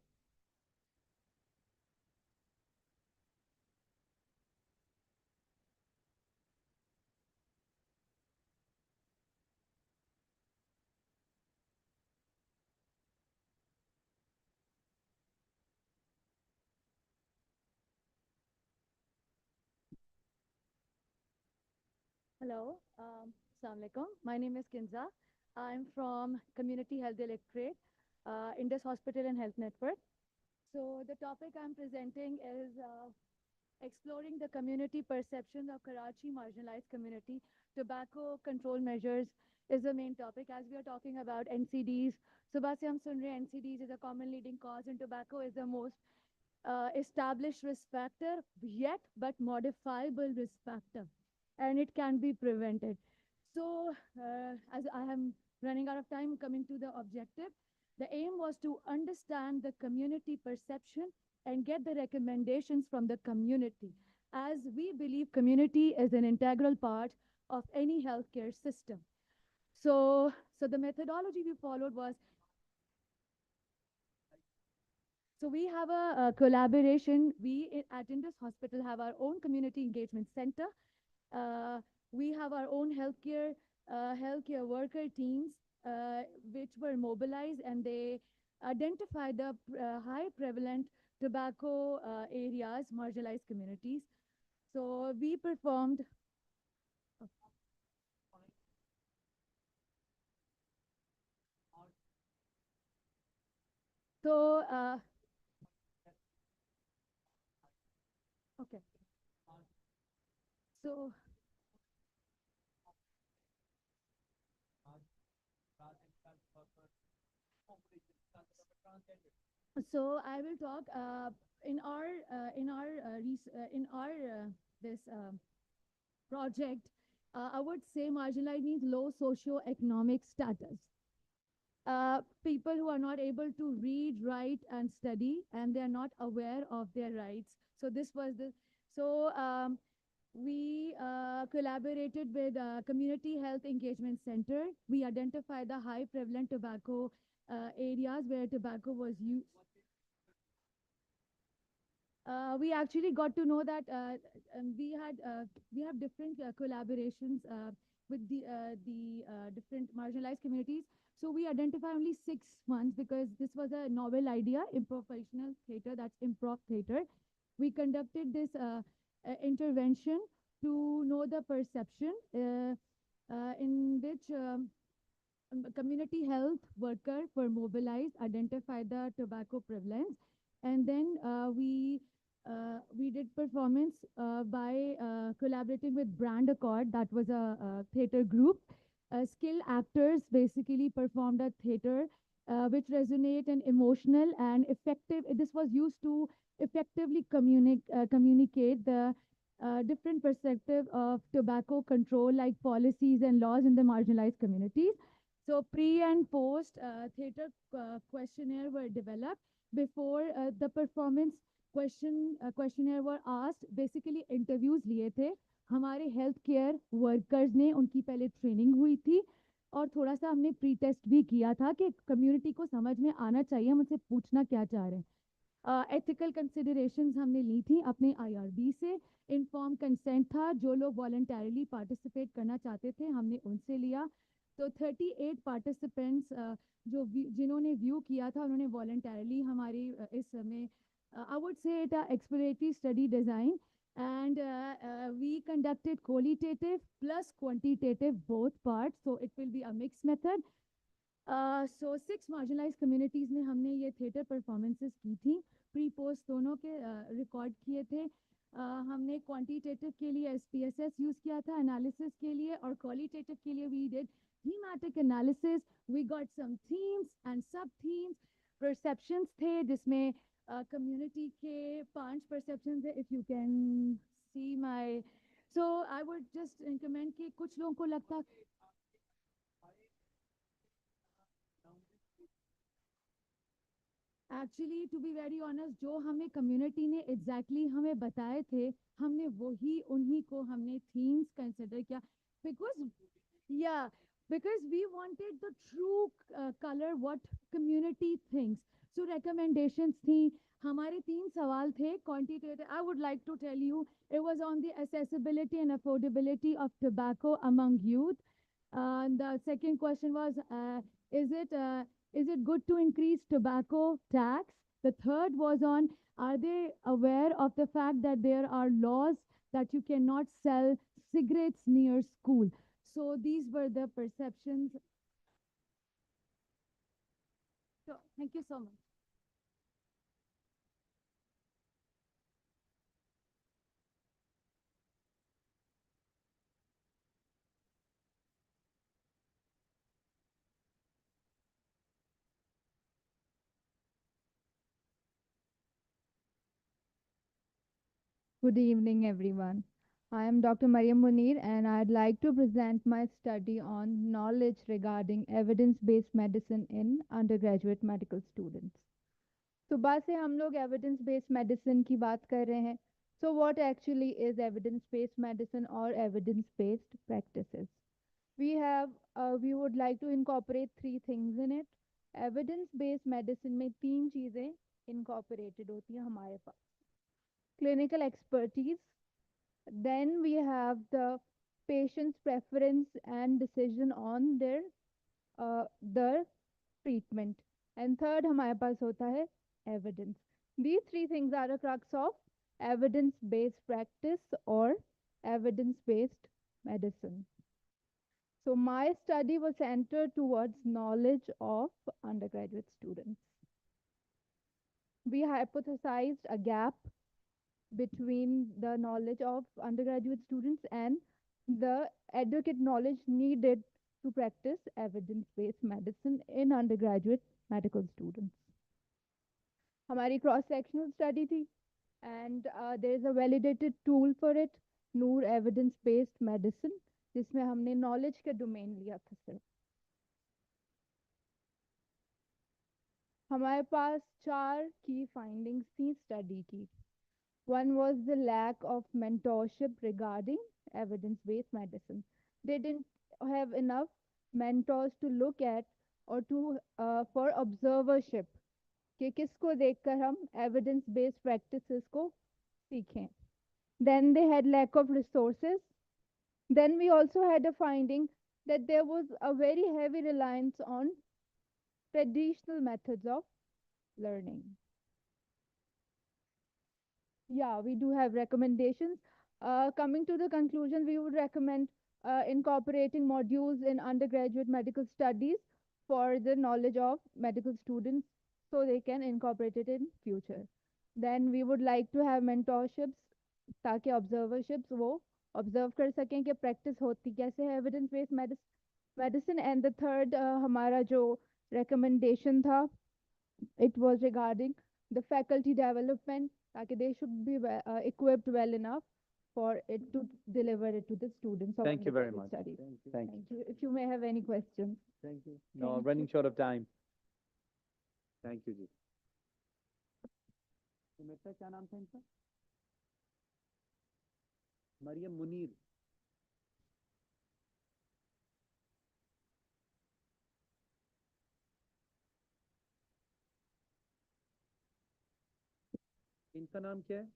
Hello, Assalamu alaikum. My name is Kinza. I'm from Community Health Electorate, Indus Hospital and Health Network. So the topic I'm presenting is exploring the community perception of Karachi marginalized community. Tobacco control measures is the main topic as we are talking about NCDs. Subha se hum sun rahe hain, NCDs is a common leading cause and tobacco is the most established risk factor yet but modifiable risk factor, and it can be prevented. So as I am running out of time, coming to the objective, the aim was to understand the community perception and get the recommendations from the community, as we believe community is an integral part of any healthcare system. So the methodology we followed was, so we have a collaboration. We at Indus Hospital have our own community engagement center. We have our own healthcare worker teams, which were mobilized, and they identified the high prevalent tobacco areas, marginalized communities. So we performed. So, okay. So, so I will talk in our this project. I would say marginalized means low socio-economic status. People who are not able to read, write, and study, and they are not aware of their rights. So this was the so we collaborated with Community Health Engagement Center. We identified the high prevalent tobacco areas where tobacco was used. We actually got to know that we have different collaborations with the different marginalized communities. So we identify only 6 months because this was a novel idea, improvisational theater, that's improv theater. We conducted this intervention to know the perception in which community health workers were mobilized, identified the tobacco prevalence, and then we did performance by collaborating with Brand Accord, that was a theater group. Skilled actors basically performed a theater which resonate and emotional and effective. This was used to effectively communicate the different perspective of tobacco control, like policies and laws in the marginalized communities. So pre and post theater questionnaire were developed before the performance questionnaire were asked. Basically interviews लिए थे हमारे health care workers ने, उनकी पहले training हुई थी और थोड़ा सा हमने प्री टेस्ट भी किया था कि कम्युनिटी को समझ में आना चाहिए हम उनसे पूछना क्या चाह रहे हैं. एथिकल कंसिडरेशंस हमने ली थी अपने आईआरबी से. इनफॉर्म कंसेंट था, जो लोग वॉलंटरली पार्टिसिपेट करना चाहते थे हमने उनसे लिया. तो 38 पार्टिसिपेंट्स जिन्होंने व्यू किया था उन्होंने वॉलंटरली हमारी इस में I would say it exploratory study design, and we conducted qualitative plus quantitative both parts, so it will be a mixed method. So 6 marginalized communities में हमने ये theater performances की थी. Pre post दोनों के record किए थे. हमने quantitative के लिए SPSS यूज़ किया था analysis के लिए, और qualitative के लिए we did thematic analysis. We got some themes and sub themes. Perceptions थे जिसमें community के 5 perceptions है. If you can see my, so I would just recommend कि कुछ लोगों को लगता actually to be very honest जो हमें कम्युनिटी ने एग्जैक्टली हमें बताए थे हमने वही उन्हीं को हमने थीम्स कंसिडर किया बिकॉज या because we wanted the true color what community thinks. So recommendations थी. हमारे 3 सवाल थे quantitative. I would like to tell you it was on the accessibility and affordability of tobacco among youth. The second question was is it good to increase tobacco tax? The third was on, are they aware of the fact that there are laws that you cannot sell cigarettes near school? So these were the perceptions. So thank you so much. Good evening, everyone. I am Dr. Mariam Munir, and I'd like to present my study on knowledge regarding evidence-based medicine in undergraduate medical students. सुबह से हम लोग evidence-based medicine की बात कर रहे हैं. So what actually is evidence-based medicine or evidence-based practices? We would like to incorporate 3 things in it. Evidence-based medicine में 3 चीजें incorporated होती हैं हमारे पास. Clinical expertise, then we have the patient's preference and decision on the treatment, and third हमारे पास होता है evidence. These 3 things are a crux of evidence-based practice or evidence-based medicine. So my study was centered towards knowledge of undergraduate students. We hypothesized a gap between the knowledge of undergraduate students and the adequate knowledge needed to practice evidence-based medicine in undergraduate medical students. हमारी cross-sectional study थी, and there is a validated tool for it, Noor evidence-based medicine, जिसमें हमने knowledge के domain लिया था सिर्फ. हमारे पास 4 key findings थी study की. One was the lack of mentorship regarding evidence-based medicine. They didn't have enough mentors to look at or to for observership कि किसको देखकर हम evidence-based practices को सीखें. Then they had lack of resources. Then we also had a finding that there was a very heavy reliance on traditional methods of learning. Yeah, we do have recommendations. Coming to the conclusion, we would recommend incorporating modules in undergraduate medical studies for the knowledge of medical students so they can incorporate it in future. Then we would like to have mentorships ताकि observerships वो observe कर सकें कि practice होती कैसे है evidence based medicine. And the third हमारा जो recommendation था, it was regarding the faculty development ताकि they should be equipped well enough for it to deliver it to the students of Thank you very undergraduate much. studies. Thank you. If you may have any questions. Thank you. No, Thank running short of time. Thank you, ji. क्या नाम था इनका? मरियम मुनीर. इनका नाम क्या है?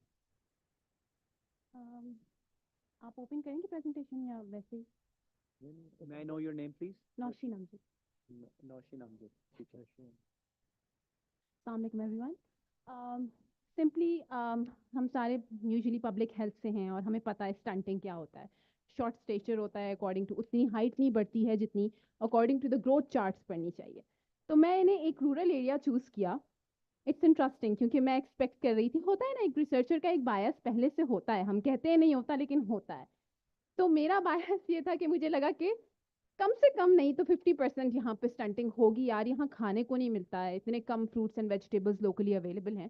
आप open करेंगे प्रेजेंटेशन या वैसे ही? May I know your name, please? Nausheen Amjad. Nausheen Amjad. ठीक है. अस्सलाम वालेकुम एवरीवन. सिंपली हम सारे यूजुअली पब्लिक हेल्थ से हैं और हमें पता है स्टंटिंग क्या होता है. शॉर्ट स्टेचर होता है, अकॉर्डिंग टू उतनी हाइट नहीं बढ़ती है जितनी according to the growth charts पढ़नी चाहिए. तो मैंने एक रूरल एरिया चूज़ किया. इट्स इंटरेस्टिंग क्योंकि मैं एक्सपेक्ट कर रही थी, होता है ना एक रिसर्चर का एक बायस पहले से होता है, हम कहते हैं नहीं होता लेकिन होता है. तो मेरा बायस ये था कि मुझे लगा कि कम से कम नहीं तो 50% यहाँ पे स्टंटिंग होगी यार, यहाँ खाने को नहीं मिलता है, इतने कम fruits and vegetables locally available हैं.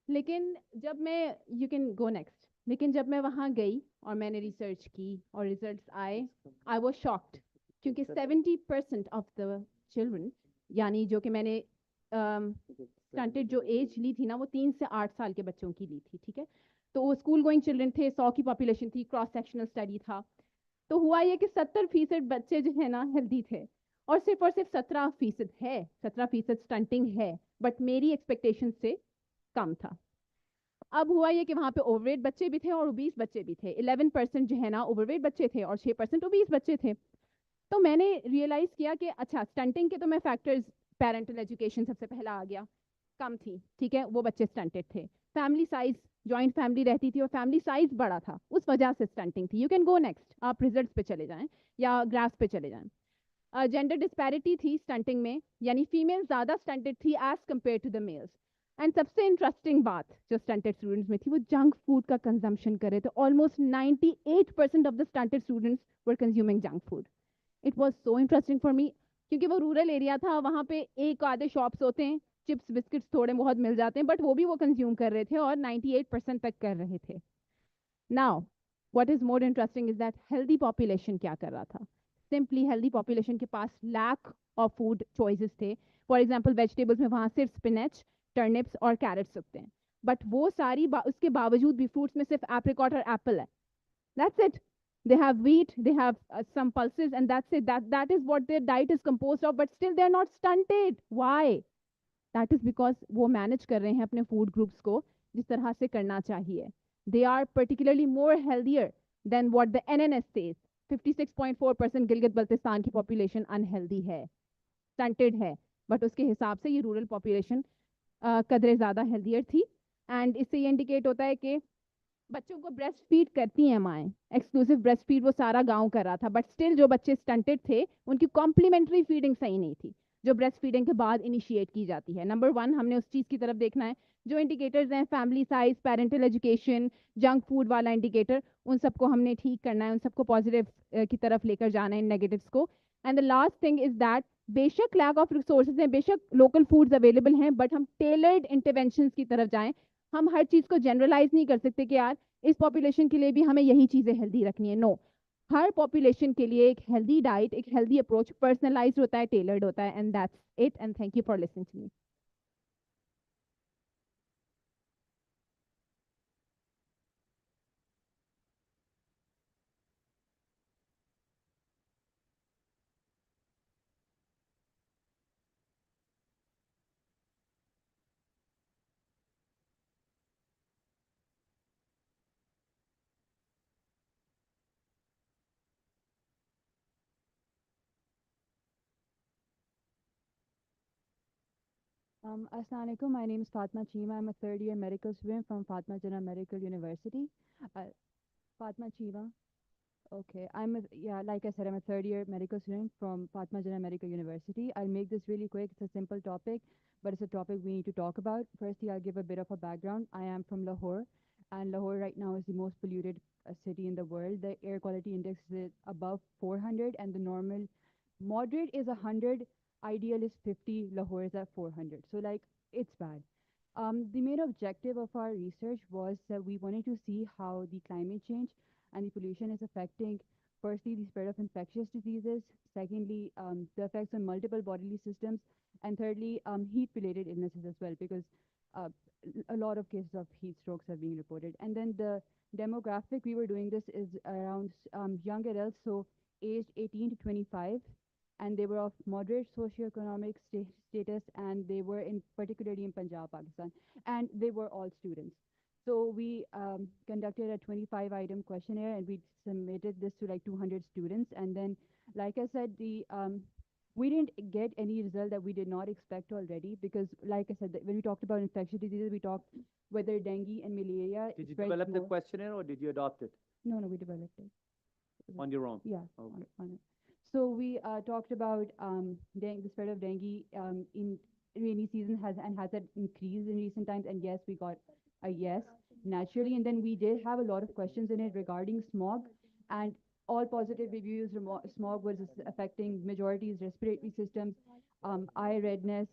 लेकिन जब मैं यू कैन गो नेक्स्ट लेकिन जब मैं वहाँ गई और मैंने रिसर्च की और रिजल्ट्स आए, आई वाज शॉक्ड क्योंकि 70% ऑफ द चिल्ड्रन, यानी जो कि मैंने स्टंटेड जो एज ली थी ना वो 3 से 8 साल के बच्चों की ली थी. ठीक है, तो वो स्कूल गोइंग चिल्ड्रन थे, 100 की पॉपुलेशन थी, क्रॉस सेक्शनल स्टडी था. तो हुआ ये कि 70% बच्चे जो है ना हेल्दी थे और सिर्फ 17% है, 17% स्टंटिंग है, बट मेरी एक्सपेक्टेशन से कम था. अब हुआ ये कि वहाँ पे ओवरवेट बच्चे भी थे और ओबीस बच्चे भी थे. 11% जो है ना ओवरवेट बच्चे थे और 6% ओबीस बच्चे थे. तो मैंने रियलाइज़ किया कि अच्छा स्टंटिंग के तो मैं फैक्टर्स, पेरेंटल एजुकेशन सबसे पहला आ गया, कम थी. ठीक है, वो बच्चे स्टंटेड थे. फैमिली साइज, जॉइंट फैमिली रहती थी और फैमिली साइज बड़ा था, उस वजह से स्टंटिंग थी. यू कैन गो नेक्स्ट, आप रिजल्ट्स पे चले जाएं या ग्राफ्स पे चले जाएं. जेंडर डिस्पैरिटी थी स्टंटिंग में, यानी फीमेल ज़्यादा स्टंटेड थी as compare to the males. And सबसे इंटरेस्टिंग बात जो स्टंटेड स्टूडेंट्स में थी, वो जंक फूड का कंजम्पशन कर रहे थे. Almost 98% of the stunted students were consuming junk food. It was so interesting for me क्योंकि वो रूरल एरिया था, वहाँ पे एक आधे शॉप्स होते हैं, चिप्स बिस्किट्स थोड़े बहुत मिल जाते हैं, बट वो भी वो कंज्यूम कर रहे थे और 98% तक कर रहे थे. Now what is more interesting is that healthy population क्या कर रहा था. सिंपली हेल्दी पॉपुलेशन के पास लैक ऑफ फूड चॉइसेस थे. फॉर एग्जांपल वेजिटेबल्स में वहाँ सिर्फ स्पिनच, टर्निप्स और कैरेट्स उगते हैं, बट वो सारी उसके बावजूद भी फ्रूट्स में सिर्फ एप्रिकॉट और एप्पल है. That's it. They have wheat, they have some pulses, and that's it. That is what their diet is composed of, but still they're not stunted. Why? That is because वो manage कर रहे हैं अपने food groups को जिस तरह से करना चाहिए. They are particularly more healthier than what the NNS says. 56.4% Gilgit Baltistan की population unhealthy है, stunted है, but उसके हिसाब से ये rural population कदरे ज़्यादा healthier थी. And इससे ये indicate होता है कि बच्चों को ब्रेस्ट फीड करती हैं माएँ, एक्सक्लूसिव ब्रेस्ट फीड वो सारा गांव कर रहा था, बट स्टिल जो बच्चे स्टंटेड थे उनकी कॉम्प्लीमेंट्री फीडिंग सही नहीं थी. जो ब्रेस्ट फीडिंग के बाद इनिशिएट की जाती है। नंबर 1 हमने उस चीज़ की तरफ देखना है, जो इंडिकेटर्स हैं family size, parental education, junk food वाला इंडिकेटर, उन सबको हमने ठीक करना है, उन सबको पॉजिटिव की तरफ लेकर जाना है, नेगेटिव्स को। And the last thing is that बेशक लैक ऑफ रिसोर्सेज हैं, बेशक लोकल फूड्स अवेलेबल हैं, बट हम टेलर्ड इंटरवेंशंस की तरफ जाएं। हम हर चीज़ को जनरलाइज नहीं कर सकते कि यार इस पॉपुलेशन के लिए भी हमें यही चीज़ें हेल्दी रखनी है। नो, हर पॉपुलेशन के लिए एक हेल्दी डाइट, एक हेल्दी अप्रोच पर्सनलाइज्ड होता है, टेलर्ड होता है, and that's it, and thank you for listening to me. Assalamu alaikum. My name is Fatma Chima. I'm a third year medical student from Fatma Jinnah Medical University. Fatma Chima. Okay, yeah, like I said, I'm a third year medical student from Fatma Jinnah Medical University. I'll make this really quick. It's a simple topic, but it's a topic we need to talk about. Firstly, I'll give a bit of a background. I am from Lahore, and Lahore right now is the most polluted city in the world. The air quality index is above 400, and the normal moderate is 100, ideal is 50, Lahore is at 400. So like, it's bad. The main objective of our research was that we wanted to see how the climate change and the pollution is affecting, firstly, the spread of infectious diseases, secondly, the effects on multiple bodily systems, and thirdly, heat-related illnesses as well, because uh, a lot of cases of heat strokes are being reported. And then the demographic we were doing this is around young adults, so aged 18 to 25, and they were of moderate socioeconomic status, and they were in particularly in Punjab, Pakistan, and they were all students. So we conducted a 25-item questionnaire, and we submitted this to like 200 students. And then, like I said, we didn't get any result that we did not expect already, because like I said, when we talked about infectious diseases, we talked whether dengue and malaria. Did you spreads develop the more. questionnaire or did you adopt it No, we developed it. on your own? Yeah. Okay. On it. So we talked about the spread of dengue in rainy season has that increased in recent times, and yes, we got a yes naturally. And then we did have a lot of questions in it regarding smog, and all positive reviews. Smog was affecting majority's respiratory systems, eye redness,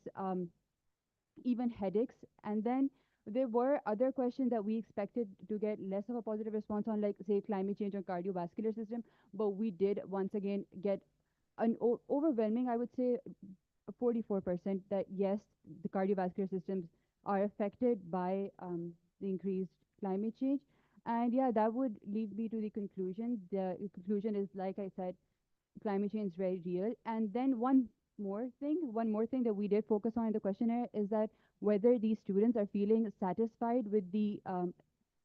even headaches. And then there were other questions that we expected to get less of a positive response on, like say climate change or cardiovascular system, but we did once again get an overwhelming, I would say, 44% that yes, the cardiovascular systems are affected by the increased climate change. And yeah, that would lead me to the conclusion. The conclusion is, like I said, climate change is very real. And then one more thing that we did focus on in the questionnaire is that whether these students are feeling satisfied with the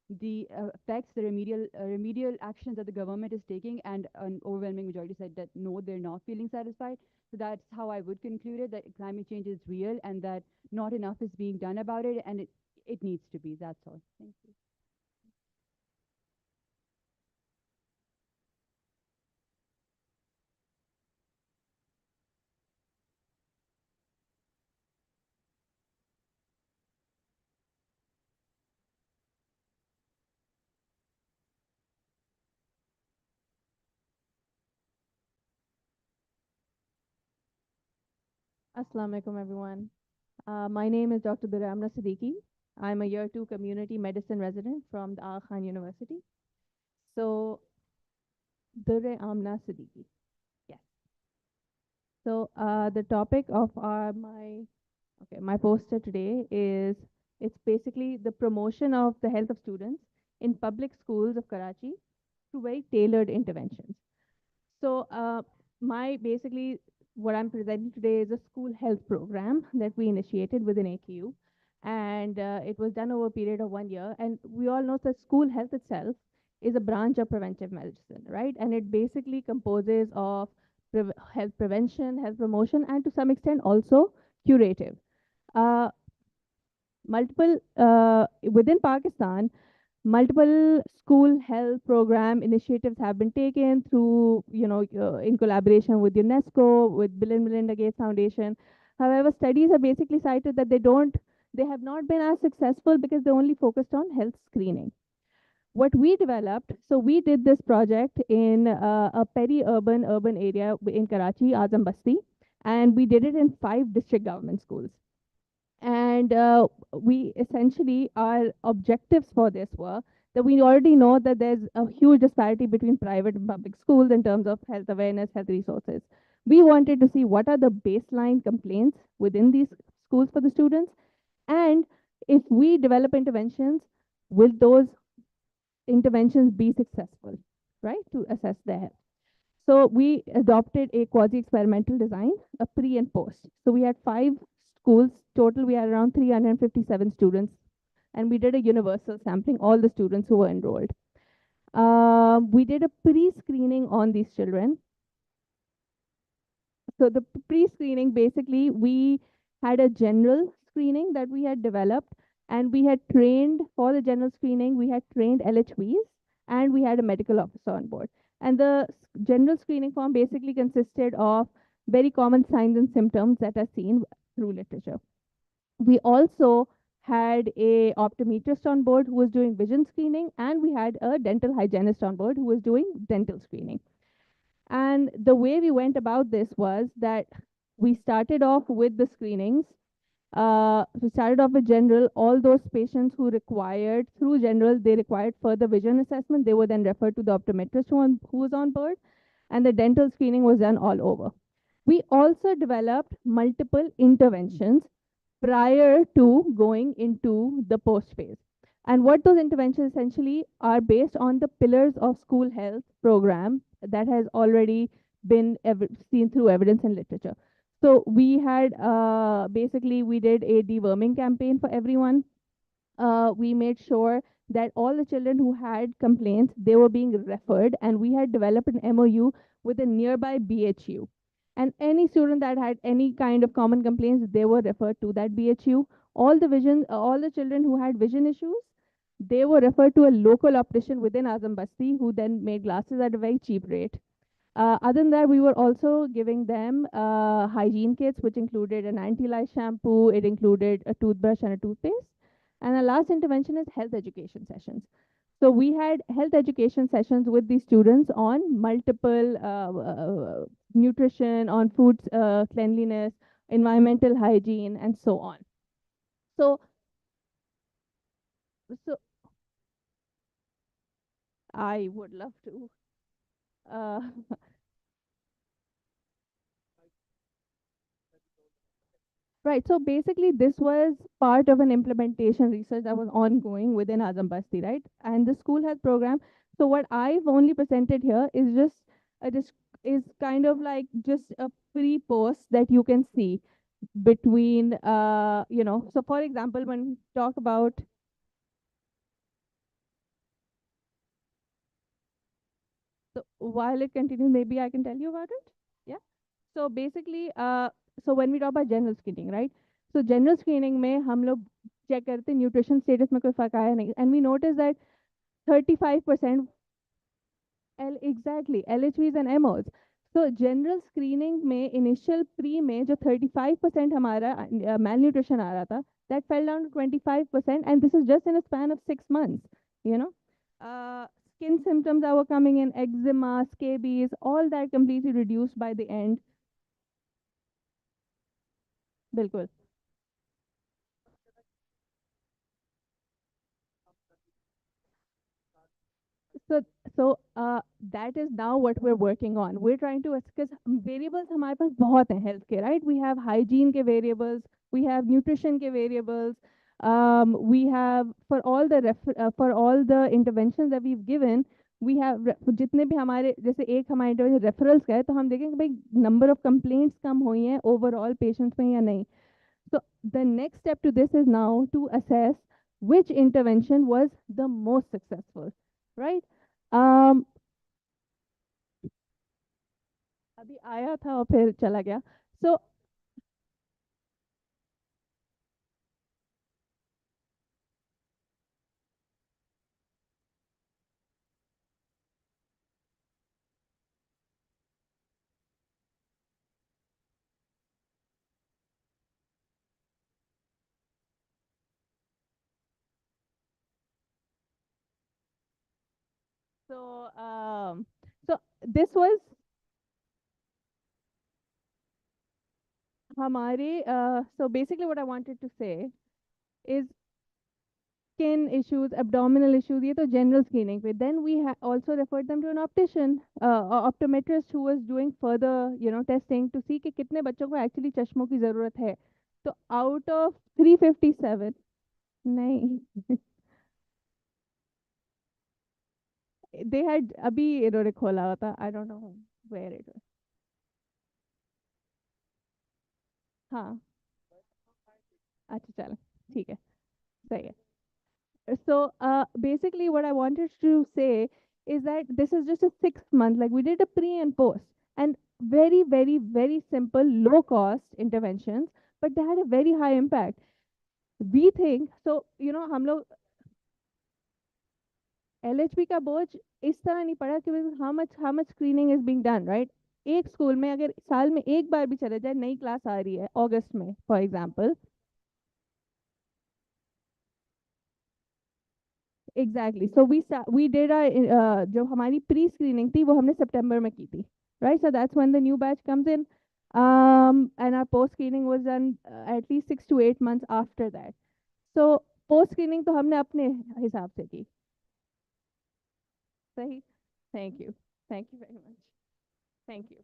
effects, the remedial actions that the government is taking, and an overwhelming majority said that no, they're not feeling satisfied. So that's how I would conclude it, that climate change is real and that not enough is being done about it, and it needs to be. That's all. Thank you. Assalamu alaikum, everyone. My name is Dr. Duramna Siddiqui. I'm a year 2 community medicine resident from the Aga Khan University. So, Duramna Siddiqui. Yes. So, the topic of my poster today is, it's basically the promotion of the health of students in public schools of Karachi through very tailored interventions. So basically what I'm presenting today is a school health program that we initiated within AKU, and it was done over a period of 1 year. And we all know that school health itself is a branch of preventive medicine, right? And it basically composes of health prevention, health promotion, and to some extent also curative. Multiple within Pakistan, Multiple school health program initiatives have been taken through, in collaboration with UNESCO, with Bill and Melinda Gates Foundation. However, studies have basically cited that they have not been as successful because they only focused on health screening. What we developed, so we did this project in a urban area in Karachi, Azam Basti, and we did it in 5 district government schools. And we essentially, our objectives for this were that we already know that there's a huge disparity between private and public schools in terms of health awareness, health resources. We wanted to see what are the baseline complaints within these schools for the students, and if we develop interventions, will those interventions be successful, right, to assess their health. So we adopted a quasi-experimental design, a pre and post. So we had 5 schools, total we had around 357 students, and we did a universal sampling, all the students who were enrolled. We did a pre-screening on these children. So the pre-screening, basically, we had a general screening that we had developed, and we had trained for the general screening, we had trained LHVs, and we had a medical officer on board. And the general screening form basically consisted of very common signs and symptoms that are seen through literature. We also had a optometrist on board who was doing vision screening, and we had a dental hygienist on board who was doing dental screening. And the way we went about this was that we started off with the screenings. We started off with general. All those patients who required, through general, they required further vision assessment. They were then referred to the optometrist who was on board, and the dental screening was done all over. We also developed multiple interventions prior to going into the post phase. And what those interventions essentially are based on the pillars of school health program that has already been seen through evidence and literature. So we had basically we did a deworming campaign for everyone. We made sure that all the children who had complaints, they were being referred, and we had developed an MOU with a nearby BHU. And any student that had any kind of common complaints, they were referred to that BHU. All the children who had vision issues, they were referred to a local optician within Azam Basti, who then made glasses at a very cheap rate. Other than that, we were also giving them hygiene kits, which included an anti-lice shampoo, it included a toothbrush and a toothpaste. And the last intervention is health education sessions. So we had health education sessions with the students on multiple nutrition, on food cleanliness, environmental hygiene, and so on. So I would love to. Right. So basically, this was part of an implementation research that was ongoing within Azam Basti, right? And the school health program. So what I've only presented here is just is kind of like just a free post that you can see between So for example, when we talk about so while it continues, maybe I can tell you about it. Yeah. So basically, so when we talk about general screening, right? So general screening में हम लोग check करते nutrition status में कोई फर्क आया नहीं, and we notice that 35% exactly LHVs and MOs. So general screening में initial pre में जो 35% हमारा malnutrition आ रहा था, that fell down to 25%, and this is just in a span of 6 months. Skin symptoms that were coming in, eczema, scabies, all that completely reduced by the end. बिल्कुल. So that is now what we're working on. We're trying to, because variables हमारे पास बहुत हैं healthcare, right? We have hygiene के variables, we have nutrition के variables, we have for all the interventions that we've given, we have जितने भी हमारे जैसे एक हमारे intervention referrals का है तो हम देखेंगे भाई number of complaints कम हुई हैं overall patients में या नहीं. So the next step to this is now to assess which intervention was the most successful, right? अभी आया था और फिर चला गया. So So, so this was हमारे so basically what I wanted to say is skin issues, abdominal issues, ये तो general screening पे. Then we also referred them to an optician, optometrist who was doing further, testing to see कि कितने बच्चों को actually चश्मों की ज़रूरत है. So out of 357, नहीं, they had अभी इन्होंने खोला हुआ था. I don't know where it was. हाँ, अच्छा चलो, ठीक है, सही है. So basically what I wanted to say is that this is just a 6 month, like we did a pre and post and very, very, very simple, low cost interventions, but they had a very high impact. We think, so, हम लोग LHP का बोझ इस तरह नहीं पड़ा कि how much screening is being done, right? एक स्कूल में अगर साल में एक बार भी चले जाए, नई क्लास आ रही है अगस्त में, for example, exactly so we did जो हमारी प्री स्क्रीनिंग थी वो हमने सितंबर में की थी, right? So that's when the new batch comes in, and our post screening was done at least 6 to 8 months after that. So post screening तो हमने अपने हिसाब से की. सही, thank you very much, thank you.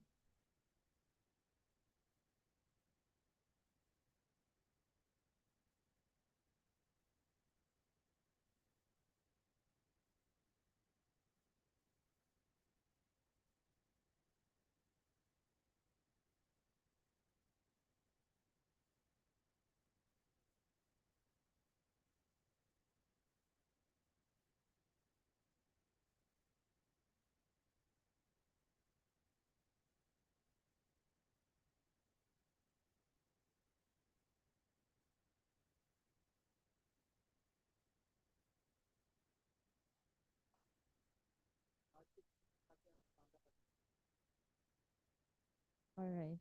All right.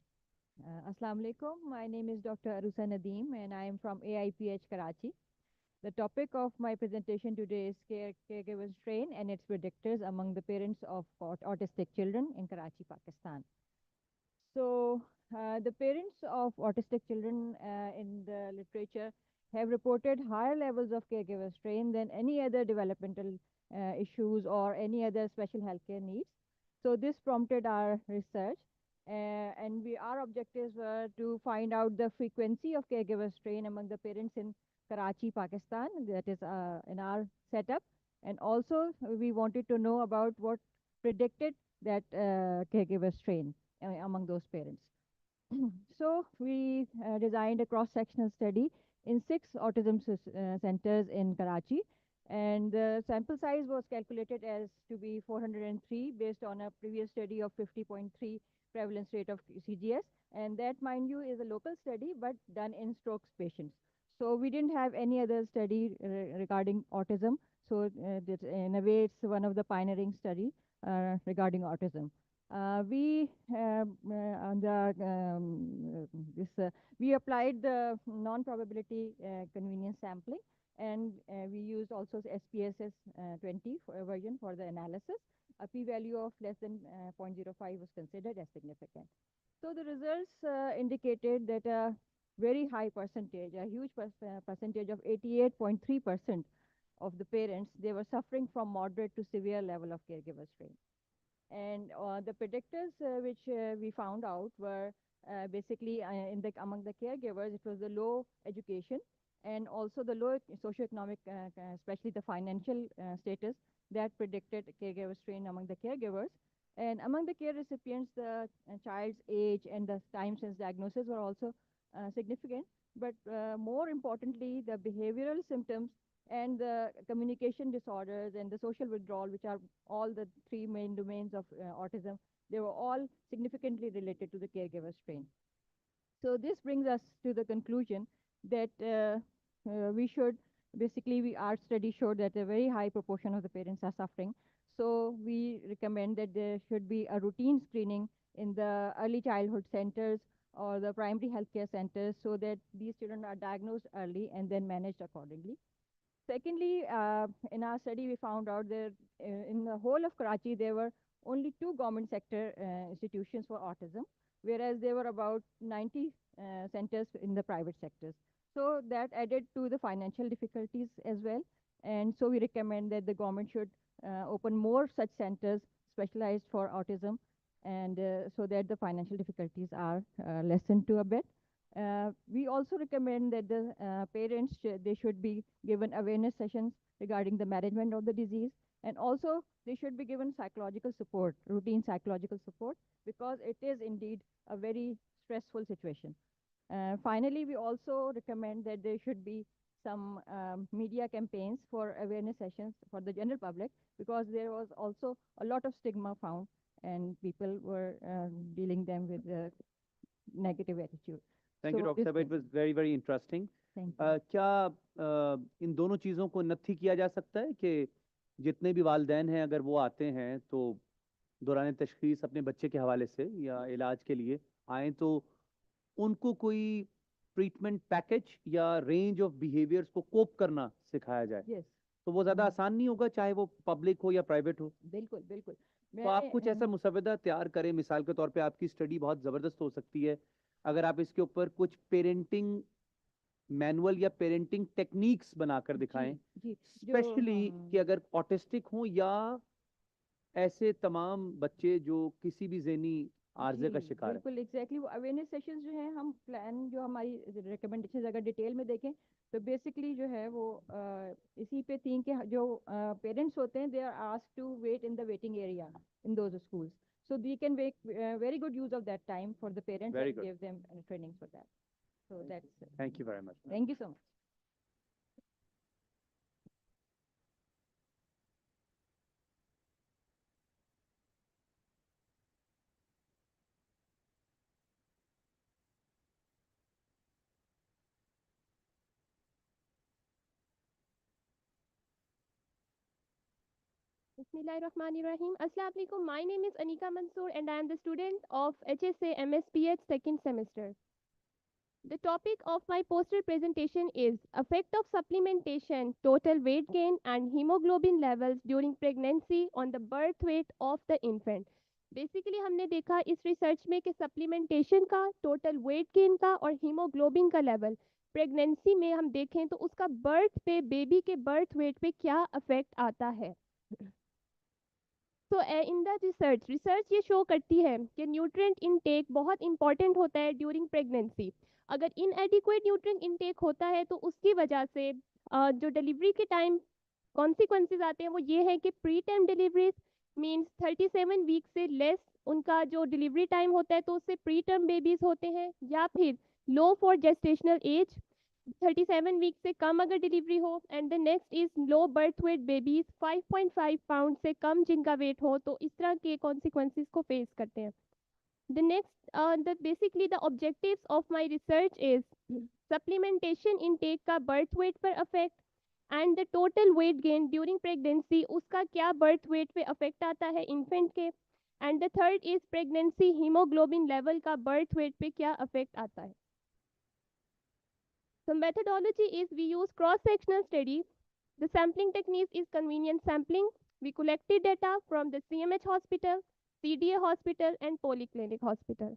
Assalamu alaikum. My name is Dr. Arusa Nadeem and I am from AIPH Karachi. The topic of my presentation today is caregivers strain and its predictors among the parents of autistic children in Karachi, Pakistan. So the parents of autistic children in the literature have reported higher levels of caregiver strain than any other developmental issues or any other special healthcare needs. So this prompted our research, and our objectives were to find out the frequency of caregiver strain among the parents in Karachi, Pakistan, that is in our setup. And also we wanted to know about what predicted that caregiver strain among those parents. So we designed a cross-sectional study in 6 autism centers in Karachi, and the sample size was calculated as to be 403 based on a previous study of 50.3 prevalence rate of CGS, and that, mind you, is a local study but done in strokes patients. So we didn't have any other study regarding autism, so in a way it's one of the pioneering study regarding autism. We on the we applied the non-probability convenience sampling, and we used also SPSS 20 version for the analysis. A p-value of less than 0.05 was considered as significant. So the results indicated that a very high percentage, a huge percentage of 88.3% of the parents, they were suffering from moderate to severe level of caregiver strain. And the predictors which we found out were basically among the caregivers, it was the low education and also the low socioeconomic, especially the financial status that predicted caregiver strain among the caregivers. And among the care recipients, the child's age and the time since diagnosis were also significant. But more importantly, the behavioral symptoms and the communication disorders and the social withdrawal, which are all the 3 main domains of autism, they were all significantly related to the caregiver strain. So this brings us to the conclusion that we should, basically our study showed that a very high proportion of the parents are suffering. So we recommend that there should be a routine screening in the early childhood centers or the primary healthcare centers so that these children are diagnosed early and then managed accordingly. Secondly, in our study, we found out that in the whole of Karachi, there were only 2 government sector institutions for autism, whereas there were about 90 centers in the private sectors. So that added to the financial difficulties as well. And so we recommend that the government should open more such centers specialized for autism, and so that the financial difficulties are lessened to a bit. We also recommend that the parents they should be given awareness sessions regarding the management of the disease, and also they should be given psychological support, routine psychological support, because it is indeed a very stressful situation. Finally, we also recommend that there should be some media campaigns for awareness sessions for the general public, because there was also a lot of stigma found and people were dealing them with a negative attitude. Thank you So doctor this साहब, it was very very interesting. Thank you. क्या इन दोनों चीज़ों को नत्थी किया जा सकता है कि जितने भी वालिदैन हैं अगर वो आते हैं तो दौरान तशखीस अपने बच्चे के हवाले से या इलाज के लिए आएँ तो उनको कोई ट्रीटमेंट पैकेज या रेंज ऑफ बिहेवियर्स को कोप करना सिखाया जाए? Yes. तो वो ज़्यादा आसान नहीं होगा, चाहे वो पब्लिक हो या प्राइवेट हो? बिल्कुल बिल्कुल। तो आप कुछ ऐसा मुसवदा तैयार करें, मिसाल के तौर पे आपकी स्टडी बहुत ज़बरदस्त हो सकती है अगर आप इसके ऊपर कुछ पेरेंटिंग मैनुअल या पेरेंटिंग टेक्निक्स बनाकर दिखाएं, स्पेशली कि अगर ऑटिस्टिक हों या ऐसे तमाम बच्चे जो किसी भी ज़हनी आर्जे का शिकार है। बिल्कुल एग्जैक्टली वो अवेयरनेस सेशंस जो है हम प्लान जो हमारी रिकमेंडेशन अगर डिटेल में देखें तो बेसिकली जो है वो इसी पे थी कि जो पेरेंट्स होते हैं they are asked to wait in the waiting area in those schools, so they can make very good use of that time for the parents Very and good. give them training for that. So that's Thank you very much. Thank you so much. Bismillahirrahmanirrahim. Assalamu alaikum. My name is Anika Mansoor and I am the student of HSA MSPH second semester. The topic of my poster presentation is effect of supplementation, total weight gain and hemoglobin levels during pregnancy on the birth weight of the infant. Basically हमने देखा इस research में कि supplementation का, total weight gain का और haemoglobin का level pregnancy में हम देखें तो उसका बर्थ पे, बेबी के बर्थ वेट पे क्या अफेक्ट आता है। तो इन द रिसर्च ये शो करती है कि न्यूट्रिएंट इनटेक बहुत इंपॉर्टेंट होता है ड्यूरिंग प्रेगनेंसी। अगर इनएडिक्वेट न्यूट्रिएंट इनटेक होता है तो उसकी वजह से जो डिलीवरी के टाइम कॉन्सिक्वेंसेज आते हैं वो ये है कि preterm deliveries means 37 week से लेस उनका जो डिलीवरी टाइम होता है तो उससे प्री टर्म बेबीज होते हैं, या फिर लो फॉर जेस्टेशनल एज 37 वीक से कम अगर डिलीवरी हो, and the next is low birth weight babies 5.5 pound से कम जिनका वेट हो, तो इस तरह के कॉन्सिक्वेंसेज को फेस करते हैं। The next, basically the objectives of my research is supplementation intake का birth weight पर effect and the total weight gain during pregnancy उसका क्या birth weight पे effect आता है infant के, and the third is pregnancy hemoglobin level का birth weight पे क्या effect आता है। So methodology is we use cross-sectional study. The sampling technique is convenient sampling. We collected data from the CMH hospital, CDA hospital and polyclinic hospital.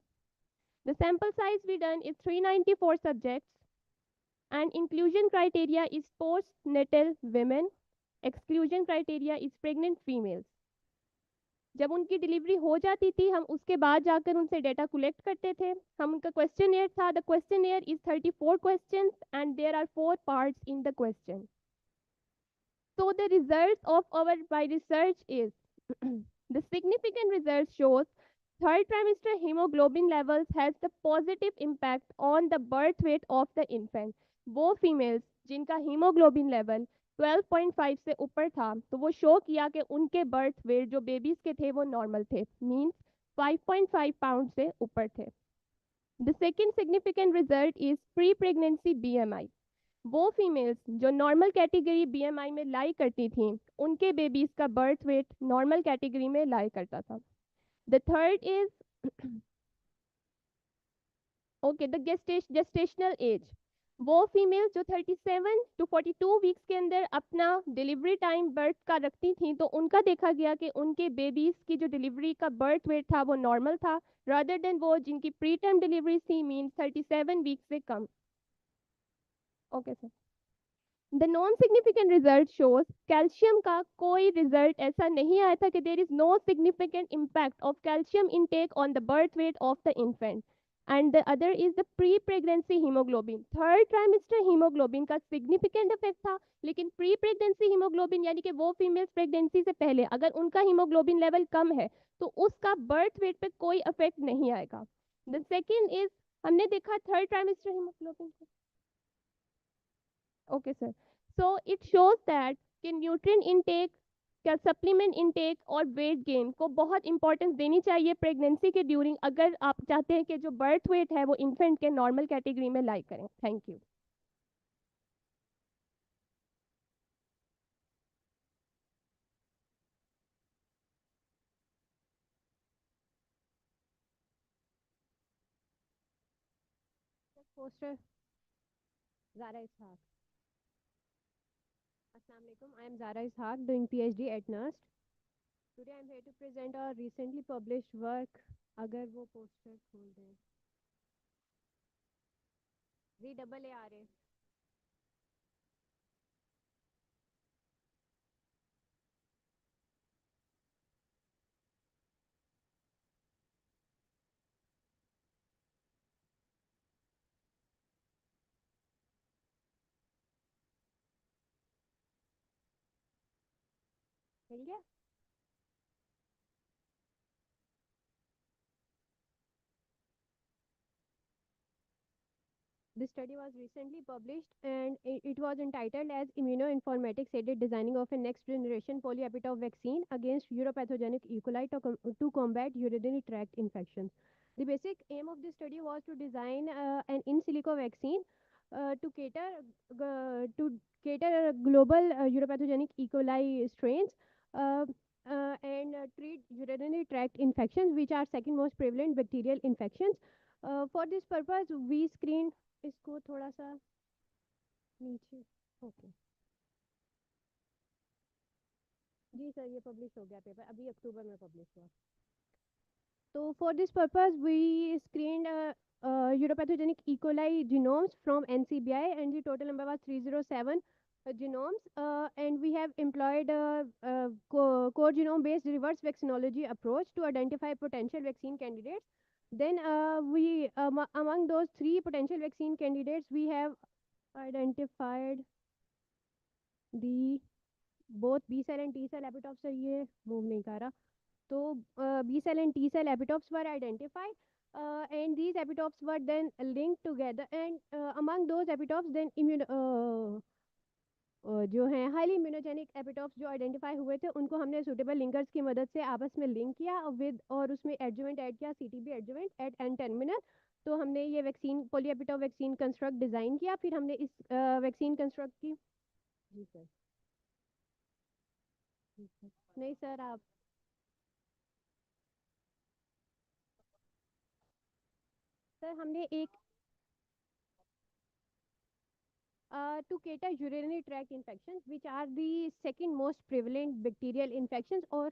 The sample size we done is 394 subjects and inclusion criteria is postnatal women. Exclusion criteria is pregnant females. जब उनकी delivery हो जाती थी हम उसके बाद जाकर उनसे डेटा कलेक्ट करते थे। हम उनका क्वेश्चनएयर था, the questionnaire is 34 questions and there are 4 parts in the question. So the results of our by research is the significant results shows third trimester hemoglobin levels has the positive impact on the birth weight of the infant. वो females जिनका hemoglobin level 12.5 से ऊपर था तो वो show किया कि उनके बर्थ वेट जो बेबीज के थे वो नॉर्मल थे, मींस 5.5 पाउंड से ऊपर थे। The second significant result is pre-pregnancy BMI. वो फीमेल्स जो नॉर्मल कैटेगरी बीएमआई में लाई करती थी उनके बेबीज का बर्थ वेट नॉर्मल कैटेगरी में लाई करता था। The third is okay the gestational age. वो फीमेल्स जो 37 टू 42 वीक्स के अंदर अपना डिलीवरी टाइम बर्थ का रखती थी, तो उनका देखा गया कि उनके बेबीज़ की जो डिलीवरी का बर्थ वेट था वो नॉर्मल था, रादर देन वो जिनकी प्री टर्म डिलीवरी थी, मीन 37 वीक्स से कम. Okay sir. The non-significant result shows calcium का कोई result ऐसा नहीं आया था कि there is no significant impact of calcium intake on the birth weight of the infant. And the other is the pre-pregnancy hemoglobin. Third trimester hemoglobin का significant effect था, लेकिन pre-pregnancy hemoglobin यानी कि वो females pregnancy से पहले अगर उनका hemoglobin level कम है तो उसका birth weight पे कोई effect नहीं आएगा. The second is हमने देखा third trimester hemoglobin. Okay, sir. So it shows that कि न्यूट्रिएंट इनटेक क्या सप्लीमेंट इनटेक और वेट गेन को बहुत इंपॉर्टेंस देनी चाहिए प्रेगनेंसी के ड्यूरिंग, अगर आप चाहते हैं कि जो बर्थ वेट है वो इन्फेंट के नॉर्मल कैटेगरी में लाई करें. Thank you. Poster Zara Ishaq. Assalamu alaikum. I am Zara Ishaq doing PhD at NUST. Today I am here to present our recently published work. अगर वो पोस्टर खोल दें. ZAARA. मिल गया. This study was recently published and it was entitled as Immunoinformatics aided designing of a next generation polyepitope vaccine against uropathogenic E. coli to combat urinary tract infections. The basic aim of this study was to design an in silico vaccine to cater global uropathogenic E. coli strains and treat urinary tract infections, which are second most prevalent bacterial infections. For this purpose, we screened इसको थोड़ा सा नीचे. Okay जी sir, ये publish हो गया paper, अभी अक्टूबर में पब्लिश हुआ. तो for this purpose we screened uropathogenic E. coli genomes from NCBI and the total number was 307 genomes, and we have employed a core genome based reverse vaccinology approach to identify potential vaccine candidates. Then we among those three potential vaccine candidates we have identified the both B cell and T cell epitopes. Sir ये move नहीं कर रहा. तो B cell and T cell epitopes were identified, and these epitopes were then linked together, and among those epitopes then जो हैं highly immunogenic एपिटॉप्स जो identify हुए थे उनको हमने सूटेबल लिंकर्स की मदद से आपस में लिंक किया विद, और उसमें एडजुवेंट ऐड किया, CTB adjuvant eight and terminal. तो हमने ये वैक्सीन पॉलीएपिटॉप वैक्सीन कंस्ट्रक्ट डिज़ाइन किया. फिर हमने इस वैक्सीन कंस्ट्रक्ट की. जी सर. नहीं सर, आप सर हमने एक to cater urinary tract infections, which are the second most prevalent bacterial infections, or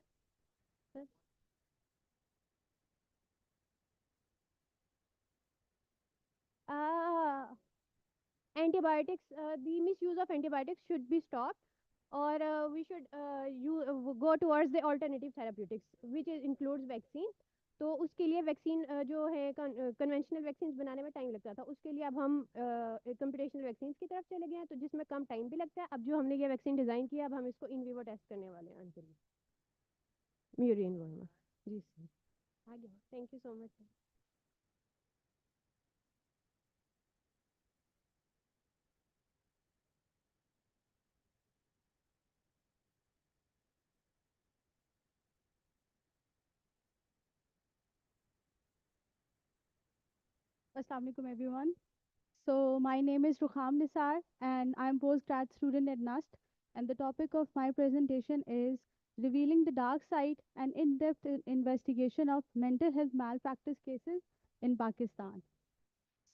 antibiotics. The misuse of antibiotics should be stopped, or we should go towards the alternative therapeutics, which includes vaccine. तो उसके लिए vaccine जो है conventional vaccine बनाने में time लगता था, उसके लिए अब हम कंप्यूटेशनल वैक्सीन की तरफ चले गए हैं, तो जिसमें कम टाइम भी लगता है. अब जो हमने ये वैक्सीन डिज़ाइन किया, अब हम इसको इन विवो टेस्ट करने वाले हैं अंतिम म्यूरिन वर्मा. जी सर, आगे. Thank you so much sir. Assalamu alaikum everyone. So my name is Rukham Nisar and I'm postgrad student at NUST, and the topic of my presentation is revealing the dark side and in-depth investigation of mental health malpractice cases in Pakistan.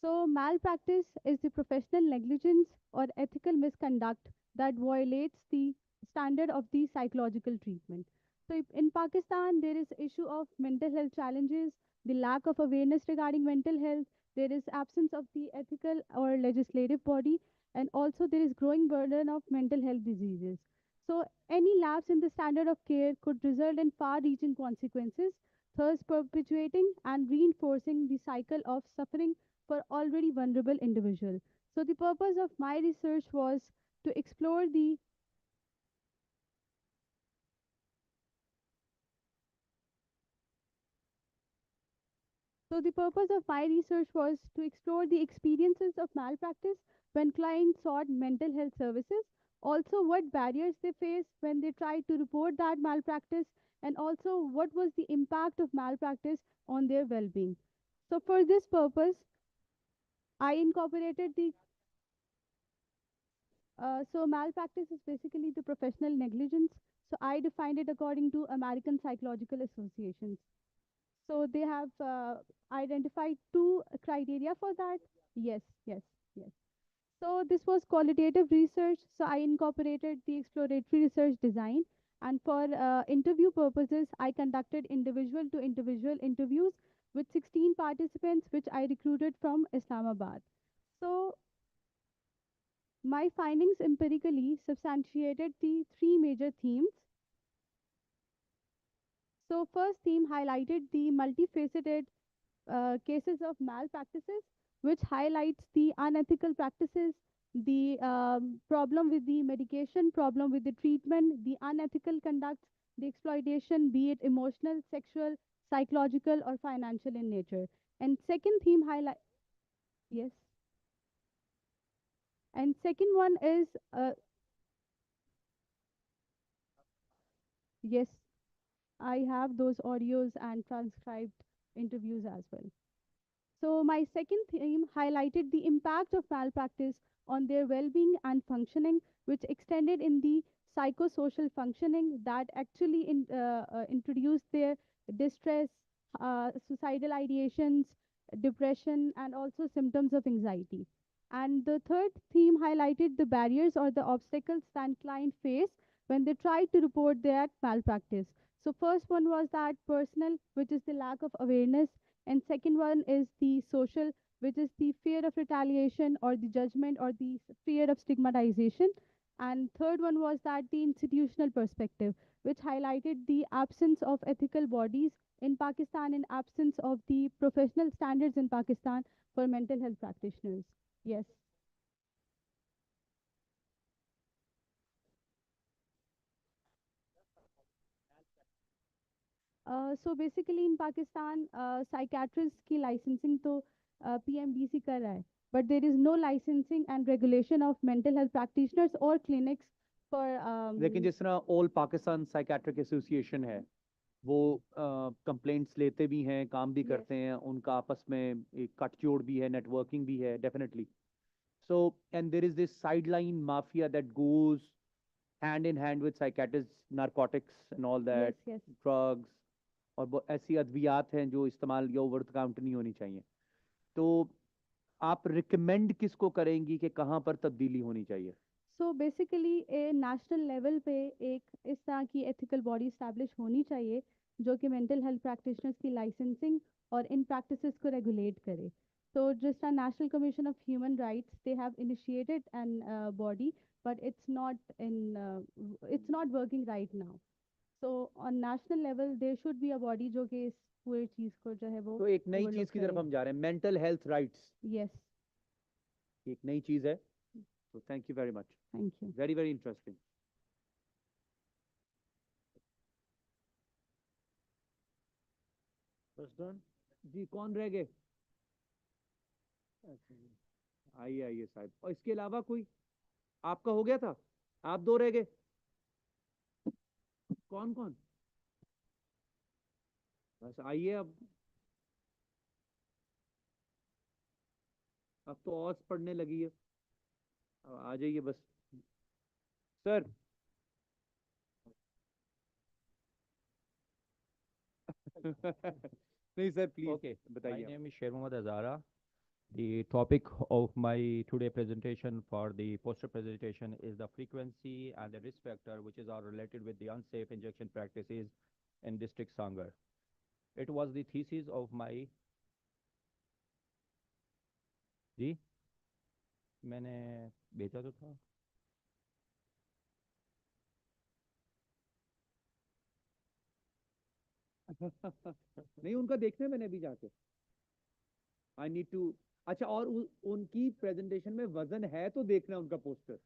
So, malpractice is the professional negligence or ethical misconduct that violates the standard of the psychological treatment. So, in Pakistan, there is issue of mental health challenges, the lack of awareness regarding mental health, there is absence of the ethical or legislative body, and also there is growing burden of mental health diseases. So, any lapse in the standard of care could result in far-reaching consequences, thus perpetuating and reinforcing the cycle of suffering for already vulnerable individuals. So the purpose of my research was to explore the experiences of malpractice when clients sought mental health services, also what barriers they face when they tried to report that malpractice, and also what was the impact of malpractice on their well-being. So for this purpose, I incorporated the so malpractice is basically the professional negligence. So I defined it according to American Psychological Associations. So they have identified two criteria for that. Yes, yes, yes. So this was qualitative research. So I incorporated the exploratory research design. And for interview purposes, I conducted individual to individual interviews with 16 participants, which I recruited from Islamabad. So my findings empirically substantiated the three major themes. So first theme highlighted the multifaceted cases of malpractices, which highlights the unethical practices, the problem with the medication, problem with the treatment, the unethical conduct, the exploitation, be it emotional, sexual, psychological, or financial in nature. And second theme highlight, yes. And second one is, yes, I have those audios and transcribed interviews as well. So my second theme highlighted the impact of malpractice on their well-being and functioning, which extended in the psychosocial functioning that actually introduced their distress, suicidal ideations, depression, and also symptoms of anxiety. And the third theme highlighted the barriers or the obstacles that clients face when they try to report their malpractice. So first one was that personal, which is the lack of awareness, and second one is the social, which is the fear of retaliation or the judgment or the fear of stigmatization. And third one was that the institutional perspective, which highlighted the absence of ethical bodies in Pakistan and absence of the professional standards in Pakistan for mental health practitioners. Yes. So basically in Pakistan, psychiatrists की licensing तो PMDC कर रहा है, but there is no licensing and regulation of mental health practitioners or clinics for. लेकिन जिस तरह all Pakistan psychiatric association है, वो कंप्लेंट्स लेते भी हैं, काम भी करते हैं, उनका आपस में एक कटजोड़ भी है, नेटवर्किंग भी है, definitely. So, and there is this sideline mafia that goes hand in hand with psychiatrists, narcotics and all that, yes. drugs, और ऐसी अद्वियात हैं जो इस्तेमाल या ओवर द काउंटर नहीं होनी चाहिए. तो आप रिकमेंड किसको करेंगी कि कहाँ पर तब्दीली होनी चाहिए? So basically a national level पे एक इस तरह की ethical body establish होनी चाहिए जो कि mental health practitioners की licensing और इन practices को regulate करे. So just a National Commission of Human Rights, they have initiated an body, but it's not working right now. So on national level there should be a body जो कि इस पूरी चीज को जो है वो तो एक नई चीज की तरफ हम जा रहे हैं, मेंटल हेल्थ राइट्स. Yes. एक नई चीज है. So thank you very much. Thank you. Very, very interesting. First done. जी कौन रह गए? आइए आइए साहब. और इसके अलावा कोई? आपका हो गया था? आप दो रह गए? कौन कौन? बस आइए अब तो और पढ़ने लगी है. अब आ जाइए बस. सर. नहीं सर प्लीज. Okay, my बताइए. name is Sher Mohammad Azara. The topic of my today presentation for the poster presentation is the frequency and the risk factor which is all related with the unsafe injection practices in district Sangar. It was the thesis of my जी मैंने भेजा तो था नहीं उनका देखना है मैंने अभी जाके आई नीड टू अच्छा और उनकी प्रेजेंटेशन में वजन है तो देखना उनका पोस्टर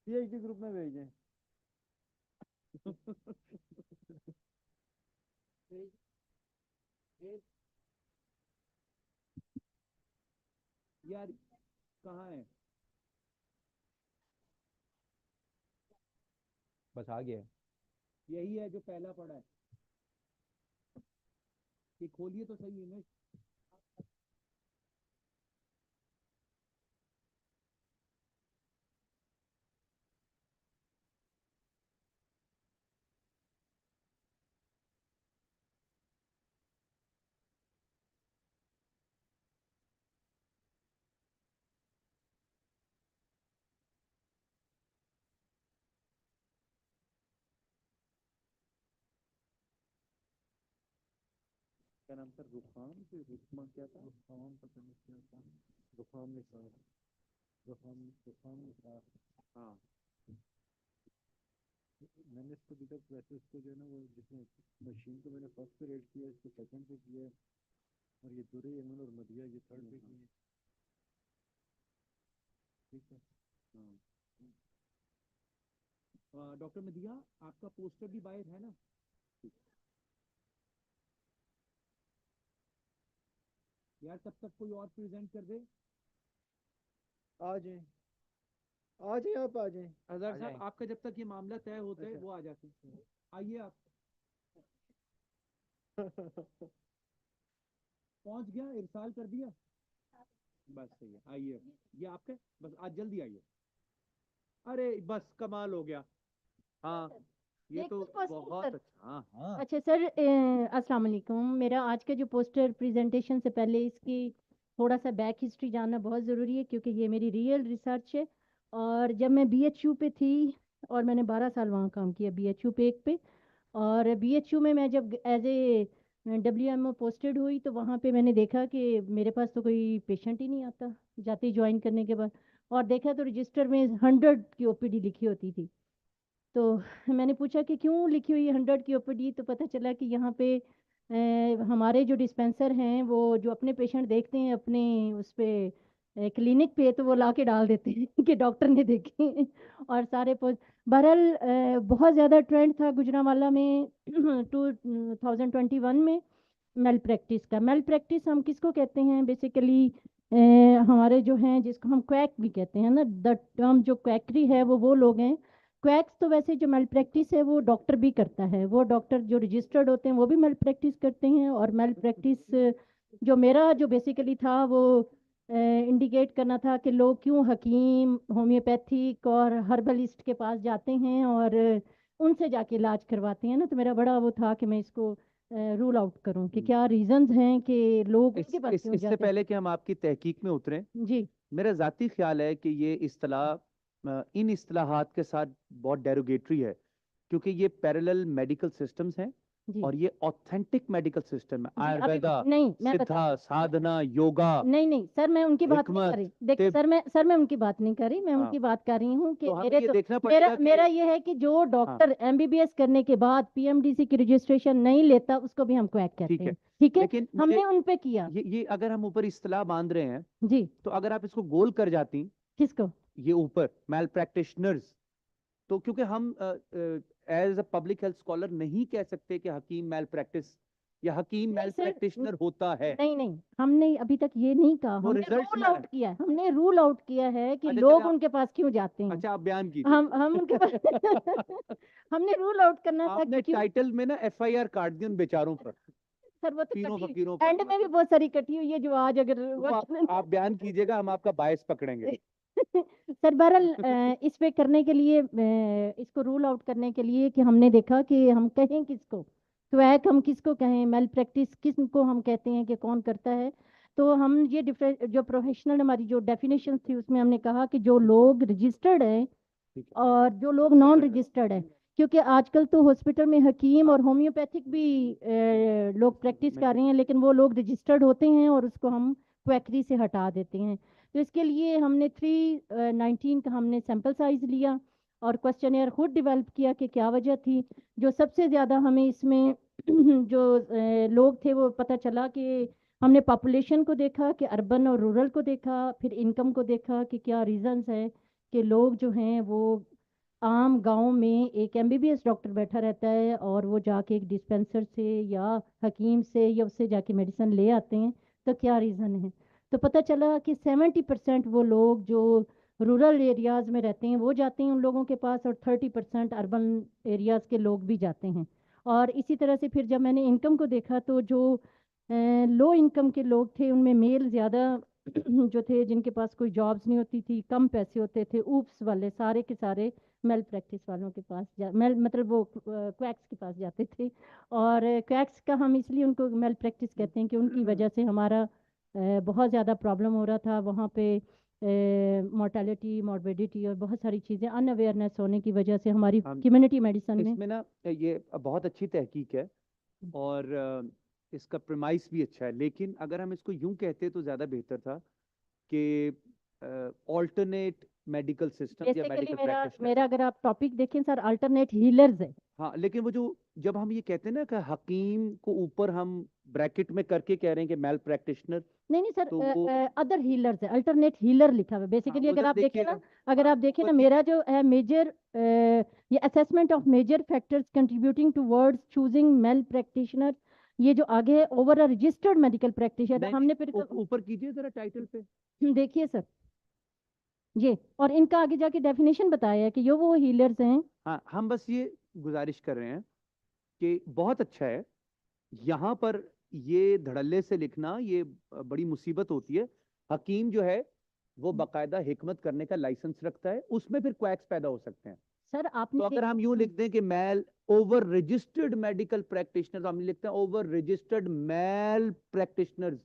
पीएचडी ग्रुप में भेजें यार कहाँ है बस आ गया यही है जो पहला पड़ा है ये खोलिए तो सही इमेज क्या नाम था रुखाम से रुखमा क्या था रुखाम पता नहीं क्या था रुखाम निसार रुखाम रुखाम निसार हाँ मैंने इसको अभी तक वैसे इसको जो है ना वो जिसमें मशीन को मैंने फर्स्ट पे रेट किया इसको सेकंड पे किया और ये दुरे यमन और मदिया ये थर्ड पे किए ठीक है हाँ डॉक्टर मदिया आपका पोस्टर भी बाहर है ना यार तब तक कोई और प्रेजेंट कर दे आ जाए आप आ जाए हजार साहब आपका जब तक ये मामला तय होता है वो आ जाते हैं आइए आप पहुंच गया इरसाल कर दिया बस सही है आइए ये आपके बस आज जल्दी आइए अरे बस कमाल हो गया हाँ ये तो बहुत अच्छा हाँ हाँ अच्छा सर अस्सलाम वालेकुम मेरा आज का जो पोस्टर प्रेजेंटेशन से पहले इसकी थोड़ा सा बैक हिस्ट्री जानना बहुत ज़रूरी है क्योंकि ये मेरी रियल रिसर्च है और जब मैं बीएचयू पे थी और मैंने 12 साल वहाँ काम किया बीएचयू पे एक पे और बीएचयू में मैं जब एज ए डब्ल्यूएमओ पोस्टेड हुई तो वहाँ पे मैंने देखा कि मेरे पास तो कोई पेशेंट ही नहीं आता जाते ही ज्वाइन करने के बाद और देखा तो रजिस्टर में 100 की ओपीडी लिखी होती थी तो मैंने पूछा कि क्यों लिखी हुई है 100 की ओपीडी तो पता चला कि यहाँ पे हमारे जो डिस्पेंसर हैं वो जो अपने पेशेंट देखते हैं अपने उस पे क्लिनिक पे तो वो ला के डाल देते हैं कि डॉक्टर ने देखे हैं। और सारे बहरहाल बहुत ज़्यादा ट्रेंड था गुजरांवाला में 2021 में मेल प्रैक्टिस हम किसको कहते हैं बेसिकली हमारे जो हैं जिसको हम क्वैक भी कहते हैं ना द टर्म जो क्वैकरी है वो लोग हैं क्वैक्स तो वैसे जो मेल प्रैक्टिस है वो डॉक्टर भी करता है वो डॉक्टर जो रजिस्टर्ड होते हैं वो भी मेल प्रैक्टिस करते हैं और मेल प्रैक्टिस जो मेरा जो बेसिकली था वो इंडिकेट करना था कि लोग क्यों हकीम होम्योपैथिक और हर्बलिस्ट के पास जाते हैं और उनसे जाके इलाज करवाते हैं ना तो मेरा बड़ा वो था कि मैं इसको रूल आउट करूं कि क्या रीजंस हैं कि लोग उसके पास क्यों इससे जाते हैं पहले कि हम आपकी तहकीक में उतरें जी मेरा जाती ख्याल है कि ये इस्तलाह इन इस्तलाहात के साथ बहुत डेरोगेटरी है क्योंकि ये पैरेलल मेडिकल सिस्टम्स हैं जी और ये ऑथेंटिक मेडिकल सिस्टम है जी अभी आयुर्वेदा नहीं मैं सिद्धा साधना योगा नहीं सर मैं उनकी बात नहीं कर हिकमत रही देख तिब सर मैं उनकी बात नहीं कर रही मैं हाँ उनकी बात कर रही हूँ कि तो हमें मेरे ये तो देखना मेरा पड़ेगा कि मेरा ये है कि जो हाँ डॉक्टर एमबीबीएस करने के बाद पीएमडीसी की रजिस्ट्रेशन नहीं लेता उसको भी हम क्वैक कहते ठीक है हैं ठीक है लेकिन मुझे हमने उन पे किया ये अगर हम ऊपर इस्तलाह बांध रहे हैं जी तो अगर आप इसको गोल कर जाती किसको ये ऊपर मैल प्रैक्टिशनर्स तो क्योंकि हम as a public health scholar नहीं कह सकते कि हकीम मैल प्रैक्टिस या हकीम नहीं मैल सर प्रैक्टिशनर होता है नहीं हमने अभी तक ये नहीं कहा वो हमने रिजल्ट रूल में आउट किया है हमने रूल आउट किया है कि अच्छा चले लोग आप उनके पास क्यों जाते हैं अच्छा आप बयान कीजिए हम उनके पास हमने रूल आउट करना था आपने कि क्यों टाइटल में ना एफआईआर काट दी उन बेचारों पर سر وہ تو پیروں کٹی فقیروں اینڈ میں بھی بہت ساری کٹی ہوئی ہے جو آج اگر آپ بیان کیجیے گا، ہم آپ کا باعث پکڑیں گے. سر بہرحال اس پہ کرنے کے لیے اس کو رول آؤٹ کرنے کے لیے کہ ہم نے دیکھا کہ ہم کہیں کس کو کویک ہم کس کو کہیں میل پریکٹس کس کو ہم کہتے ہیں کہ کون کرتا ہے. تو ہم یہ جو پروفیشنل ہماری جو ڈیفینیشن تھی اس میں ہم نے کہا کہ جو لوگ رجسٹرڈ ہیں اور جو لوگ نان رجسٹرڈ ہیں، کیونکہ آج کل تو ہاسپٹل میں حکیم اور ہومیوپیتھک بھی لوگ پریکٹس کر رہے ہیں، لیکن وہ لوگ رجسٹرڈ ہوتے ہیں اور اس کو ہم کویکری سے ہٹا دیتے ہیں. تو اس کے لیے ہم نے 319 کا ہم نے سیمپل سائز لیا اور کوشچنیئر خود ڈیولپ کیا کہ کیا وجہ تھی. جو سب سے زیادہ ہمیں اس میں جو لوگ تھے وہ پتہ چلا کہ ہم نے پاپولیشن کو دیکھا کہ اربن اور رورل کو دیکھا، پھر انکم کو دیکھا کہ کیا ریزنز ہیں کہ لوگ جو ہیں وہ عام گاؤں میں ایک MBBS ڈاکٹر بیٹھا رہتا ہے اور وہ جا کے ایک ڈسپینسر سے یا حکیم سے یا اس سے جا کے میڈیسن لے آتے ہیں، تو کیا ریزن ہے. تو پتہ چلا کہ 70% وہ لوگ جو رورل ایریاز میں رہتے ہیں وہ جاتے ہیں ان لوگوں کے پاس، اور 30% اربن ایریاز کے لوگ بھی جاتے ہیں. اور اسی طرح سے پھر جب میں نے انکم کو دیکھا تو جو لو انکم کے لوگ تھے ان میں میل زیادہ جو تھے، جن کے پاس کوئی جابز نہیں ہوتی تھی، کم پیسے ہوتے تھے، اوپس والے سارے کے سارے میل پریکٹس والوں کے پاس مطلب وہ کویکس کے پاس جاتے تھے. اور کویکس کا ہم اس لیے ان کو میل پریکٹس کہتے ہیں کہ ان کی وجہ سے ہمارا بہت زیادہ پرابلم ہو رہا تھا وہاں پہ. مورٹیلٹی، موربیڈیٹی اور بہت ساری چیزیں ان اویئرنیس ہونے کی وجہ سے ہماری کمیونٹی میڈیسن میں اس میں نا یہ بہت اچھی تحقیق ہے اور اس کا پریمائس بھی اچھا ہے، لیکن اگر ہم اس کو یوں کہتے تو زیادہ بہتر تھا کہ آلٹرنیٹ میڈیکل سسٹم یا میڈیکل پریکٹیشنر. میرا اگر آپ ٹاپک دیکھیں سر آلٹرنیٹ ہیلرز ہے. ہاں لیکن وہ جب ہم یہ کہتے ہیں نا کہ حکیم کو اوپر ہم بریکٹ میں کر کے کہہ رہے ہیں کہ میل پریکٹیشنر، نہیں سر ادر ہیلرز ہے، الٹرنیٹ ہیلر لکھا ہوا ہے بیسیکلی. اگر آپ دیکھیں نا میرا جو ہے میجر یہ assessment of major factors contributing towards choosing male practitioner, یہ جو آگے ہے over a registered medical practitioner. ہم نے پھر اوپر کیجیے ذرا ٹائٹل پہ دیکھیے سر یہ، اور ان کا آگے جا کے ڈیفینیشن بتایا ہے کہ یہ وہ ہیلرز ہیں. ہاں ہم بس یہ گزارش کر رہے ہیں کہ بہت اچھا ہے یہاں پر یہ دھڑلے سے لکھنا یہ بڑی مصیبت ہوتی ہے. حکیم جو ہے وہ باقاعدہ حکمت کرنے کا لائسنس رکھتا ہے، اس میں پھر کویکس پیدا ہو سکتے ہیں. سر آپ تو اگر ہم یوں لکھ دیں کہ میل اوور رجسٹرڈ میڈیکل پریکٹیشنر، تو ہم لکھتے ہیں اوور رجسٹرڈ میل پریکٹیشنر،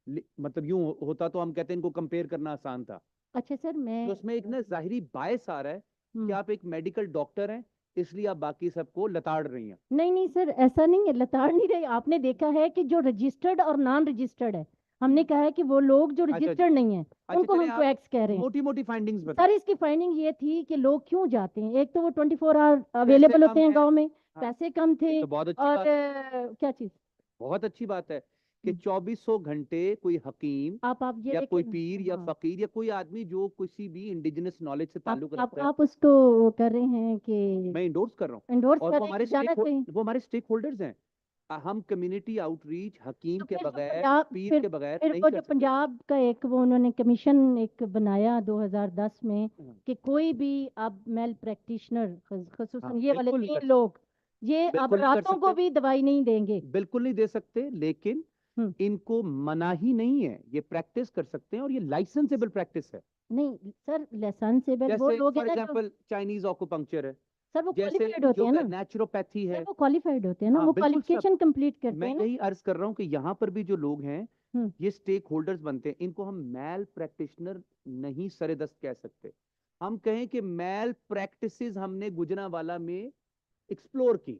مطلب یوں ہوتا تو ہم کہتے ہیں ان کو کمپیئر کرنا آسان تھا. اچھا سر میں تو اس میں ایک نا ظاہری باعث آ رہا ہے کہ آپ ایک میڈیکل ڈاکٹر ہیں اس لیے آپ باقی سب کو لتاڑ رہی ہیں. نہیں سر ایسا نہیں ہے، لتاڑ نہیں رہی. آپ نے دیکھا ہے کہ جو رجسٹرڈ اور نان رجسٹرڈ ہے، ہم نے کہا ہے کہ وہ لوگ جو رجسٹرڈ نہیں ہیں ان کو ہم کویکس کہہ رہے ہیں. موٹی موٹی فائنڈنگز سر اس کی فائنڈنگ یہ تھی کہ لوگ کیوں جاتے ہیں. ایک تو وہ 24 آور اویلیبل ہوتے ہیں گاؤں میں، پیسے کم تھے، اور کیا چیز بہت اچھی بات ہے کہ 2400 گھنٹے کوئی حکیم یا کوئی پیر یا فقیر یا کوئی آدمی جو کسی بھی انڈیجنس نالج سے تعلق رکھتا ہے. آپ اس کو کر رہے ہیں کہ میں انڈورس کر رہا ہوں، انڈورس اور کر وہ ہمارے اسٹیک ہولڈرز ہیں. ہم کمیونٹی آؤٹ ریچ حکیم کے بغیر، پیر کے بغیر نہیں کر سکتے. پنجاب کا ایک وہ انہوں نے کمیشن ایک بنایا 2010 میں کہ کوئی بھی اب میل پریکٹیشنر خصوصاً یہ والے 3 لوگ یہ اب راتوں کو بھی دوائی نہیں دیں گے. بالکل نہیں دے سکتے، لیکن ان کو مناہی نہیں ہے، یہ پریکٹس کر سکتے ہیں اور یہ لائسنسیبل پریکٹس ہے. نہیں سر لائسنسیبل وہ لوگ ہیں فار ایگزامپل چائنیز آکوپنکچر ہے، سر وہ کوالیفائڈ ہوتے ہیں نا، نیچروپیتھی ہے، وہ کوالیفائڈ ہوتے ہیں نا، وہ کوالیفیکیشن کمپلیٹ کرتے میں ہیں. یہی عرض کر رہا ہوں کہ یہاں پر بھی جو لوگ ہیں یہ اسٹیک ہولڈرز بنتے ہیں، ان کو ہم میل پریکٹیشنر نہیں سر دست کہہ سکتے. ہم کہیں کہ میل پریکٹسز ہم نے گجرانوالہ میں ایکسپلور کی،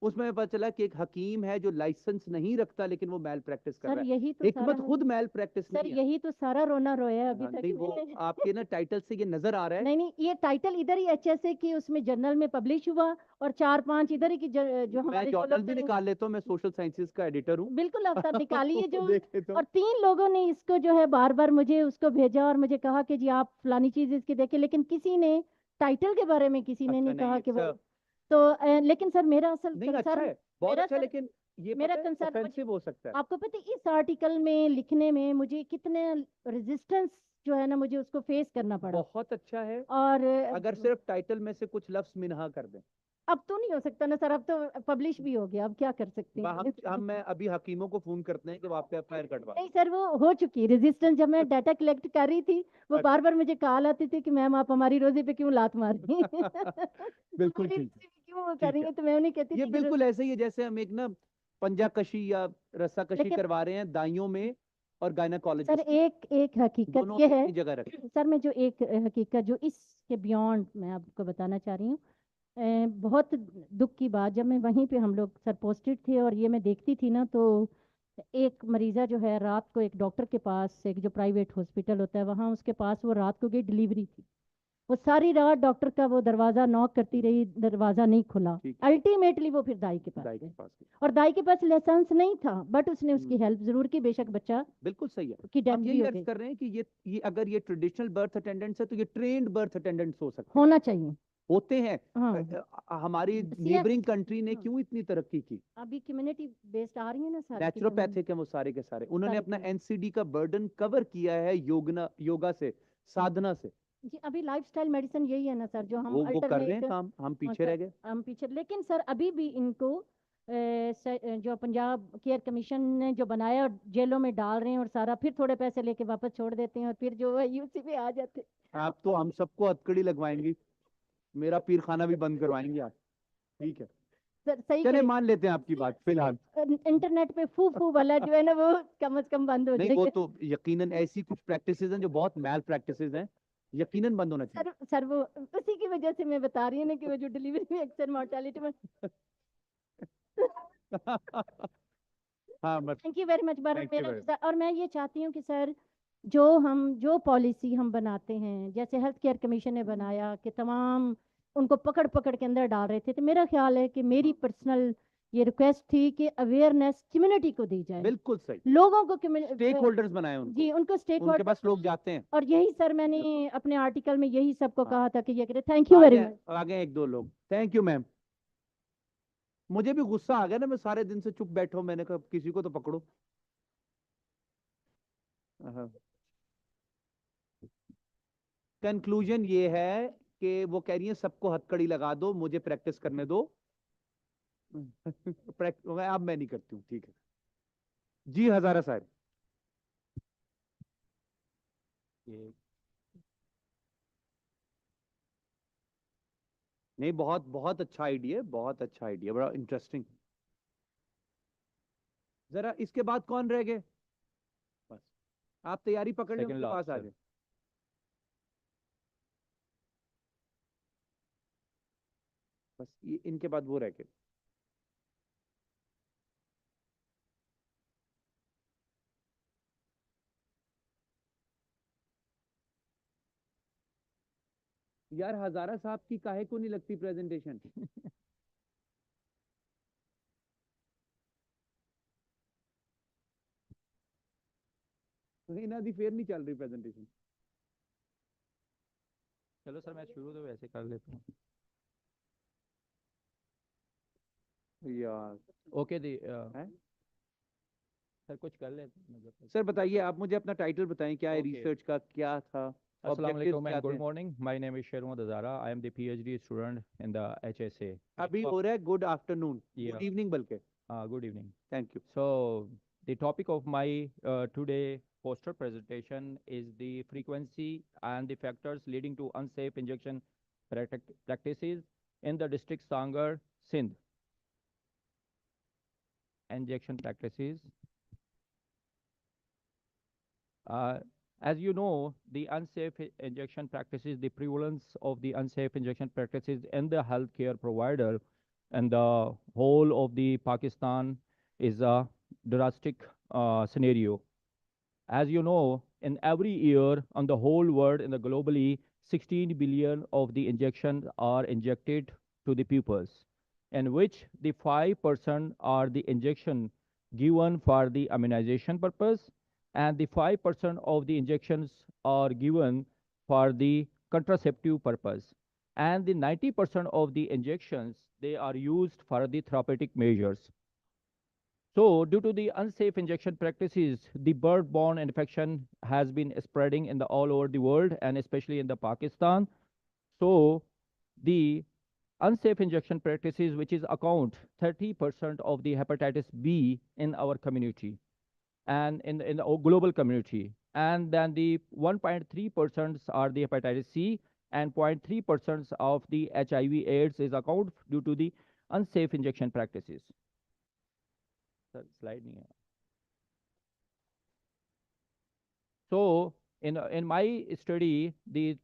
اس میں پتہ چلا کہ ایک حکیم ہے جو لائسنس نہیں رکھتا لیکن وہ میل پریکٹس کر رہا ہے. حکمت خود میل پریکٹس نہیں ہے. سر یہی تو سارا رونا رویا ہے ابھی تک. وہ آپ کے نا ٹائٹل سے یہ نظر آ رہا ہے. نہیں یہ ٹائٹل ادھر ہی HSA کی اس میں جرنل میں پبلش ہوا اور 4-5 ادھر ہی کی جو ہمارے میں جرنل بھی نکال لیتا ہوں، میں سوشل سائنسز کا ایڈیٹر ہوں. بالکل آپ سب نکالیے جو اور 3 لوگوں نے اس کو جو ہے بار بار مجھے اس کو بھیجا اور مجھے کہا کہ جی آپ فلانی چیز اس کی دیکھیں، لیکن کسی نے ٹائٹل کے بارے میں کسی نے نہیں کہا کہ وہ تو لیکن سر میرا اصل کنسرن بہت اچھا، لیکن یہ میرا کنسرن آفینسو ہو سکتا ہے. آپ کو پتہ اس آرٹیکل میں لکھنے میں مجھے کتنے ریزسٹنس جو ہے نا مجھے اس کو فیس کرنا پڑا. بہت اچھا ہے، اور اگر صرف ٹائٹل میں سے کچھ لفظ منہا کر دیں اب تو نہیں ہو سکتا نا سر, اب تو پبلش بھی ہو گیا, اب کیا کر سکتے ہیں. ہم میں ابھی حکیموں کو فون کرتے ہیں کہ وہ آپ پہ FIR کٹوا. نہیں سر, وہ ہو چکی ریزسٹنس. جب میں ڈیٹا کلیکٹ کر رہی تھی, وہ بار بار مجھے کال آتی تھی کہ میم آپ ہماری روزی پہ کیوں لات مار رہی ہیں, بالکل ٹھیک ہے, کیوں کر رہی ہیں, تو میں انہیں کہتی یہ تھی بالکل ایسے ہی ہے جیسے ہم ایک نا پنجہ کشی یا رسا کشی کروا رہے ہیں دائیوں میں اور سر گائناکالوجسٹ. ایک حقیقت دونوں یہ ہے اپنی جگہ رکھیں. سر, میں جو ایک حقیقت جو اس کے بیونڈ میں آپ کو بتانا چاہ رہی ہوں, بہت دکھ کی بات, جب میں وہیں پہ ہم لوگ سر پوسٹڈ تھے اور یہ میں دیکھتی تھی نا, تو ایک مریضہ جو ہے رات کو ایک ڈاکٹر کے پاس, ایک جو پرائیویٹ ہاسپٹل ہوتا ہے وہاں اس کے پاس, وہ رات کو گئی, ڈلیوری تھی, وہ ساری رات ڈاکٹر کا وہ دروازہ نوک کرتی رہی, دروازہ نہیں کھلا, الٹیمیٹلی وہ پھر دائی کے پاس گئی, اور دائی کے پاس لائسنس نہیں تھا, بٹ اس نے اس کی ہیلپ ضرور کی, بے شک بچہ بالکل صحیح ہے. کی ڈیتھ ہم بھی یہی ہو عرض گئی. کر رہے ہیں کہ یہ اگر یہ ٹریڈیشنل برتھ اٹینڈنٹس ہے تو یہ ٹرینڈ برتھ اٹینڈنٹس ہو سکتے ہیں, ہونا چاہیے, ہوتے ہیں. ہاں. ہماری نیبرنگ کنٹری نے کیوں اتنی ترقی کی؟ ابھی کمیونٹی بیسڈ آ رہی ہے نا سارے, نیچروپیتھک ہیں وہ سارے کے سارے, انہوں نے اپنا NCD کا برڈن کور کیا ہے یوگا سے, سادھنا سے. جی, ابھی لائف سٹائل میڈیسن یہی ہے نا سر, جو ہم وہ کر رہے ہیں کام, ہم پیچھے رہ گئے. ہم پیچھے, لیکن سر ابھی بھی ان کو جو پنجاب کیئر کمیشن نے جو بنایا, اور جیلوں میں ڈال رہے ہیں, اور سارا پھر تھوڑے پیسے لے کے واپس چھوڑ دیتے ہیں, اور پھر جو ہے UC پہ آ جاتے ہیں. آپ تو ہم سب کو ہتکڑی لگوائیں گی, میرا پیر خانہ بھی بند کروائیں گے آپ. ٹھیک ہے, چلے مان لیتے ہیں آپ کی بات فی الحال. انٹرنیٹ پہ فو والا جو ہے نا, وہ کم از کم بند ہو جائے. نہیں, وہ تو یقیناً ایسی کچھ پریکٹسز ہیں جو بہت میل پریکٹسز ہیں, یقیناً بند ہونا چاہیے. سر وہ اسی کی وجہ سے میں بتا رہی ہوں نا, کہ وہ جو ڈلیوری میں اکثر مورٹیلٹی میں. ہاں, تھینک یو ویری مچ. اور میں یہ چاہتی ہوں کہ سر, جو پالیسی ہم بناتے ہیں, جیسے ہیلتھ کیئر کمیشن نے بنایا کہ تمام ان کو پکڑ پکڑ کے اندر ڈال رہے تھے, تو میرا خیال ہے کہ میری پرسنل یہ ریکویسٹ تھی کہ اویئرنیس کمیونٹی کو دی جائے. بالکل صحیح, لوگوں کو اسٹیک ہولڈرز بنائے ان کو. جی, ان کو اسٹیک ان کے پاس لوگ جاتے ہیں. اور یہی سر میں نے اپنے آرٹیکل میں یہی سب کو کہا تھا کہ یہ کرے. Thank you very much. آگے ایک دو لوگ. Thank you ma'am. مجھے بھی غصہ آ گیا نا, میں سارے دن سے چپ بیٹھا ہوں, میں نے کہا کسی کو تو پکڑو. کنکلوژن یہ ہے کہ وہ کہہ رہی ہیں سب کو ہتکڑی لگا دو, مجھے پریکٹس کرنے دو. اب میں نہیں کرتی ہوں. ٹھیک ہے جی, ہزارہ صاحب. نہیں, بہت بہت اچھا آئیڈیا, بہت اچھا آئیڈیا, بڑا انٹرسٹنگ. ذرا اس کے بعد کون رہ گئے؟ بس آپ تیاری پکڑ لیں, ان کے پاس آ جائیں. بس ان کے بعد وہ رہ گئے. یار ہزارہ صاحب کی کاہے کو نہیں لگتی پریزنٹیشن؟ انہاں دی پھر نہیں چل رہی پریزنٹیشن. چلو سر, میں شروع تو ویسے کر لیتا ہوں. یار اوکے جی, سر کچھ کر لیتے ہیں. سر بتائیے, آپ مجھے اپنا ٹائٹل بتائیں, کیا ہے ریسرچ کا, کیا تھا؟ السلام علیکم and good morning. My name is Sher Muhammad Hazara. I am the PhD student in the HSA. ابھی ہو رہا ہے گڈ آفٹرنون, گڈ ایوننگ بلکہ. Good evening. Thank you. So the topic of my today poster presentation is the frequency and the factors leading to unsafe injection practices in the district Sangar, Sindh. Injection practices. As you know, the unsafe injection practices, the prevalence of the unsafe injection practices in the healthcare provider and the whole of the Pakistan is a drastic scenario. As you know, in every year on the whole world, in the globally, 16 billion of the injections are injected to the pupils, in which the 5% are the injection given for the immunization purpose, and the 5% of the injections are given for the contraceptive purpose, and the 90% of the injections, they are used for the therapeutic measures. So due to the unsafe injection practices, the bird-borne infection has been spreading in all over the world, and especially in the Pakistan. So the unsafe injection practices, which is account 30% of the hepatitis B in our community and in the global community. And then the 1.3% are the hepatitis C, and 0.3% of the HIV AIDS is account due to the unsafe injection practices. Sir, slide me. So in my study, the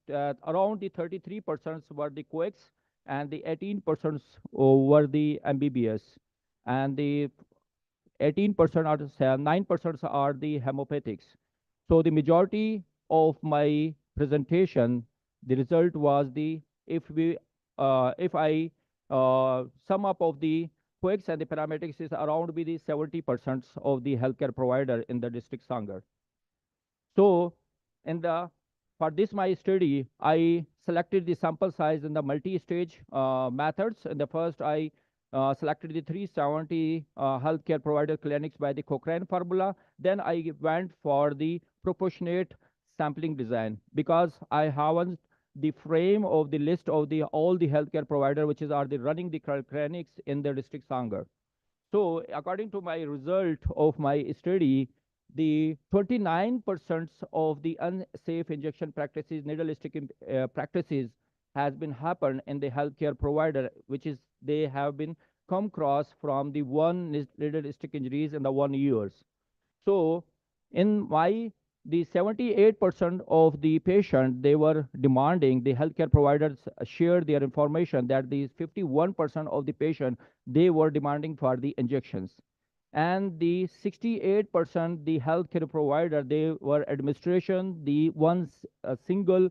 around the 33% were the coex, and the 18% were the MBBS, and the 18% or 9% are the hemopathics. So the majority of my presentation, the result was the if I sum up of the coex and the paramedics is around be the 70% of the healthcare provider in the district Sangar. So for this my study, I selected the sample size in the multi-stage methods. In the first, I selected the 370 healthcare provider clinics by the Cochrane formula. Then I went for the proportionate sampling design because I haven't the frame of the list of the all the healthcare provider which is are the running the clinics in the district Sangar. So according to my result of my study, the 29% of the unsafe injection practices, needle stick practices has been happened in the healthcare provider, which is they have been come across from the one needle stick injuries in the 1 years. So in my the 78% of the patient, they were demanding, the healthcare providers shared their information that these 51% of the patient, they were demanding for the injections. And the 68%, the healthcare provider, they were administration, the single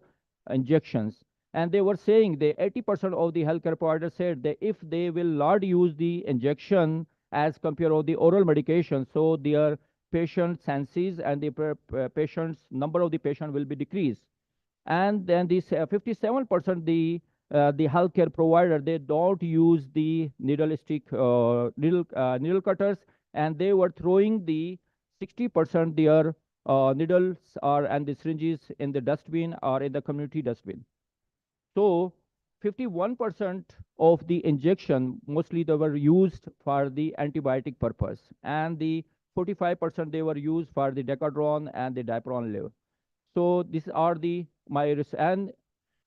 injections. And they were saying the 80% of the healthcare providers said that if they will not use the injection as compared to the oral medication, so their patient census and the patients number of the patient will be decreased. And then this 57% the healthcare provider, they don't use the needle stick needle cutters, and they were throwing the 60% their needles and the syringes in the dustbin or in the community dustbin. So 51% of the injection, mostly they were used for the antibiotic purpose, and the 45% they were used for the decadron and the dipronil. So these are the and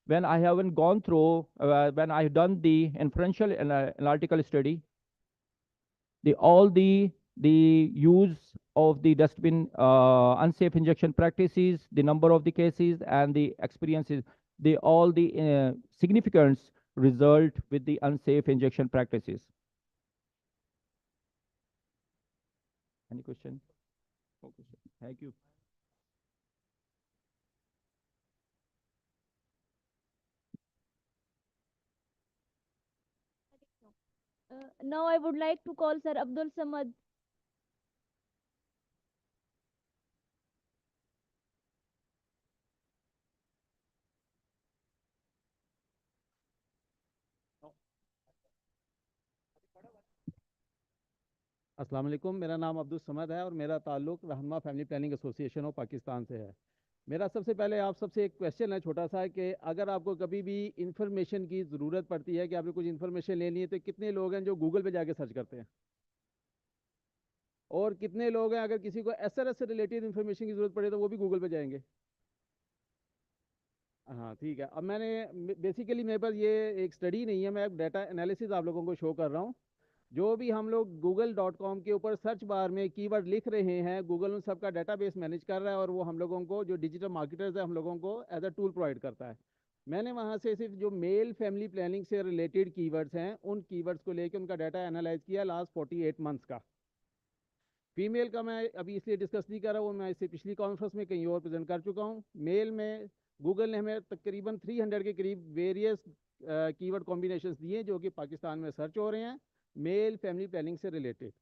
when I haven't gone through, when I have done the inferential analytical study, all the use of the dustbin unsafe injection practices, the number of the cases and the experiences, all the significance result with the unsafe injection practices. Any question? Okay, thank you. Now I would like to call Sir Abdul Samad. अस्सलाम वालेकुम, मेरा नाम अब्दुल समद है और मेरा ताल्लुक़ रहनुमा family planning association of Pakistan से है। मेरा सबसे पहले आप सबसे एक क्वेश्चन है छोटा सा कि अगर आपको कभी भी इंफॉर्मेशन की ज़रूरत पड़ती है कि आपने कुछ इन्फॉर्मेशन लेनी है, तो कितने लोग हैं जो गूगल पे जाके सर्च करते हैं? और कितने लोग हैं अगर किसी को एसआरएस से रिलेटेड इन्फॉर्मेशन की ज़रूरत पड़े तो वो भी गूगल पे जाएंगे? हाँ ठीक है। अब मैंने बेसिकली मेरे पास ये एक स्टडी नहीं है, मैं डाटा एनालिसिस आप लोगों को शो कर रहा हूँ। जो भी हम लोग google.com के ऊपर सर्च बार में कीवर्ड लिख रहे हैं, गूगल उन सबका डेटाबेस मैनेज कर रहा है और वो हम लोगों को जो डिजिटल मार्केटर्स है हम लोगों को एज अ टूल प्रोवाइड करता है। मैंने वहाँ से सिर्फ जो मेल फैमिली प्लानिंग से रिलेटेड कीवर्ड्स हैं उन कीवर्ड्स को लेकर उनका डाटा एनालाइज किया लास्ट 48 मंथ्स का। फीमेल का मैं अभी इसलिए डिस्कस नहीं कर रहा, वो मैं इससे पिछली कॉन्फ्रेंस में कहीं और प्रेजेंट कर चुका हूँ। मेल में गूगल ने हमें तकरीबन 300 के करीब वेरियस कीवर्ड कॉम्बिनेशंस दिए जो कि पाकिस्तान में सर्च हो रहे हैं मेल फैमिली प्लानिंग से रिलेटेड।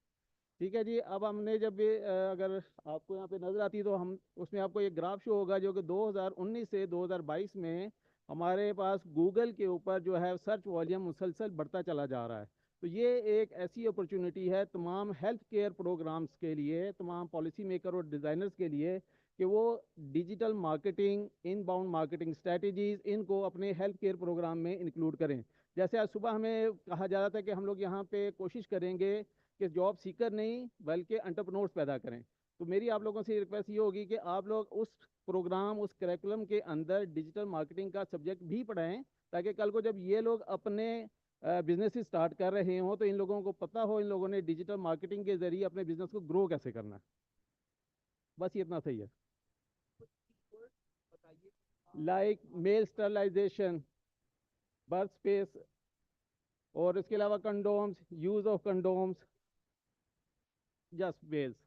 ठीक है जी। अब हमने जब अगर आपको यहाँ पे नज़र आती है तो हम उसमें आपको एक ग्राफ शो होगा जो कि 2019 से 2022 में हमारे पास गूगल के ऊपर जो है सर्च वॉल्यूम मुसलसल बढ़ता चला जा रहा है। तो ये एक ऐसी अपॉर्चुनिटी है तमाम हेल्थ केयर प्रोग्राम्स के लिए, तमाम पॉलिसी मेकर और डिज़ाइनर्स के लिए کہ وہ ڈیجیٹل مارکیٹنگ، ان باؤنڈ مارکیٹنگ اسٹریٹجیز ان کو اپنے ہیلتھ کیئر پروگرام میں انکلوڈ کریں. جیسے آج صبح ہمیں کہا جا رہا تھا کہ ہم لوگ یہاں پہ کوشش کریں گے کہ جاب سیکر نہیں بلکہ انٹرپرنورس پیدا کریں. تو میری آپ لوگوں سے ریکویسٹ یہ ہوگی کہ آپ لوگ اس پروگرام، اس کریکولم کے اندر ڈیجیٹل مارکیٹنگ کا سبجیکٹ بھی پڑھائیں، تاکہ کل کو جب یہ لوگ اپنے بزنس اسٹارٹ کر رہے ہوں تو ان لوگوں کو پتہ ہو ان لوگوں نے ڈیجیٹل مارکیٹنگ کے ذریعے اپنے بزنس کو گرو کیسے کرنا ہے. بس یہ اتنا صحیح ہے. Like male sterilization, birth spacing, اور اس کے علاوہ condoms, use of condoms, just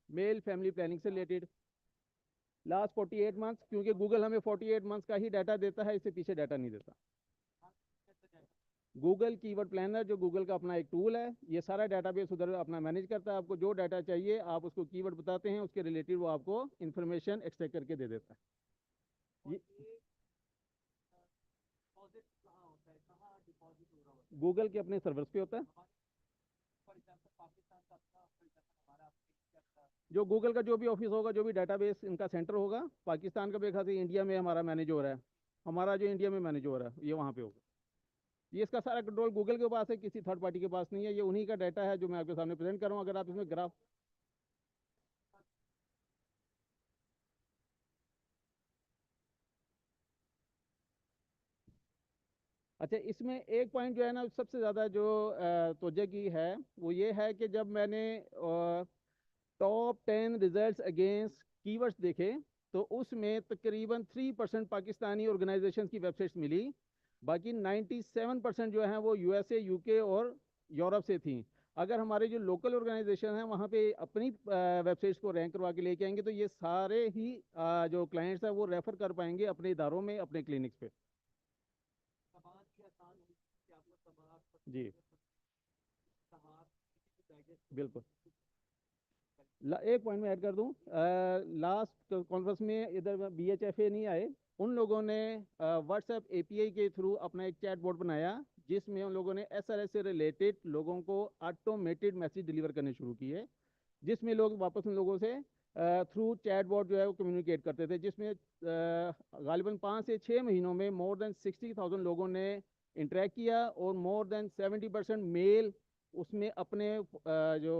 male family planning سے ریلیٹڈ. لاسٹ 48 منتھس، کیونکہ گوگل ہمیں 48 منتھس کا ہی ڈیٹا دیتا ہے، اس سے پیچھے ڈیٹا نہیں دیتا. گوگل کی ورڈ پلانر جو گوگل کا اپنا ایک ٹول ہے، یہ سارا ڈیٹا بیس ادھر اپنا مینیج کرتا ہے. آپ کو جو ڈیٹا چاہیے آپ اس کو کی ورڈ بتاتے ہیں، اس کے ریلیٹڈ وہ آپ کو انفارمیشن ایکسٹریکٹ کر کے دے دیتا ہے. گوگل کے اپنے سرورز پہ ہوتا ہے. جو گوگل کا جو بھی آفس ہوگا، جو بھی ڈیٹا بیس ان کا سینٹر ہوگا، پاکستان کا بھی خاص انڈیا میں ہمارا مینیج ہو رہا ہے، ہمارا جو انڈیا میں مینیج ہو رہا ہے یہ وہاں پہ ہوگا. یہ اس کا سارا کنٹرول گوگل کے پاس ہے، کسی تھرڈ پارٹی کے پاس نہیں ہے. یہ انہی کا ڈیٹا ہے جو میں آپ کے سامنے پریزنٹ کر رہا ہوں. اگر آپ اس میں گراف، اچھا اس میں ایک پوائنٹ جو ہے نا سب سے زیادہ جو توجہ کی ہے وہ یہ ہے کہ جب میں نے top 10 results against key words دیکھے تو اس میں تقریباً 3% پاکستانی آرگنائزیشن کی ویب سائٹس ملی، باقی 97% جو ہیں وہ USA، UK اور یورپ سے تھیں. اگر ہمارے جو لوکل آرگنائزیشن ہیں وہاں پہ اپنی ویب سائٹس کو رینک کروا کے لے کے آئیں گے تو یہ سارے ہی جو کلائنٹس ہیں وہ ریفر کر پائیں گے اپنے اداروں میں، اپنے کلینکس پہ. جی بالکل. ایک پوائنٹ میں ایڈ کر دوں، لاسٹ کانفرنس میں ادھر BHFA نہیں آئے، ان لوگوں نے واٹس ایپ API کے تھرو اپنا ایک چیٹ بورڈ بنایا جس میں ان لوگوں نے SRS سے ریلیٹڈ لوگوں کو آٹومیٹڈ میسج ڈلیور کرنے شروع کیے، جس میں لوگ واپس ان لوگوں سے تھرو چیٹ بورڈ جو ہے وہ کمیونیکیٹ کرتے تھے، جس میں غالباً 5 سے 6 مہینوں میں مور دین 60,000 لوگوں نے انٹریکٹ کیا اور مور دین 70% میل اس میں اپنے جو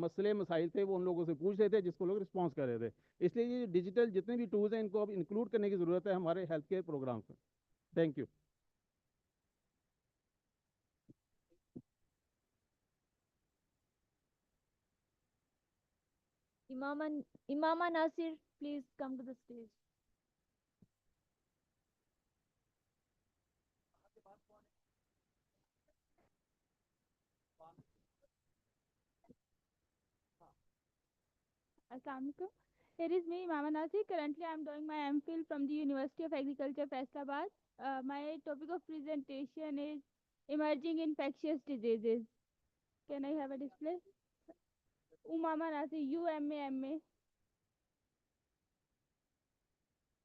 مسئلے مسائل تھے وہ ان لوگوں سے پوچھ رہے تھے، جس کو لوگ رسپانس کر رہے تھے. اس لیے یہ ڈیجیٹل جتنے بھی ٹولز ہیں ان کو اب انکلوڈ کرنے کی ضرورت ہے ہمارے ہیلتھ کیئر پروگرامس میں. Thank you. Imama Nasir, please come to the stage. Assalamualaikum. Here is me, Imama Nasir. Currently, I am doing my MPhil from the University of Agriculture, Faisalabad. My topic of presentation is emerging infectious diseases. Can I have a display? Umama Nasir, UMAMA.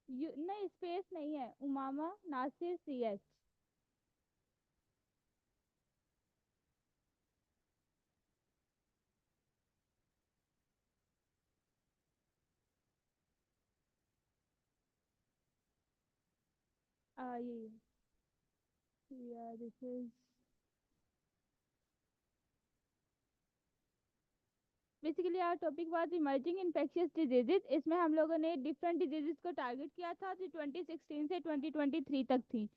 नहीं space नहीं है, Umama Nasir CH. Yeah, this is basically our topic was emerging infectious diseases. इसमें हम लोगों ने different diseases को target किया था जो 2016 से 2023 तक थी.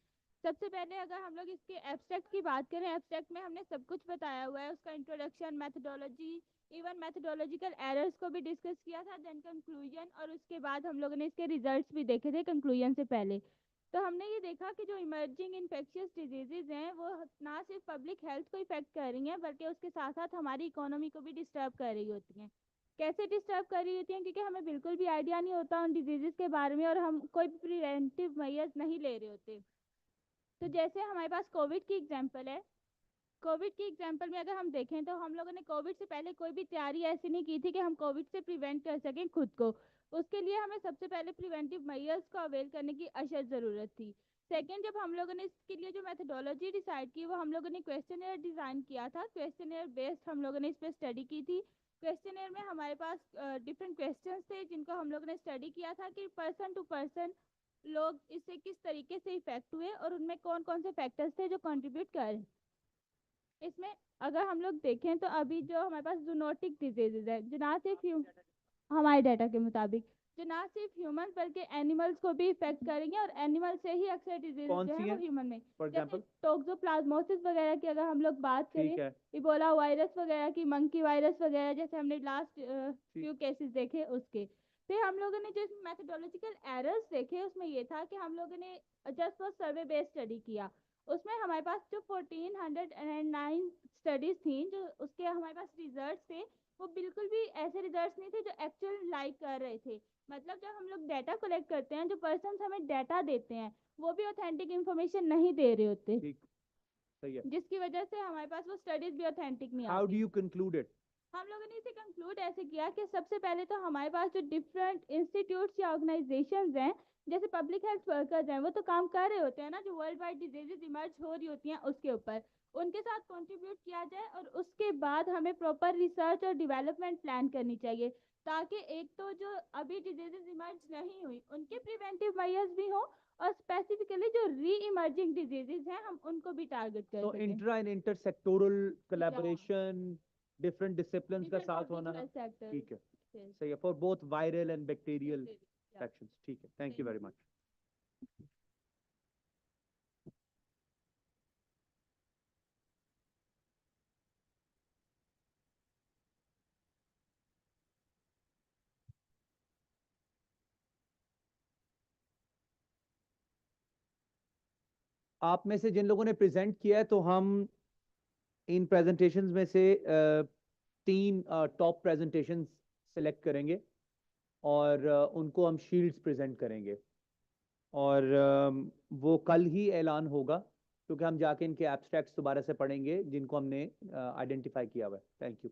सबसे पहले अगर हम लोग इसके एब्स्ट्रैक्ट की बात करें, एब्स्ट्रैक्ट में हमने सब कुछ बताया हुआ है, उसका introduction, methodology, even methodological errors को भी डिस्कस किया था, देन कंक्लूजन, और उसके बाद हम लोगों ने इसके रिजल्ट्स भी देखे थे कंक्लूजन से पहले. तो हमने ये देखा कि जो इमर्जिंग इन्फेक्शियस डिजीजेज हैं वो ना सिर्फ पब्लिक हेल्थ को इफेक्ट कर रही हैं बल्कि उसके साथ साथ हमारी इकोनॉमी को भी डिस्टर्ब कर रही होती हैं. कैसे डिस्टर्ब कर रही होती हैं? क्योंकि हमें बिल्कुल भी आइडिया नहीं होता उन डिजीजेज के बारे में और हम कोई भी प्रिवेंटिव मेजर्स नहीं ले रहे होते. तो जैसे हमारे पास कोविड की एग्जांपल है, कोविड की एग्जांपल में अगर हम देखें तो हम लोगों ने कोविड से पहले कोई भी तैयारी ऐसी नहीं की थी कि हम कोविड से प्रिवेंट कर सकें खुद को. उसके लिए हमें सबसे पहले प्रिवेंटिव मेजर्स को अवेल करने की अशद ज़रूरत थी. सेकेंड, जब हम लोगों ने इसके लिए जो मेथडोलॉजी डिसाइड की वो हम लोगों ने क्वेश्चनर डिज़ाइन किया था. क्वेश्चनर बेस्ड हम लोगों ने इस पर स्टडी की थी क्वेश्चनर में हमारे पास डिफरेंट क्वेश्चंस थे जिनको हम लोगों ने स्टडी किया था कि पर्सन टू पर्सन लोग इससे किस तरीके से इफेक्ट हुए और उनमें कौन कौन से फैक्टर्स थे जो कंट्रीब्यूट कर रहे हैं। इसमें अगर हम लोग देखें तो अभी जो हमारे पास जूनोटिक डिजीजेज है जो ना सिर्फ हमारे डाटा के मुताबिक जो ना सिर्फ ह्यूमन बल्कि एनिमल्स को भी इफेक्ट करेंगे और एनिमल से ही अक्सर डिजीज कौन जो सी है वो है ह्यूमन में फॉर जैसे एग्जांपल? टोक्सोप्लाज्मोसिस वगैरह की अगर हम लोग बात ठीक करें है, इबोला वायरस वगैरह की मंकी वायरस वगैरह जैसे हमने लास्ट फ्यू केसेस देखे उसके फिर हम लोगों ने जो मैथडोलॉजिकल एरर्स देखे उसमें ये था कि हम लोगों ने just for survey based study किया उसमें हमारे पास जो 1409 स्टडीज थी जो उसके हमारे पास रिजल्ट्स थे वो बिल्कुल भी ऐसे रिजल्ट्स नहीं थे जो एक्चुअल लाइक कर रहे थे मतलब जब हम लोग डाटा कलेक्ट करते हैं जो पर्सन हमें डाटा देते हैं वो भी ऑथेंटिक इन्फॉर्मेशन नहीं दे रहे होते सही है। जिसकी वजह से हमारे पास वो स्टडीज भी ऑथेंटिक नहीं हाउ डू आती यू कंक्लूड इट? हम लोगों ने इसे कंक्लूड ऐसे किया कि सबसे पहले तो हमारे पास जो डिफरेंट इंस्टीट्यूट्स या ऑर्गेनाइजेशंस हैं जैसे पब्लिक हेल्थ वर्कर्स हैं वो तो काम कर रहे होते हैं ना जो वर्ल्ड वाइड डिजीजेज इमर्ज हो रही होती हैं उसके ऊपर उनके साथ कंट्रीब्यूट किया जाए और उसके बाद हमें प्रॉपर रिसर्च और डेवलपमेंट प्लान करनी चाहिए ताकि एक तो जो अभी डिजीजेज इमर्ज नहीं हुई उनके प्रिवेंटिव मेजर्स भी हो और स्पेसिफिकली जो री इमर्जिंग डिजीजेज हैं हम उनको भी टारगेट कर So सकें intra and intersektoral collaboration, different disciplines का साथ होना, ठीक है, सही है, for both viral and bacterial infections, ठीक है, thank you very much. आप में से जिन लोगों ने प्रेजेंट किया है तो हम इन प्रेजेंटेशंस में से 3 टॉप प्रेजेंटेशंस सेलेक्ट करेंगे और उनको हम शील्ड्स प्रेजेंट करेंगे और वो कल ही ऐलान होगा क्योंकि हम जाके इनके एब्स्ट्रैक्ट्स दोबारा से पढ़ेंगे जिनको हमने आइडेंटिफाई किया हुआ है। Thank you.